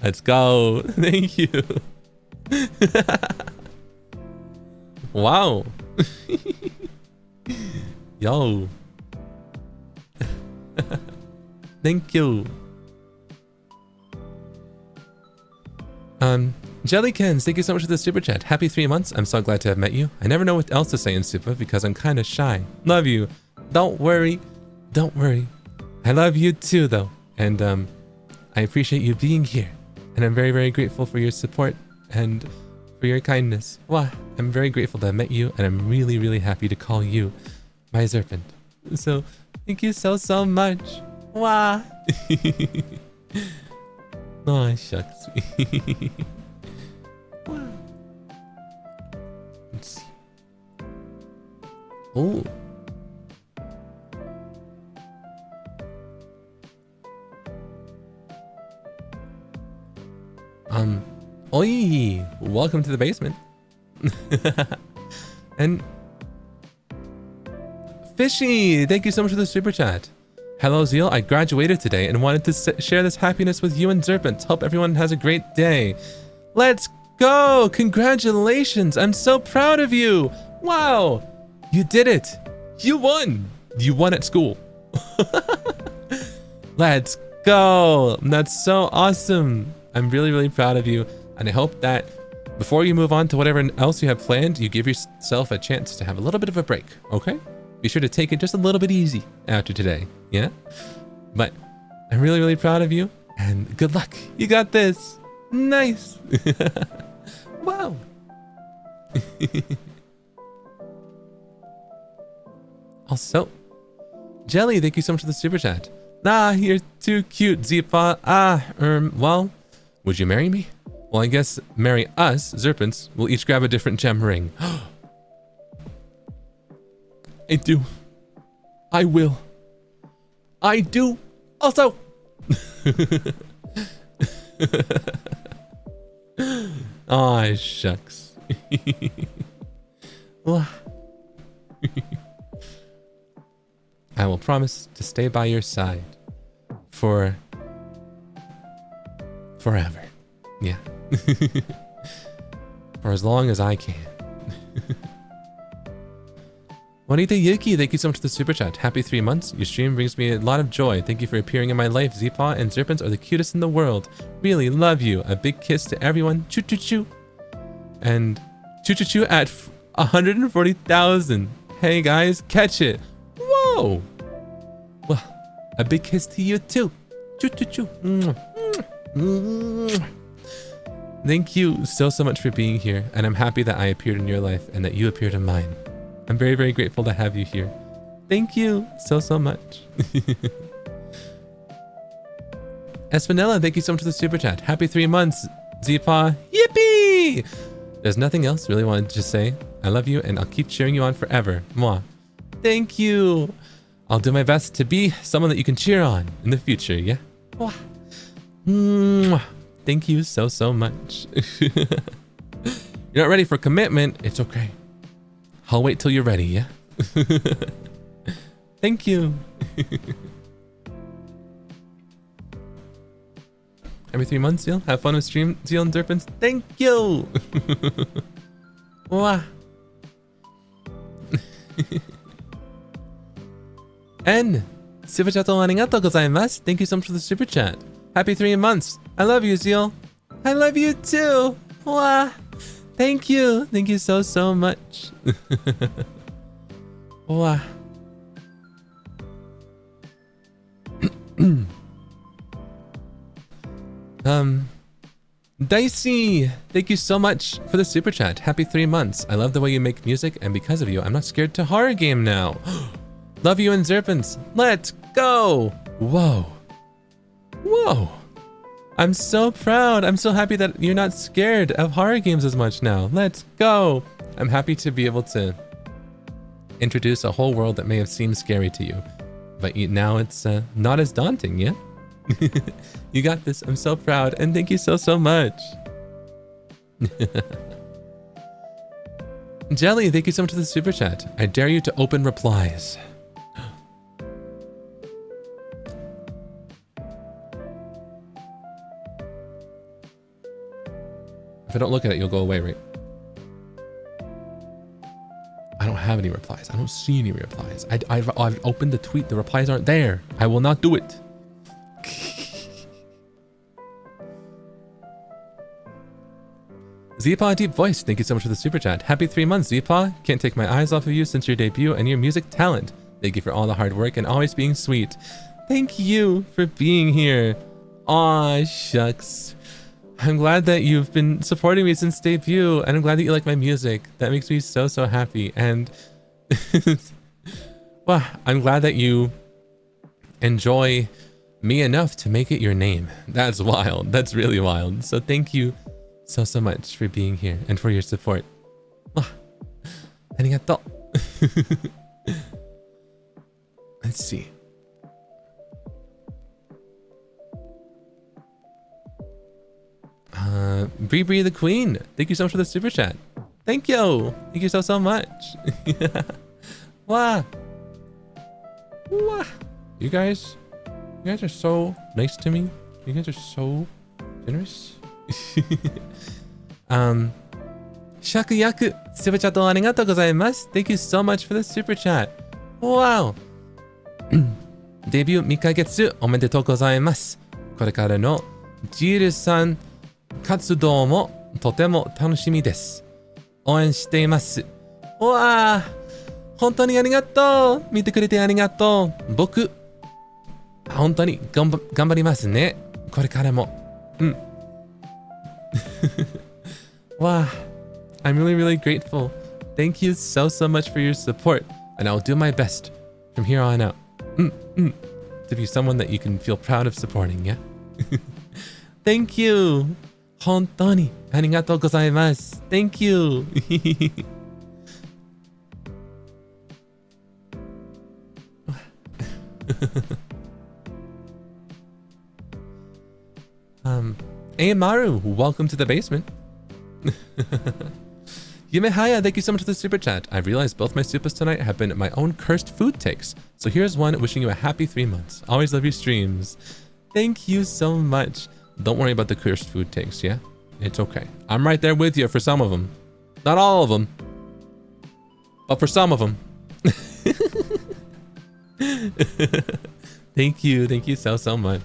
Let's go. Thank you. Wow. Yo. Thank you. Jellykins, thank you so much for the super chat. Happy 3 months. I'm so glad to have met you. I never know what else to say in super because I'm kind of shy. Love you. Don't worry. Don't worry. I love you too, though. And I appreciate you being here. And I'm very, very grateful for your support and for your kindness. Wow. I'm very grateful to have met you, and I'm really, really happy to call you my serpent. So, thank you so, so much. Wow. Oh, shucks. Wow. Let's see. Oh. Oi! Welcome to the basement. And Fishy, thank you so much for the super chat. Hello, Zeal. I graduated today and wanted to share this happiness with you and Serpent. Hope everyone has a great day. Let's go! Congratulations! I'm so proud of you! Wow! You did it! You won! You won at school. Let's go! That's so awesome. I'm really, really proud of you. And I hope that before you move on to whatever else you have planned, you give yourself a chance to have a little bit of a break, okay? Be sure to take it just a little bit easy after today, yeah? But I'm really, really proud of you, and good luck. You got this. Nice. Wow. Also, Jelly, thank you so much for the super chat. Ah, you're too cute, Zipa. Well, would you marry me? Well, I guess marry us, Serpents. We'll each grab a different gem ring. I do. I will. I do. Also. Aw, shucks. I will promise to stay by your side for forever. Yeah. For as long as I can. Juanita Yuki, thank you so much for the super chat. Happy 3 months. Your stream brings me a lot of joy. Thank you for appearing in my life. Zeepaw and Serpents are the cutest in the world. Really love you. A big kiss to everyone. Choo choo choo. And choo choo choo at 140,000. Hey guys, catch it. Whoa. Well, a big kiss to you too. Choo choo choo. Thank you so much for being here. And I'm happy that I appeared in your life and that you appeared in mine. I'm very, very grateful to have you here. Thank you so much. Espanella, thank you so much for the super chat. Happy 3 months, Zeepaw. Yippee! There's nothing else really wanted to just say. I love you and I'll keep cheering you on forever. Mwah. Thank you. I'll do my best to be someone that you can cheer on in the future, yeah? Mwah. Mwah. Thank you so much. You're not ready for commitment. It's okay. I'll wait till you're ready, yeah? Thank you. Every 3 months, Zeal. Have fun with stream, Zeal and Serpents. Thank you. Wow. And super chat arigatou gozaimasu. Thank you so much for the super chat. Happy 3 months. I love you, Zeal. I love you too. Wow. Thank you. Thank you so much. Wow. Dicey, thank you so much for the super chat. Happy 3 months. I love the way you make music, and because of you, I'm not scared to horror game now. Love you and Serpents. Let's go. Whoa. Whoa. I'm so proud. I'm so happy that you're not scared of horror games as much now. Let's go. I'm happy to be able to introduce a whole world that may have seemed scary to you. But now it's not as daunting, yeah? You got this. I'm so proud. And thank you so much. Jelly, thank you so much for the super chat. I dare you to open replies. If I don't look at it, you'll go away, right? I don't have any replies. I don't see any replies. I've opened the tweet. The replies aren't there. I will not do it. Zeepaw Deep Voice, thank you so much for the super chat. Happy 3 months, Zeepaw. Can't take my eyes off of you since your debut and your music talent. Thank you for all the hard work and always being sweet. Thank you for being here. Aw, shucks. I'm glad that you've been supporting me since debut, and I'm glad that you like my music. That makes me so, so happy. And well, I'm glad that you enjoy me enough to make it your name. That's wild. That's really wild. So thank you so, so much for being here and for your support. Arigato. Let's see. Bree the Queen, thank you so much for the super chat. Thank you. Thank you so, so much. Wow. Wow. You guys are so nice to me. You guys are so generous. Shakuyaku, super chat arigatou gozaimasu. Thank you so much for the super chat. Wow. Debut 2ヶ月おめでとうございます。これからのジールさん活動もとても楽しみです。応援しています。うわあ、本当にありがとう。見てくれてありがとう。僕、本当に頑張りますね。これからも。うん。wow. I'm really, really grateful. Thank you so, so much for your support. And I'll do my best from here on out. To be someone that you can feel proud of supporting, yeah? Thank you. 本当にありがとうございます。Thank you. Hey Maru, welcome to the basement. Yumehaya, thank you so much for the super chat. I've realized both my supas tonight have been my own cursed food takes. So here's one wishing you a happy 3 months. Always love your streams. Thank you so much. Don't worry about the cursed food takes, yeah? It's okay. I'm right there with you for some of them. Not all of them. But for some of them. Thank you. Thank you so, so much.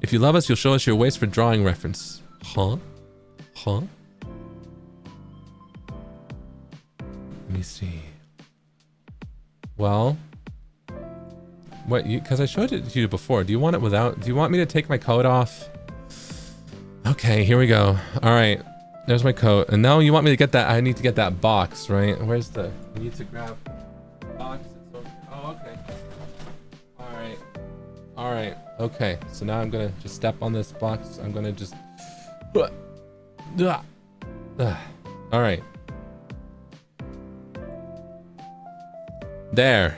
If you love us, you'll show us your waist for drawing reference. Huh? Huh? Let me see. Well, what? Because I showed it to you before. Do you want it without? Do you want me to take my coat off? Okay, here we go. All right, there's my coat. And now you want me to get that? I need to get that box, right? Where's the? I need to grab the box. It's over. Oh, okay. All right. All right. Okay. So now I'm gonna just step on this box. I'm gonna just. All right. There.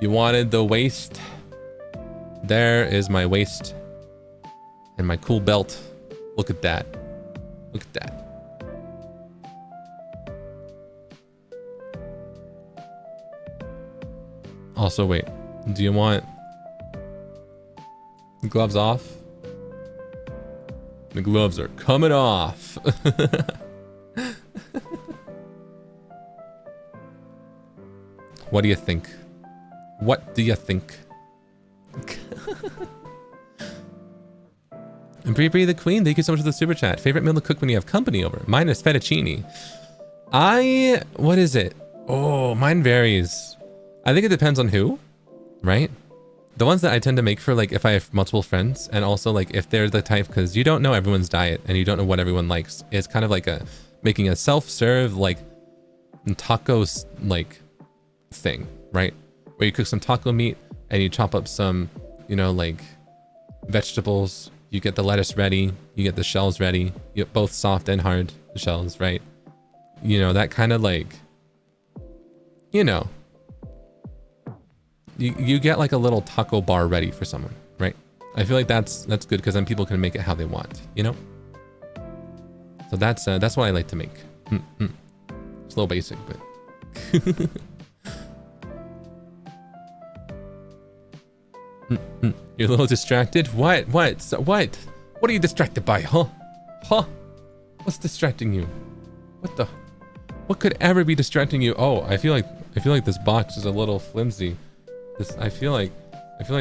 You wanted the waist. There is my waist. And my cool belt. Look at that. Look at that. Also, wait. Do you want gloves off? The gloves are coming off. What do you think? What do you think? And Bree the Queen, thank you so much for the super chat. Favorite meal to cook when you have company over? Mine is fettuccine. What is it? Oh, mine varies. I think it depends on who, right? The ones that I tend to make for like if I have multiple friends, and also like if they're the type, because you don't know everyone's diet and you don't know what everyone likes. It's kind of like making a self-serve like tacos like thing, right? Where you cook some taco meat and you chop up some, you know, like vegetables. You get the lettuce ready, you get the shells ready, you get both soft and hard shells, right? You know, that kind of like, you know, you get like a little taco bar ready for someone, right? I feel like that's good because then people can make it how they want, you know? So that's what I like to make. It's a little basic, but you're a little distracted? What? What are you distracted by, huh? What's distracting you? What could ever be distracting you? Oh, I feel like this box is a little flimsy. I feel like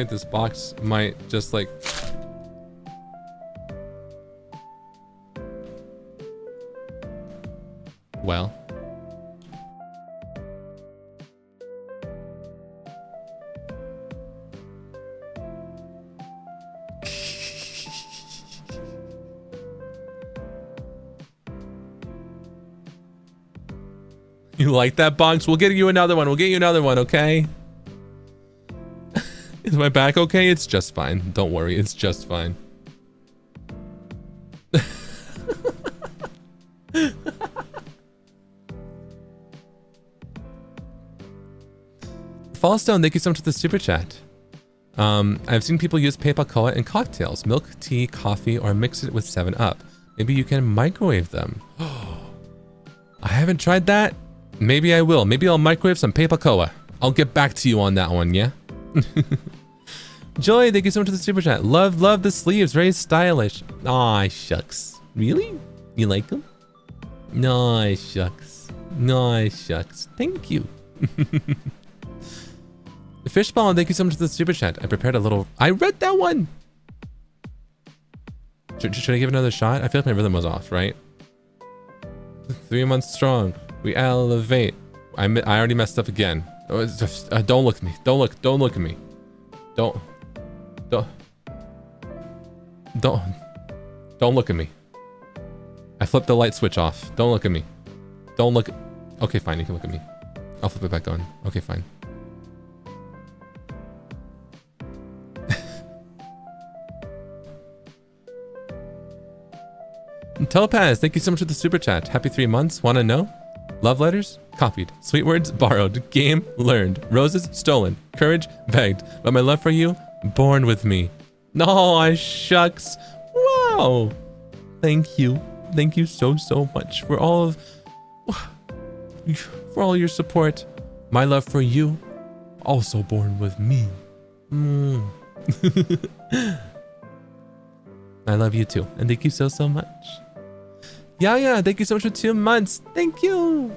this box might just like well. You like that, Bonks? We'll get you another one. We'll get you another one, okay? Is my back okay? It's just fine. Don't worry. It's just fine. Fallstone, thank you so much for the super chat. I've seen people use Pepa Koa in cocktails, milk, tea, coffee, or mix it with 7-Up. Maybe you can microwave them. I haven't tried that. Maybe I will. Maybe I'll microwave some Pepa Koa. I'll get back to you on that one, yeah? Joy, thank you so much for the super chat. Love the sleeves. Very stylish. Aw, shucks. Really? You like them? No, shucks. No, shucks. Thank you. The fishball, thank you so much for the super chat. I prepared a little... I read that one! Should I give it another shot? I feel like my rhythm was off, right? 3 months strong. We elevate. I already messed up again. Oh, it's just, don't look at me. Don't look at me. Don't look at me. I flipped the light switch off. Don't look at me. Don't look. Okay, fine. You can look at me. I'll flip it back on. Okay, fine. Topaz, thank you so much for the super chat. Happy 3 months. Wanna know? Love letters? Copied. Sweet words? Borrowed. Game? Learned. Roses? Stolen. Courage? Begged. But my love for you? Born with me. No, shucks. Wow. Thank you. Thank you so much for all your support. My love for you, also born with me. I love you too. And thank you so much. Yeah, thank you so much for 2 months. Thank you.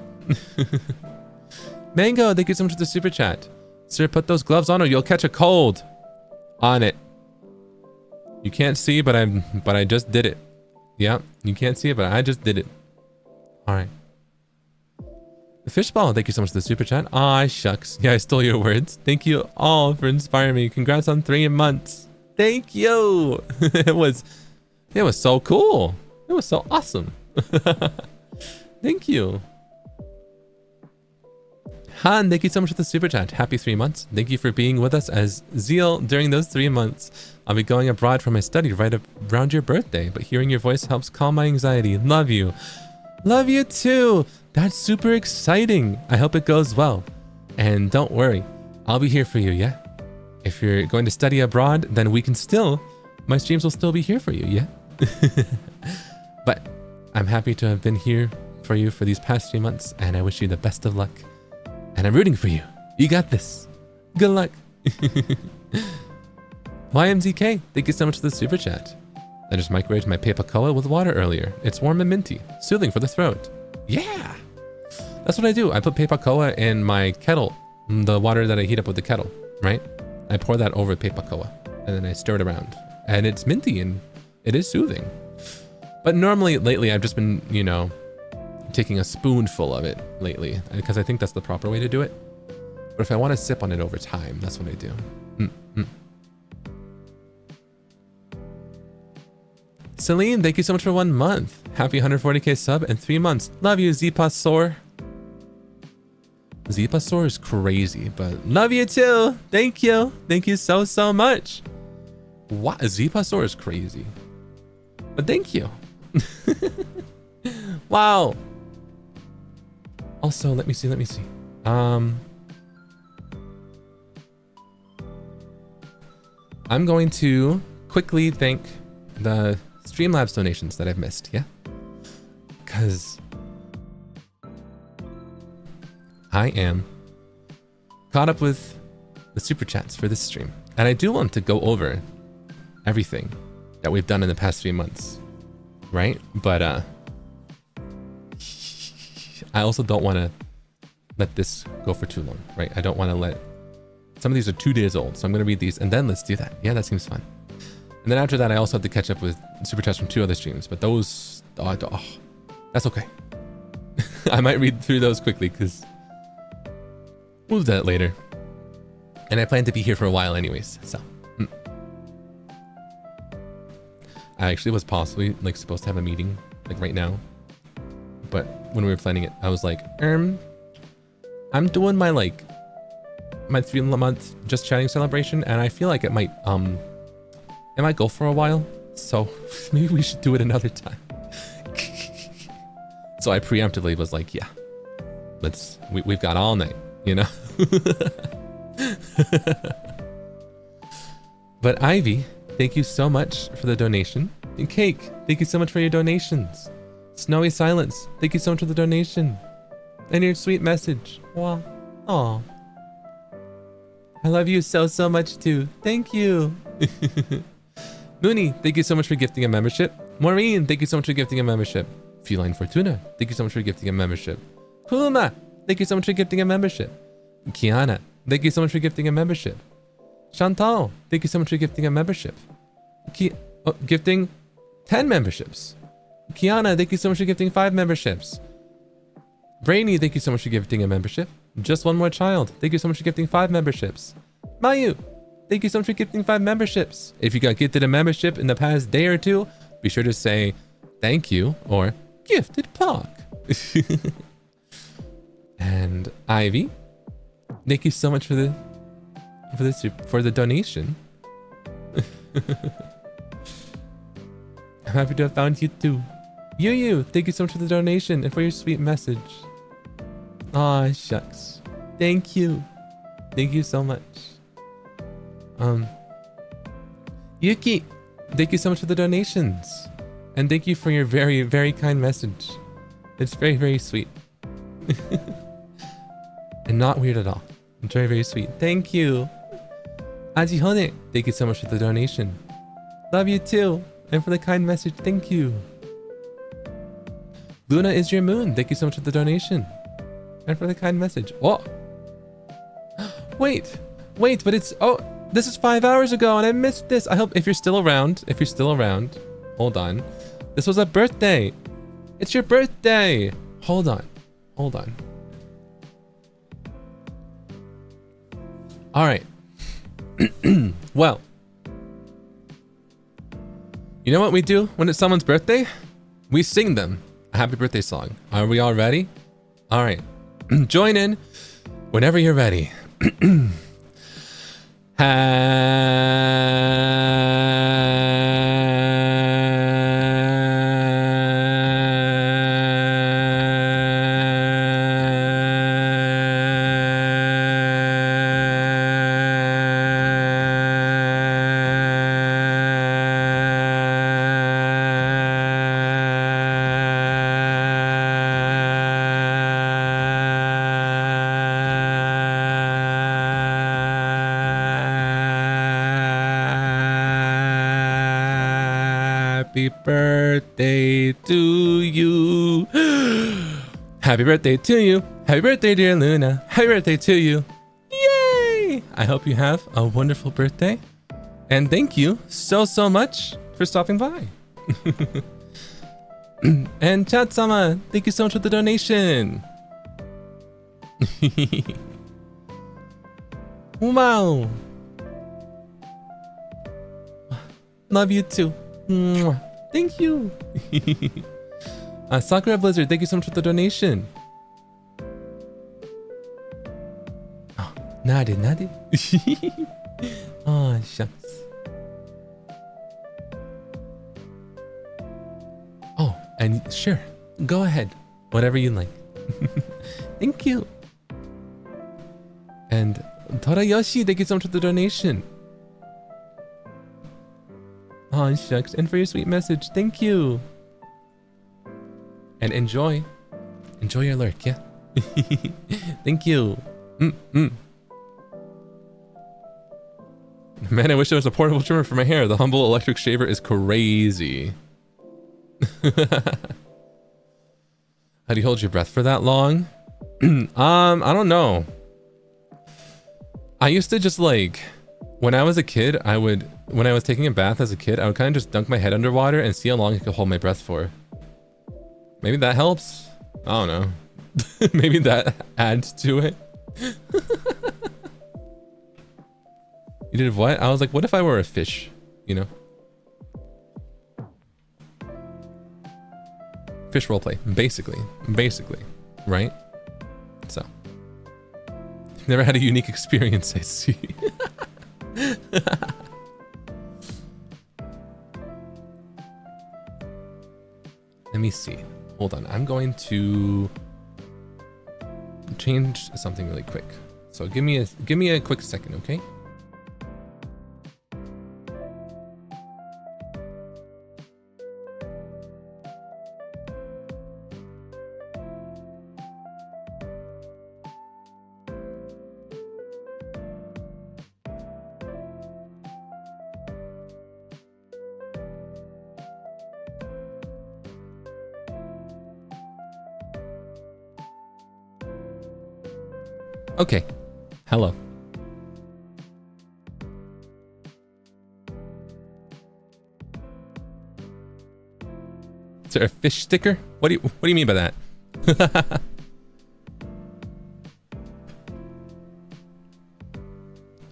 Mango, thank you so much for the super chat. Sir, put those gloves on or you'll catch a cold. On it. You can't see, but I just did it. Yeah, you can't see it, but I just did it. All right. The fishball, thank you so much for the super chat. Aw, shucks. Yeah, I stole your words. Thank you all for inspiring me. Congrats on 3 months. Thank you. It was so cool. It was so awesome. Thank you. Han, thank you so much for the super chat. Happy 3 months. Thank you for being with us as Zeal during those 3 months. I'll be going abroad for my study right around your birthday, but hearing your voice helps calm my anxiety. Love you. Love you too. That's super exciting. I hope it goes well. And don't worry, I'll be here for you, yeah? If you're going to study abroad, then my streams will still be here for you, yeah? But I'm happy to have been here for you for these past 3 months, and I wish you the best of luck. And I'm rooting for you. You got this. Good luck. YMZK, thank you so much for the super chat. I just microwaved my Pepa Koa with water earlier. It's warm and minty, soothing for the throat. Yeah, that's what I do. I put Pepa Koa in my kettle, the water that I heat up with the kettle, right? I pour that over Pepa Koa, and then I stir it around. And it's minty, and it is soothing. But normally, lately, I've just been, taking a spoonful of it lately, because I think that's the proper way to do it. But if I want to sip on it over time, that's what I do. Celine, thank you so much for 1 month. Happy 140k sub and 3 months. Love you, Zipasor. Zipasor is crazy, but love you too. Thank you. Thank you so much. What? Zipasor is crazy. But thank you. Wow. Also, let me see. I'm going to quickly thank the Streamlabs donations that I've missed, yeah? Because I am caught up with the super chats for this stream. And I do want to go over everything that we've done in the past 3 months, right? But I also don't want to let this go for too long, right? I don't want to let... Some of these are 2 days old, so I'm going to read these and then let's do that. Yeah, that seems fun. And then after that, I also have to catch up with super chats from 2 other streams, but those... that's okay. I might read through those quickly because we'll do that later. And I plan to be here for a while anyways, so. I actually was possibly like supposed to have a meeting like right now. But when we were planning it, I was like, I'm doing my 3-month just chatting celebration, and I feel like it might go for a while. So maybe we should do it another time. So I preemptively was like, yeah, we've got all night, you know? But Ivy, thank you so much for the donation. And Cake, thank you so much for your donations. Snowy Silence, thank you so much for the donation. And your sweet message. Wow. Aw. I love you so much too. Thank you. Mooney, thank you so much for gifting a membership. Maureen, thank you so much for gifting a membership. Feline Fortuna, thank you so much for gifting a membership. Puma, thank you so much for gifting a membership. Kiana, thank you so much for gifting a membership. Chantal, thank you so much for gifting a membership. Gifting 10 memberships. Kiana, thank you so much for gifting 5 memberships. Brainy, thank you so much for gifting a membership. Just One More Child, thank you so much for gifting 5 memberships. Mayu, thank you so much for gifting 5 memberships. If you got gifted a membership in the past day or two, be sure to say thank you or gifted Pog. And Ivy, thank you so much for the donation. I'm happy to have found you too. Yu, thank you so much for the donation and for your sweet message. Aw, shucks. Thank you. Thank you so much. Yuki, thank you so much for the donations. And thank you for your very, very kind message. It's very, very sweet. And not weird at all. It's very, very sweet. Thank you. Ajihone, thank you so much for the donation. Love you too. And for the kind message, thank you. Luna is your moon. Thank you so much for the donation. And for the kind message. Oh! Wait, but it's... Oh, this is 5 hours ago and I missed this. I hope if you're still around, hold on. This was a birthday. It's your birthday. Hold on. All right. Well, you know what we do when it's someone's birthday? We sing them a happy birthday song. Are we all ready? All right. Join in whenever you're ready. Happy birthday to you. Happy birthday to you. Happy birthday, dear Luna. Happy birthday to you. Yay! I hope you have a wonderful birthday. And thank you so much for stopping by. And Chat-sama, thank you so much for the donation. Wow. Love you too. Thank you. Sakura Blizzard, thank you so much for the donation. Oh, nade. Oh, shucks. Oh, and sure, go ahead. Whatever you like. Thank you. And Torayoshi, thank you so much for the donation. Oh, shucks. And for your sweet message, thank you. And enjoy your lurk, yeah? Thank you. Man, I wish there was a portable trimmer for my hair. The humble electric shaver is crazy. How do you hold your breath for that long? I don't know. I used to just like, when I was a kid, when I was taking a bath as a kid, I would kind of just dunk my head underwater and see how long I could hold my breath for. Maybe that helps? I don't know. Maybe that adds to it. You did what? I was like, what if I were a fish? You know? Fish roleplay, basically, right? So, never had a unique experience, I see. Let me see. Hold on, I'm going to change something really quick. So give me a quick second, okay? Okay, hello. Is there a fish sticker? What do you mean by that?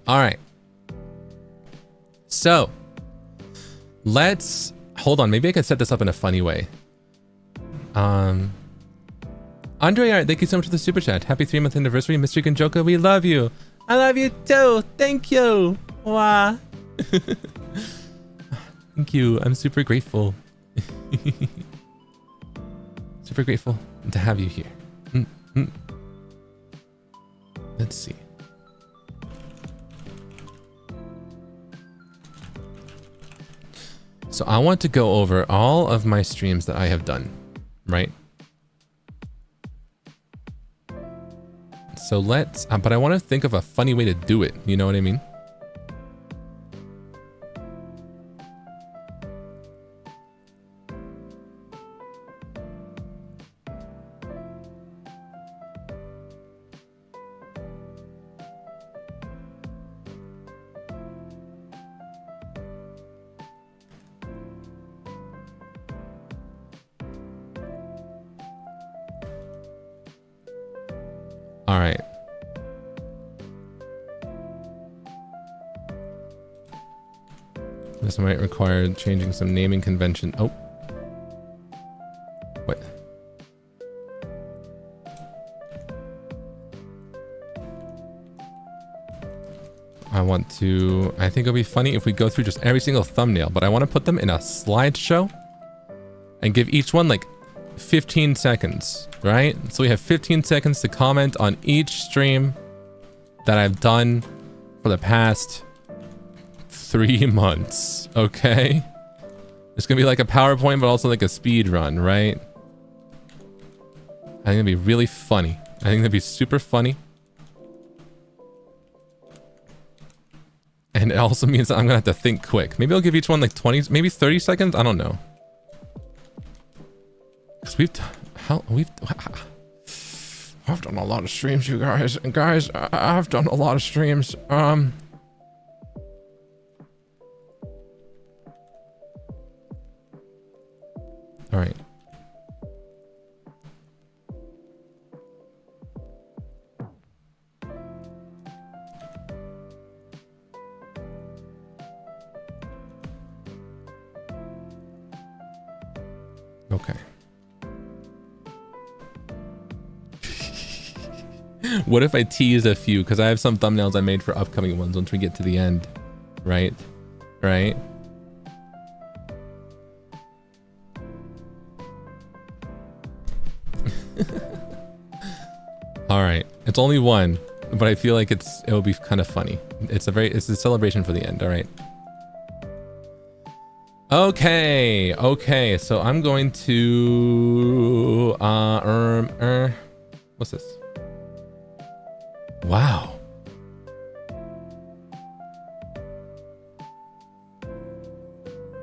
All right. So, let's hold on. Maybe I can set this up in a funny way. Andre Art, thank you so much for the super chat. Happy 3-month anniversary, Mr. Ginjoka. We love you. I love you too. Thank you. Wow. Thank you. I'm super grateful. Super grateful to have you here. Let's see. So I want to go over all of my streams that I have done, right? So let's, but I want to think of a funny way to do it. You know what I mean? All right. This might require changing some naming convention. Oh. What? I think it'll be funny if we go through just every single thumbnail, but I want to put them in a slideshow and give each one like 15 seconds, right? So we have 15 seconds to comment on each stream that I've done for the past 3 months, okay? It's gonna be like a PowerPoint, but also like a speed run, right? I think it'd be really funny. I think that'd be super funny. And it also means that I'm gonna have to think quick. Maybe I'll give each one like 20, maybe 30 seconds? I don't know. Because I've done a lot of streams, you guys. And guys, I've done a lot of streams. All right. Okay. What if I tease a few? Because I have some thumbnails I made for upcoming ones once we get to the end. Right? Right? All right. It's only one, but I feel like it'll be kind of funny. It's a celebration for the end. All right. Okay. So I'm going to what's this? Wow.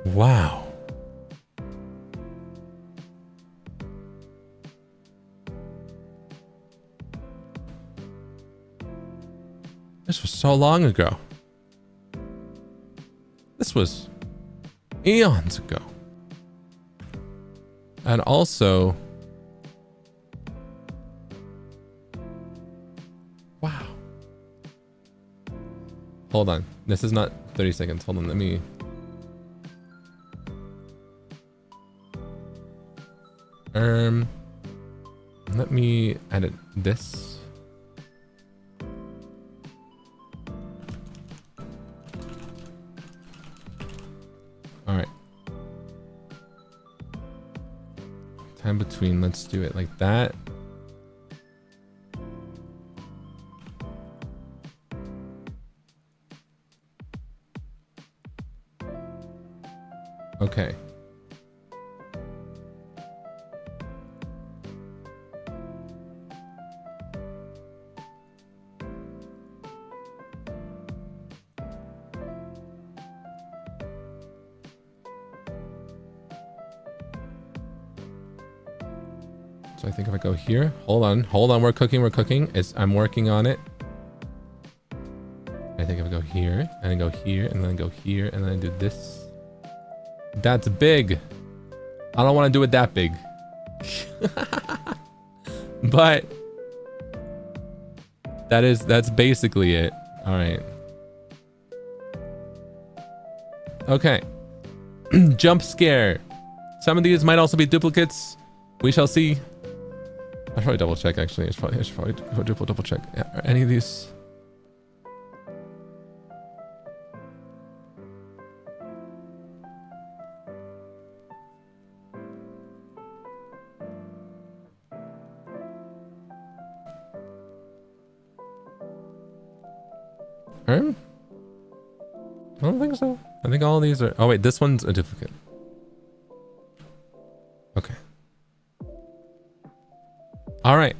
Wow. This was so long ago. This was eons ago. And also, Hold on. This is not 30 seconds. Hold on. Let me edit this. All right. Time between, let's do it like that. Okay. So I think if I go here, hold on, we're cooking. I'm working on it. I think if I go here, and then go here, and then go here, and then do this. That's big. I don't want to do it that big. But that's basically it. All right. Okay. Jump scare. Some of these might also be duplicates. We shall see. I should probably double check actually. I should probably double check. Are any of these? I don't think so. I think all of these are... Oh wait, this one's a duplicate. Okay. All right.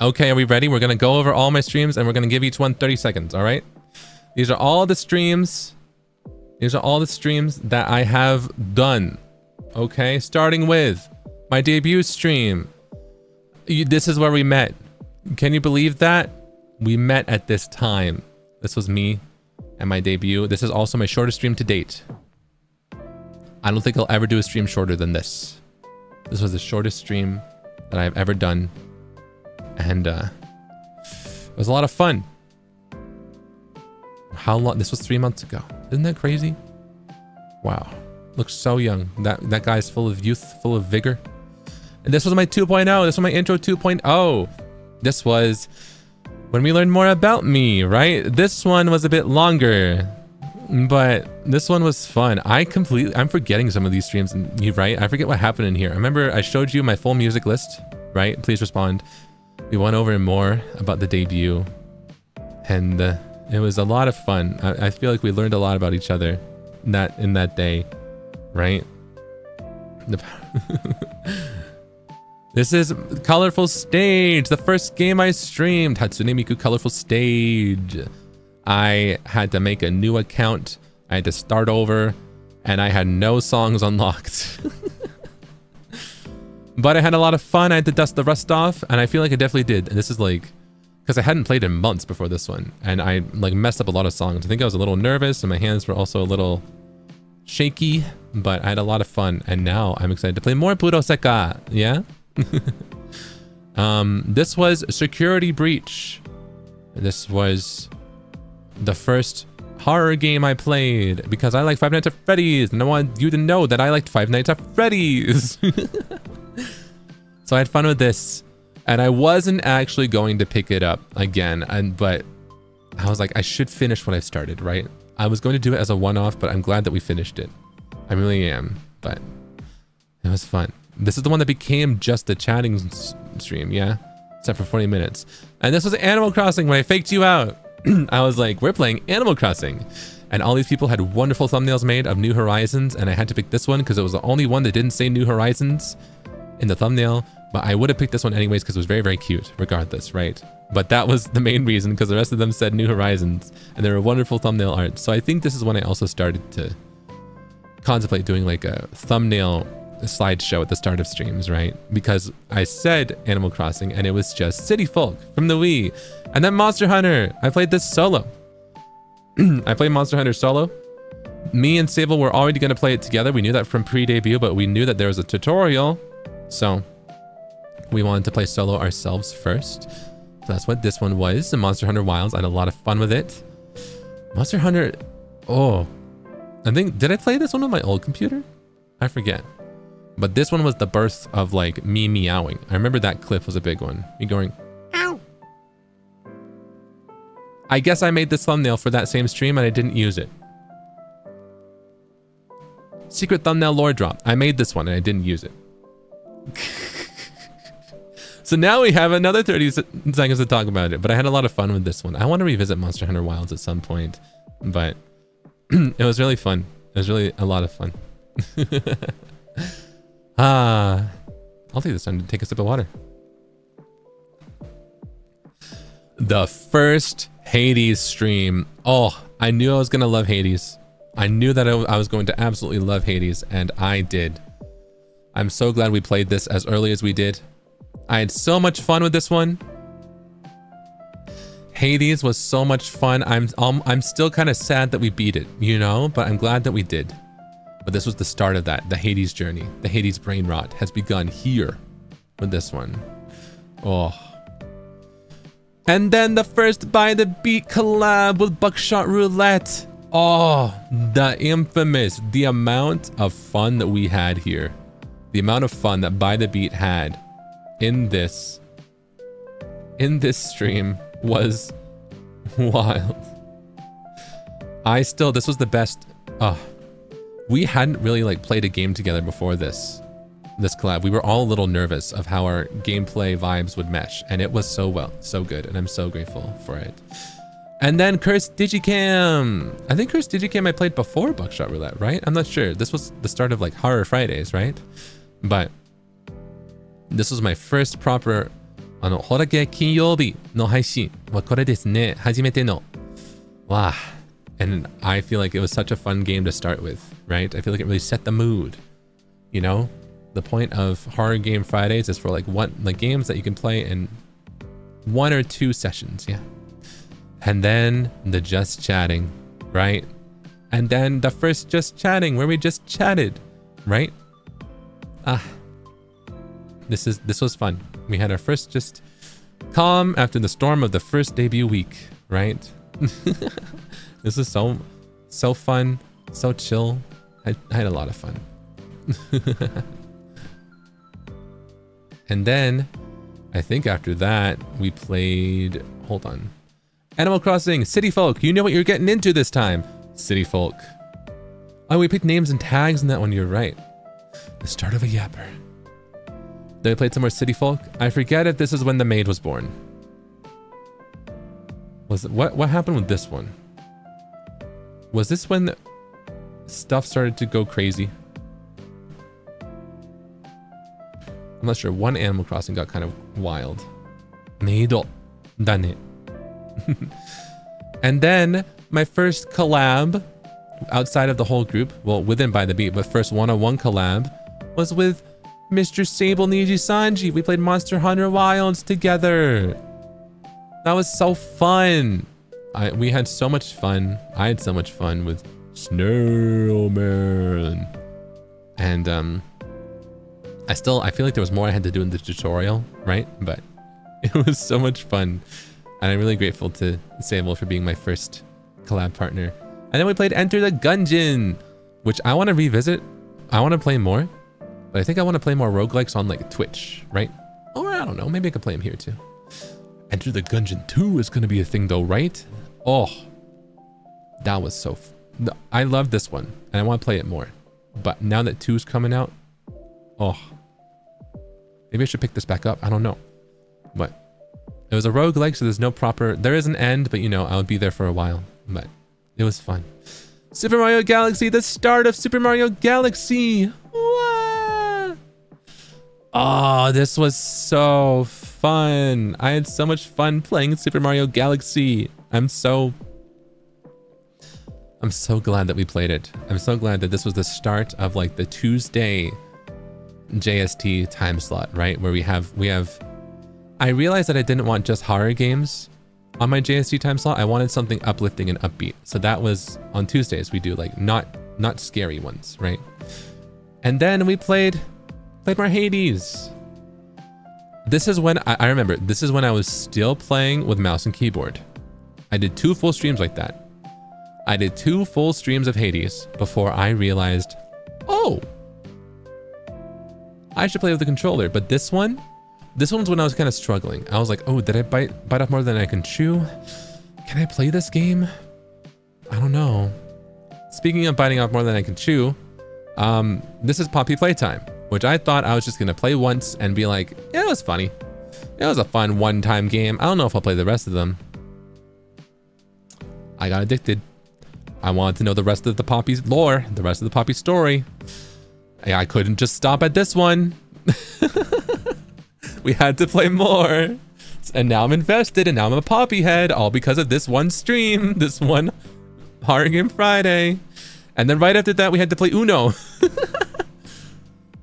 Okay, are we ready? We're going to go over all my streams and we're going to give each one 30 seconds, all right? These are all the streams. These are all the streams that I have done. Okay, starting with my debut stream. This is where we met. Can you believe that? We met at this time. This was me and my debut. This is also my shortest stream to date. I don't think I'll ever do a stream shorter than this. This was the shortest stream that I've ever done. And it was a lot of fun. How long? This was 3 months ago. Isn't that crazy? Wow. Looks so young. That guy's full of youth, full of vigor. And this was my 2.0. This was my intro 2.0. This was when we learned more about me, right? This one was a bit longer, but this one was fun. I'm forgetting some of these streams, right? I forget what happened in here. I remember I showed you my full music list, right? Please respond. We went over more about the debut, and it was a lot of fun. I feel like we learned a lot about each other in that day, right? This is Colorful Stage, the first game I streamed. Hatsune Miku Colorful Stage. I had to make a new account. I had to start over, and I had no songs unlocked. But I had a lot of fun. I had to dust the rust off, and I feel like I definitely did. And this is like, because I hadn't played in months before this one, and I like messed up a lot of songs. I think I was a little nervous, and my hands were also a little shaky, but I had a lot of fun, and now I'm excited to play more Puroseka. Yeah. This was Security Breach. This was the first horror game I played because I like Five Nights at Freddy's, and I want you to know that I liked Five Nights at Freddy's. So I had fun with this, and I wasn't actually going to pick it up again, but I was like, I should finish what I started, right? I was going to do it as a one-off, but I'm glad that we finished it. I really am, but it was fun. This is the one that became just the chatting stream, yeah? Except for 40 minutes. And this was Animal Crossing when I faked you out. I was like, we're playing Animal Crossing. And all these people had wonderful thumbnails made of New Horizons, and I had to pick this one because it was the only one that didn't say New Horizons in the thumbnail. But I would have picked this one anyways because it was very, very cute, regardless, right? But that was the main reason, because the rest of them said New Horizons, and they were wonderful thumbnail art. So I think this is when I also started to contemplate doing like a thumbnail slideshow at the start of streams, right? Because I said Animal Crossing and it was just City Folk from the Wii, and then Monster Hunter. I played this solo. I played Monster Hunter solo. Me and Sable were already going to play it together. We knew that from pre-debut, but we knew that there was a tutorial, so we wanted to play solo ourselves first. So that's what this one was, the Monster Hunter Wilds. I had a lot of fun with it. Monster Hunter. Oh, I think, did I play this one on my old computer? I forget. But this one was the birth of like me meowing. I remember that clip was a big one. Me going, ow. I guess I made this thumbnail for that same stream and I didn't use it. Secret thumbnail lore drop. I made this one and I didn't use it. So now we have another 30 seconds to talk about it. But I had a lot of fun with this one. I want to revisit Monster Hunter Wilds at some point. But it was really fun. It was really a lot of fun. I'll take this time to take a sip of water. The first Hades stream. Oh, I knew I was going to love Hades. I knew that I was going to absolutely love Hades, and I did. I'm so glad we played this as early as we did. I had so much fun with this one. Hades was so much fun. I'm still kind of sad that we beat it, you know, but I'm glad that we did. But this was the start of that. The Hades journey, the Hades brain rot has begun here with this one. Oh. And then the first By the Beat collab with Buckshot Roulette. Oh, the infamous, the amount of fun that we had here. The amount of fun that By the Beat had in this stream was wild. This was the best. We hadn't really like played a game together before this collab. We were all a little nervous of how our gameplay vibes would mesh, and it was so good, and I'm so grateful for it. And then Cursed Digicam. I think Cursed Digicam I played before Buckshot Roulette, right? I'm not sure. This was the start of like Horror Fridays, right? But this was my first proper ホラゲ金曜日の配信はこれですね。初めての。Wow. And I feel like it was such a fun game to start with, right? I feel like it really set the mood. You know, the point of Horror Game Fridays is for like games that you can play in 1 or 2 sessions, yeah. And then the just chatting, right? And then the first just chatting where we just chatted, right? This was fun. We had our first just calm after the storm of the first debut week, right? This is so fun, so chill. I had a lot of fun. And then I think after that we played, hold on, Animal Crossing City Folk. You know what you're getting into this time. City Folk. Oh, we picked names and tags in that one. You're right. The start of a yapper. Then we played some more City Folk. I forget if this is when the maid was born. Was it, what happened with this one? Was this when stuff started to go crazy? I'm not sure. One Animal Crossing got kind of wild. Meido. Dane. And then my first collab outside of the whole group, well, within By the Beat, but first one-on-one collab was with Mr. Sable NIJISANJI. We played Monster Hunter Wilds together. That was so fun. We had so much fun. I had so much fun with Snailman. And I feel like there was more I had to do in the tutorial, right? But it was so much fun. And I'm really grateful to Sable for being my first collab partner. And then we played Enter the Gungeon, which I want to revisit. I want to play more, but I think I want to play more roguelikes on like Twitch, right? Or I don't know, maybe I could play them here too. Enter the Gungeon 2 is going to be a thing though, right? Oh, that was so... I love this one, and I want to play it more. But now that 2's coming out, oh. Maybe I should pick this back up, I don't know. But it was a roguelike, so there's no proper... There is an end, but you know, I would be there for a while. But it was fun. Super Mario Galaxy, the start of Super Mario Galaxy! Wah! Oh, this was so fun. I had so much fun playing Super Mario Galaxy. I'm so glad that we played it. I'm so glad that this was the start of like the Tuesday JST time slot, right? Where we have I realized that I didn't want just horror games on my JST time slot. I wanted something uplifting and upbeat. So that was on Tuesdays we do like not scary ones, right? And then we played more Hades. This is when I remember, this is when I was still playing with mouse and keyboard. I did 2 full streams like that. I did 2 full streams of Hades before I realized, oh, I should play with the controller. But this one was when I was kind of struggling. I was like, oh, did I bite off more than I can chew? Can I play this game? I don't know. Speaking of biting off more than I can chew, this is Poppy Playtime, which I thought I was just gonna play once and be like, yeah, it was funny. It was a fun one-time game. I don't know if I'll play the rest of them. I got addicted. I wanted to know the rest of the Poppy's lore, the rest of the Poppy story. I couldn't just stop at this one. We had to play more. And now I'm invested, and now I'm a Poppy head, all because of this one stream, this one Horror Game Friday. And then right after that, we had to play Uno.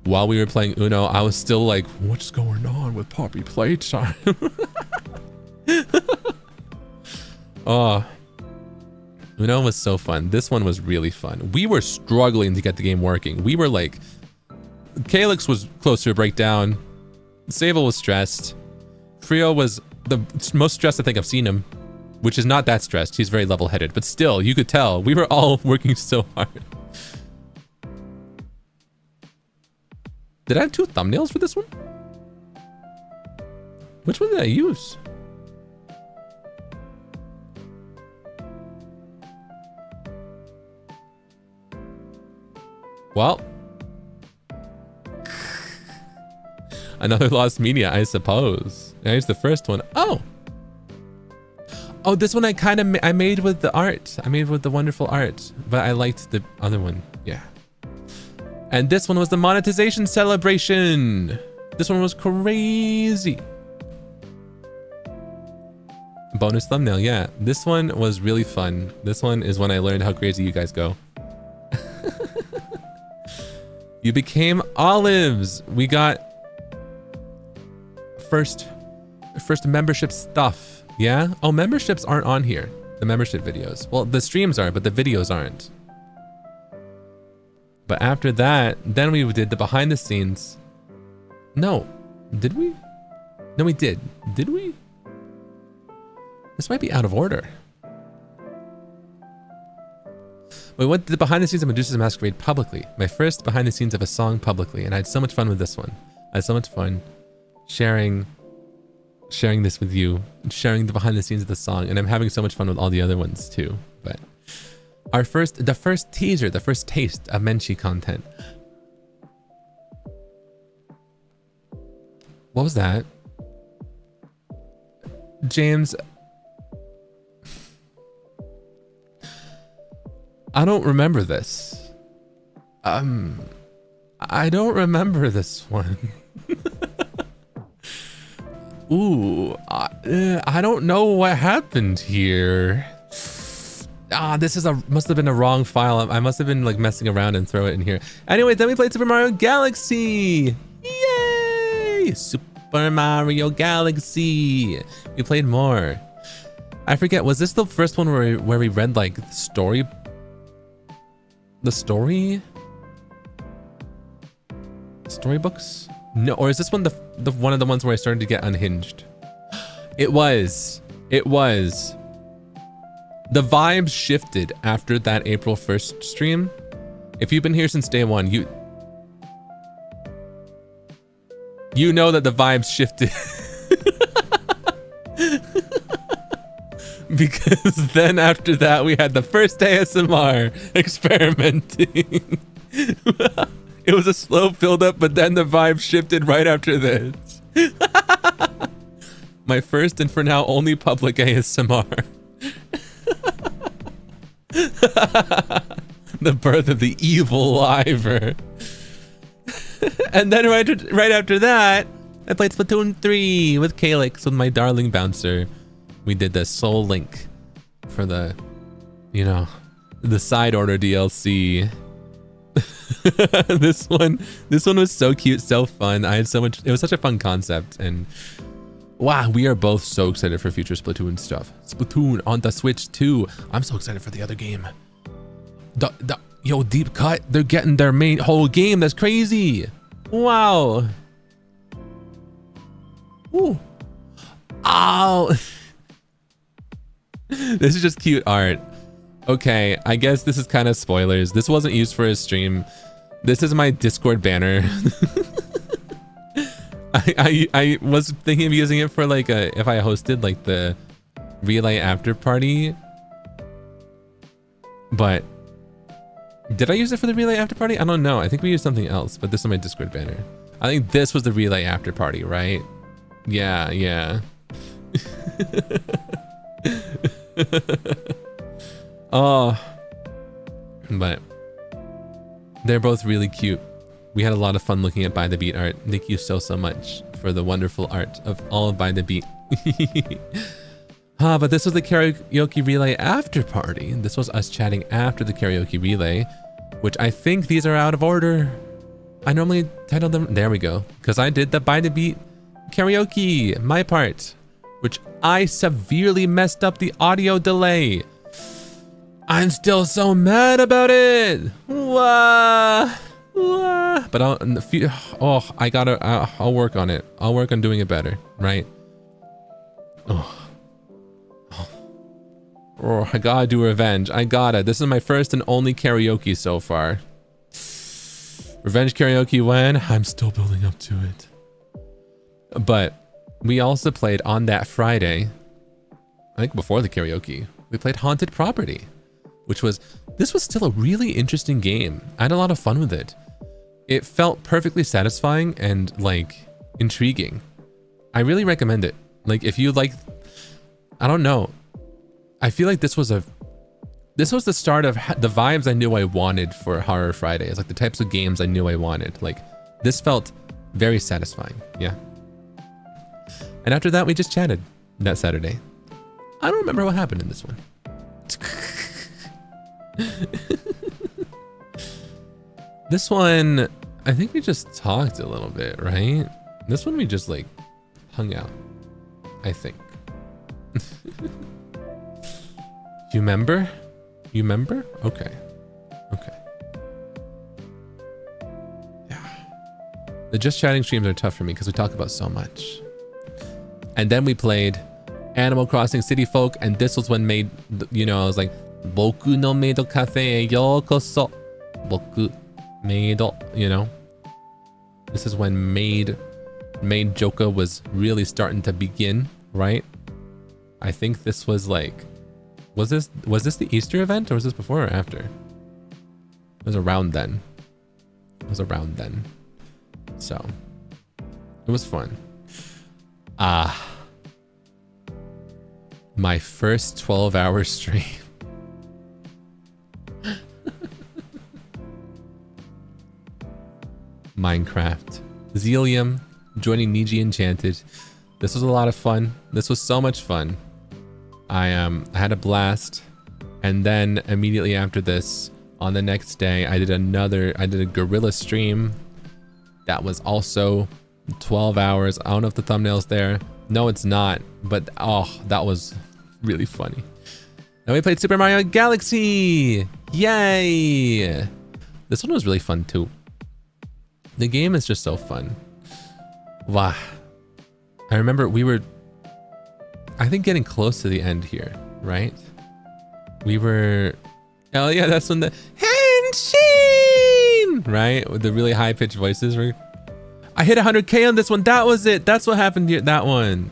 While we were playing Uno, I was still like, what's going on with Poppy Playtime? Oh, Uno was so fun. This one was really fun. We were struggling to get the game working. We were like, Calyx was close to a breakdown. Sable was stressed. Frio was the most stressed I think I've seen him, which is not that stressed. He's very level-headed, but still, you could tell we were all working so hard. Did I have 2 thumbnails for this one? Which one did I use? Well, another lost media, I suppose. I used the first one. Oh, this one I made with the art. I made with the wonderful art, but I liked the other one. Yeah. And this one was the monetization celebration. This one was crazy. Bonus thumbnail, yeah. This one was really fun. This one is when I learned how crazy you guys go. You became olives. We got first membership stuff. Yeah? Oh, memberships aren't on here. The membership videos. Well, the streams are, but the videos aren't. But after that, then we did the behind the scenes. No. Did we? No, we did. Did we? This might be out of order. We went to the behind the scenes of Medusa's Masquerade publicly. My first behind the scenes of a song publicly. And I had so much fun with this one. I had so much fun sharing this with you, sharing the behind the scenes of the song. And I'm having so much fun with all the other ones too. But the first teaser, the first taste of Menchi content. What was that? James, I don't remember this. I don't remember this one. Ooh, I don't know what happened here. This must have been a wrong file. I must have been like messing around and throw it in here. Anyway, then we played Super Mario Galaxy. Yay! Super Mario Galaxy. We played more. I forget, was this the first one where we read like the story? The storybooks? No, or is this one the one of the ones where I started to get unhinged? It was. The vibes shifted after that April 1st stream. If you've been here since day one, you know that the vibes shifted. Because then after that, we had the first ASMR experimenting. It was a slow build up, but then the vibe shifted right after this. My first and for now only public ASMR. The birth of the evil Ivor. And then right after that, I played Splatoon 3 with Calyx with my darling bouncer. We did the Soul Link for the, the side order DLC. This one was so cute, so fun. I had so much. It was such a fun concept, and wow, we are both so excited for future Splatoon stuff. Splatoon on the Switch 2. I'm so excited for the other game. Yo, Deep Cut, they're getting their whole game. That's crazy. Wow. Ooh. Ow. This is just cute art. Okay, I guess this is kind of spoilers. This wasn't used for a stream. This is my Discord banner. I was thinking of using it for like if I hosted like the relay after party. But did I use it for the relay after party? I don't know. I think we used something else, but this is my Discord banner. I think this was the relay after party, right? Yeah, yeah. Oh, but they're both really cute. We had a lot of fun looking at By the Beat art. Thank you so much for the wonderful art of all of By the Beat. But this was the karaoke relay after party. This was us chatting after the karaoke relay, which I think these are out of order. I normally titled them, there we go, because I did the By the Beat karaoke, my part, which I severely messed up the audio delay. I'm still so mad about it. Wah, wah. But I'll work on it. I'll work on doing it better, right? Oh, I gotta do revenge. I gotta. This is my first and only karaoke so far. Revenge karaoke when? I'm still building up to it. But we also played on that Friday, I think before the karaoke, we played Haunted Property, this was still a really interesting game. I had a lot of fun with it. It felt perfectly satisfying and like intriguing. I really recommend it. Like if you like, I don't know. I feel like this was the start of the vibes I knew I wanted for Horror Fridays, like the types of games I knew I wanted. Like this felt very satisfying. Yeah. And after that, we just chatted that Saturday. I don't remember what happened in this one. This one, I think we just talked a little bit, right? This one we just like hung out, I think. You remember? You remember? Okay. Okay. Yeah. The just chatting streams are tough for me because we talk about so much. And then we played Animal Crossing City Folk, and this was when I was like, Boku no Meido Cafe e yokoso. Boku Meido, This is when Maid Joka was really starting to begin, right? I think this was like, was this the Easter event or was this before or after? It was around then. So it was fun. My first 12-hour stream. Minecraft. Zealium joining Niji Enchanted. This was a lot of fun. This was so much fun. I had a blast. And then immediately after this, on the next day, I did a gorilla stream. That was also 12 hours. I don't know if the thumbnail's there. No, it's not. But that was really funny. Then we played Super Mario Galaxy. Yay! This one was really fun too. The game is just so fun. Wow. I remember we were, I think, getting close to the end here, right? We were, oh yeah, that's when the Henshin, right? With the really high-pitched voices. I hit 100K on this one. That was it. That's what happened here. That one.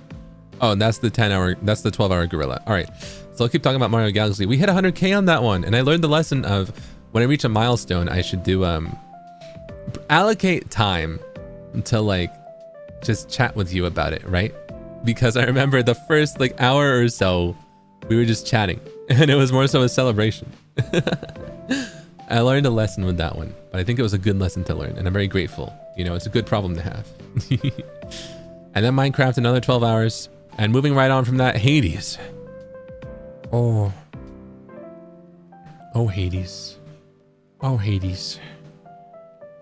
Oh, and that's the 12-hour gorilla. All right. So I'll keep talking about Mario Galaxy. We hit 100K on that one. And I learned the lesson of when I reach a milestone, I should do, allocate time to like just chat with you about it, right? Because I remember the first like hour or so we were just chatting and it was more so a celebration. I learned a lesson with that one, but I think it was a good lesson to learn and I'm very grateful. It's a good problem to have. And then Minecraft, another 12 hours, and moving right on from that, Hades. Oh Hades. Oh Hades.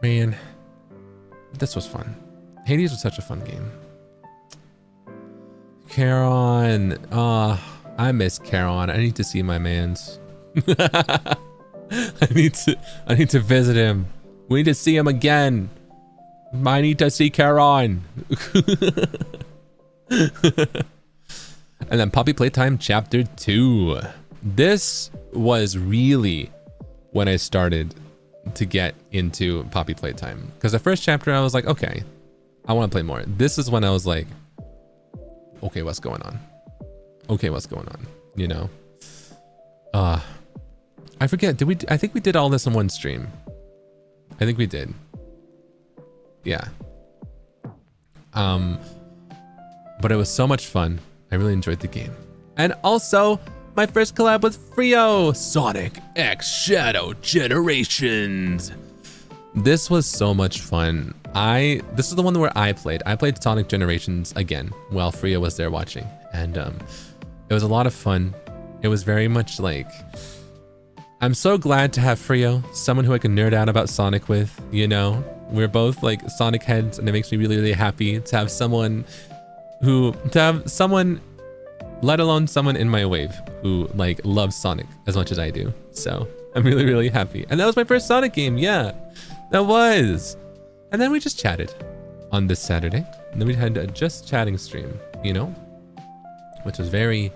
Man, this was fun. Hades was such a fun game. Charon. I miss Charon. I need to see my mans. I need to visit him. We need to see him again. I need to see Charon. And then Puppy Playtime Chapter 2. This was really when I started to get into Poppy Playtime. Because the first chapter I was like, okay, I want to play more. This is when I was like, okay, what's going on? Okay, what's going on? You know? I forget, I think we did all this in one stream. I think we did. Yeah. But it was so much fun. I really enjoyed the game. And also, my first collab with Frio, Sonic X Shadow Generations. This was so much fun. This is the one where I played. I played Sonic Generations again while Frio was there watching. And it was a lot of fun. It was very much like, I'm so glad to have Frio, someone who I can nerd out about Sonic with, you know? We're both like Sonic heads, and it makes me really, really happy to have someone, let alone someone in my wave who like loves Sonic as much as I do. So I'm really, really happy. And that was my first Sonic game. Yeah, that was. And then we just chatted on this Saturday. And then we had a just chatting stream, you know, which was very,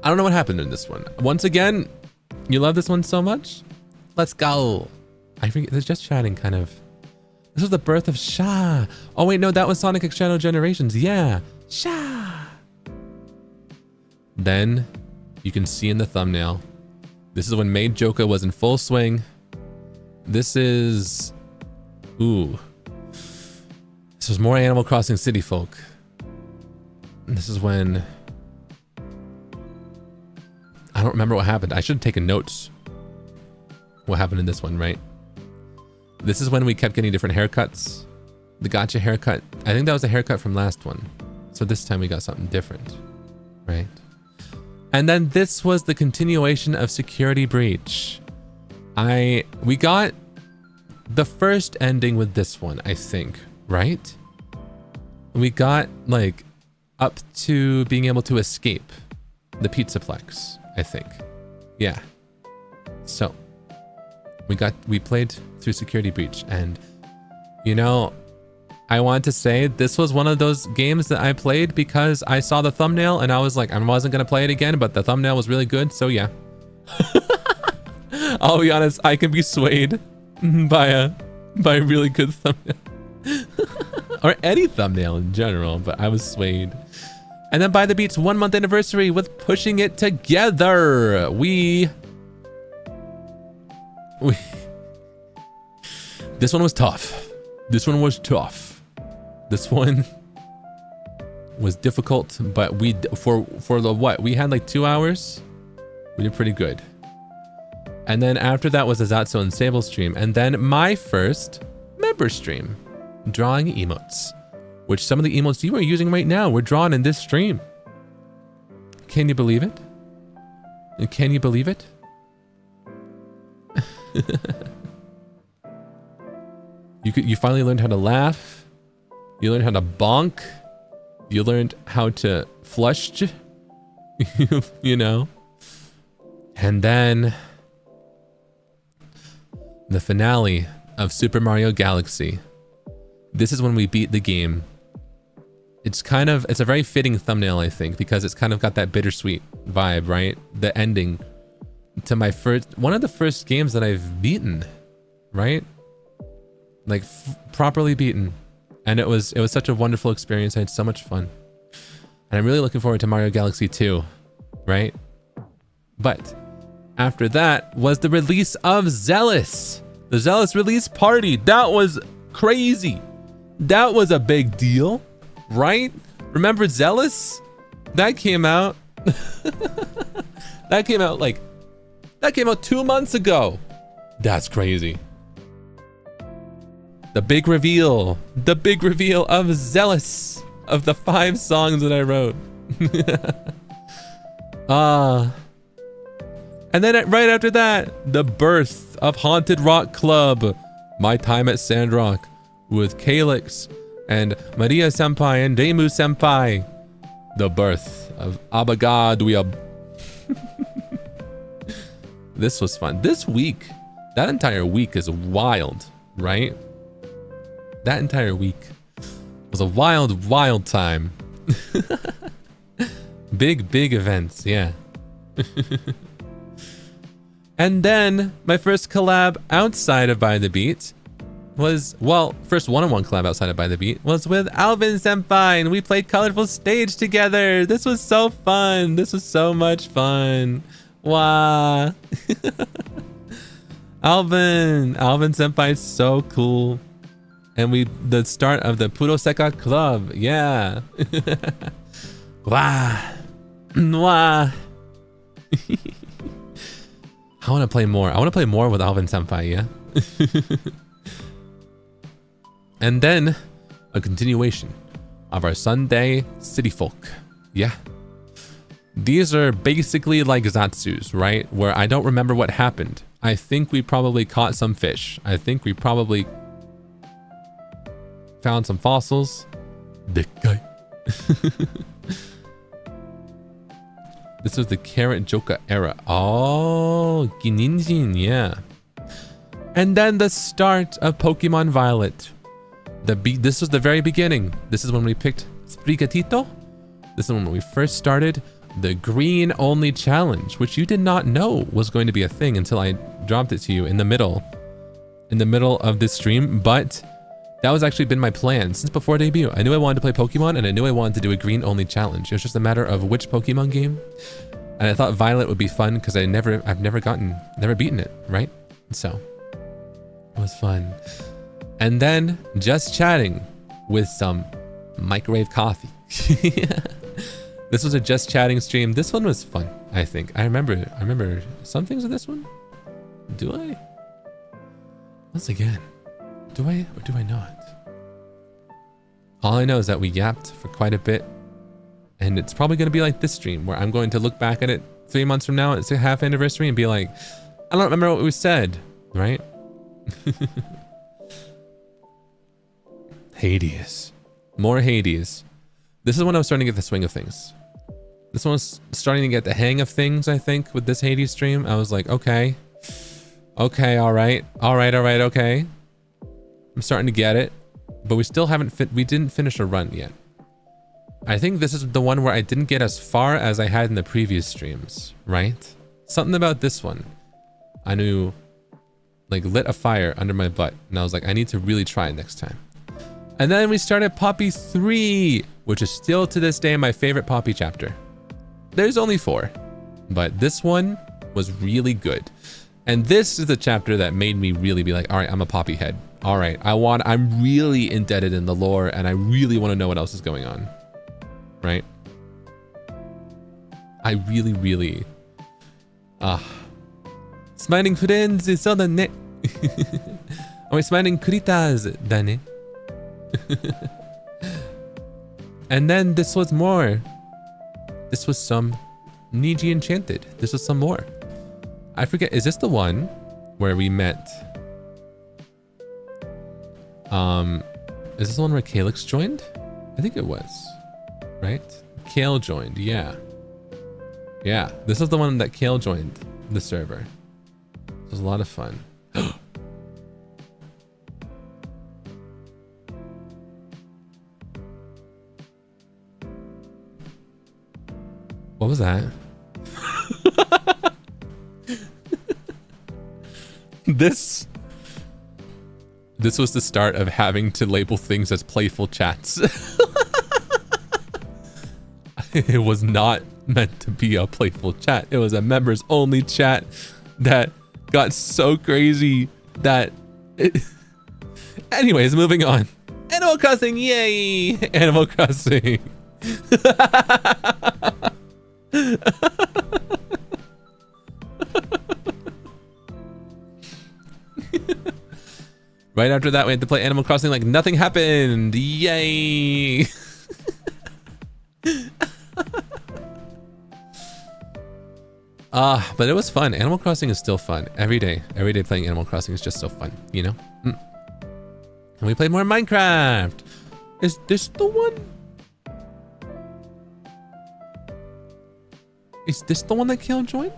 I don't know what happened in this one. Once again, you love this one so much? Let's go. I forget, there's just chatting kind of. This was the birth of Sha. Oh wait, no, that was Sonic X Shadow Generations. Yeah, Sha. Then you can see in the thumbnail, this is when Ginjoka was in full swing. This is, ooh. This was more Animal Crossing City Folk. This is when, I don't remember what happened. I should have taken notes. What happened in this one, right? This is when we kept getting different haircuts. The gotcha haircut. I think that was a haircut from last one. So this time we got something different, right? And then this was the continuation of Security Breach. We got the first ending with this one, I think, right? We got like up to being able to escape the Pizzaplex, I think. Yeah. So we played through Security Breach, and you know, I want to say this was one of those games that I played because I saw the thumbnail and I was like, I wasn't gonna play it again, but the thumbnail was really good, so yeah. I'll be honest, I can be swayed by a really good thumbnail. Or any thumbnail in general, but I was swayed. And then By the Beat's 1 month anniversary with Pushing It Together. This one was tough. This one was tough. This one was difficult, but for the what? We had like 2 hours. We did pretty good. And then after that was a Zatsu and Sable stream, and then my first member stream, drawing emotes, which some of the emotes you are using right now were drawn in this stream. Can you believe it? Can you believe it? You finally learned how to laugh. You learned how to bonk. You learned how to flush. You know. And then the finale of Super Mario Galaxy. This is when we beat the game. It's a very fitting thumbnail, I think, because it's kind of got that bittersweet vibe, right? The ending to one of the first games that I've beaten, right? Like properly beaten. And it was such a wonderful experience. I had so much fun. And I'm really looking forward to Mario Galaxy 2, right? But after that was the release of Zealous. The Zealous release party. That was crazy. That was a big deal, right? Remember Zealous? That came out. That came out 2 months ago. That's crazy. The big reveal of Zealous, of the 5 songs that I wrote. And then right after that, the birth of Haunted Rock Club, my time at Sandrock with Calyx and Maria Senpai and Demu Senpai. The birth of Abagaduya. This was fun. This week, that entire week is wild, right? That entire week was a wild, wild time. Big events, yeah. And then my first collab outside of By the Beat was, well, first one-on-one collab outside of By the Beat was with Alvin Senpai, and we played Colorful Stage together. This was so fun. This was so much fun. Wow. Alvin Senpai is so cool. And the start of the Puro Seka Club. Yeah. Wow. Wow. I want to play more. I want to play more with Alvin Senpai, yeah? And then a continuation of our Sunday City Folk. Yeah. These are basically like Zatsus, right? Where I don't remember what happened. I think we probably caught some fish. I think we probably found some fossils. Dekkai. This was the Carrot Joka era. Oh, Gininjin, yeah. And then the start of Pokemon Violet. This was the very beginning. This is when we picked Sprigatito. This is when we first started the green only challenge, which you did not know was going to be a thing until I dropped it to you in the middle of this stream. But that was actually been my plan since before debut. I knew I wanted to play Pokemon, and I knew I wanted to do a green only challenge. It was just a matter of which Pokemon game. And I thought Violet would be fun because I've never beaten it, right? So it was fun. And then just chatting with some microwave coffee. This was a just chatting stream. This one was fun, I think. I remember some things of this one. Do I? Once again, do I or do I not? All I know is that we yapped for quite a bit, and it's probably going to be like this stream where I'm going to look back at it 3 months from now. It's a half anniversary and be like, I don't remember what we said, right? Hades. More Hades. This is when I was starting to get the swing of things. This one was starting to get the hang of things, I think, with this Hades stream. I was like, okay, all right, okay. I'm starting to get it, but we still we didn't finish a run yet. I think this is the one where I didn't get as far as I had in the previous streams, right? Something about this one. I knew, like, lit a fire under my butt, and I was like, I need to really try it next time. And then we started Poppy 3, which is still to this day my favorite Poppy chapter. There's only 4, but this one was really good. And this is the chapter that made me really be like, all right, I'm a Poppy head. All right, I'm really indebted in the lore, and I really want to know what else is going on. Right? I really, Smiling friends, so da ne. Oh, smiling kuritas da ne. And then this was more. This was some Niji Enchanted. This was some more. I forget, is this the one where we met? Is this the one where Calyx joined? I think it was, right? Kale joined, yeah. Yeah, this is the one that Kale joined the server. It was a lot of fun. What was that? This was the start of having to label things as playful chats. It was not meant to be a playful chat. It was a members only chat that got so crazy that it... Anyways, moving on. Animal Crossing, yay! Animal Crossing. Right after that, we had to play Animal Crossing like nothing happened. Yay! But it was fun. Animal Crossing is still fun. Every day playing Animal Crossing is just so fun, you know? And we played more Minecraft. Is this the one? Is this the one that Kale joined?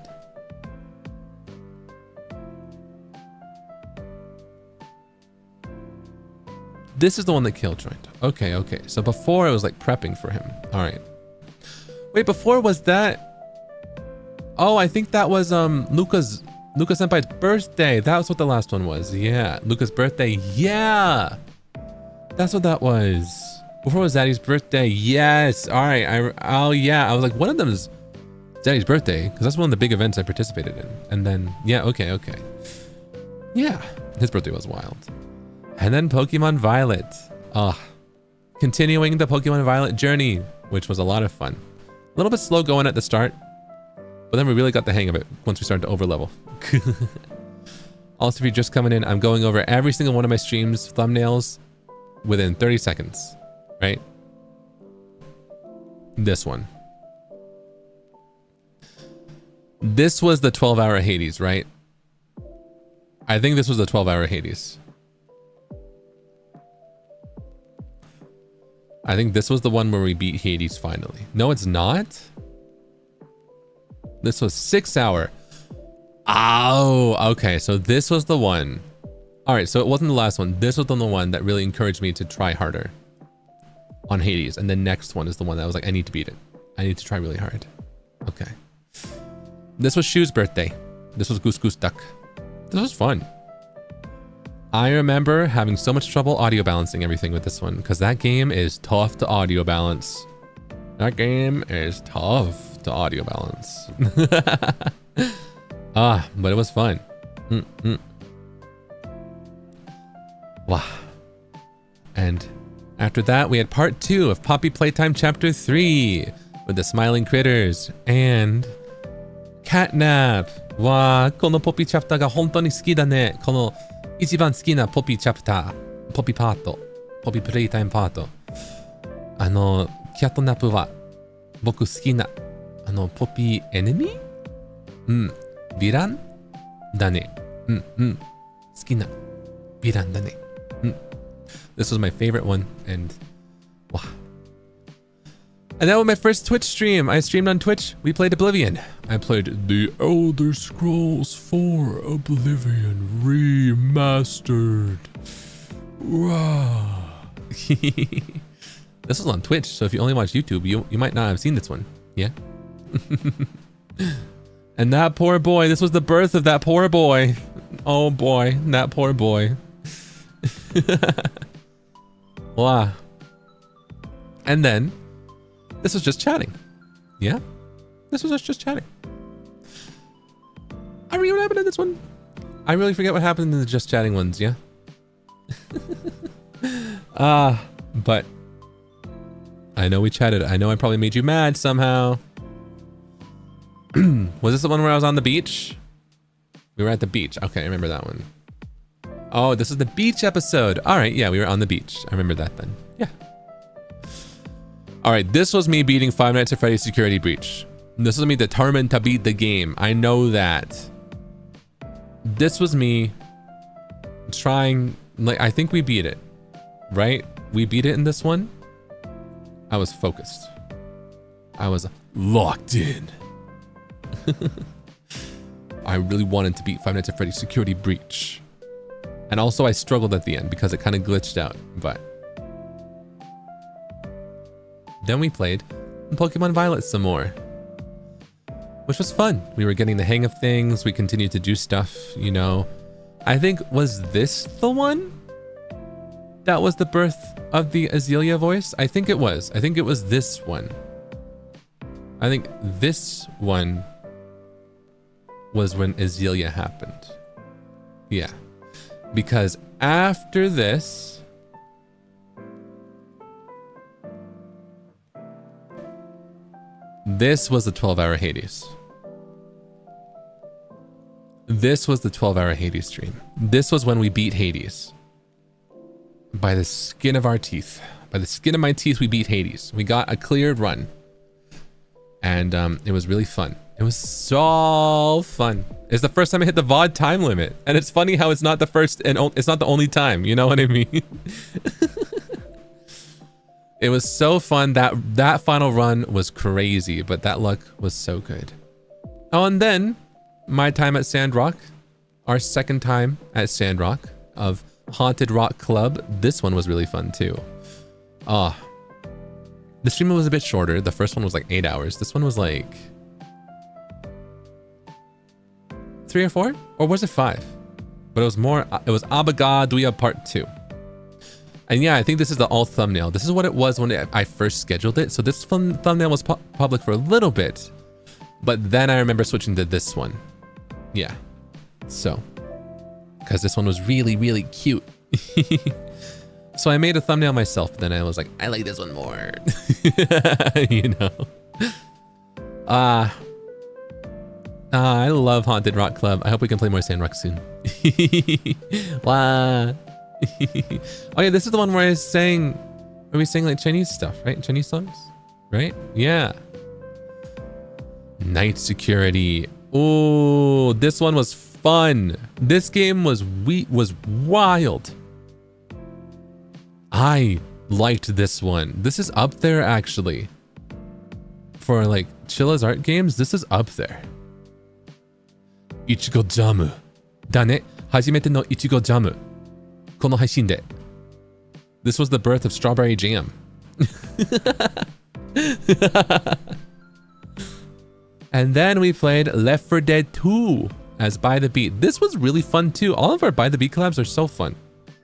This is the one that Kale joined. Okay. So before I was like prepping for him. All right. Wait, before was that? Oh, I think that was Luca's Luca Senpai's birthday. That was what the last one was. Yeah. Luca's birthday. Yeah. That's what that was. Before was Zaddy's birthday. Yes. All right. Oh, yeah. I was like, one of them is Zaddy's birthday, because that's one of the big events I participated in. And then, yeah, okay. Yeah. His birthday was wild. And then Pokemon Violet. Continuing the Pokemon Violet journey, which was a lot of fun. A little bit slow going at the start, but then we really got the hang of it once we started to overlevel. Also, if you're just coming in, I'm going over every single one of my streams thumbnails within 30 seconds, right? This one. This was the 12-hour Hades, right? I think this was the 12-hour Hades. I think this was the one where we beat Hades finally. No, it's not. This was 6-hour. Oh, okay. So this was the one. All right. So it wasn't the last one. This was the one that really encouraged me to try harder on Hades. And the next one is the one that I was like, I need to beat it. I need to try really hard. Okay. This was Shu's birthday. This was Goose Goose Duck. This was fun. I remember having so much trouble audio balancing everything with this one because that game is tough to audio balance. That game is tough to audio balance. But it was fun. Wow. And after that, we had part 2 of Poppy Playtime Chapter 3 with the Smiling Critters and Catnap. わー、このポピーチャプターが本当に好きだね。この一番好きなポピーチャプター、ポピーパート、ポピープレイタイムパート。キャットナップは僕好きな、ポピーエネミー？ヴィランだね。好きなヴィランだね。This was my favorite one, and wow. And that was my first Twitch stream. I streamed on Twitch. We played Oblivion. I played The Elder Scrolls 4 Oblivion Remastered. Wow. This was on Twitch, so if you only watch YouTube, you might not have seen this one. Yeah? And that poor boy, this was the birth of that poor boy. Oh boy, that poor boy. Wow. And then this was just chatting. Yeah? This was us just chatting. I forget what happened in this one. I really forget what happened in the just chatting ones, yeah? But I know we chatted. I know I probably made you mad somehow. Was this the one where I was on the beach? We were at the beach. Okay, I remember that one. Oh, this is the beach episode. All right, yeah, we were on the beach. I remember that then. Yeah. All right, this was me beating Five Nights at Freddy's Security Breach. This was me determined to beat the game. I know that. This was me trying, like, I think we beat it, right? We beat it in this one. I was focused. I was locked in. I really wanted to beat Five Nights at Freddy's Security Breach. And also I struggled at the end because it kind of glitched out, but then we played Pokemon Violet some more, which was fun. We were getting the hang of things. We continued to do stuff, you know. I think, was this the one that was the birth of the Azalea voice? I think it was. I think it was this one. I think this one was when Azalea happened. Yeah. Because after this, this was the 12-hour Hades. This was the 12-hour Hades stream. This was when we beat Hades. By the skin of our teeth. By the skin of my teeth, we beat Hades. We got a cleared run. And it was really fun. It was so fun. It's the first time I hit the VOD time limit. And it's funny how it's not the first and it's not the only time. You know what I mean? It was so fun. That final run was crazy, but that luck was so good. Oh, and then my time at Sandrock, our second time at Sandrock of Haunted Rock Club. This one was really fun too. The stream was a bit shorter. The first one was like 8 hours. This one was like 3 or 4? Or was it 5? But it was Abagaduya Part 2. And yeah, I think this is the alt thumbnail. This is what it was when I first scheduled it. So this thumbnail was public for a little bit. But then I remember switching to this one. Yeah. So. Because this one was really, really cute. So I made a thumbnail myself. Then I was like, I like this one more. You know. I love Haunted Rock Club. I hope we can play more Sandrock soon. Wow. Oh yeah, this is the one where I was saying, where we sang like Chinese stuff, right? Chinese songs, right? Yeah. Night Security. Oh, this one was fun. This game was wild. I liked this one. This is up there actually. For like Chilla's art games, this is up there. Ichigo Jamu. だね。初めての Ichigo Jamu. この配信で. This was the birth of Strawberry Jam. And then we played Left 4 Dead 2 as By the Beat. This was really fun too. All of our By the Beat collabs are so fun.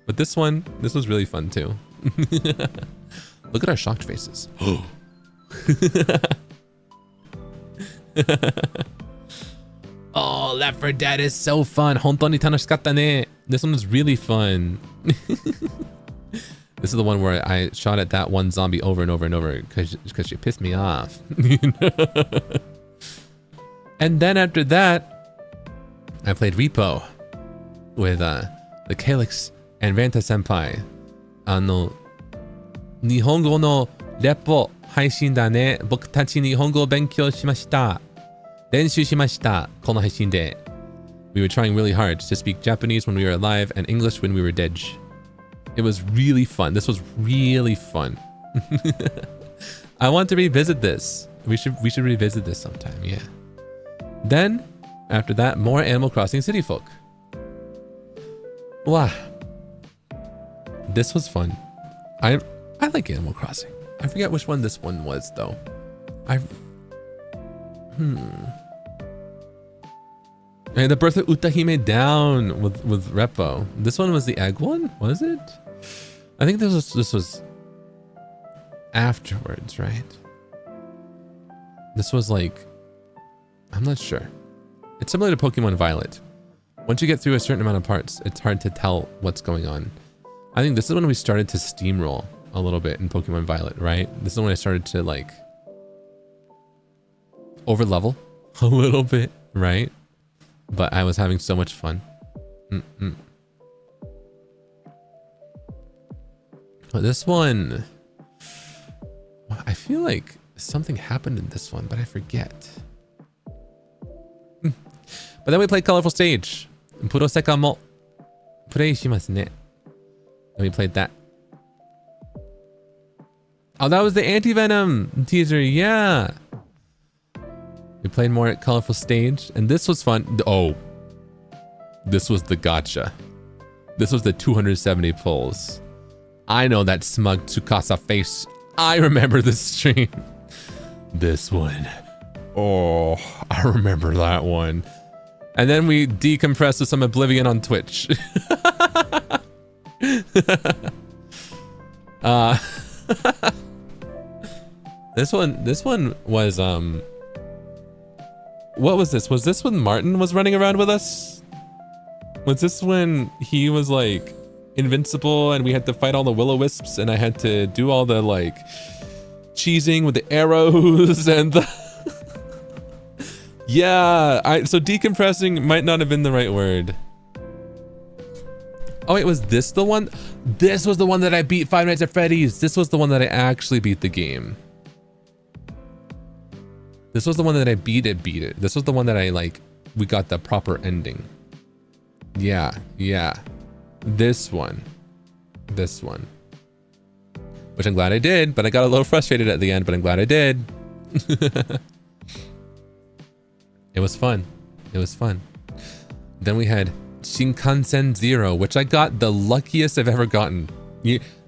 But this was really fun too. Look at our shocked faces. Oh, Left 4 Dead is so fun. 本当に楽しかったね. This one was really fun. This is the one where I shot at that one zombie over and over and over because she pissed me off. And then after that, I played Repo with the Calyx and Vanta Senpai. 日本語のレポ配信だね。僕たち日本語を勉強しました。練習しました。この配信で。We were trying really hard to speak Japanese when we were alive and English when we were dead. It was really fun. This was really fun. I want to revisit this. We should revisit this sometime, yeah. Then, after that, more Animal Crossing City Folk. Wow. This was fun. I like Animal Crossing. I forget which one this one was though. And the birth of Utahime down with Repo. This one was the egg one, was it? I think this was afterwards, right? This was like, I'm not sure. It's similar to Pokemon Violet. Once you get through a certain amount of parts, it's hard to tell what's going on. I think this is when we started to steamroll a little bit in Pokemon Violet, right? This is when I started to like over level a little bit, right? But I was having so much fun. But this one, I feel like something happened in this one, but I forget. But then we played Colorful Stage. Puro Seka mo play shimasu ne. And we played that. Oh, that was the Anti-Venom teaser, yeah. We played more at Colorful Stage, and this was fun. Oh, this was the gacha. This was the 270 pulls. I know that smug Tsukasa face. I remember this stream. This one. Oh, I remember that one. And then we decompressed with some Oblivion on Twitch. This one was what was this? Was this when Martin was running around with us? Was this when he was like invincible and we had to fight all the will-o-wisps and I had to do all the like cheesing with the arrows and the yeah, so decompressing might not have been the right word. Oh wait, was this the one? This was the one that I beat Five Nights at Freddy's. This was the one that I actually beat the game. This was the one that I beat it. This was the one that I like, we got the proper ending. Yeah. This one. Which I'm glad I did, but I got a little frustrated at the end, but I'm glad I did. It was fun. Then we had Shinkansen Zero, which I got the luckiest I've ever gotten.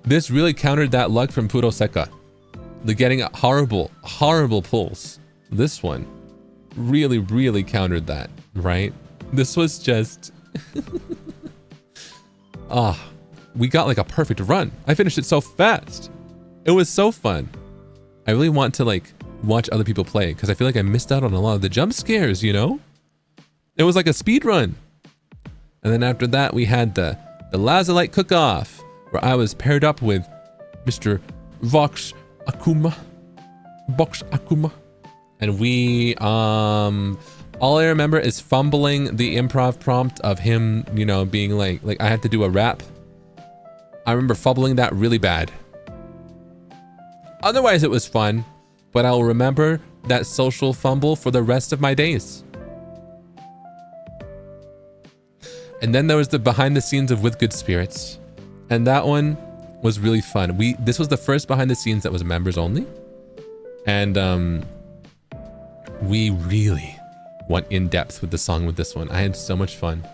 This really countered that luck from Puro Seka. The getting horrible pulls. This one really countered that, right? This was just... we got like a perfect run. I finished it so fast. It was so fun. I really want to like watch other people play because I feel like I missed out on a lot of the jump scares, you know? It was like a speed run. And then after that, we had the Lazarite cook-off where I was paired up with Mr. Vox Akuma. And we, all I remember is fumbling the improv prompt of him, you know, being like I had to do a rap. I remember fumbling that really bad. Otherwise, it was fun, but I'll remember that social fumble for the rest of my days. And then there was the behind the scenes of With Good Spirits. And that one was really fun. This was the first behind the scenes that was members only. And we really went in depth with the song with this one. I had so much fun.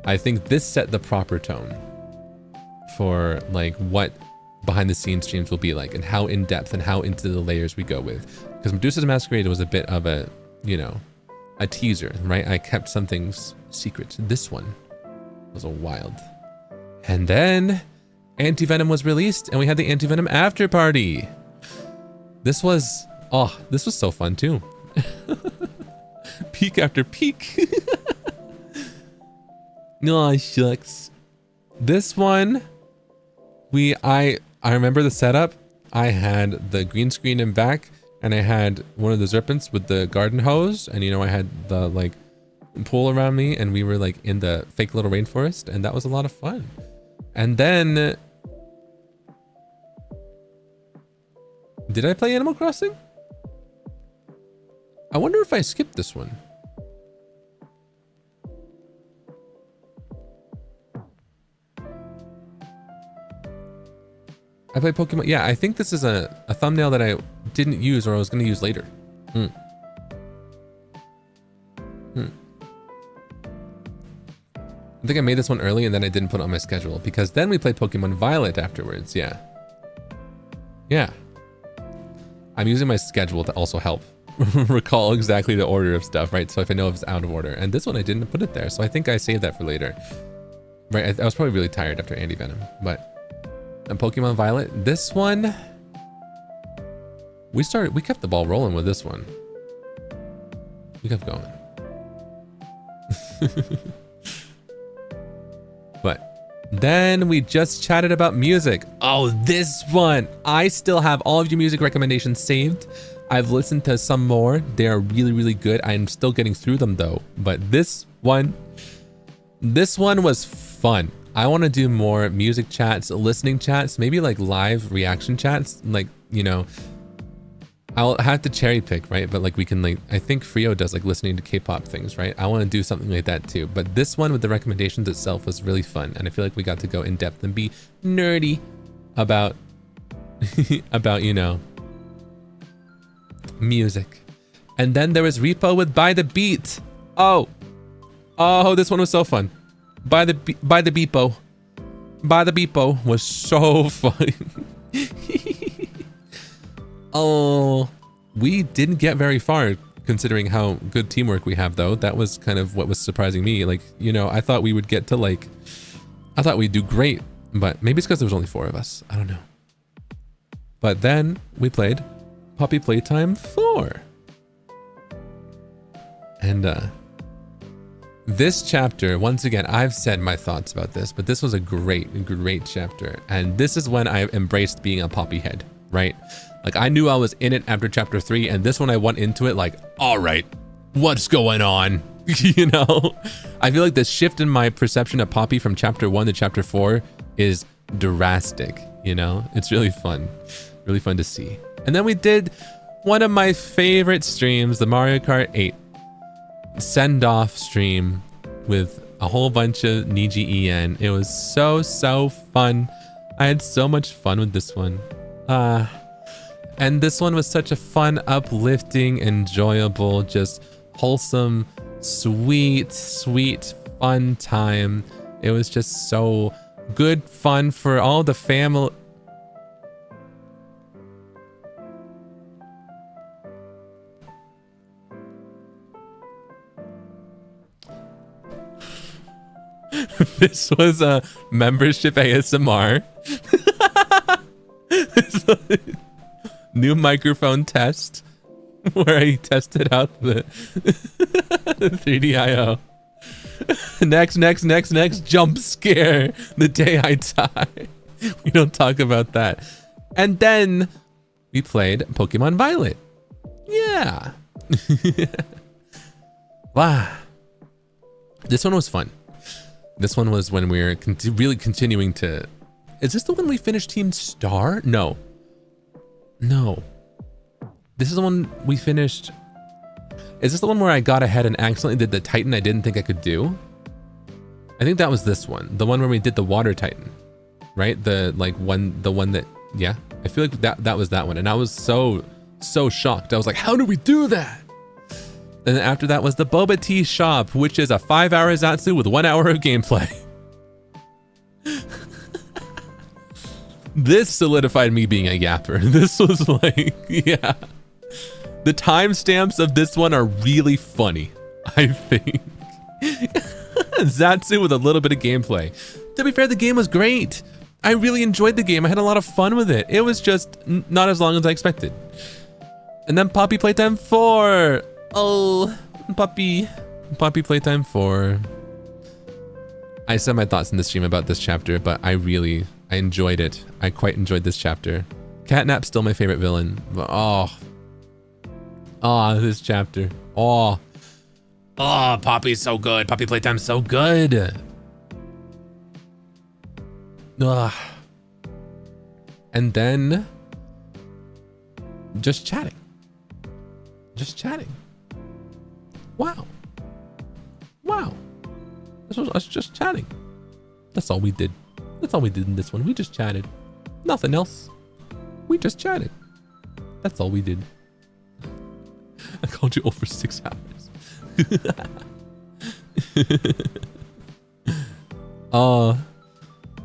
I think this set the proper tone for like what behind the scenes streams will be like and how in depth and how into the layers we go with. Because Medusa's Masquerade was a bit of a, you know, a teaser, right? I kept some things secret. This one was a wild. And then Anti-Venom was released and we had the Anti-Venom after party. This was so fun too. Peak after peak. No, shucks. This one, I remember the setup. I had the green screen in back and I had one of the serpents with the garden hose. And you know, I had the like pool around me and we were like in the fake little rainforest and that was a lot of fun. And then, did I play Animal Crossing? I wonder if I skipped this one. I played Pokemon. Yeah, I think this is a thumbnail that I didn't use or I was going to use later. I think I made this one early and then I didn't put it on my schedule because then we played Pokemon Violet afterwards. Yeah. Yeah. I'm using my schedule to also help recall exactly the order of stuff, right? So if I know if it's out of order. And this one I didn't put it there. So I think I saved that for later. Right, I was probably really tired after Anti-Venom. But and Pokemon Violet, this one, we kept the ball rolling with this one. We kept going. But then we just chatted about music. Oh, this one. I still have all of your music recommendations saved. I've listened to some more. They're really, really good. I'm still getting through them though. But this one was fun. I want to do more music chats, listening chats, maybe like live reaction chats. Like, you know, I'll have to cherry pick, right? But like we can like, I think Frio does like listening to K-pop things, right? I want to do something like that too. But this one with the recommendations itself was really fun. And I feel like we got to go in depth and be nerdy about, you know, music. And then there was Repo with By the Beat. Oh, this one was so fun. By the Beepo. By the Beepo was so fun. Oh, we didn't get very far considering how good teamwork we have though. That was kind of what was surprising me. Like, you know, I thought we would get to like, I thought we'd do great, but maybe it's because there was only 4 of us. I don't know. But then we played Puppy Playtime 4. And this chapter, once again, I've said my thoughts about this, but this was a great chapter. And this is when I embraced being a poppy head, right? Like I knew I was in it after chapter 3, and this one I went into it like, all right, what's going on? You know, I feel like the shift in my perception of Poppy from chapter 1 to chapter 4 is drastic. You know, it's really fun to see. And then we did one of my favorite streams, the Mario Kart 8 send-off stream with a whole bunch of NIJISANJI. It was so fun. I had so much fun with this one. And this one was such a fun, uplifting, enjoyable, just wholesome, sweet fun time. It was just so good fun for all the family. This was a membership ASMR. New microphone test where I tested out the 3DIO. Next, jump scare the day I die. We don't talk about that. And then we played Pokemon Violet. Yeah. Wow. This one was fun. This one was when we were really continuing to... Is this the one we finished Team Star? No. This is the one we finished... Is this the one where I got ahead and accidentally did the Titan I didn't think I could do? I think that was this one. The one where we did the Water Titan. Right? The one that... Yeah. I feel like that was that one. And I was so shocked. I was like, how do we do that? And then after that was the Boba Tea Shop, which is a 5-hour Zatsu with 1 hour of gameplay. This solidified me being a yapper. This was like, yeah. The timestamps of this one are really funny, I think. Zatsu with a little bit of gameplay. To be fair, the game was great. I really enjoyed the game. I had a lot of fun with it. It was just not as long as I expected. And then Poppy Playtime 4. Oh, Poppy Playtime 4. I said my thoughts in the stream about this chapter, but I enjoyed it. I quite enjoyed this chapter. Catnap's still my favorite villain. But this chapter. Poppy's so good. Poppy Playtime's so good. And then just chatting. Wow. This was us just chatting. That's all we did. That's all we did in this one. We just chatted. Nothing else. We just chatted. That's all we did. I called you old for 6 hours.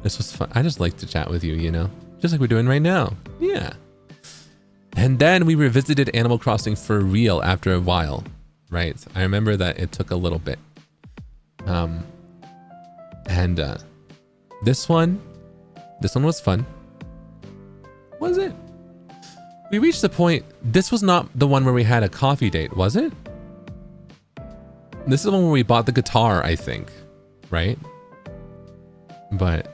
This was fun. I just like to chat with you, you know? Just like we're doing right now. Yeah. And then we revisited Animal Crossing for real after a while, right? I remember that it took a little bit. This one was fun. Was it? We reached the point, this was not the one where we had a coffee date, was it? This is the one where we bought the guitar, I think, right? But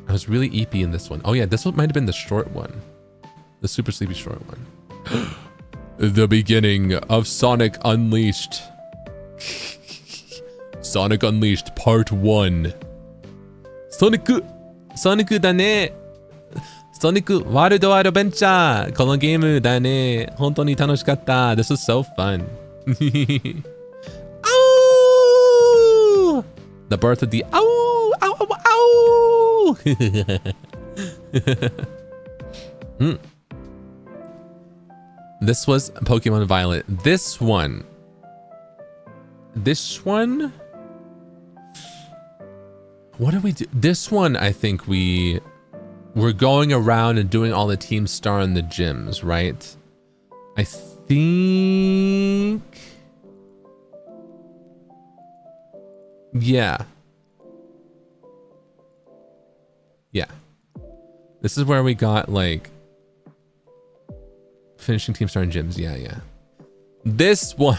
I was really eepy in this one. Oh yeah, this one might have been the short one. The super sleepy short one. The beginning of Sonic Unleashed. Sonic Unleashed Part 1. Sonic だね。Sonic World Adventure このゲームだね。本当に楽しかった。This was so fun. Ow! The birth of the ow! Ow! Ow! Ow! This was Pokemon Violet. This one. What did we do? This one, I think we were going around and doing all the Team Star in the gyms, right? I think... Yeah. This is where we got, like... finishing Team Star in gyms. Yeah. This one...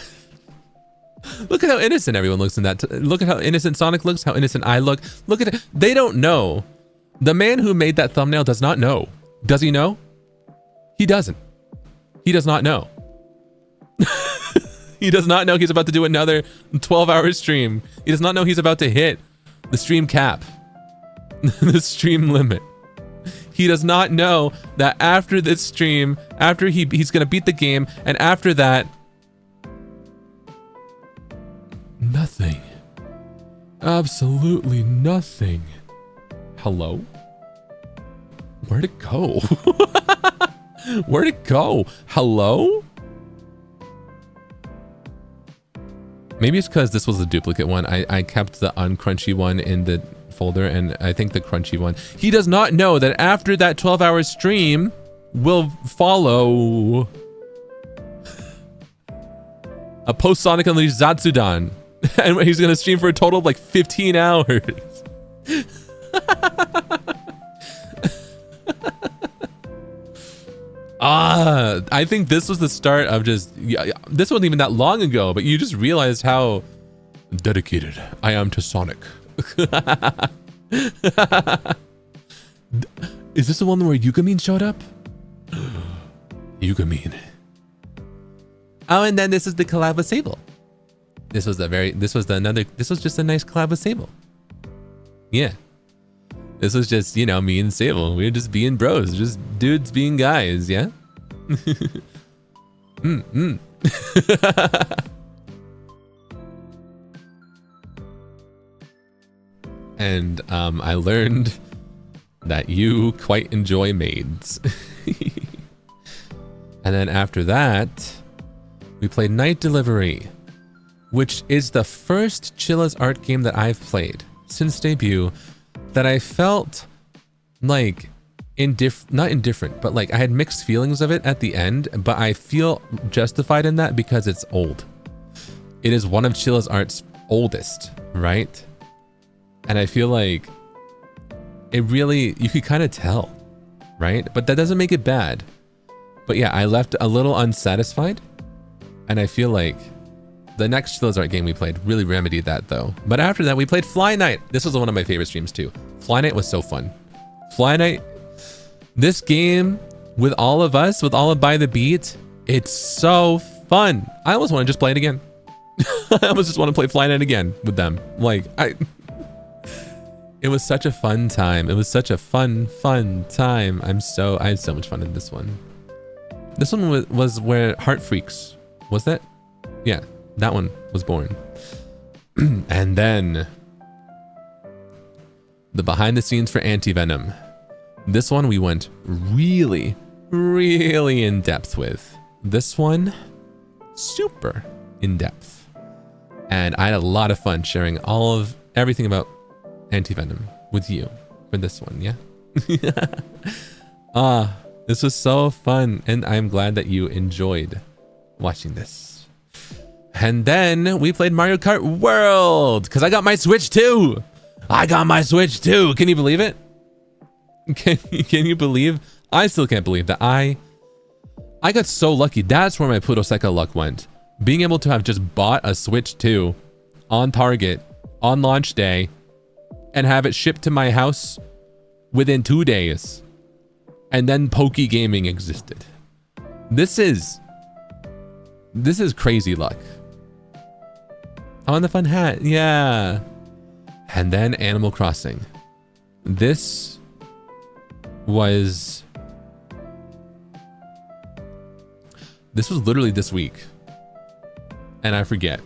Look at how innocent everyone looks in that. Look at how innocent Sonic looks, how innocent I look. Look at it. They don't know. The man who made that thumbnail does not know. Does he know? He doesn't. He does not know. He does not know he's about to do another 12-hour stream. He does not know he's about to hit the stream cap. The stream limit. He does not know that after this stream, after he's going to beat the game, and after that, nothing. Absolutely nothing. Hello? Where'd it go? Where'd it go? Hello? Maybe it's because this was a duplicate one. I kept the uncrunchy one in the folder, and I think the crunchy one. He does not know that after that 12-hour stream will follow a post Sonic Unleashed Zatsudan. And he's gonna stream for a total of like 15 hours. I think this was the start of just, this wasn't even that long ago, but you just realized how dedicated I am to Sonic. Is this the one where Yugamin showed up? Yugamin. Oh, and then this is the collab with Sable. This was just a nice collab with Sable. Yeah. This was just, you know, me and Sable. We were just being bros, just dudes being guys, yeah? And I learned that you quite enjoy maids. And then after that, we played Night Delivery, which is the first Chilla's art game that I've played since debut that I felt like not indifferent, but like I had mixed feelings of it at the end, but I feel justified in that because it's old. It is one of Chilla's art's oldest, right? And I feel like it really, you could kind of tell, right? But that doesn't make it bad. But yeah, I left a little unsatisfied, and I feel like the next Chilla's art game we played really remedied that though. But after that, we played Fly Night. This was one of my favorite streams too. Fly Night was so fun. Fly Night, this game with all of us, with all of By the Beat, it's so fun. I almost want to just play it again. I almost just want to play Fly Night again with them. Like, it was such a fun time. It was such a fun time. I had so much fun in this one. This one was where Heart Freaks, was that? Yeah, that one was born. And then the behind the scenes for Anti-Venom. This one we went really, really in depth with. This one, super in depth. And I had a lot of fun sharing everything about Anti-Venom with you for this one, yeah? This was so fun, and I'm glad that you enjoyed watching this. And then we played Mario Kart World, because I got my Switch too! I got my Switch too! Can you believe it? Can you believe? I still can't believe that I got so lucky. That's where my Puroseka luck went. Being able to have just bought a Switch 2 on Target on launch day and have it shipped to my house within 2 days. And then Poke Gaming existed. This is crazy luck. Oh, and the fun hat, yeah. And then Animal Crossing. This was literally this week. And I forget.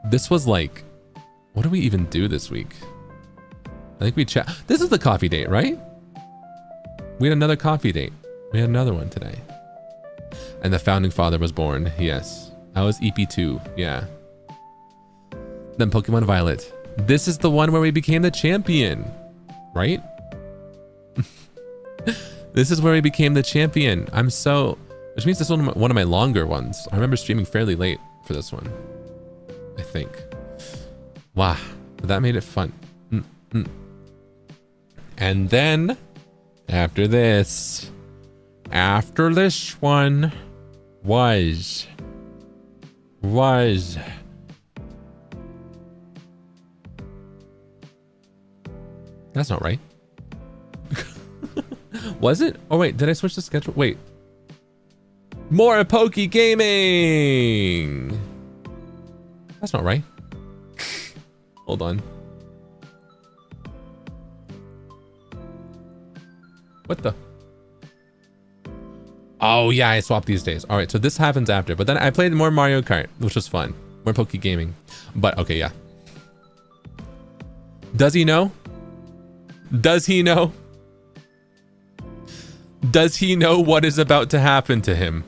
This was like, what do we even do this week? I think we chat. This is the coffee date, right? We had another coffee date. We had another one today. And the founding father was born. Yes. I was EP2. Yeah. Then Pokemon Violet. This is the one where we became the champion. Right? This is where we became the champion. Which means this is one of my longer ones. I remember streaming fairly late for this one. I think. Wow. But that made it fun. And then after this one was that's not right. Was it? Oh wait, did I switch the schedule? Wait. More Poke Gaming. That's not right. Hold on. What the? Oh yeah, I swapped these days. All right, so this happens after. But then I played more Mario Kart, which was fun. More Poke Gaming. But okay, yeah. Does he know? Does he know? Does he know what is about to happen to him?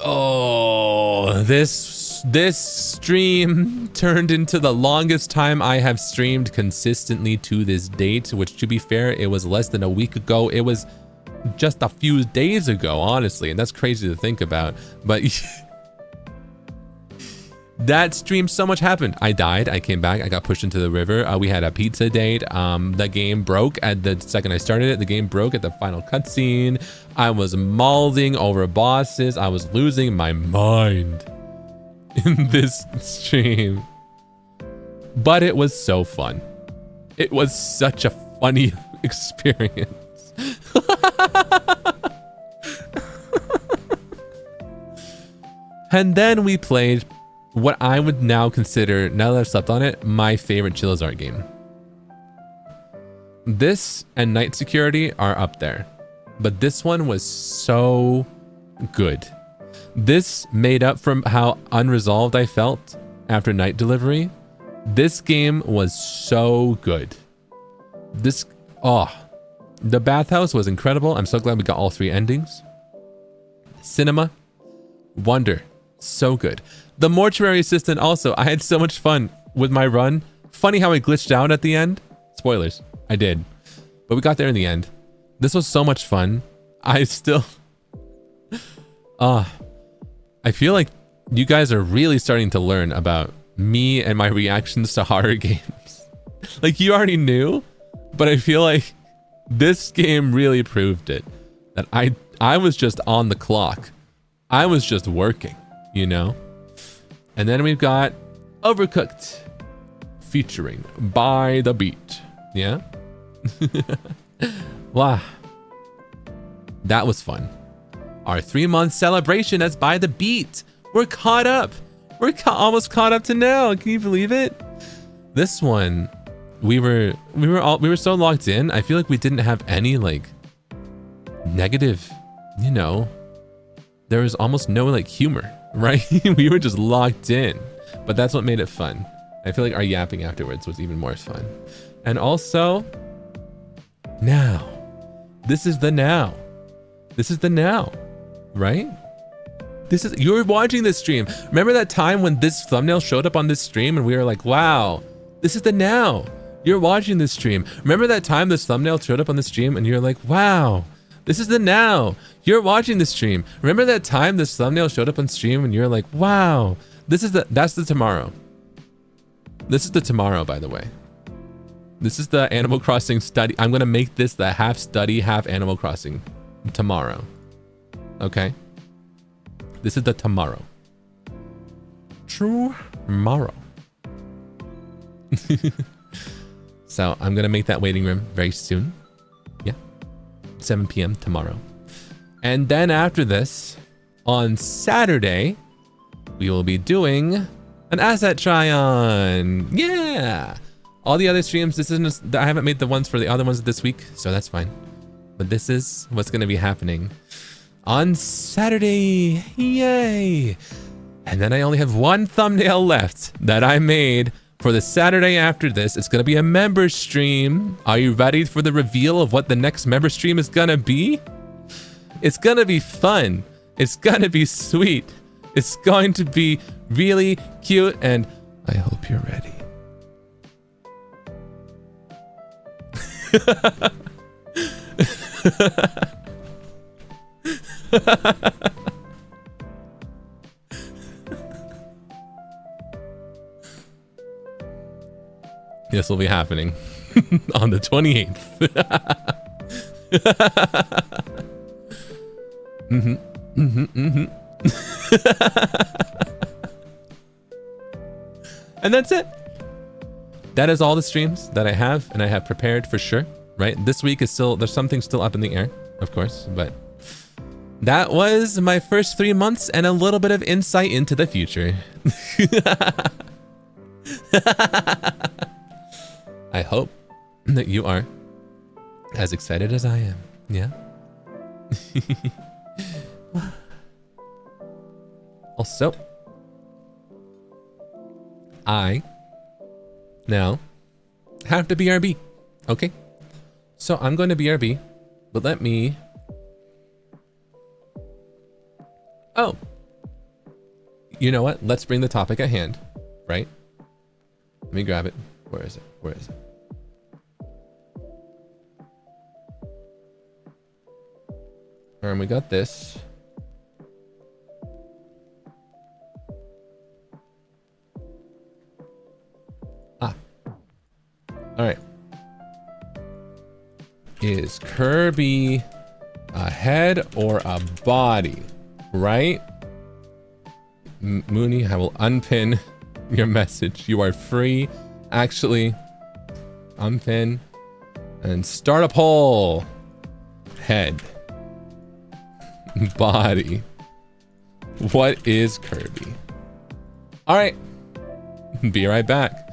Oh, this stream turned into the longest time I have streamed consistently to this date, which to be fair, it was less than a week ago. It was just a few days ago, honestly, and that's crazy to think about. But that stream, so much happened. I died, I came back, I got pushed into the river. We had a pizza date. The game broke at the second I started it. The game broke at the final cutscene. I was mauling over bosses. I was losing my mind in this stream. But it was so fun. It was such a funny experience. And then we played what I would now consider, now that I've slept on it, my favorite Charizard game. This and Night Security are up there, but this one was so good. This made up from how unresolved I felt after Night Delivery. This game was so good. The bathhouse was incredible. I'm so glad we got all 3 endings. Cinema, wonder, so good. The mortuary assistant also, I had so much fun with my run. Funny how I glitched out at the end. Spoilers, I did. But we got there in the end. This was so much fun. I still... I feel like you guys are really starting to learn about me and my reactions to horror games. Like, you already knew, but I feel like this game really proved it. That I was just on the clock. I was just working, you know? And then we've got Overcooked, featuring By the Beat. Yeah? Wow. That was fun. Our 3-month celebration as By the Beat. We're caught up. We're almost caught up to now. Can you believe it? This one, we were so locked in. I feel like we didn't have any like negative, you know, there was almost no like humor, right? We were just locked in, but that's what made it fun. I feel like our yapping afterwards was even more fun. And also, now, this is the now, right? You're watching this stream. Remember that time when this thumbnail showed up on this stream and we were like, wow, this is the now. You're watching this stream. Remember that time this thumbnail showed up on the stream and you're like, wow, this is the now. You're watching the stream. Remember that time this thumbnail showed up on stream and you're like, wow, that's the tomorrow. This is the tomorrow, by the way. This is the Animal Crossing study. I'm going to make this the half study, half Animal Crossing tomorrow. Okay? This is the tomorrow. Tomorrow. So I'm going to make that waiting room very soon. Yeah. 7 p.m. tomorrow. And then after this, on Saturday, we will be doing an asset try-on. Yeah. All the other streams, I haven't made the ones for the other ones this week, so that's fine. But this is what's going to be happening on Saturday. Yay. And then I only have one thumbnail left that I made for the Saturday after this. It's going to be a member stream. Are you ready for the reveal of what the next member stream is going to be? It's going to be fun. It's going to be sweet. It's going to be really cute, and I hope you're ready. This will be happening on the 28th. And that's it. That is all the streams that I have and I have prepared for sure, right? This week is still, there's something still up in the air, of course, but that was my first 3 months and a little bit of insight into the future. I hope that you are as excited as I am. Yeah. Also, I now have to BRB. Okay. So I'm going to BRB, but let me... Oh. You know what? Let's bring the topic at hand, right? Let me grab it. Where is it? Where is it? And we got this. Ah. All right. Is Kirby a head or a body? Right? Mooney, I will unpin your message. You are free. Actually, unpin and start a poll. Head. Body. What is Kirby? All right. Be right back.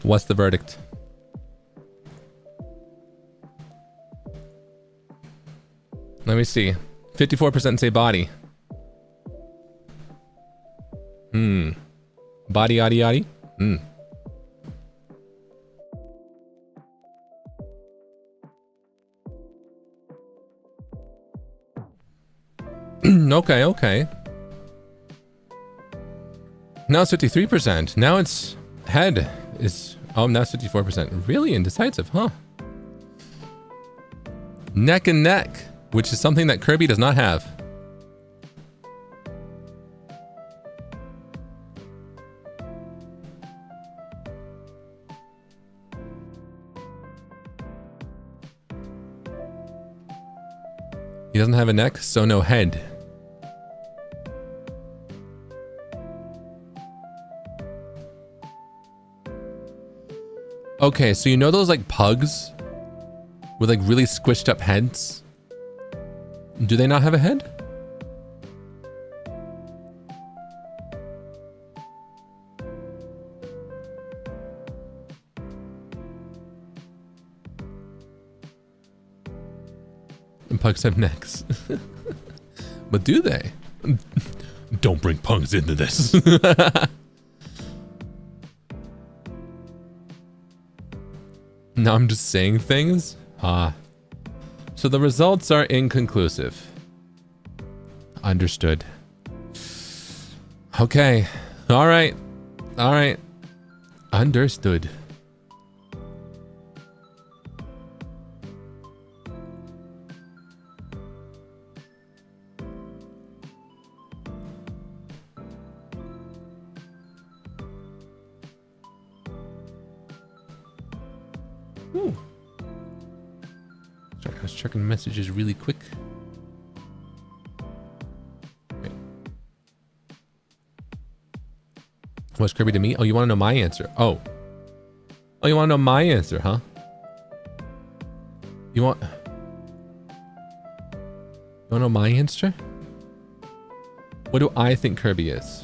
What's the verdict? Let me see. 54% say body. Body, yaddy, yaddy. Okay, okay. Now it's 53%. Now it's head is... Oh, now it's 54%. Really indecisive, huh? Neck and neck, which is something that Kirby does not have. He doesn't have a neck, so no head. Okay, so you know those like pugs with like really squished up heads? Do they not have a head? And pugs have necks. But do they? Don't bring pugs into this. Now I'm just saying things? So the results are inconclusive. Understood. Okay. All right. All right. Understood. Ooh. Sorry, I was checking messages really quick. Wait. What's Kirby to me? Oh, you want to know my answer? Oh. Oh, you want to know my answer, huh? You want to know my answer? What do I think Kirby is?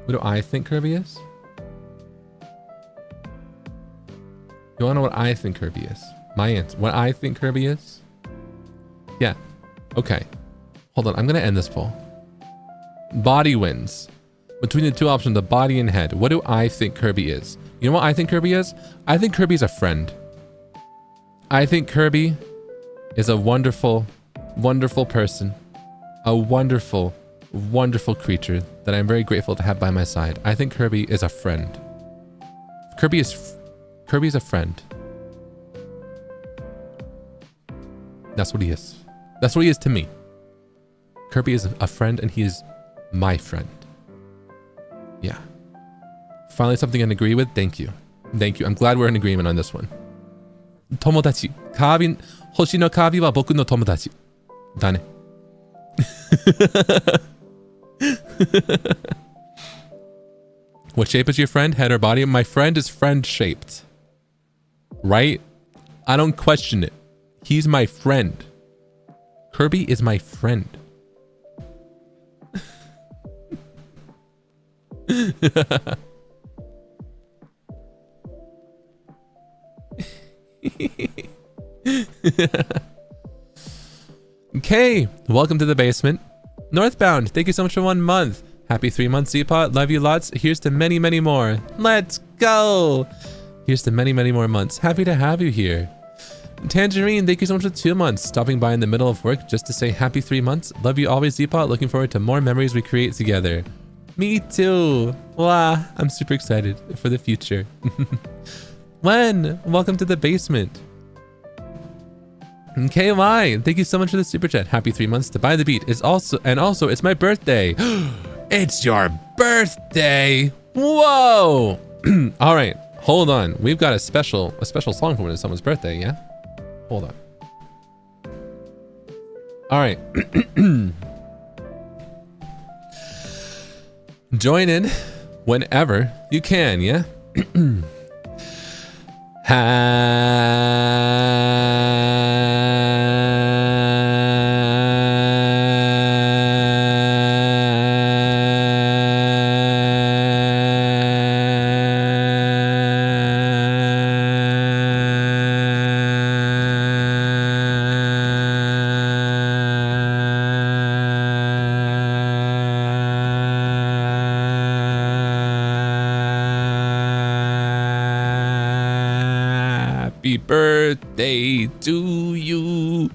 What do I think Kirby is? You want to know what I think Kirby is? My answer. What I think Kirby is? Yeah. Okay. Hold on. I'm going to end this poll. Body wins. Between the two options, the body and head. What do I think Kirby is? You know what I think Kirby is? I think Kirby's a friend. I think Kirby is a wonderful, wonderful person. A wonderful, wonderful creature that I'm very grateful to have by my side. I think Kirby is a friend. Kirby's a friend. That's what he is. That's what he is to me. Kirby is a friend and he is my friend. Yeah. Finally something I can agree with. Thank you. Thank you. I'm glad we're in agreement on this one. Tomodachi. Kabi, Hoshi no Kabi wa boku no tomodachi. Da ne. What shape is your friend? Head or body? My friend is friend shaped. Right? I don't question it. He's my friend. Kirby is my friend. Okay, welcome to the basement. Northbound, thank you so much for 1 month. Happy 3 months, Zeapot. Love you lots. Here's to many, many more. Let's go. Here's to many, many more months. Happy to have you here. Tangerine, thank you so much for 2 months. Stopping by in the middle of work just to say happy 3 months. Love you always, Zeapot. Looking forward to more memories we create together. Me too. Wow, I'm super excited for the future. Wen, welcome to the basement. KY, thank you so much for the super chat. Happy 3 months to Buy the Beat. It's also it's my birthday. It's your birthday. Whoa. All right, hold on. We've got a special song for when it's someone's birthday, yeah? Hold on. All right. Join in whenever you can, yeah? Happy birthday to you.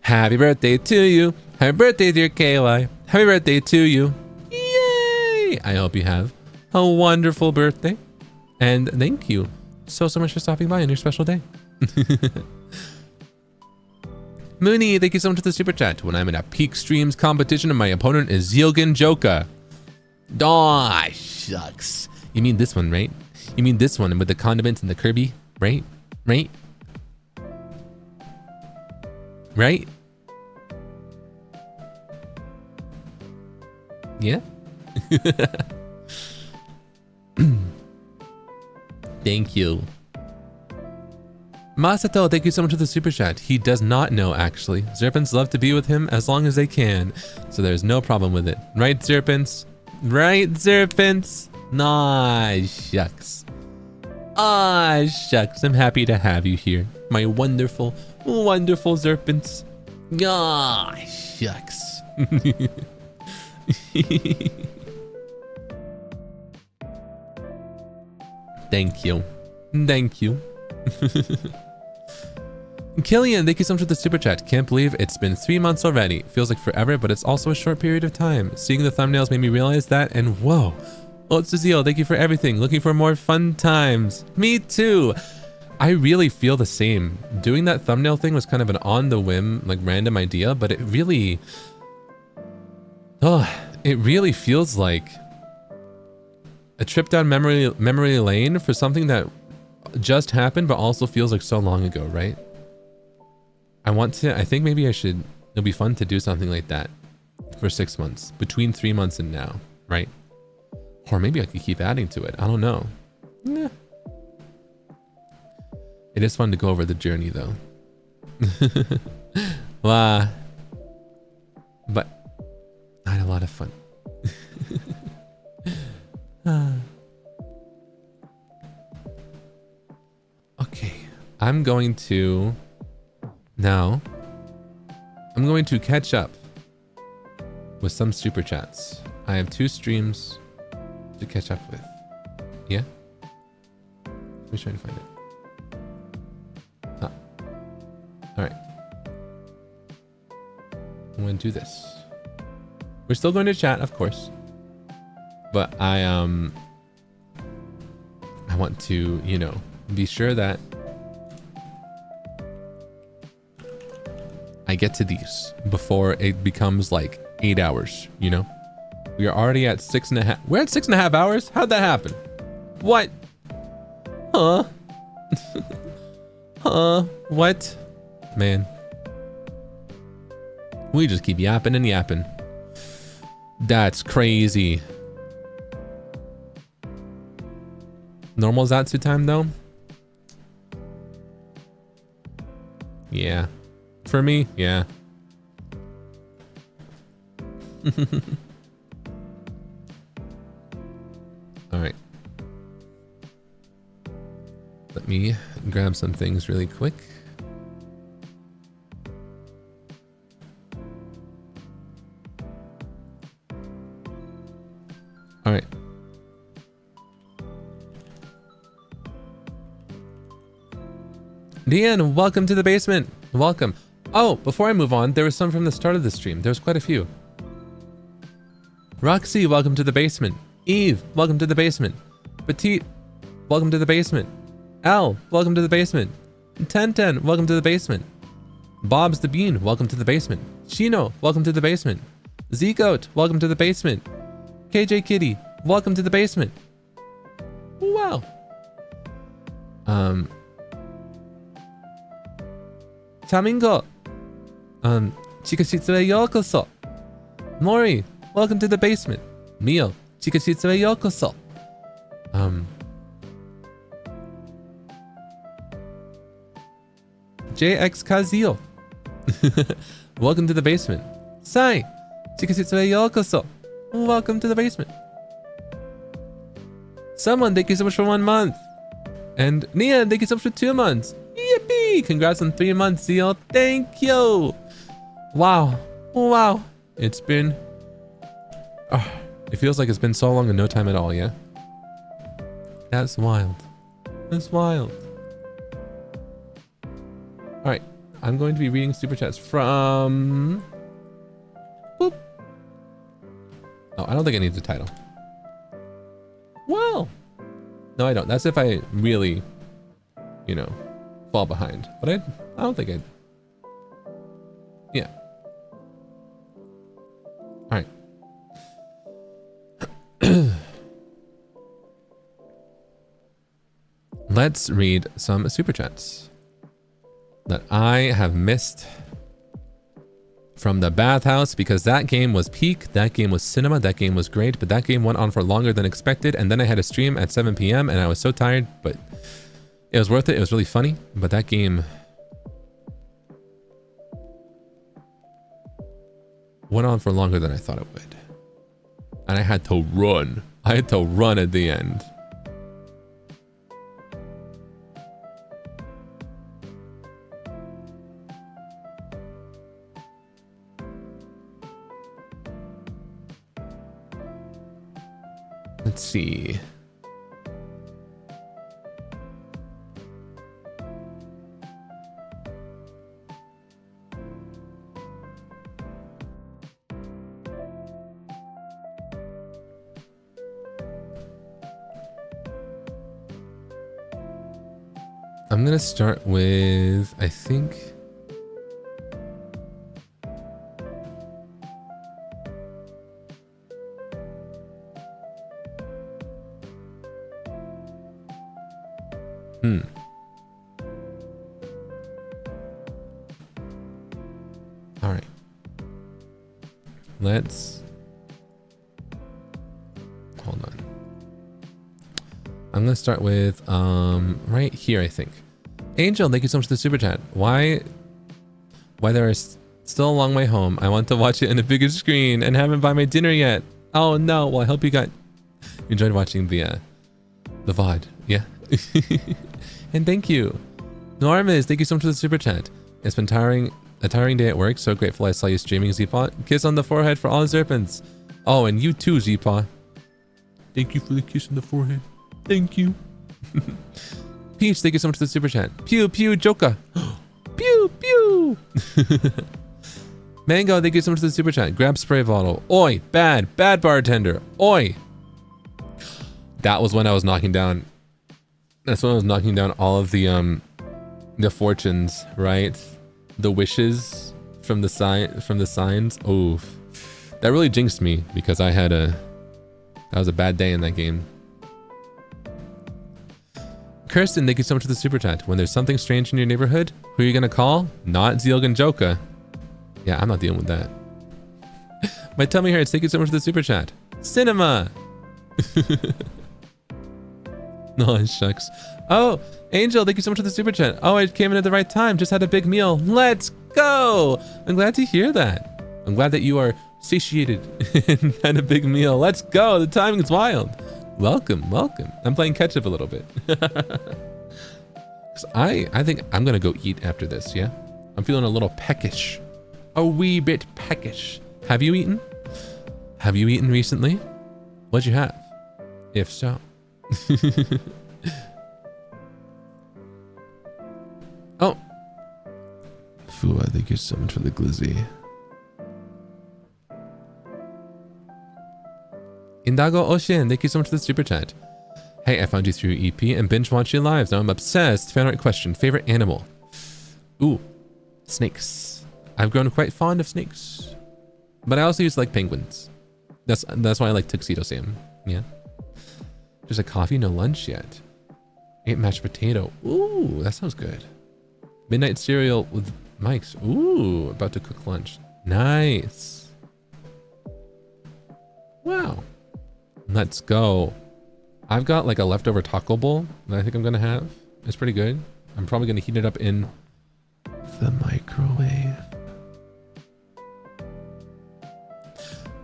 Happy birthday to you. Happy birthday, dear KY. Happy birthday to you. Yay! I hope you have a wonderful birthday. And thank you so much for stopping by on your special day. Mooney, thank you so much for the super chat. When I'm in a peak streams competition and my opponent is Zeal Ginjoka. Aw, shucks. You mean this one, right? You mean this one with the condiments and the Kirby, right? Right? Right? Yeah? Thank you. Masato, thank you so much for the super chat. He does not know, actually. Zerpents love to be with him as long as they can, so there's no problem with it. Right, Zerpents? Right, Zerpents? Nah, shucks. Ah, shucks. I'm happy to have you here. My wonderful, wonderful Zerpents. Ah, shucks. Thank you. Thank you. Killian, thank you so much for the super chat. Can't believe it's been 3 months already. Feels like forever, but it's also a short period of time. Seeing the thumbnails made me realize that, and whoa. Oh, it's Zeal. Thank you for everything. Looking for more fun times. Me too. I really feel the same. Doing that thumbnail thing was kind of an on the whim, like random idea, but it really feels like a trip down memory lane for something that just happened, but also feels like so long ago, right? I think maybe it'll be fun to do something like that for 6 months, between 3 months and now, right? Or maybe I could keep adding to it. I don't know. Nah. It is fun to go over the journey though. But I had a lot of fun. Okay, I'm going to catch up with some super chats. I have 2 streams to catch up with. Yeah? Let me try to find it. Alright. I'm gonna do this. We're still going to chat, of course. But I want to, be sure that I get to these before it becomes like 8 hours, We are already at 6.5. We're at 6.5 hours? How'd that happen? What? Huh? Huh? What? Man. We just keep yapping and yapping. That's crazy. Normal Zatsu time though? Yeah. For me, yeah. Alright. Let me grab some things really quick. Alright. Deanne, welcome to the basement. Welcome. Oh, before I move on, there was some from the start of the stream. There was quite a few. Roxy, welcome to the basement. Eve, welcome to the basement. Petite, welcome to the basement. Al, welcome to the basement. 1010, welcome to the basement. Bob's the Bean, welcome to the basement. Shino, welcome to the basement. Z-Goat, welcome to the basement. KJ Kitty, welcome to the basement. Wow. Tamingo, Chikashitsu e yokoso. Mori, welcome to the basement. Mio, Chikashitsu e yokoso. JX Kazio, welcome to the basement. Sai, Chikashitsu e yokoso. Welcome to the basement. Someone, thank you so much for 1 month. And Nia, thank you so much for 2 months. Yippee! Congrats on 3 months, Zeal. Thank you. Wow. Wow. It's been... it feels like it's been so long and no time at all, yeah? That's wild. That's wild. Alright. I'm going to be reading super chats from... Boop. Oh, I don't think I need the title. Well, no, I don't. That's if I really, fall behind. But I don't think I. Yeah. All right. Let's read some super chats that I have missed from the bathhouse, because that game was peak, that game was cinema, that game was great, but that game went on for longer than expected, and then I had a stream at 7 p.m. and I was so tired, but it was worth it. It was really funny, but that game went on for longer than I thought it would. And I had to run. I had to run at the end. Let's see. I'm gonna start with, I think. All right. Let's hold on. I'm gonna start with right here, I think. Angel, thank you so much for the super chat. Why there is still a long way home. I want to watch it on a bigger screen and haven't buy my dinner yet. Oh no. Well, I hope you enjoyed watching the VOD. Yeah. And thank you. Normis, thank you so much for the super chat. It's been a tiring day at work. So grateful I saw you streaming, Zeepaw. Kiss on the forehead for all the serpents. Oh, and you too, Zeepaw. Thank you for the kiss on the forehead. Thank you. Peach, thank you so much for the super chat. Pew, pew, Joka. Pew, pew. Mango, thank you so much for the super chat. Grab spray bottle. Oi, bad bartender. Oi. That was when I was knocking down. That's when I was knocking down all of the fortunes, right? The wishes from the signs. Oh, that really jinxed me because that was a bad day in that game. Kirsten, thank you so much for the super chat. When there's something strange in your neighborhood, who are you gonna call? Not Zeal Ginjoka. Yeah, I'm not dealing with that. My tummy hurts. Thank you so much for the super chat. Cinema. Oh, shucks. Oh, Angel, thank you so much for the super chat. Oh, I came in at the right time. Just had a big meal. Let's go. I'm glad to hear that. I'm glad that you are satiated and had a big meal. Let's go. The timing is wild. Welcome, welcome. I'm playing catch up a little bit. I think I'm gonna go eat after this, yeah? I'm feeling a little peckish. A wee bit peckish. Have you eaten? Have you eaten recently? What'd you have? If so. Oh. Fua, thank you so much for the glizzy. Indago Ocean, thank you so much for the super chat. Hey, I found you through EP and binge watch your lives. Now I'm obsessed. Fanart question. Favorite animal? Ooh, snakes. I've grown quite fond of snakes. But I also used to like penguins. That's why I like Tuxedo Sam. Yeah. There's a coffee, no lunch yet. Ate mashed potato. Ooh, that sounds good. Midnight cereal with Mike's. Ooh, about to cook lunch. Nice. Wow. Let's go. I've got like a leftover taco bowl that I think I'm gonna have. It's pretty good. I'm probably gonna heat it up in the microwave.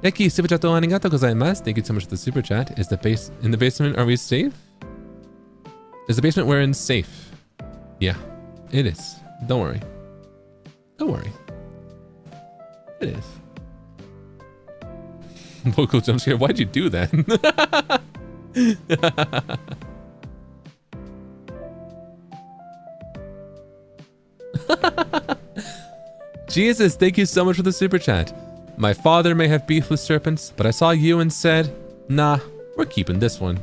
Eki, super chat arigatou gozaimasu. Thank you so much for the super chat. Is in the basement, are we safe? Is the basement we're in safe? Yeah, it is. Don't worry. Don't worry. It is. Vocal jump scare. Why'd you do that? Jesus, thank you so much for the super chat. My father may have beef with serpents, but I saw you and said, nah, we're keeping this one.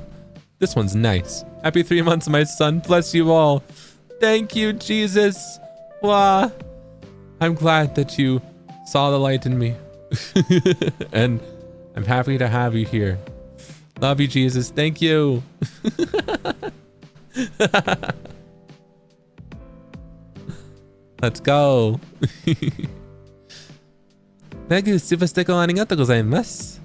This one's nice. Happy 3 months, my son. Bless you all. Thank you, Jesus. Wow. I'm glad that you saw the light in me. And I'm happy to have you here. Love you, Jesus. Thank you. Let's go. Thank you, super sticker arigatou gozaimasu.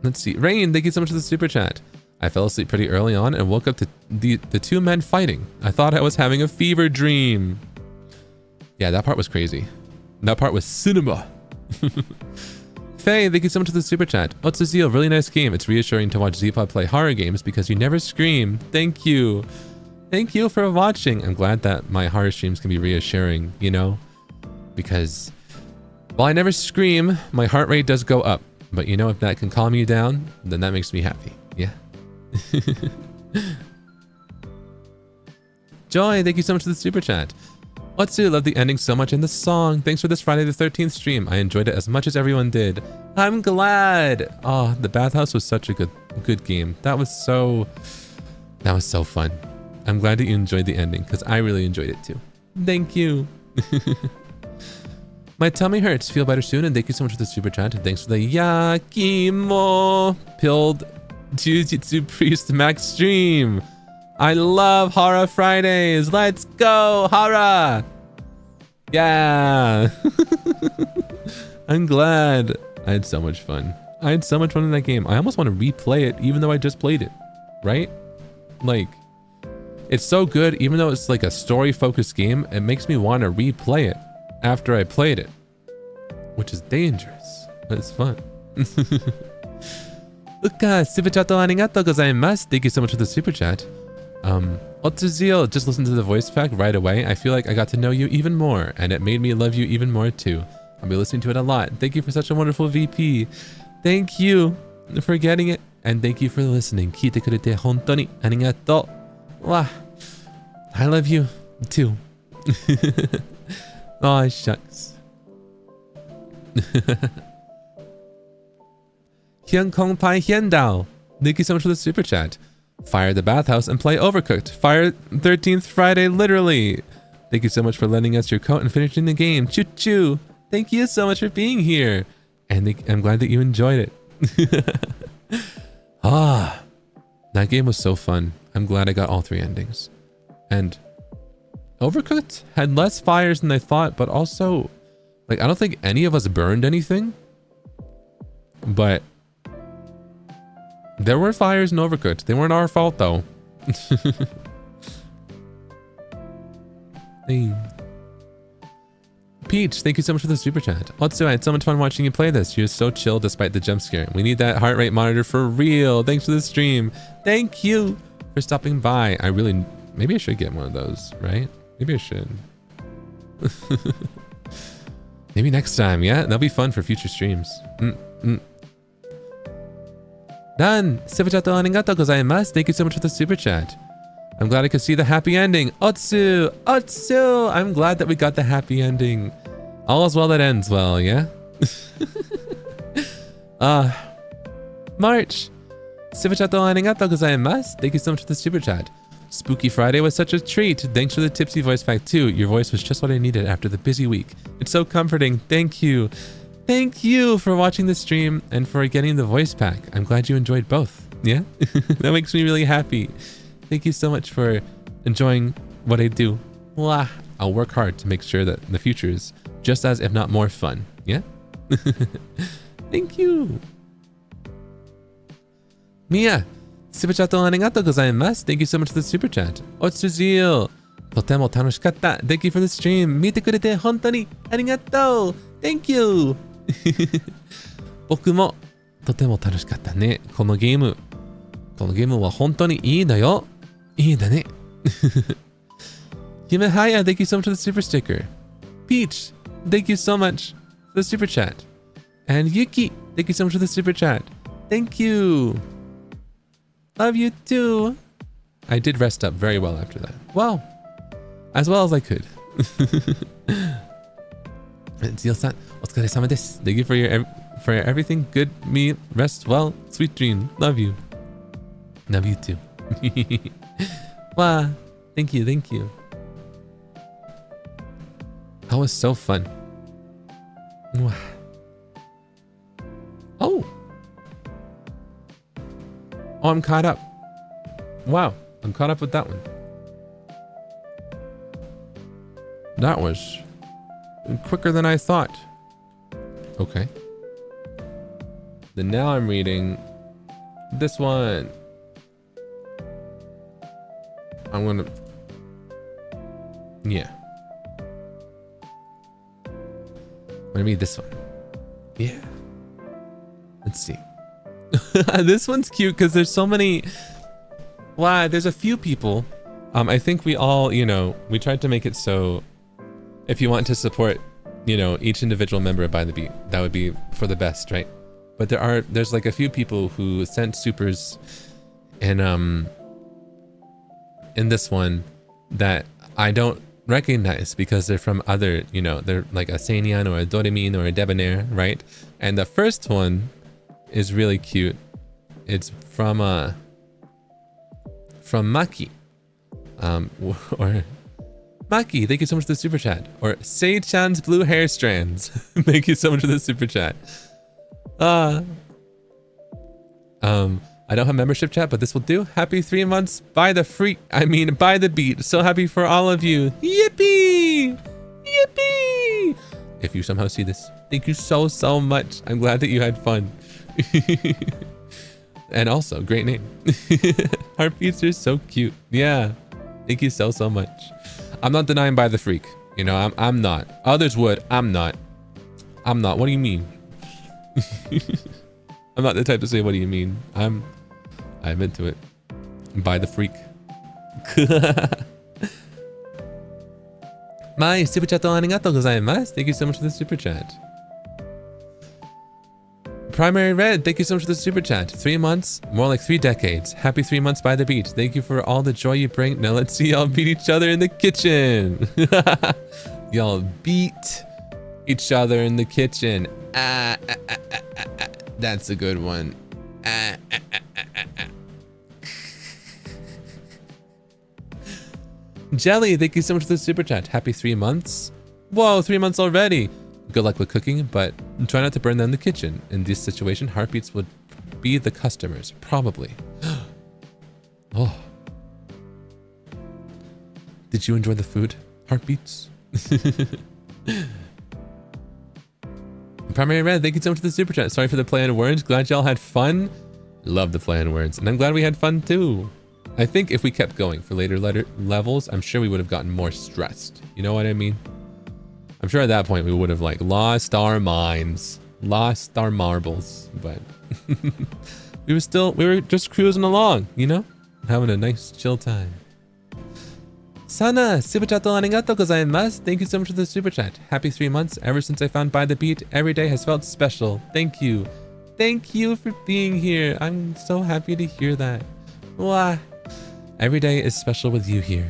Let's see. Rain, thank you so much for the super chat. I fell asleep pretty early on and woke up to the two men fighting. I thought I was having a fever dream. Yeah, that part was crazy. That part was cinema. Faye, thank you so much for the super chat. What's the Zeal? Really nice game. It's reassuring to watch Zeepod play horror games because you never scream. Thank you. Thank you for watching. I'm glad that my horror streams can be reassuring, you know? Because while I never scream, my heart rate does go up. But you know, if that can calm you down, then that makes me happy. Yeah. Joy, thank you so much for the super chat. Otsu, love the ending so much in the song. Thanks for this Friday the 13th stream. I enjoyed it as much as everyone did. I'm glad. Oh, the bathhouse was such a good game. That was so fun. I'm glad that you enjoyed the ending because I really enjoyed it too. Thank you. My tummy hurts. Feel better soon. And thank you so much for the super chat. And thanks for the Yakimo pilled Jujutsu Priest Max stream. I love Hara Fridays. Let's go, Hara. Yeah. I'm glad. I had so much fun. I had so much fun in that game. I almost want to replay it even though I just played it. Right? Like, it's so good even though it's like a story focused game. It makes me want to replay it after I played it, which is dangerous, but it's fun. Uka, super chat arigatou gozaimasu. Thank you so much for the super chat. Zeal, just listen to the voice pack right away. I feel like I got to know you even more, and it made me love you even more too. I'll be listening to it a lot. Thank you for such a wonderful VP. Thank you for getting it, and thank you for listening. Kite kurete hontou ni arigatou. Wow. I love you too. Oh, shucks. Hyun Kong Pai Hyun Dao. Thank you so much for the super chat. Fire the bathhouse and play Overcooked. Fire 13th Friday, literally. Thank you so much for lending us your coat and finishing the game. Choo choo. Thank you so much for being here. And I'm glad that you enjoyed it. Ah, that game was so fun. I'm glad I got all 3 endings. And Overcooked had less fires than I thought, but also, like, I don't think any of us burned anything. But there were fires in Overcooked. They weren't our fault, though. Hey. Peach, thank you so much for the super chat. Otsu, I had so much fun watching you play this. You're so chill despite the jump scare. We need that heart rate monitor for real. Thanks for the stream. Thank you for stopping by. Maybe I should get one of those, right? Maybe I should. Maybe next time, yeah? That'll be fun for future streams. Done. Super chat arigatou gozaimasu. Thank you so much for the super chat. I'm glad I could see the happy ending. Otsu! Otsu! I'm glad that we got the happy ending. All is well that ends well, yeah? March! Super chat arigatou gozaimasu. Thank you so much for the super chat. Spooky Friday was such a treat. Thanks for the tipsy voice pack too. Your voice was just what I needed after the busy week. It's so comforting. Thank you. Thank you for watching the stream and for getting the voice pack. I'm glad you enjoyed both. Yeah? That makes me really happy. Thank you so much for enjoying what I do. Mwah. I'll work hard to make sure that the future is just as, if not more, fun. Yeah? Thank you. Mia, super chat arigatou gozaimasu. Thank you so much for the super chat. Otsu Zeal. Totemo tanoshikatta. Thank you for the stream. Mite kurete hontou ni arigatou. Thank you. 僕もとても楽しかったね。このゲームは本当にいいだよ。いいだね。Himehaya, thank you so much for the super sticker. Peach, thank you so much for the super chat. And Yuki, thank you so much for the super chat. Thank you. Love you too. I did rest up very well after that. Wow. As well as I could. Zeal-san, otsukaresama desu. Thank you for everything. Good me, rest well, sweet dream. Love you. Love you too. Wow. Thank you. That was so fun. Oh, I'm caught up. Wow, I'm caught up with that one. That was quicker than I thought. Okay. Then now I'm reading this one. I'm gonna... Yeah. I'm gonna read this one. Yeah. Let's see. This one's cute because there's so many... Wow, there's a few people. I think we all, we tried to make it so if you want to support, each individual member by the beat, that would be for the best, right? But there's like a few people who sent supers in this one that I don't recognize because they're from other, they're like a Seinian or a Doremin or a Debonair, right? And the first one is really cute. It's from Maki. Or Maki, thank you so much for the super chat. Or Sei-chan's blue hair strands. Thank you so much for the super chat. I don't have membership chat, but this will do. Happy 3 months by the beat. So happy for all of you. Yippee! Yippee! If you somehow see this, thank you so much. I'm glad that you had fun. And also, great name. Heartbeats are so cute. Yeah. Thank you so much. I'm not denying by the freak. You know, I'm not. Others would. I'm not. What do you mean? I'm not the type to say, what do you mean? I'm into it. By the freak. My super chat arigatou gozaimasu. Thank you so much for the super chat. Primary Red, thank you so much for the super chat. 3 months, more like 3 decades. Happy 3 months by the beat. Thank you for all the joy you bring. Now let's see y'all beat each other in the kitchen. Y'all beat each other in the kitchen. That's a good one. Jelly, thank you so much for the super chat. Happy 3 months. Whoa, 3 months already. Good luck with cooking, but try not to burn down the kitchen. In this situation, heartbeats would be the customers, probably. Oh. Did you enjoy the food? Heartbeats? Primary Red, thank you so much for the super chat. Sorry for the play on words. Glad y'all had fun. Love the play on words. And I'm glad we had fun too. I think if we kept going for later levels, I'm sure we would have gotten more stressed. You know what I mean? I'm sure at that point we would have like lost our minds, lost our marbles, but we were just cruising along, you know, having a nice chill time. Sana, super chat arigatou gozaimasu. Thank you so much for the super chat. Happy 3 months. Ever since I found By the Beat, every day has felt special. Thank you. Thank you for being here. I'm so happy to hear that. Wow. Every day is special with you here,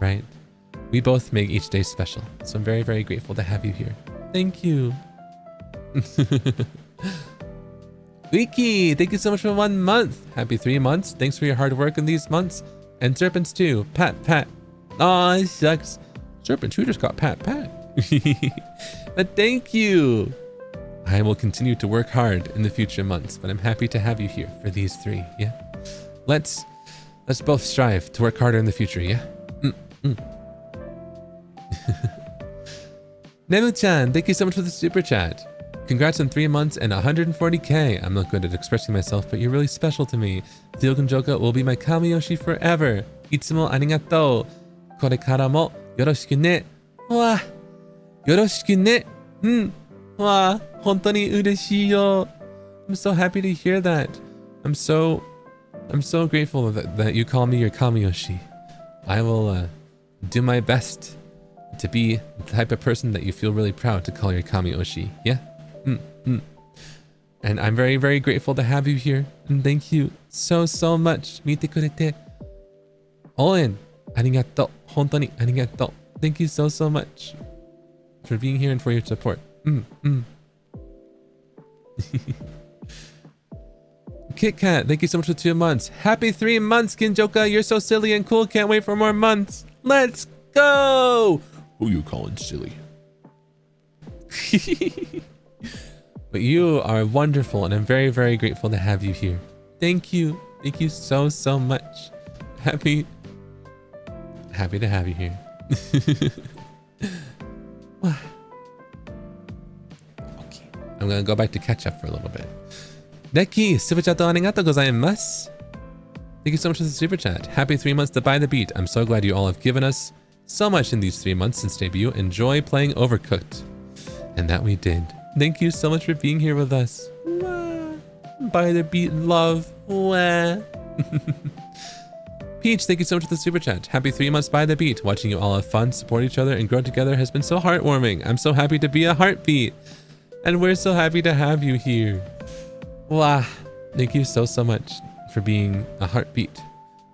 right? We both make each day special. So I'm very, very grateful to have you here. Thank you. Wiki, thank you so much for 1 month. Happy 3 months. Thanks for your hard work in these months. And Serpents too. Pat. Aw, shucks. Serpents, who just got Pat? But thank you. I will continue to work hard in the future months, but I'm happy to have you here for these 3, yeah? Let's both strive to work harder in the future, yeah? Nemu-chan, thank you so much for the super chat. Congrats on 3 months and 140k. I'm not good at expressing myself, but you're really special to me. Zeal Ginjoka will be my kamiyoshi forever. Itsumo arigatou. Korekara mo yoroshiku ne. Wa, yoroshiku ne. Wa, hontoni ureshii yo. I'm so happy to hear that. I'm so grateful that you call me your kamiyoshi. I will do my best to be the type of person that you feel really proud to call your kamiyoshi. Yeah? And I'm very, very grateful to have you here. And thank you so much. Mite kurete. Oen. Arigatou. Hontoni arigatou. Thank you so much for being here and for your support. Kit Kat, thank you so much for 2 months. Happy 3 months, Ginjoka. You're so silly and cool. Can't wait for more months. Let's go. Who you calling silly? But you are wonderful, and I'm very, very grateful to have you here. Thank you. Thank you so much. Happy to have you here. Okay. I'm gonna go back to catch up for a little bit. Neki, super chat arigatou gozaimasu. Thank you so much for the super chat. Happy 3 months to By the Beat. I'm so glad you all have given us so much in these 3 months since debut. Enjoy playing Overcooked. And that we did. Thank you so much for being here with us. Wah. By the Beat love. Wah. Peach, thank you so much for the super chat. Happy 3 months By the Beat. Watching you all have fun, support each other, and grow together has been so heartwarming. I'm so happy to be a heartbeat. And we're so happy to have you here. Wow. Thank you so much for being a heartbeat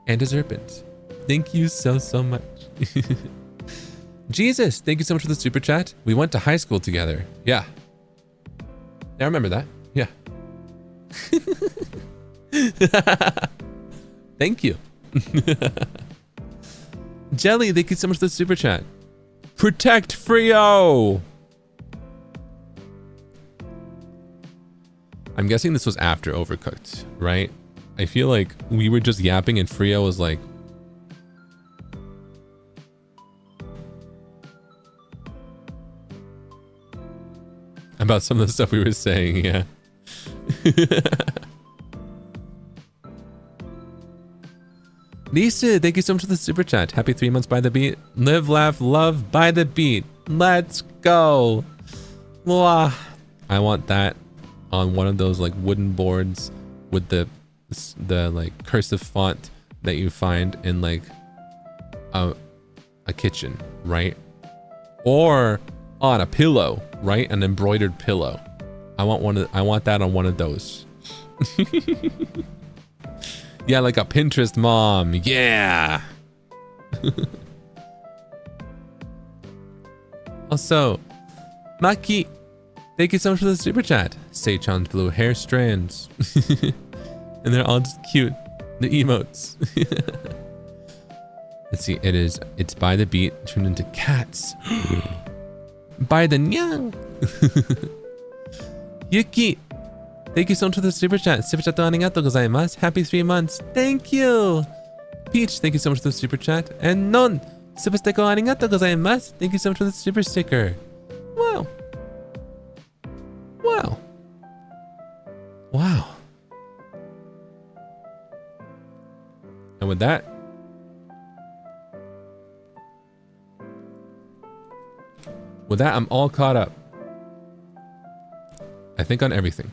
and a serpent. Thank you so much. Jesus, thank you so much for the super chat. We went to high school together. Yeah. I remember that. Yeah. Thank you. Jelly, thank you so much for the super chat. Protect Frio. I'm guessing this was after Overcooked, right? I feel like we were just yapping and Frio was like, about some of the stuff we were saying, yeah. Lisa, thank you so much for the super chat. Happy 3 months by the beat. Live, laugh, love by the beat. Let's go. Mwah. I want that on one of those like wooden boards with the like cursive font that you find in like a kitchen, right? Or on a pillow, right? An embroidered pillow. I want that on one of those. Yeah, like a Pinterest mom. Yeah. Also, Maki, thank you so much for the super chat. Seichan's blue hair strands. And they're all just cute. The emotes. Let's see, it's by the beat turned into cats. By the nyang. Yuki, thank you so much for the super chat. Super chat arigatou gozaimasu. Happy 3 months. Thank you. Peach, thank you so much for the super chat. And Non, super sticker arigatou gozaimasu. Thank you so much for the super sticker. Wow. Wow. Wow. And with that, I'm all caught up. I think on everything.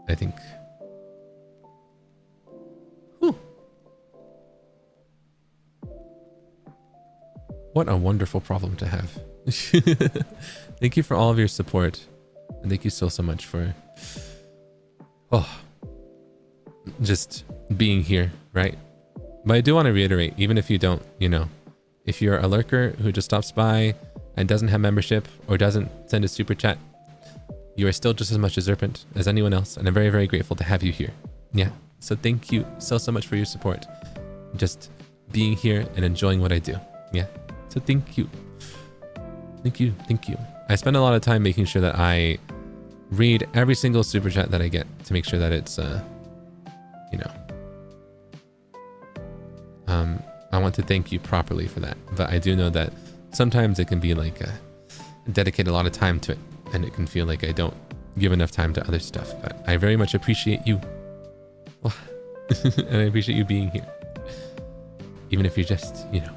I think. Whew. What a wonderful problem to have. Thank you for all of your support. And thank you so much for just being here, right? But I do want to reiterate, even if you don't, you know, if you're a lurker who just stops by and doesn't have membership or doesn't send a super chat, you are still just as much a Serpent as anyone else. And I'm very, very grateful to have you here. Yeah. So thank you so much for your support. Just being here and enjoying what I do. Yeah. So thank you. Thank you. Thank you. I spend a lot of time making sure that I read every single super chat that I get to make sure that it's, you know, I want to thank you properly for that. But I do know that sometimes it can be like dedicate a lot of time to it, and it can feel like I don't give enough time to other stuff. But I very much appreciate you. And I appreciate you being here. Even if you're just, you know,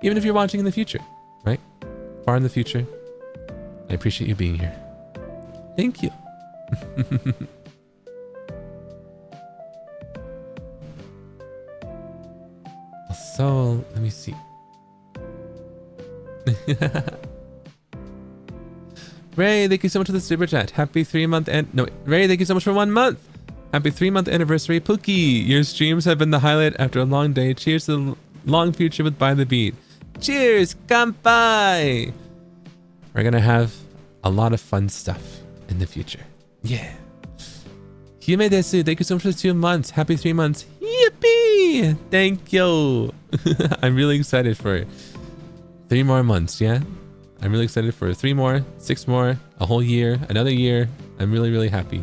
even if you're watching in the future, right? Far in the future, I appreciate you being here. Thank you. So, let me see. Ray, thank you so much for the super chat. Happy 3 month and no, Ray, thank you so much for 1 month. Happy 3 month anniversary, Pookie. Your streams have been the highlight after a long day. Cheers to the long future with By the Beat. Cheers, kanpai. We're gonna have a lot of fun stuff in the future. Yeah. Yume desu, thank you so much for 2 months. Happy 3 months. Yippee! Thank you. I'm really excited for 3 more months, yeah? I'm really excited for 3 more, 6 more, a whole year, another year. I'm really, really happy.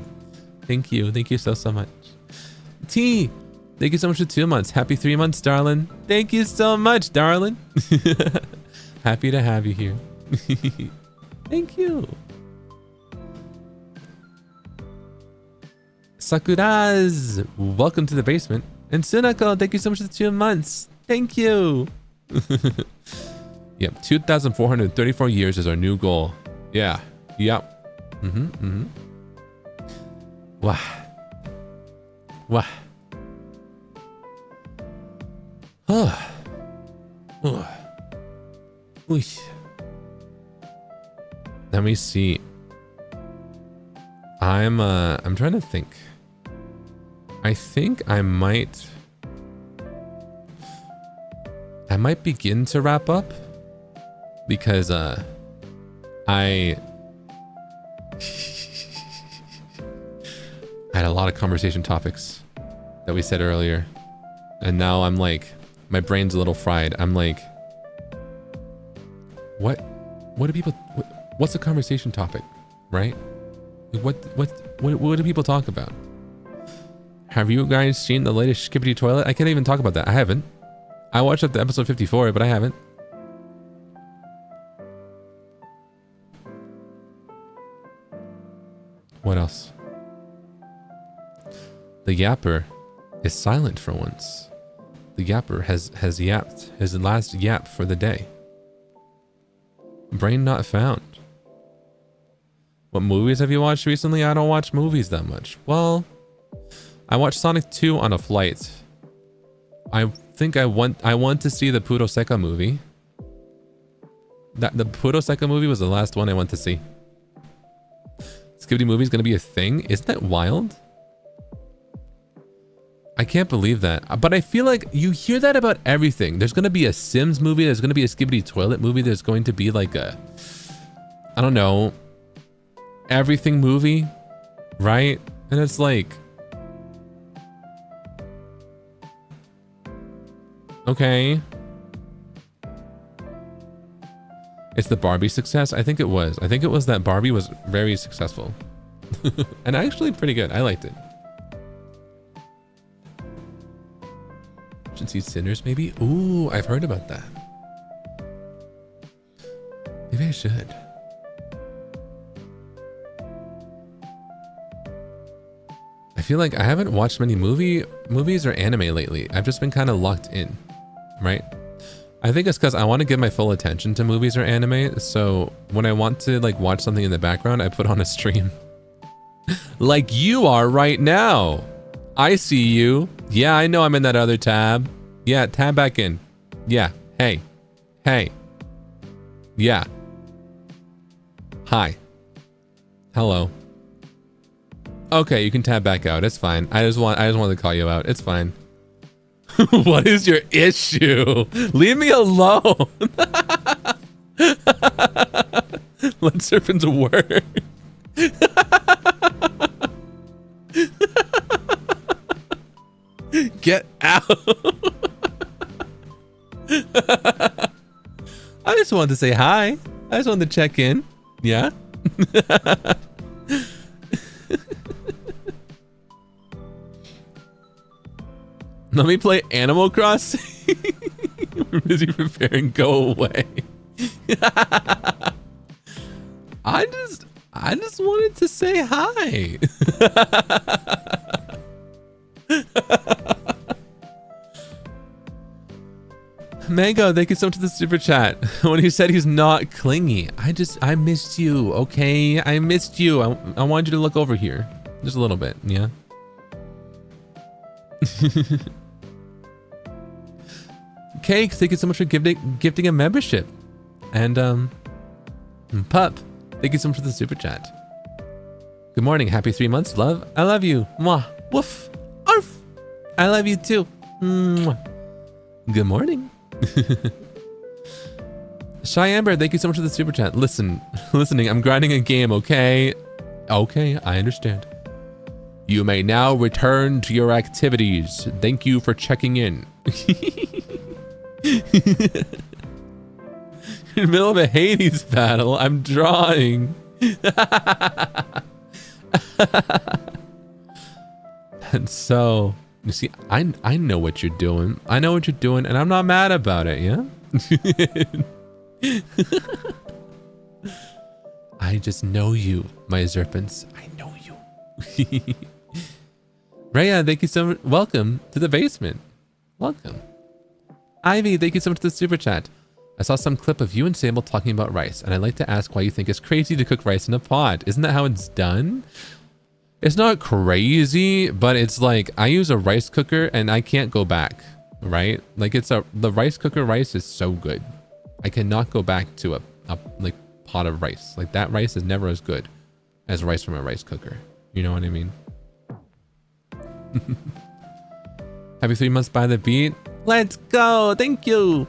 Thank you. Thank you so much. T, thank you so much for 2 months. Happy 3 months, darling. Thank you so much, darling. Happy to have you here. Thank you. Sakuraz, welcome to the basement. And Sunako, thank you so much for the 2 months. Thank you. Yep, 2,434 years is our new goal. Yeah. Yep. Wow. Wow. Oh. Ooh. Let me see. I'm trying to think. I think I might begin to wrap up because I had a lot of conversation topics that we said earlier. And now I'm like, my brain's a little fried. I'm like, what do people, what's the conversation topic, right? What do people talk about? Have you guys seen the latest Skibbity Toilet? I can't even talk about that. I haven't. I watched up to episode 54, but I haven't. What else? The yapper is silent for once. The yapper has yapped his last yap for the day. Brain not found. What movies have you watched recently? I don't watch movies that much. Well, I watched Sonic 2 on a flight. I think I want to see the Puro Seca movie. The Puro Seca movie was the last one I went to see. Skibbity movie is going to be a thing? Isn't that wild? I can't believe that. But I feel like you hear that about everything. There's going to be a Sims movie. There's going to be a Skibbity Toilet movie. There's going to be like a, I don't know, everything movie, right? And it's like, okay. It's the Barbie success? I think it was. I think it was that Barbie was very successful. And actually pretty good. I liked it. Should see Sinners maybe? Ooh, I've heard about that. Maybe I should. I feel like I haven't watched many movies or anime lately. I've just been kind of locked in, right? I think it's because I want to give my full attention to movies or anime. So when I want to like watch something in the background, I put on a stream. Like you are right now. I see you. Yeah, I know I'm in that other tab. Yeah, tab back in. Yeah. Hey. Hey. Yeah. Hi. Hello. Okay, you can tab back out. It's fine. I just wanted to call you out. It's fine. What is your issue? Leave me alone. Let serpents work. Get out. I just wanted to say hi. I just wanted to check in. Yeah. Let me play Animal Crossing. We're busy preparing. Go away. I just wanted to say hi. Mango, thank you so much for the super chat. When he said he's not clingy, I missed you. Okay, I missed you. I wanted you to look over here just a little bit. Yeah. Cake, thank you so much for gifting a membership. And Pup, thank you so much for the super chat. Good morning, happy 3 months, love. I love you. Mwah. Woof. Arf. I love you too. Mwah. Good morning. Shy Amber, thank you so much for the super chat. Listening, I'm grinding a game, okay? Okay, I understand. You may now return to your activities. Thank you for checking in. In the middle of a Hades battle, I'm drawing. And so, you see, I know what you're doing. I know what you're doing, and I'm not mad about it, yeah? I just know you, my Zerpents. I know you. Raya, thank you so much. Welcome to the basement. Welcome. Ivy, thank you so much for the super chat. I saw some clip of you and Sable talking about rice, and I'd like to ask why you think it's crazy to cook rice in a pot. Isn't that how it's done? It's not crazy, but it's like I use a rice cooker and I can't go back, right? Like the rice cooker rice is so good. I cannot go back to a like pot of rice. Like that rice is never as good as rice from a rice cooker. You know what I mean? Happy 3 months by the beat. Let's go. Thank you.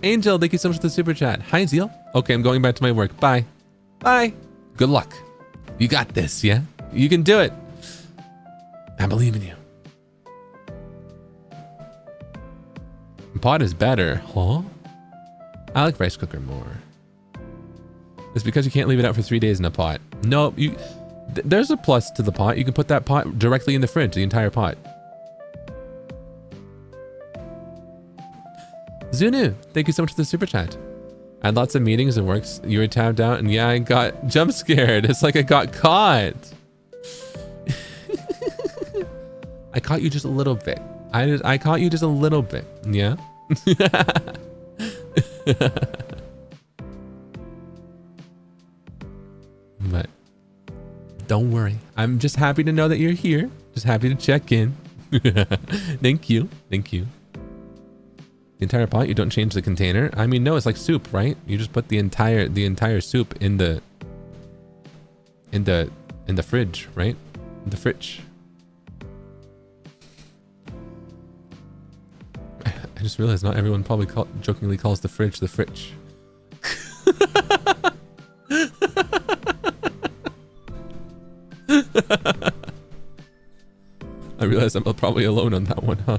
Angel, thank you so much for the super chat. Hi, Zeal. Okay, I'm going back to my work. Bye. Bye. Good luck. You got this, yeah? You can do it. I believe in you. pot is better. Huh? I like rice cooker more. It's because you can't leave it out for 3 days in a pot. No, there's a plus to the pot. You can put that pot directly in the fridge, the entire pot. Zunu, thank you so much for the super chat. I had lots of meetings and works. You were tabbed out, and yeah, I got jump scared. It's like I got caught. I caught you just a little bit. I caught you just a little bit. Yeah. But don't worry. I'm just happy to know that you're here. Just happy to check in. Thank you. Thank you. The entire pot, you don't change the container. I mean, no, it's like soup, right? You just put the entire soup in the fridge, right? In the fridge. I just realized not everyone probably jokingly calls the fridge the fridge. I realize I'm probably alone on that one, huh?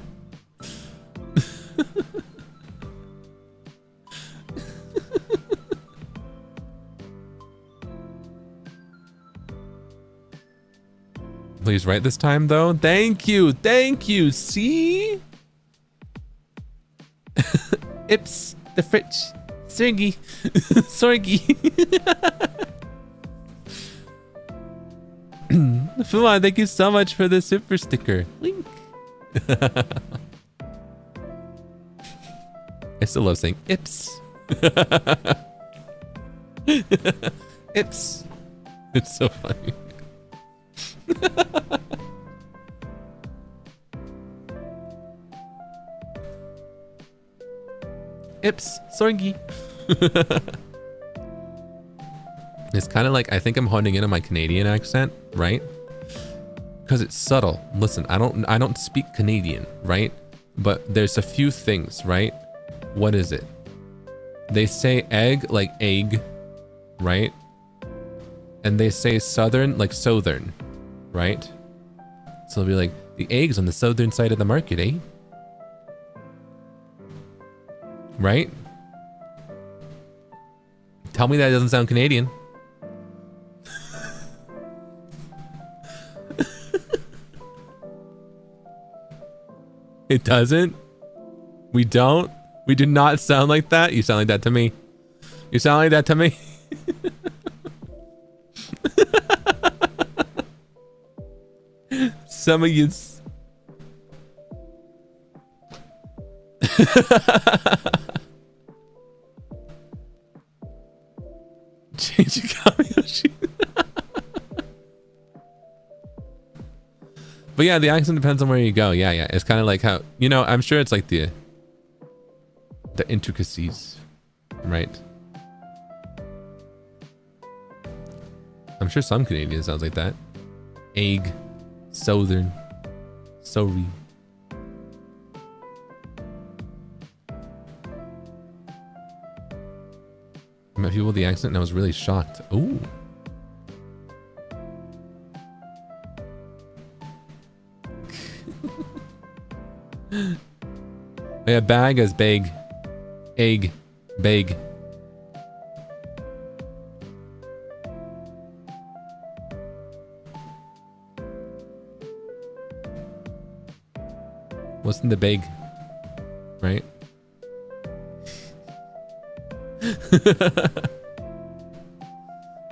Please write this time though. Thank you. Thank you. See? Ips, the fridge. Sorgi. Sorgi. Fuman, thank you so much for the super sticker. Link. I still love saying Ips. Ips. It's so funny. Ips, Sorgi. It's kind of like, I think I'm honing in on my Canadian accent, right? Because it's subtle. Listen, I don't speak Canadian, right? But there's a few things, right? What is it? They say egg like egg, right? And they say southern like southern, right? So it'll be like, the egg's on the southern side of the market, eh? Right? Tell me that doesn't sound Canadian. It doesn't? We don't? We do not sound like that? You sound like that to me. You sound like that to me. Some of you. Change your Kamiyoshi. But yeah, the accent depends on where you go. Yeah, it's kind of like how, you know, I'm sure it's like the intricacies, right? I'm sure some Canadian sounds like that. Egg, southern, sorry. I met people with the accent and I was really shocked. Ooh. Yeah, bag as big. Egg. Big. What's in the bag? Right?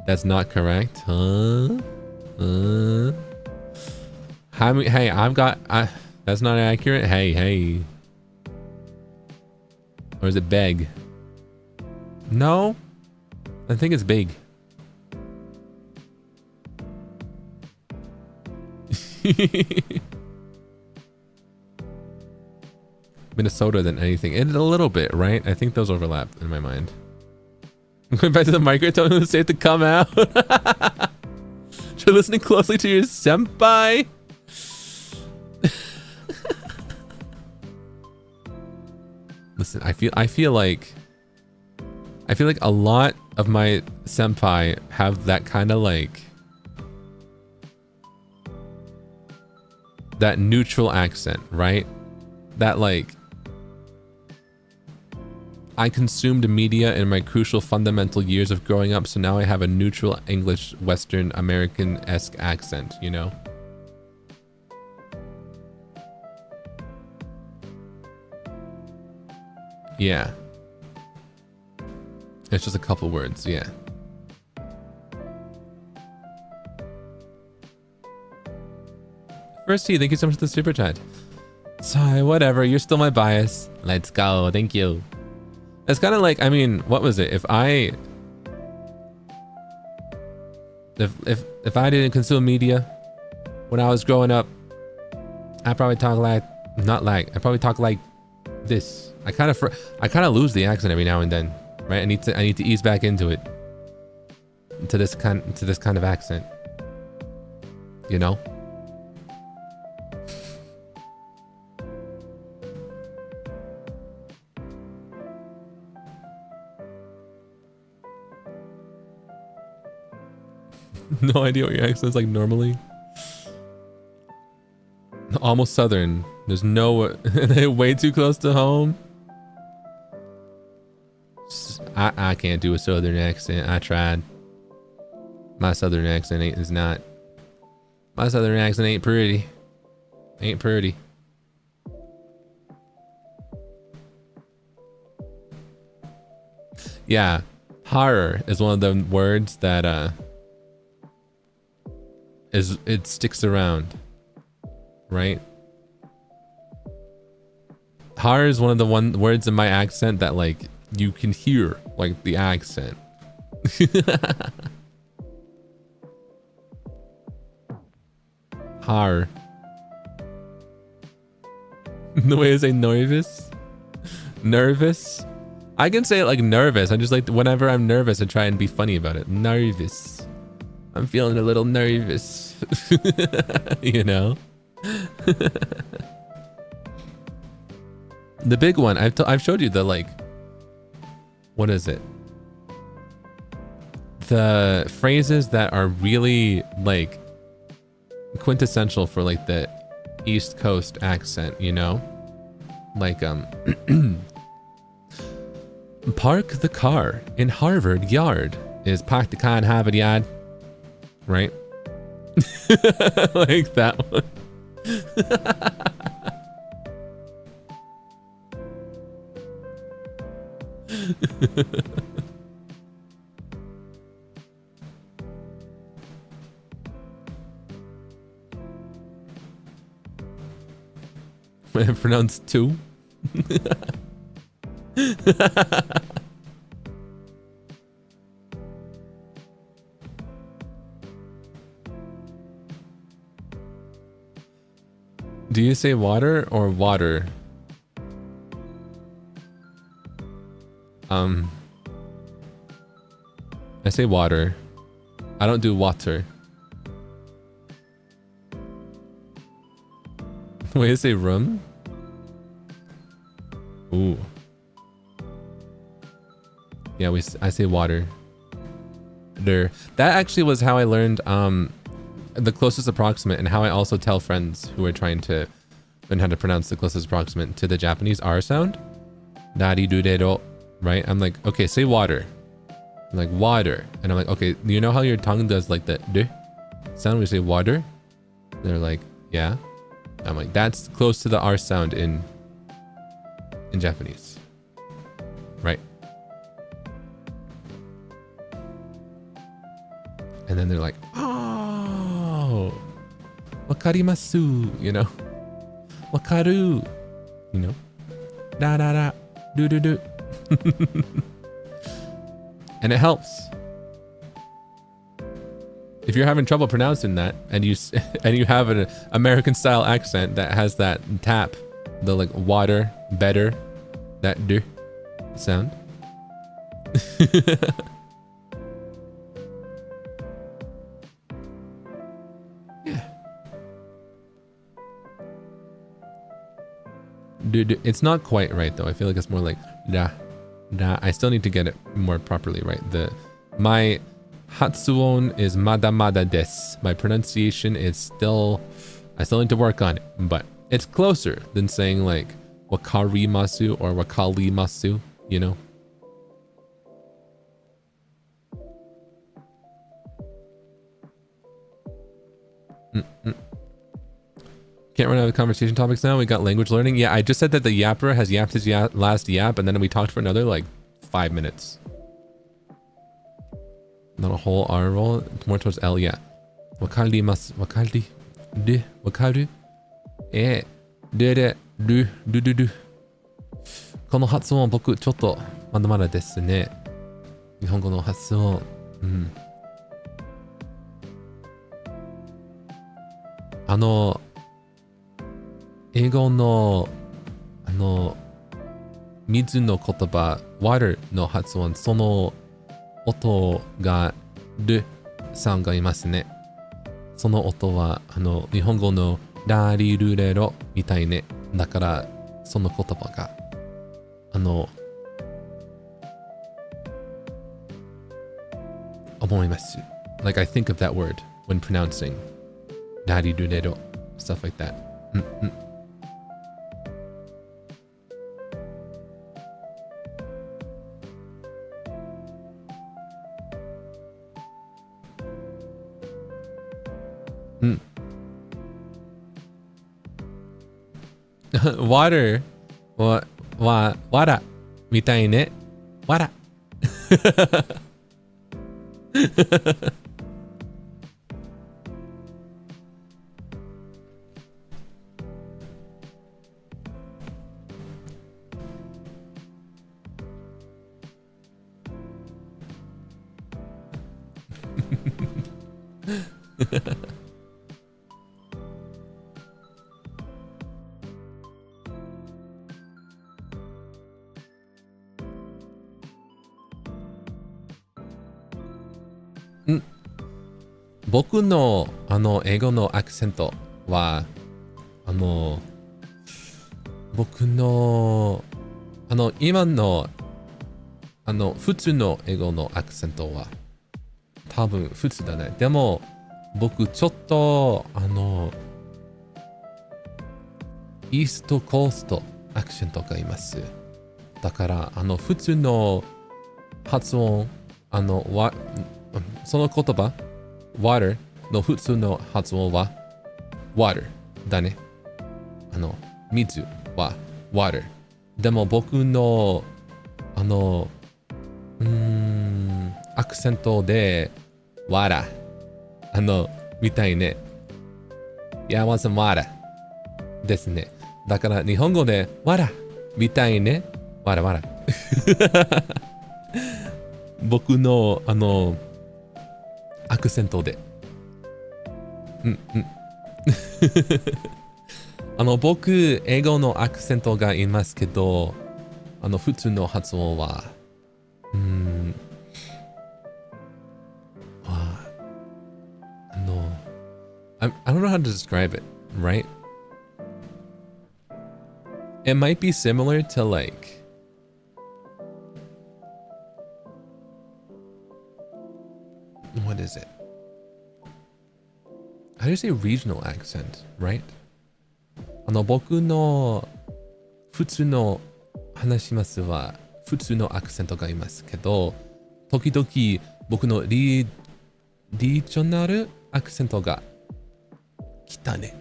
That's not correct, huh? Hey, that's not accurate. Hey. Or is it beg? No, I think it's big. Minnesota than anything. It's a little bit, right? I think those overlap in my mind. I'm going back to the micro, telling them to say it to come out. Try listening closely to your senpai. Listen, I feel like a lot of my senpai have that kind of like that neutral accent, right? That like I consumed media in my crucial fundamental years of growing up, so now I have a neutral English Western American-esque accent, you know? Yeah. It's just a couple words, yeah. First T, thank you so much for the super chat. Sorry, whatever, you're still my bias. Let's go, thank you. It's kind of like, I mean, what was it? If I didn't consume media when I was growing up, I probably talk like, I probably talk like this. I kind of lose the accent every now and then, right? I need to ease back into it, to this kind of accent, you know? No idea what your accent's like normally. Almost Southern. There's no... way too close to home. I can't do a Southern accent. I tried. My Southern accent is not... My Southern accent ain't pretty. Ain't pretty. Yeah. Horror is one of the words that... it sticks around, right? Horror is one of the words in my accent that like you can hear like the accent. Horror. The way I say nervous. Nervous. I can say it like nervous. I just like whenever I'm nervous, I try and be funny about it. Nervous. I'm feeling a little nervous, you know? The big one, I've showed you the like, what is it? The phrases that are really like quintessential for like the East Coast accent, you know? Like, park the car in Harvard Yard is park the car in Harvard Yard. Right? Like that one. I pronounced two. Do you say water or water? I say water. I don't do water. Wait, I say room? Ooh. Yeah, I say water. There. That actually was how I learned the closest approximate, and how I also tell friends who are trying to learn how to pronounce the closest approximate to the Japanese R sound. Nari-ru-de-ro, right? I'm like, okay, say water. I'm like, water. And I'm like, okay, you know how your tongue does like the de sound when you say water? They're like, yeah. I'm like, that's close to the R sound in Japanese. Right? And then they're like, oh, wakarimasu, you know? Wakaru, you know? Da da da, do do do. And it helps. If you're having trouble pronouncing that, and you have an American style accent that has that tap, the like water, better, that d sound. Yeah. Dude, it's not quite right though. I feel like it's more like da, da. I still need to get it more properly right. My Hatsuon is mada mada desu. My pronunciation is still, I still need to work on it, but it's closer than saying like wakarimasu or wakalimasu, you know? Can't run out of conversation topics now. We got language learning. Yeah, I just said that the yapper has yapped his last yap, and then we talked for another like 5 minutes. Not a whole R roll. More towards L, yeah. Wakarimasu. Wakaru? Du. この発音僕ちょっとまだまだですね。日本語の発音。英語の水の言葉 water の発音、その音がルさんがいますね。その音は日本語のラリルレロみたいね。だからその言葉が思います。Like I think of that word when pronouncing ラリルレロ stuff like that. water わらみたいね。わら。僕の英語のアクセントは僕の今の普通の英語のアクセントは多分普通だね。でも僕ちょっとイーストコーストアクセントがいます。だから普通の発音その言葉water の普通の発音は water だね。水は water。でも僕のアクセントでわらみたいね。いや、wasn't water ですね。だから日本語でわらみたいね。わらわら。僕のアクセントで。僕、英語のアクセントがいますけど、普通の発音は、I don't know how to describe it, right? It might be similar to like, what is it? How do you say regional accent, right? 僕の普通の話しますは普通のアクセントがいますけど、時々僕のリージョナルアクセントが来たね。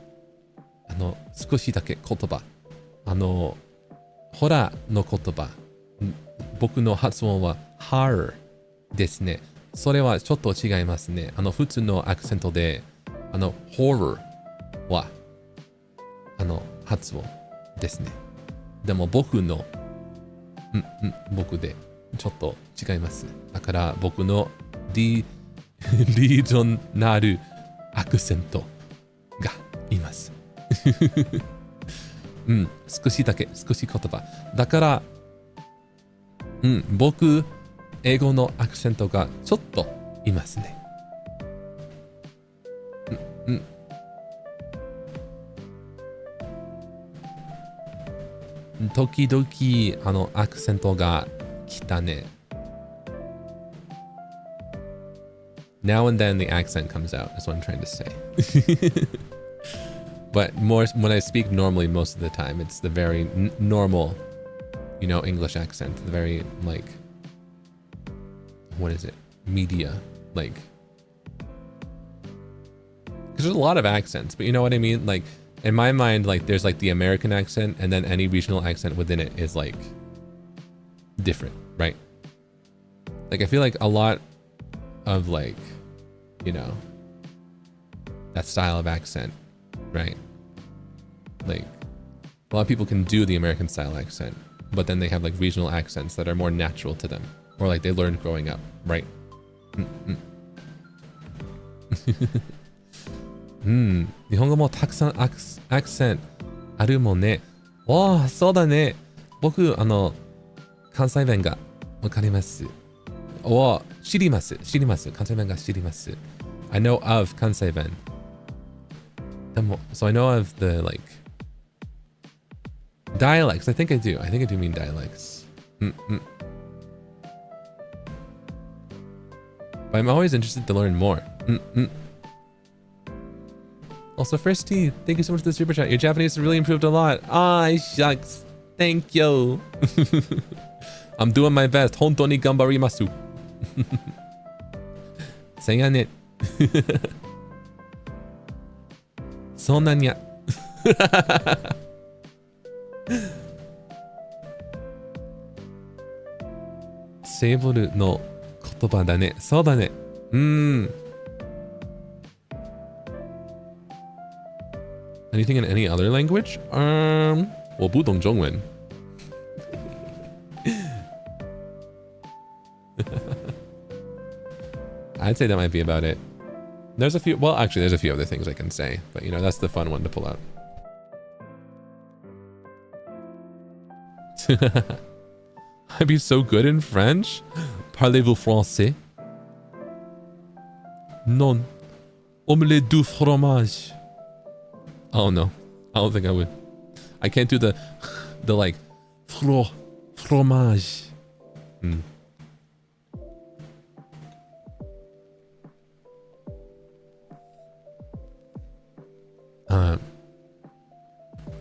少しだけ言葉。ホラーの言葉。僕の発音は horror ですね。それはちょっと違いますね。普通のアクセントで、horror は、発音ですね。でも僕の、僕でちょっと違います。だから僕のリージョナルアクセントがいます。少しだけ、少し言葉。だから、僕、英語のアクセントがちょっといますね。時々アクセントが来たね。Now and then the accent comes out is what I'm trying to say. But more when I speak normally most of the time, it's the very normal, English accent. The very like, what is it? Media, like. Because Because there's a lot of accents, but you know what I mean? Like, in my mind, like, there's like the American accent, and then any regional accent within it is like different, right? Like, I feel like a lot of like, you know, that style of accent, right? Like, a lot of people can do the American style accent, but then they have like regional accents that are more natural to them, or like they learned growing up, right?うん、日本語もたくさんアクセントあるもんね。わあ、そうだね。僕、関西弁がわかります。お、知ります。関西弁が知ります。I know of 関西弁。でも、so I know of the, like, dialects. I think I do mean dialects. But I'm always interested to learn more. Also, Firsty, thank you so much for the super chat. Your Japanese has really improved a lot. Ah, shucks. Thank you. I'm doing my best. Hontou ni ganbarimasu. Sayane. Sonanya. セーボルの言葉だね。そうだね。Anything in any other language? 我不懂中文。I'd say that might be about it. There's a few, well, actually, there's a few other things I can say, but you know, that's the fun one to pull out. I'd be so good in French. Parlez-vous français? Non. Omelette du fromage. Oh no, I don't think I would. I can't do the like, fromage.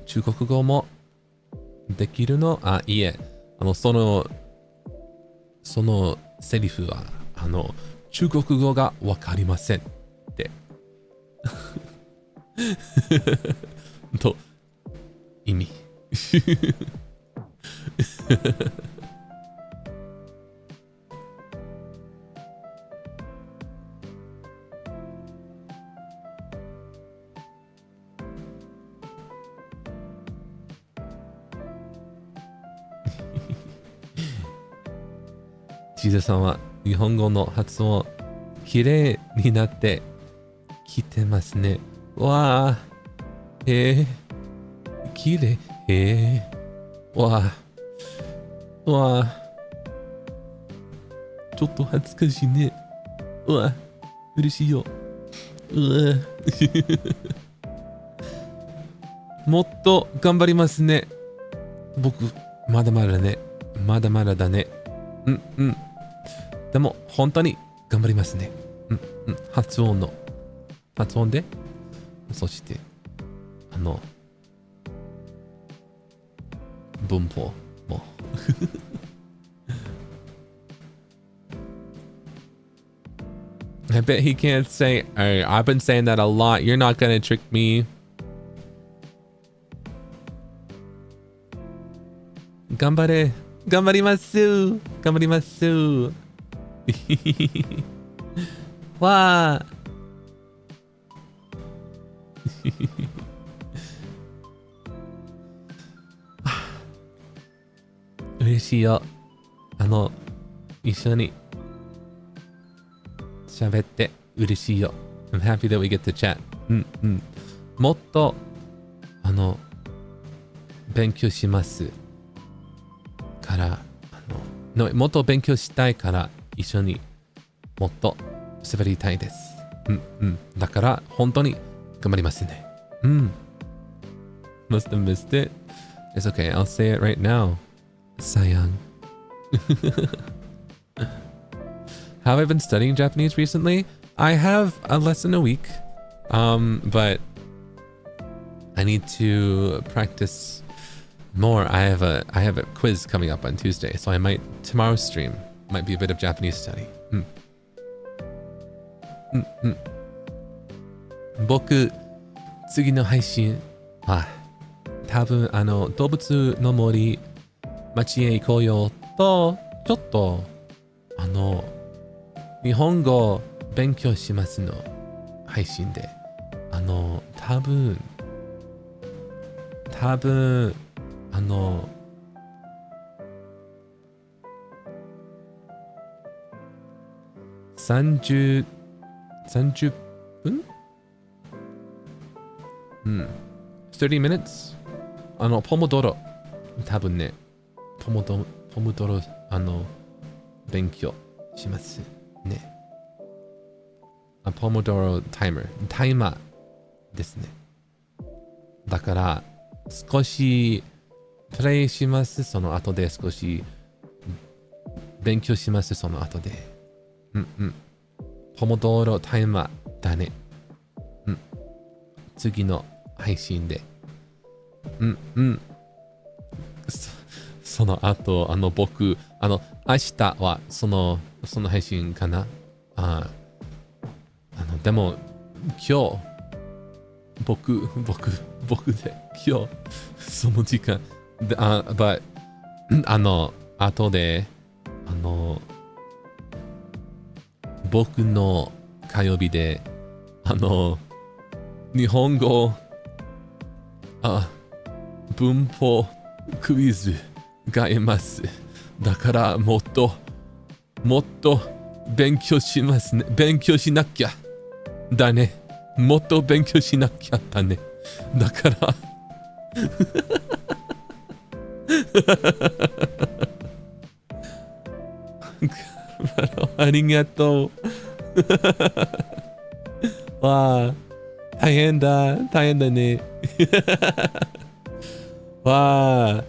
中国語もできるの？あ、いえ。そのセリフは、中国語がわかりませんって。と、意味。ジゼさんは日本語の発音綺麗になってきてますね。わあ、綺麗、わあ、ちょっと恥ずかしいね。嬉しいよ。もっと頑張りますね。僕、まだまだだね。でも本当に頑張りますね。発音で、そして文法も。I bet he can't say, hey, I've been saying that a lot. You're not gonna trick me. 頑張ります。わあ。嬉しいよ。一緒に喋って嬉しいよ。I'm happy that we get to chat. もっと勉強しますからもっと勉強したいから一緒にもっと喋りたいです。だから本当に頑張りますね。Must have missed it. It's okay. I'll say it right now. Sayang. Have I been studying Japanese recently? I have a lesson a week. But I need to practice more. I have a quiz coming up on Tuesday, so tomorrow's stream might be a bit of Japanese study. 僕次の配信は多分動物の森町へ行こうよとちょっと日本語勉強しますの配信で多分30分30 minutes ポモドロ多分ねポモドロ勉強しますね。ポモドロタイマーですね。だから少しプレイします。その後で少し勉強します。その後でポモドロタイマーだね。次の配信でその後僕明日はその配信かな。でも今日僕で今日その時間でbut後で僕の火曜日で日本語文法クイズがいます。だからもっと勉強しますね。勉強しなきゃだね。もっと勉強しなきゃだね。だからありがとう。わあ大変だね。わあ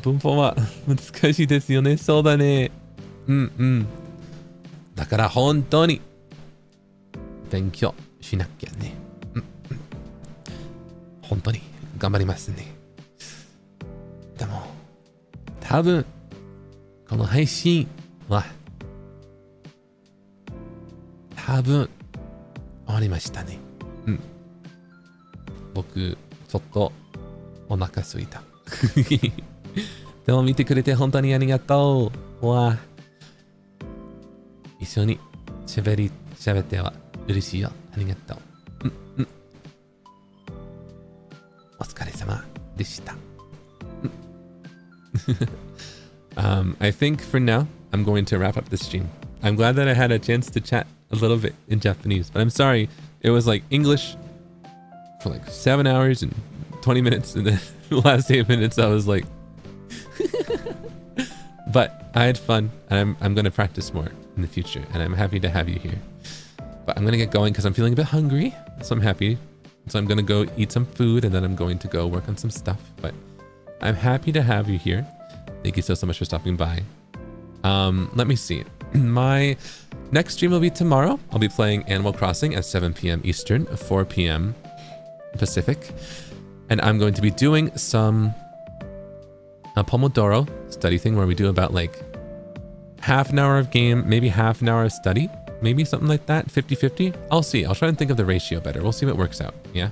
文法は難しいですよね。そうだね。だから本当に勉強しなきゃね。本当に頑張りますね。でも多分この配信は多分終わりましたね。僕ちょっとお腹すいた。でも見てくれて本当にありがとう。わあ一緒に喋っては嬉しいよ。ありがとう。お疲れ様でした。I think for now I'm going to wrap up the stream. I'm glad that I had a chance to chat a little bit in Japanese, but I'm sorry it was like English for like 7 hours and 20 minutes, and then the last 8 minutes I was like but I had fun, and I'm going to practice more in the future, and I'm happy to have you here. But I'm going to get going because I'm feeling a bit hungry, so I'm happy. So I'm going to go eat some food, and then I'm going to go work on some stuff. But I'm happy to have you here. Thank you so much for stopping by. Let me see. My next stream will be tomorrow. I'll be playing Animal Crossing at 7 p.m. Eastern, 4 p.m. Pacific. And I'm going to be doing some Pomodoro study thing where we do about like half an hour of game, maybe half an hour of study, maybe something like that, 50-50. I'll see. I'll try and think of the ratio better. We'll see what works out. Yeah.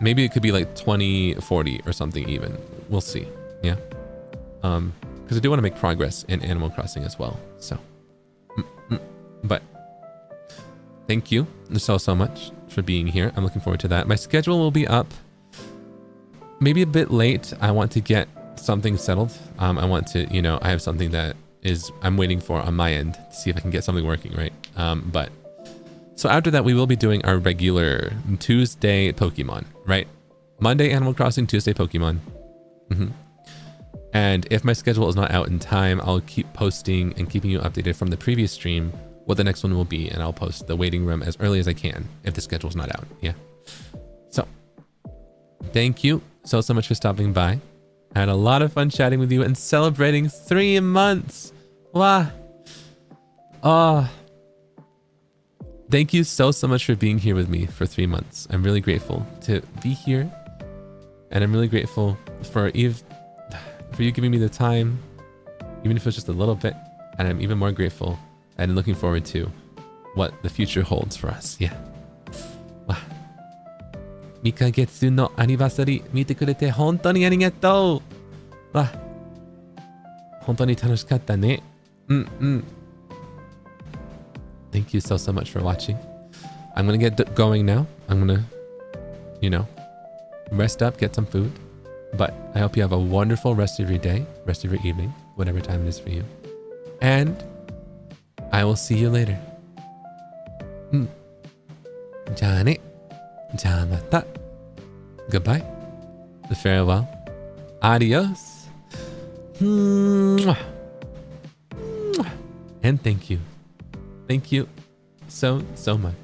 Maybe it could be like 20-40 or something even. We'll see. Yeah. Because I do want to make progress in Animal Crossing as well. So, but thank you so much for being here. I'm looking forward to that. My schedule will be up maybe a bit late. I want to get something settled. I want to, I have something that I'm waiting for on my end to see if I can get something working, right? But so after that, we will be doing our regular Tuesday Pokemon, right? Monday Animal Crossing, Tuesday Pokemon. And if my schedule is not out in time, I'll keep posting and keeping you updated from the previous stream what the next one will be, and I'll post the waiting room as early as I can if the schedule's not out. Yeah. So thank you so much for stopping by. I had a lot of fun chatting with you and celebrating 3 months. Wow. Thank you so much for being here with me for 3 months. I'm really grateful to be here, and I'm really grateful for you giving me the time, even if it's just a little bit. And I'm even more grateful and looking forward to what the future holds for us. Yeah. 2ヶ月のアニバーサリー見てくれて本当にありがとう。わ、本当に楽しかったね。うんうん。Thank you so much for watching. I'm gonna get going now. I'm gonna, rest up, get some food. But I hope you have a wonderful rest of your day, rest of your evening, whatever time it is for you. And I will see you later. じゃあね。じゃあまた。Goodbye. Farewell. Adios. And thank you. Thank you so much.